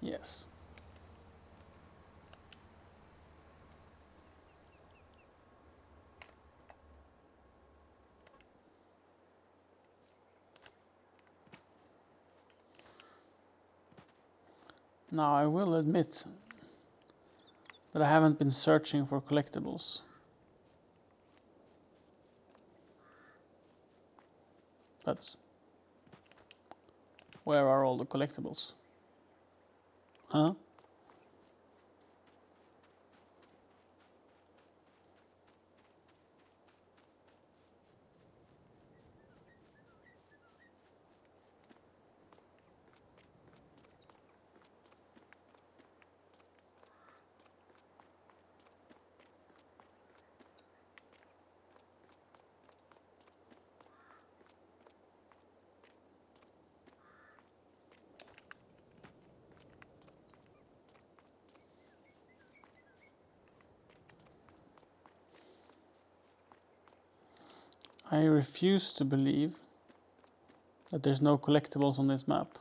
Yes. Now I will admit that I haven't been searching for collectibles. But where are all the collectibles? Huh? I refuse to believe that there's no collectibles on this map.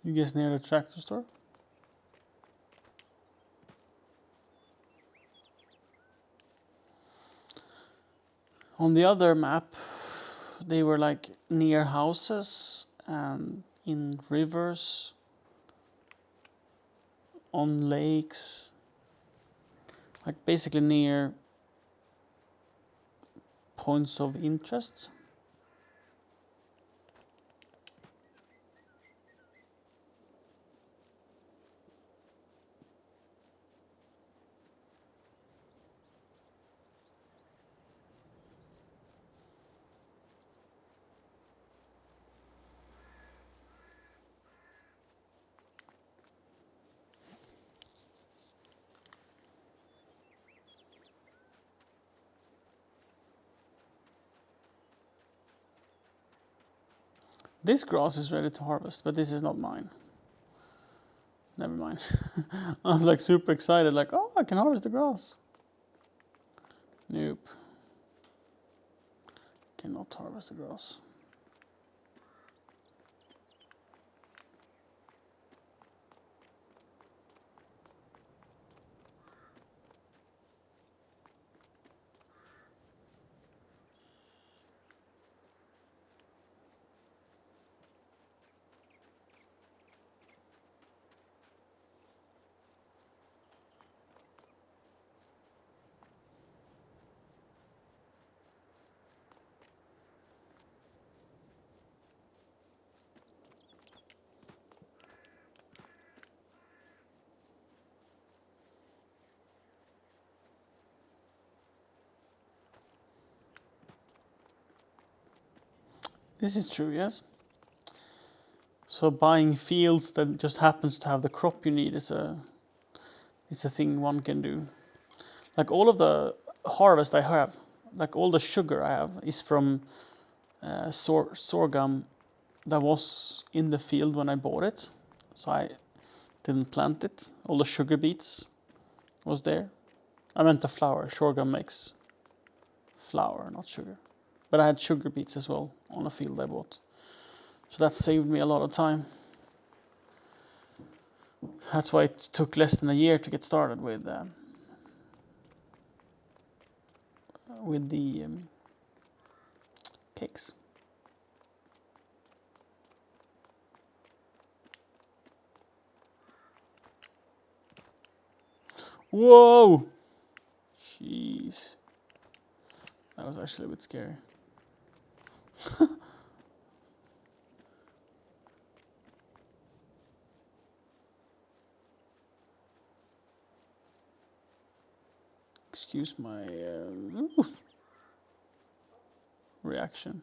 You guess near the tractor store? On the other map, they were like near houses and in rivers, on lakes, like basically near points of interest. This grass is ready to harvest, but this is not mine. Never mind. I was like super excited, like, oh, I can harvest the grass. Nope. Cannot harvest the grass. This is true, yes. So buying fields that just happens to have the crop you need is a thing one can do. Like all of the harvest I have, like all the sugar I have, is from sorghum that was in the field when I bought it. So I didn't plant it. All the sugar beets was there. I meant the flour. Sorghum makes flour, not sugar. But I had sugar beets as well on a field I bought. So that saved me a lot of time. That's why it took less than a year to get started with the cakes. Whoa! Jeez. That was actually a bit scary. Excuse my reaction.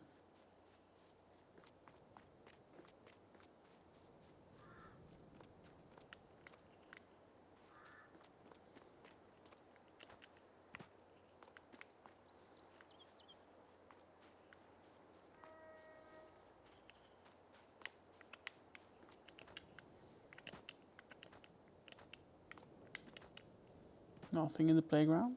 Nothing in the playground.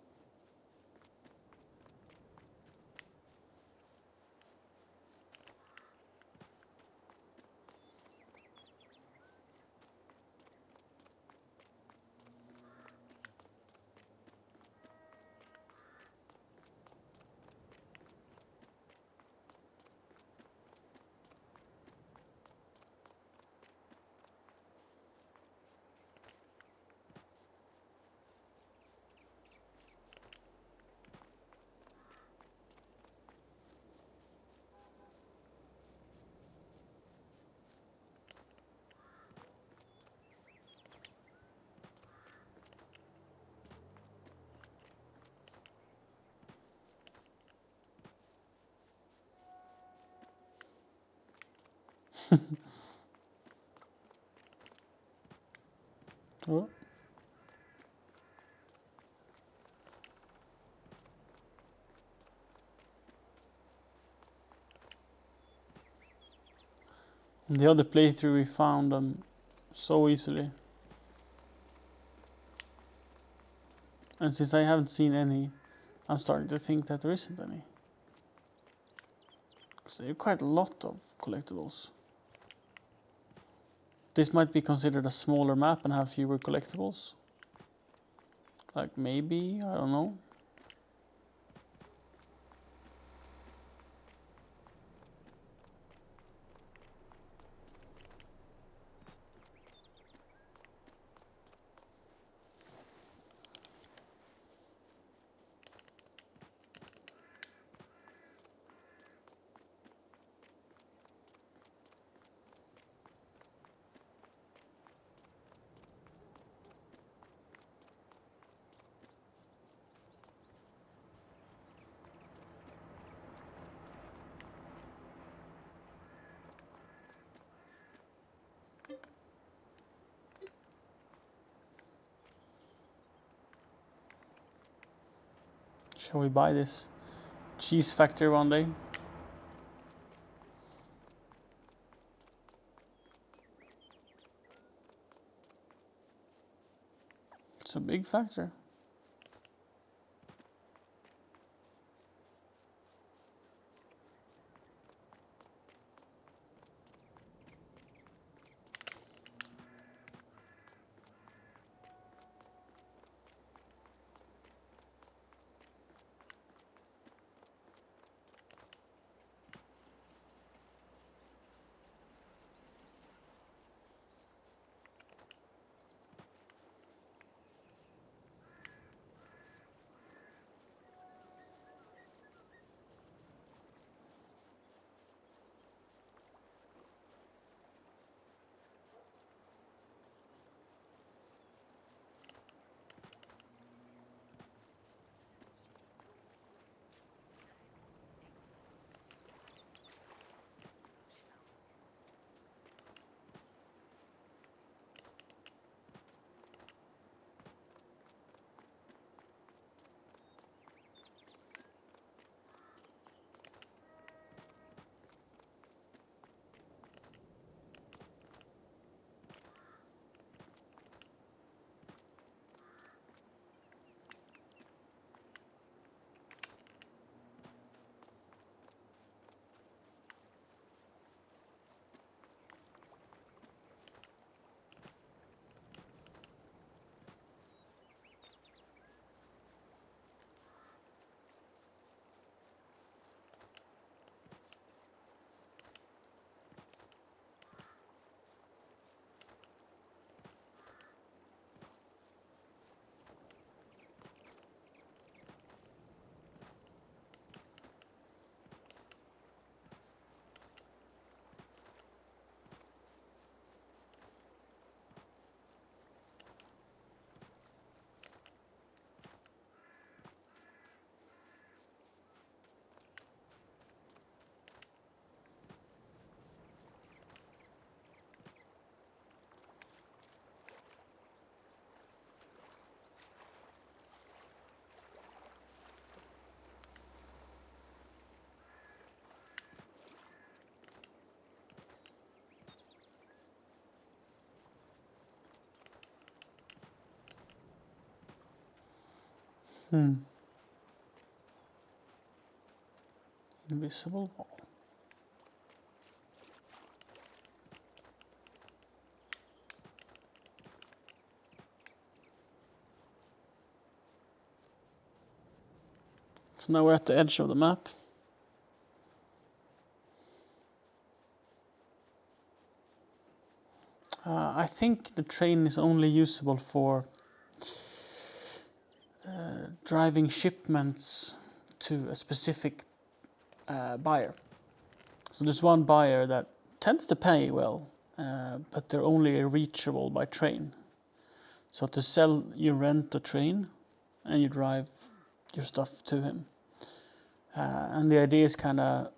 Oh. In the other playthrough we found them so easily. And since I haven't seen any, I'm starting to think that there isn't any. Because there are quite a lot of collectibles. This might be considered a smaller map and have fewer collectibles. Like maybe, I don't know. Shall we buy this cheese factory one day? It's a big factor. Invisible wall. So now we're at the edge of the map. I think the train is only usable for driving shipments to a specific buyer. So there's one buyer that tends to pay well, but they're only reachable by train. So to sell, you rent a train and you drive your stuff to him. And the idea is kind of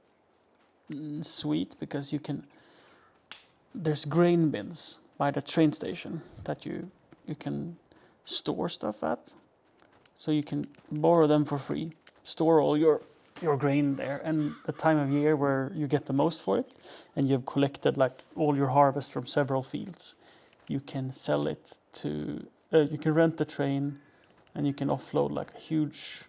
sweet because there's grain bins by the train station that you can store stuff at. So you can borrow them for free, store all your grain there, and the time of year where you get the most for it, and you've collected like all your harvest from several fields, you can sell it to, you can rent the train, and you can offload like a huge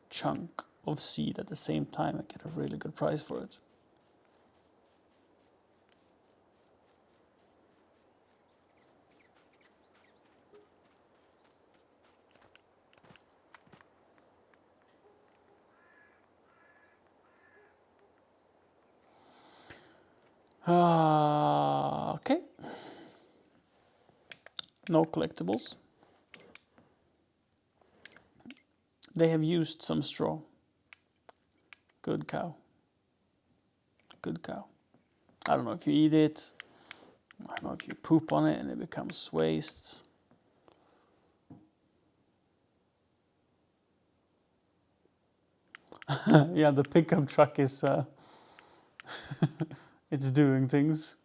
chunk of seed at the same time and get a really good price for it. Okay. No collectibles. They have used some straw. Good cow. Good cow. I don't know if you eat it. I don't know if you poop on it and it becomes waste. Yeah, the pickup truck is it's doing things.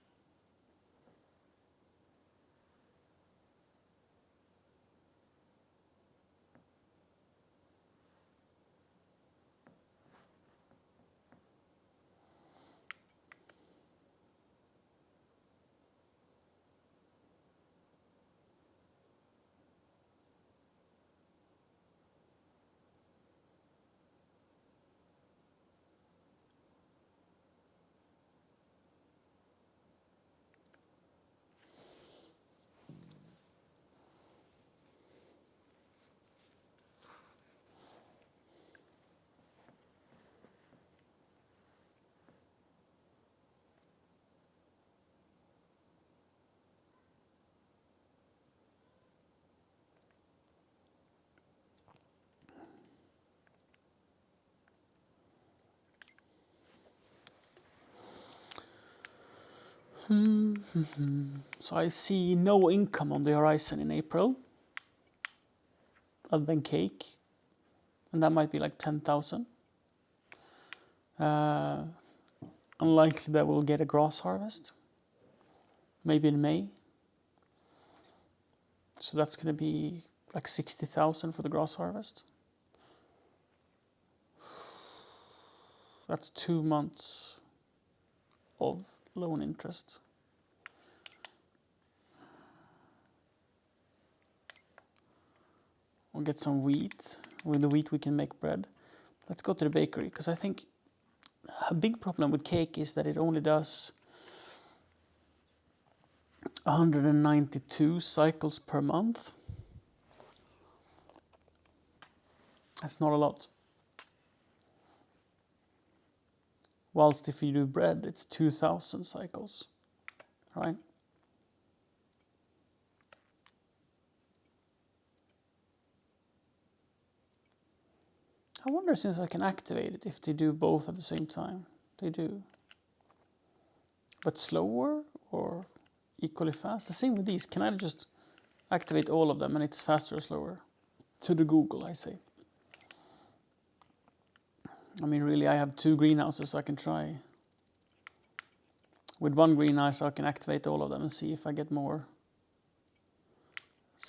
So I see no income on the horizon in April, other than cake, and that might be like 10,000. Unlikely that we'll get a grass harvest, maybe in May. So that's going to be like 60,000 for the grass harvest. That's 2 months of loan interest. We'll get some wheat. With the wheat we can make bread. Let's go to the bakery, because I think a big problem with cake is that it only does 192 cycles per month. That's not a lot. Whilst if you do bread, it's 2,000 cycles, right? I wonder since I can activate it if they do both at the same time. They do. But slower or equally fast? The same with these. Can I just activate all of them and it's faster or slower? To the Google, I say. I mean, really, I have 2 greenhouses, so I can try. With 1 greenhouse, I can activate all of them and see if I get more.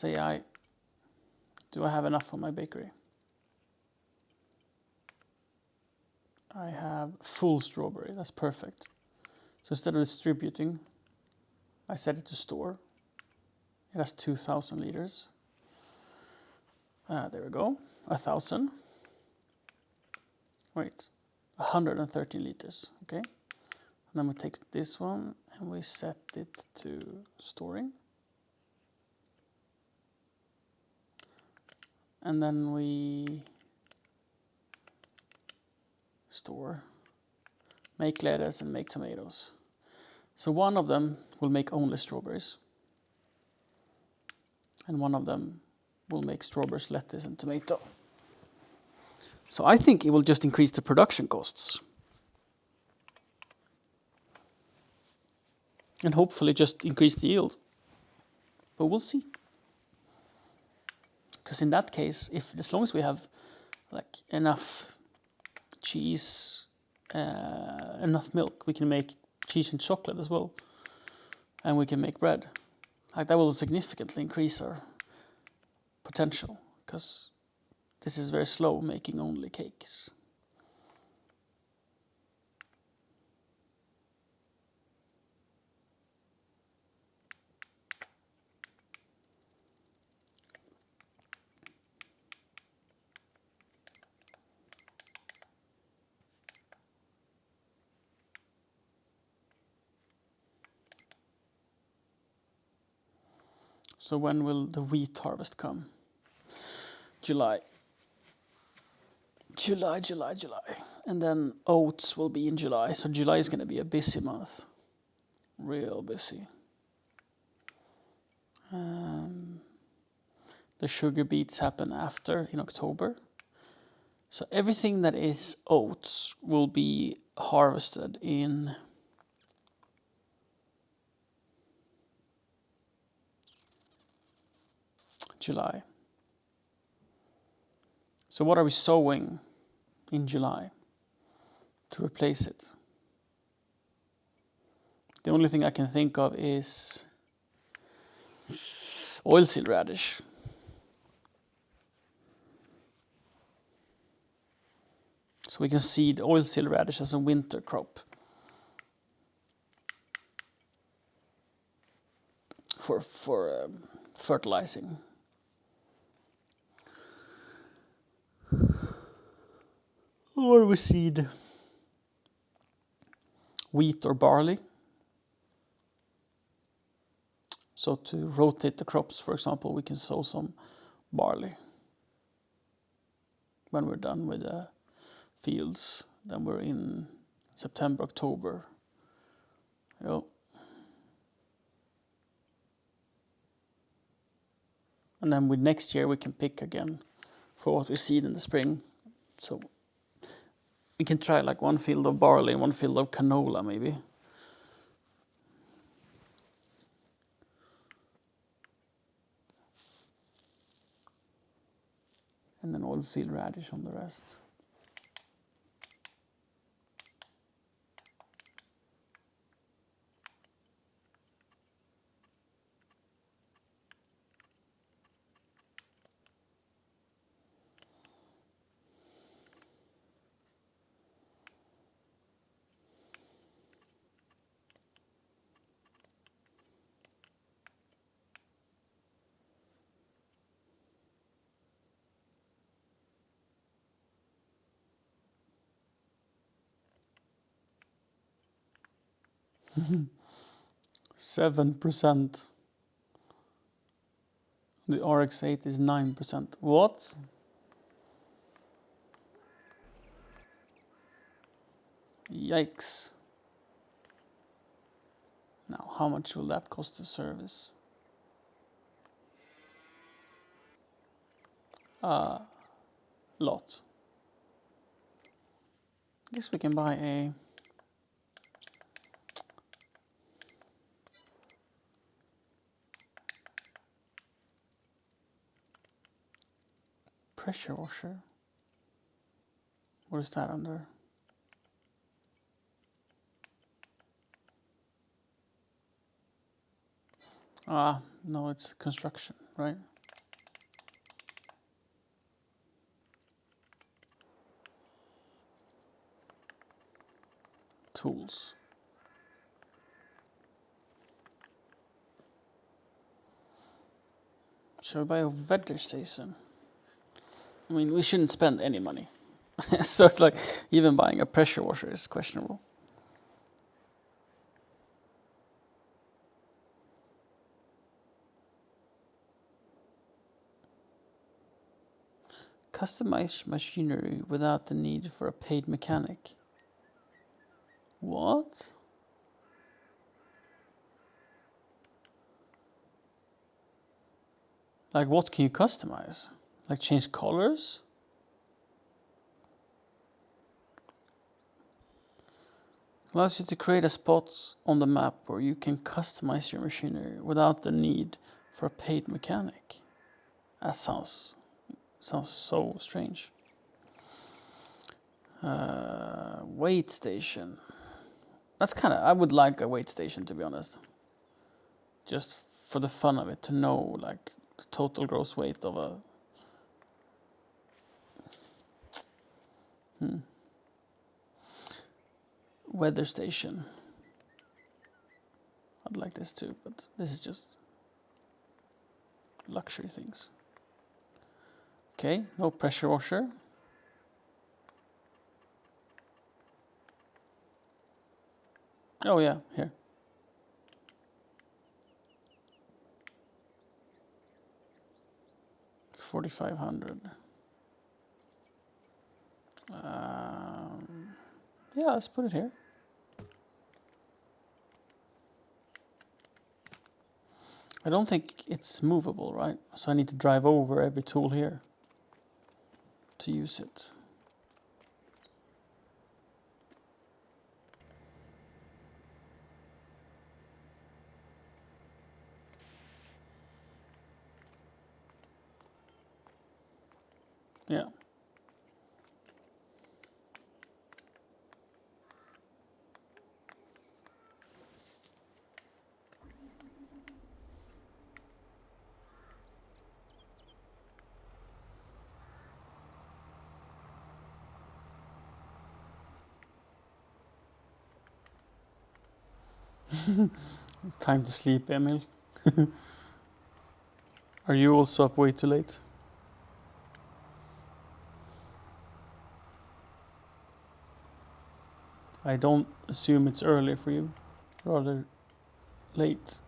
Do I have enough for my bakery? I have full strawberry, that's perfect. So instead of distributing, I set it to store. It has 2,000 liters. There we go, 1,000. Wait, 113 liters, okay. And then we take this one and we set it to storing. And then we store, make lettuce and make tomatoes. So one of them will make only strawberries. And one of them will make strawberries, lettuce and tomato. So I think it will just increase the production costs. And hopefully just increase the yield. But we'll see. Because in that case, as long as we have like enough cheese, enough milk, we can make cheese and chocolate as well. And we can make bread. Like that will significantly increase our potential, because this is very slow making only cakes. So when will the wheat harvest come? July. July. And then oats will be in July. So July is going to be a busy month. Real busy. The sugar beets happen after, in October. So everything that is oats will be harvested in July. So what are we sowing in July to replace it? The only thing I can think of is oilseed radish. So we can seed oilseed radish as a winter crop for fertilizing. Or we seed wheat or barley. So to rotate the crops, for example, we can sow some barley. When we're done with the fields, then we're in September, October. Yep. And then with next year we can pick again for what we seed in the spring. So we can try like 1 field of barley and 1 field of canola maybe. sealed radish on the rest. Mm-hmm. 7%. The RX8 is 9%. What? Yikes. Now, how much will that cost the service? Lot. I guess we can buy a pressure washer. What is that under? No, it's construction, right? Tools. Should we buy a weather station? I mean, we shouldn't spend any money. So it's like, even buying a pressure washer is questionable. Customize machinery without the need for a paid mechanic. What? Like, what can you customize? Like, change colors? Allows you to create a spot on the map where you can customize your machinery without the need for a paid mechanic. That sounds so strange. Weight station. That's kind of, I would like a weight station, to be honest. Just for the fun of it, to know like the total gross weight of a weather station. I'd like this too, but this is just luxury things. Okay, no pressure washer. Oh yeah, here. $4,500. Yeah, let's put it here. I don't think it's movable, right? So I need to drive over every tool here to use it. Yeah. Time to sleep, Emil. Are you also up way too late? I don't assume it's early for you. Rather late.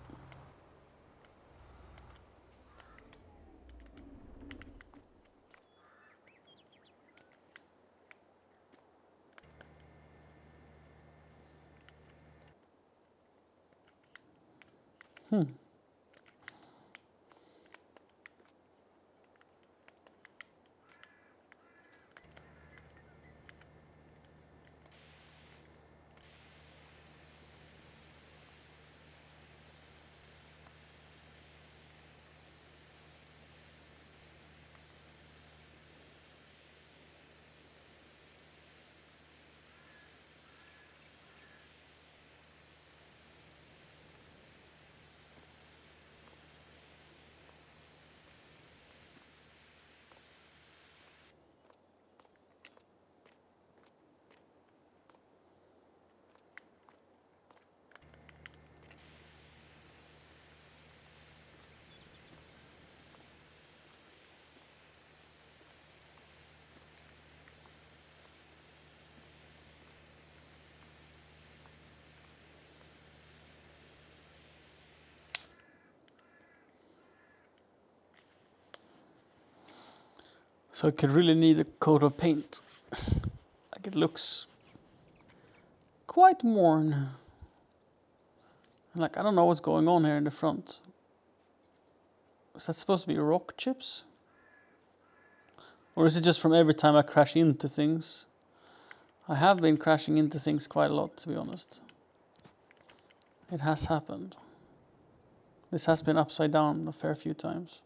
So it could really need a coat of paint. Like it looks quite worn. Like I don't know what's going on here in the front. Is that supposed to be rock chips? Or is it just from every time I crash into things? I have been crashing into things quite a lot, to be honest. It has happened. This has been upside down a fair few times.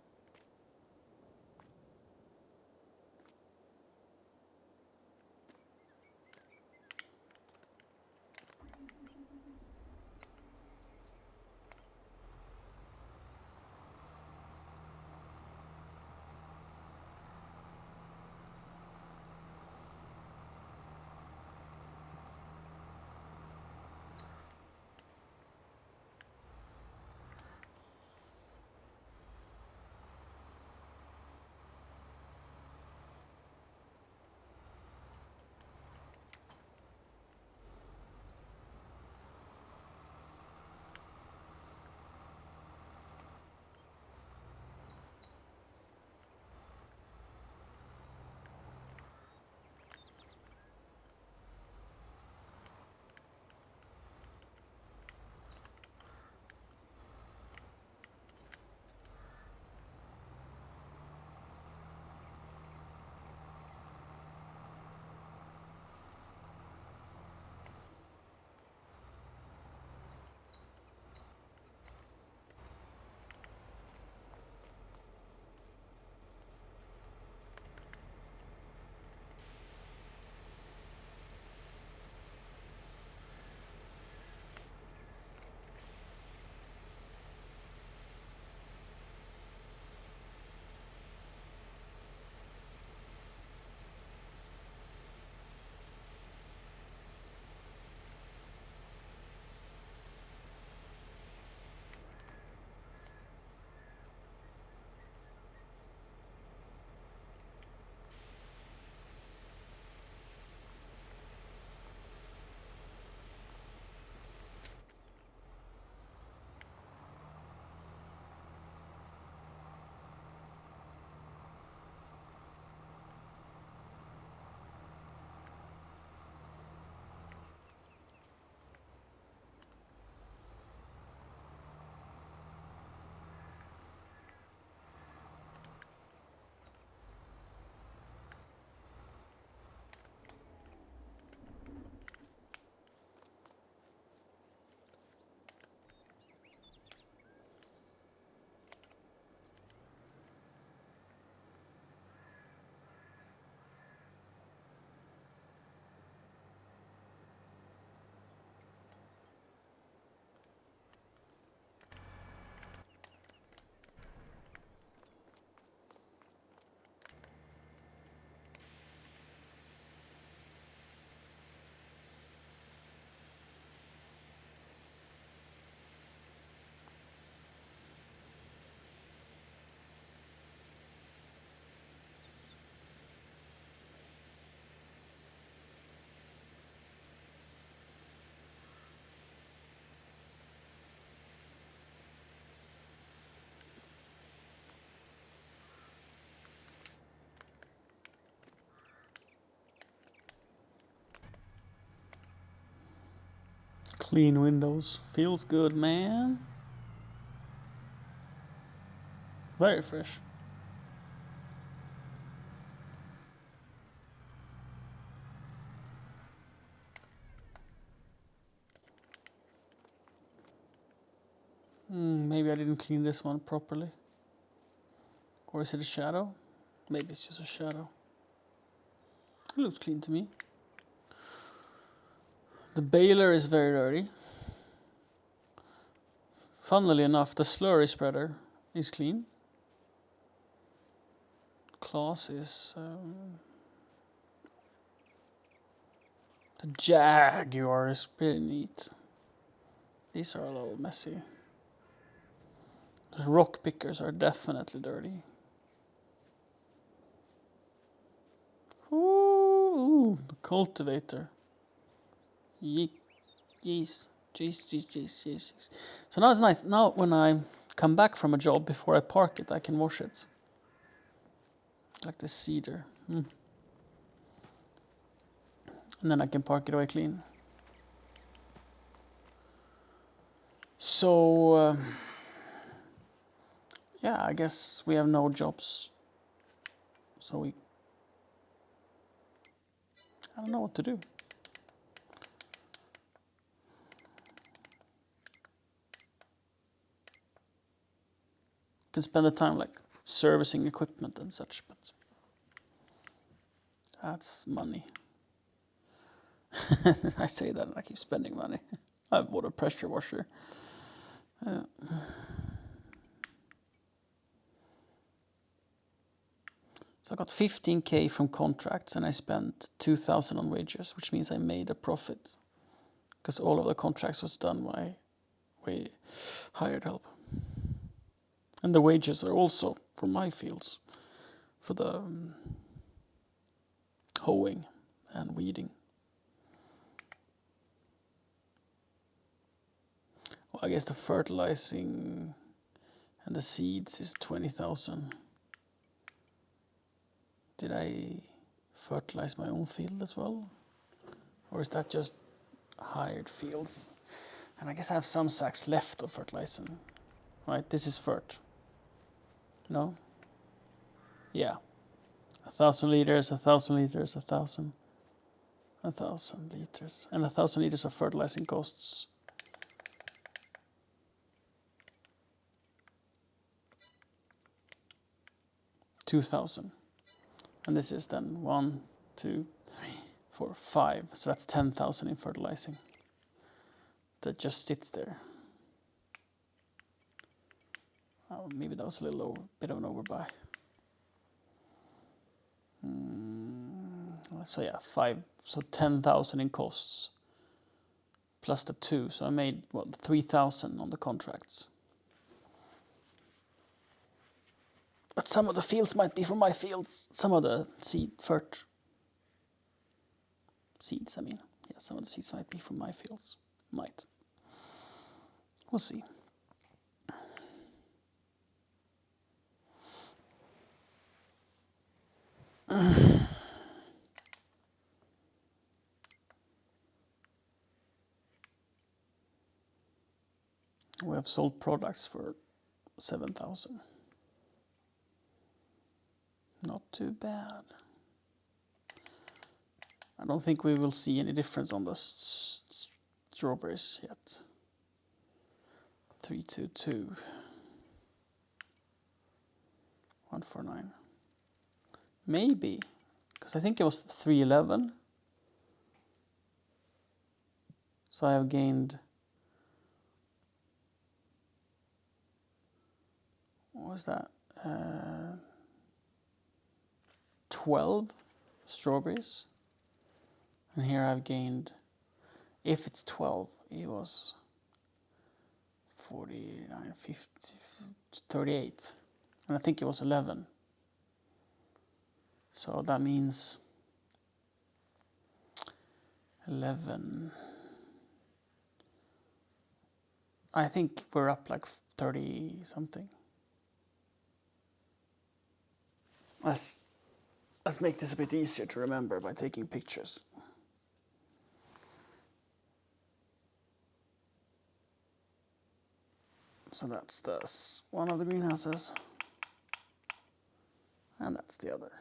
Clean windows. Feels good, man. Very fresh. Maybe I didn't clean this one properly. Or is it a shadow? Maybe it's just a shadow. It looks clean to me. The baler is very dirty. Funnily enough, the slurry spreader is clean. Class is... the Jaguar is pretty neat. These are a little messy. The rock pickers are definitely dirty. Ooh, the cultivator. Yes. Jeez. So now it's nice. Now when I come back from a job, before I park it, I can wash it. Like the cedar. And then I can park it away clean. So, yeah, I guess we have no jobs. So I don't know what to do. Can spend the time like servicing equipment and such, but that's money. I say that and I keep spending money. I bought a pressure washer. So I got 15k from contracts and I spent 2,000 on wages, which means I made a profit because all of the contracts was done by hired help. And the wages are also from my fields for the hoeing and weeding. Well, I guess the fertilizing and the seeds is 20,000. Did I fertilize my own field as well? Or is that just hired fields? And I guess I have some sacks left of fertilizing. Right, this is fert. No? Yeah. 1,000 liters, 1,000 liters, 1,000 liters. And 1,000 liters of fertilizing costs 2,000. And this is then 1, 2, 3, 4, 5. So that's 10,000 in fertilizing. That just sits there. Oh, maybe that was a little bit of an overbuy. So yeah, 5. So 10,000 in costs plus the 2. So I made 3,000 on the contracts. But some of the fields might be from my fields. Some of the seeds, I mean. Yeah, some of the seeds might be from my fields. Might. We'll see. We have sold products for 7,000. Not too bad. I don't think we will see any difference on the strawberries yet. 322. 149. Maybe, because I think it was 311. So I have gained. What was that? 12 strawberries. And here I've gained, if it's 12, it was 49, 50, 38. And I think it was 11. So that means 11. I think we're up like 30 something. Let's make this a bit easier to remember by taking pictures. So that's one of the greenhouses. And that's the other.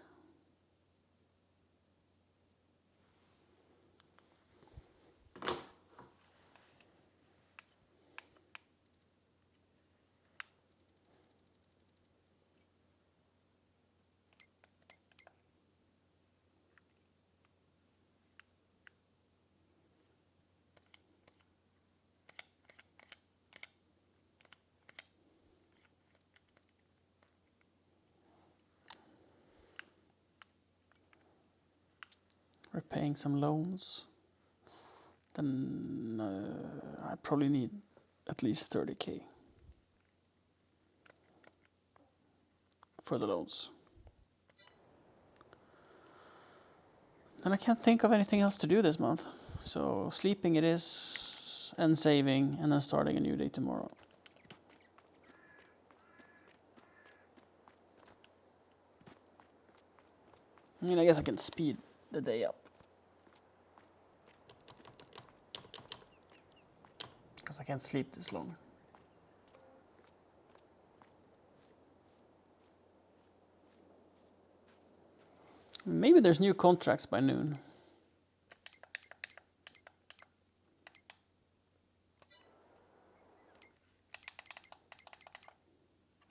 We're paying some loans. Then I probably need at least 30k for the loans. And I can't think of anything else to do this month. So sleeping it is, and saving, and then starting a new day tomorrow. I mean, I guess I can speed the day up. Because I can't sleep this long. Maybe there's new contracts by noon.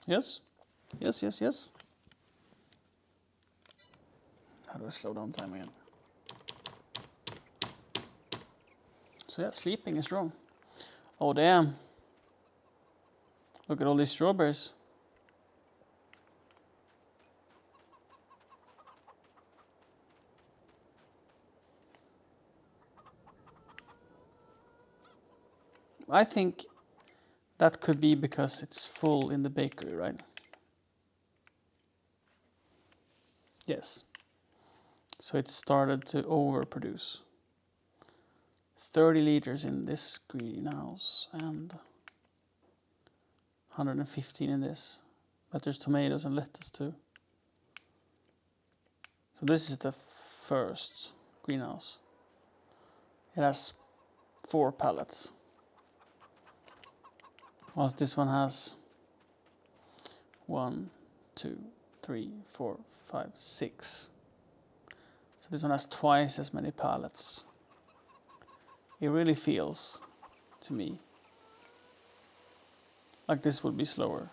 Yes? Yes, yes, yes. How do I slow down time again? So yeah, sleeping is wrong. Oh damn. Look at all these strawberries. I think that could be because it's full in the bakery, right? Yes. So it started to overproduce. 30 liters in this greenhouse and 115 in this. But there's tomatoes and lettuce too. So this is the first greenhouse. It has 4 pallets. Whilst this one has 1, 2, 3, 4, 5, 6. So this one has twice as many pallets. It really feels to me like this would be slower.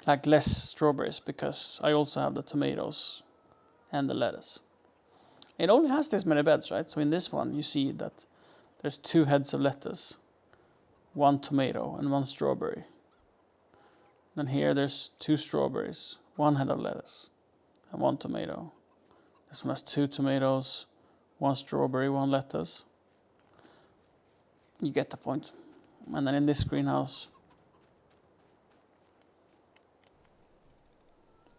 Like less strawberries because I also have the tomatoes and the lettuce. It only has this many beds, right? So in this one you see that there's 2 heads of lettuce, 1 tomato and 1 strawberry. Then here there's 2 strawberries, 1 head of lettuce and 1 tomato. This one has 2 tomatoes, 1 strawberry, 1 lettuce. You get the point. And then in this greenhouse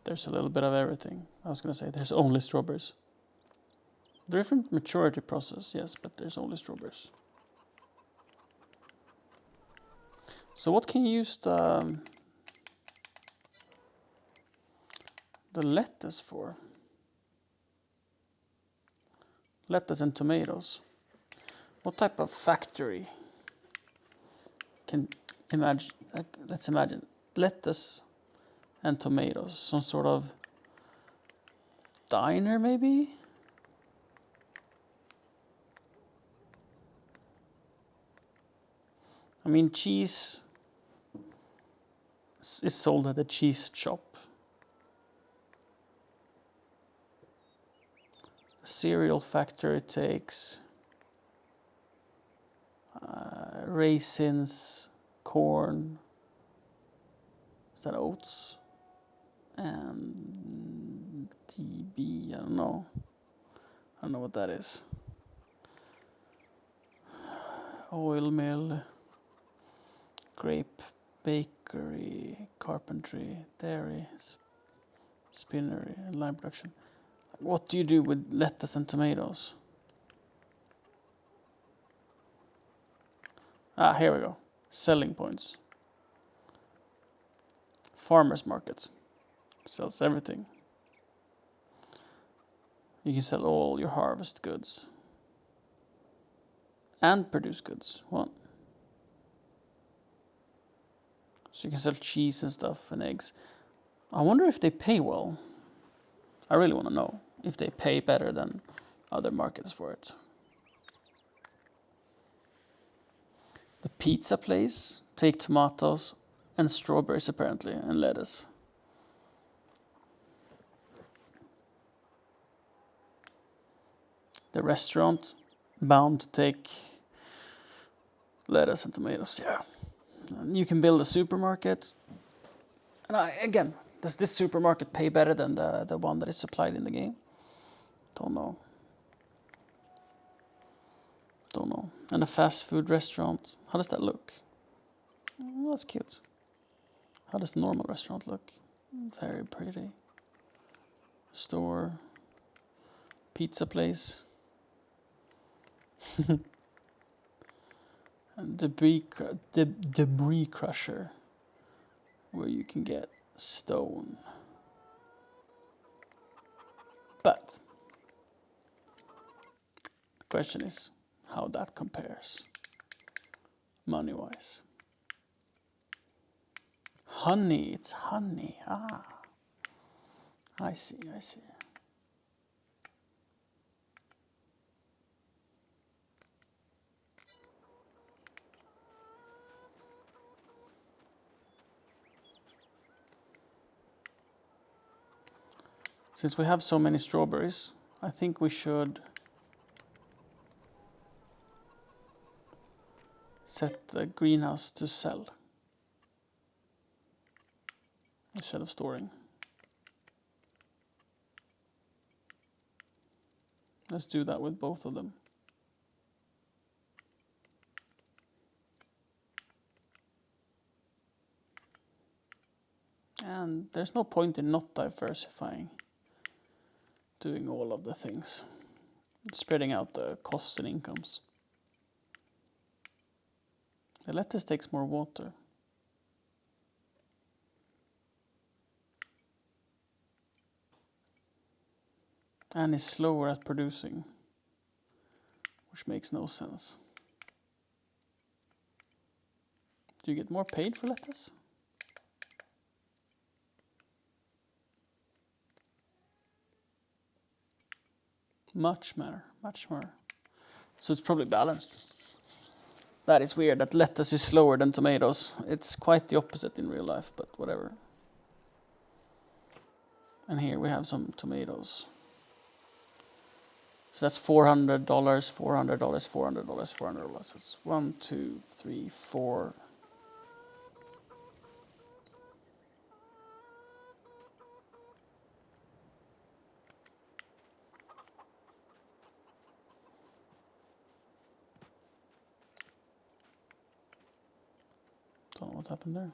there's a little bit of everything. I was going to say there's only strawberries. Different maturity process, yes, but there's only strawberries. So what can you use the lettuce for? Lettuce and tomatoes. What type of factory can imagine? Let's imagine lettuce and tomatoes. Some sort of diner, maybe. I mean, cheese is sold at a cheese shop. The cereal factory takes raisins, corn, is that oats? And DB, I don't know. I don't know what that is. Oil mill, grape bakery, carpentry, dairy, spinnery, and lime production. What do you do with lettuce and tomatoes? Ah, here we go. Selling points. Farmers market. Sells everything. You can sell all your harvest goods. And produce goods. What? So you can sell cheese and stuff and eggs. I wonder if they pay well. I really want to know if they pay better than other markets for it. The pizza place take tomatoes and strawberries apparently and lettuce. The restaurant bound to take lettuce and tomatoes. Yeah. And you can build a supermarket. And again, does this supermarket pay better than the one that is supplied in the game? Don't know. Don't know. And a fast food restaurant. How does that look? Oh, that's cute. How does the normal restaurant look? Very pretty. Store. Pizza place. And debris crusher, where you can get stone. But the question is how that compares money-wise. Honey, it's honey. Ah, I see, I see. Since we have so many strawberries, I think we should set the greenhouse to sell instead of storing. Let's do that with both of them. And there's no point in not diversifying, doing all of the things, spreading out the costs and incomes. The lettuce takes more water. And is slower at producing, which makes no sense. Do you get more paid for lettuce? Much more. So it's probably balanced. That is weird, that lettuce is slower than tomatoes. It's quite the opposite in real life, but whatever. And here we have some tomatoes. So that's $400, $400, $400, $400. It's 1, 2, 3, 4. Don't know what happened there.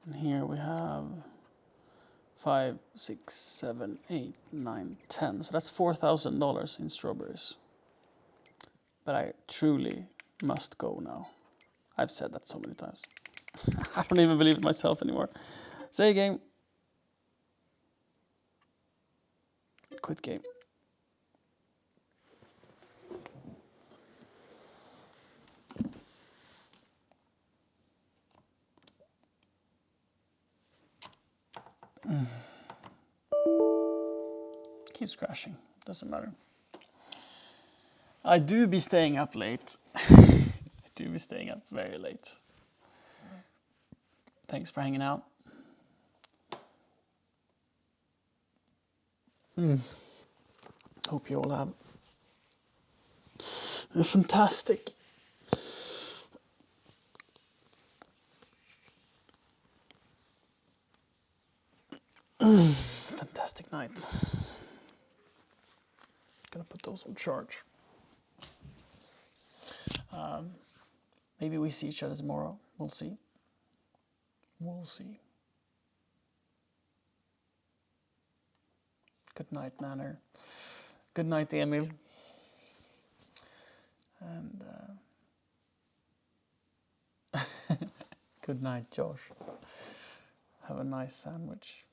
And here we have 5, 6, 7, 8, 9, 10. So that's $4,000 in strawberries. But I truly must go now. I've said that so many times. I don't even believe it myself anymore. Say game. Quit game. Keeps crashing. Doesn't matter. I do be staying up late. I do be staying up very late. Thanks for hanging out. Hope you all have a fantastic night. Gonna put those on charge. Maybe we see each other tomorrow. We'll see. We'll see. Good night, Nanner. Good night, Emil. And good night, Josh. Have a nice sandwich.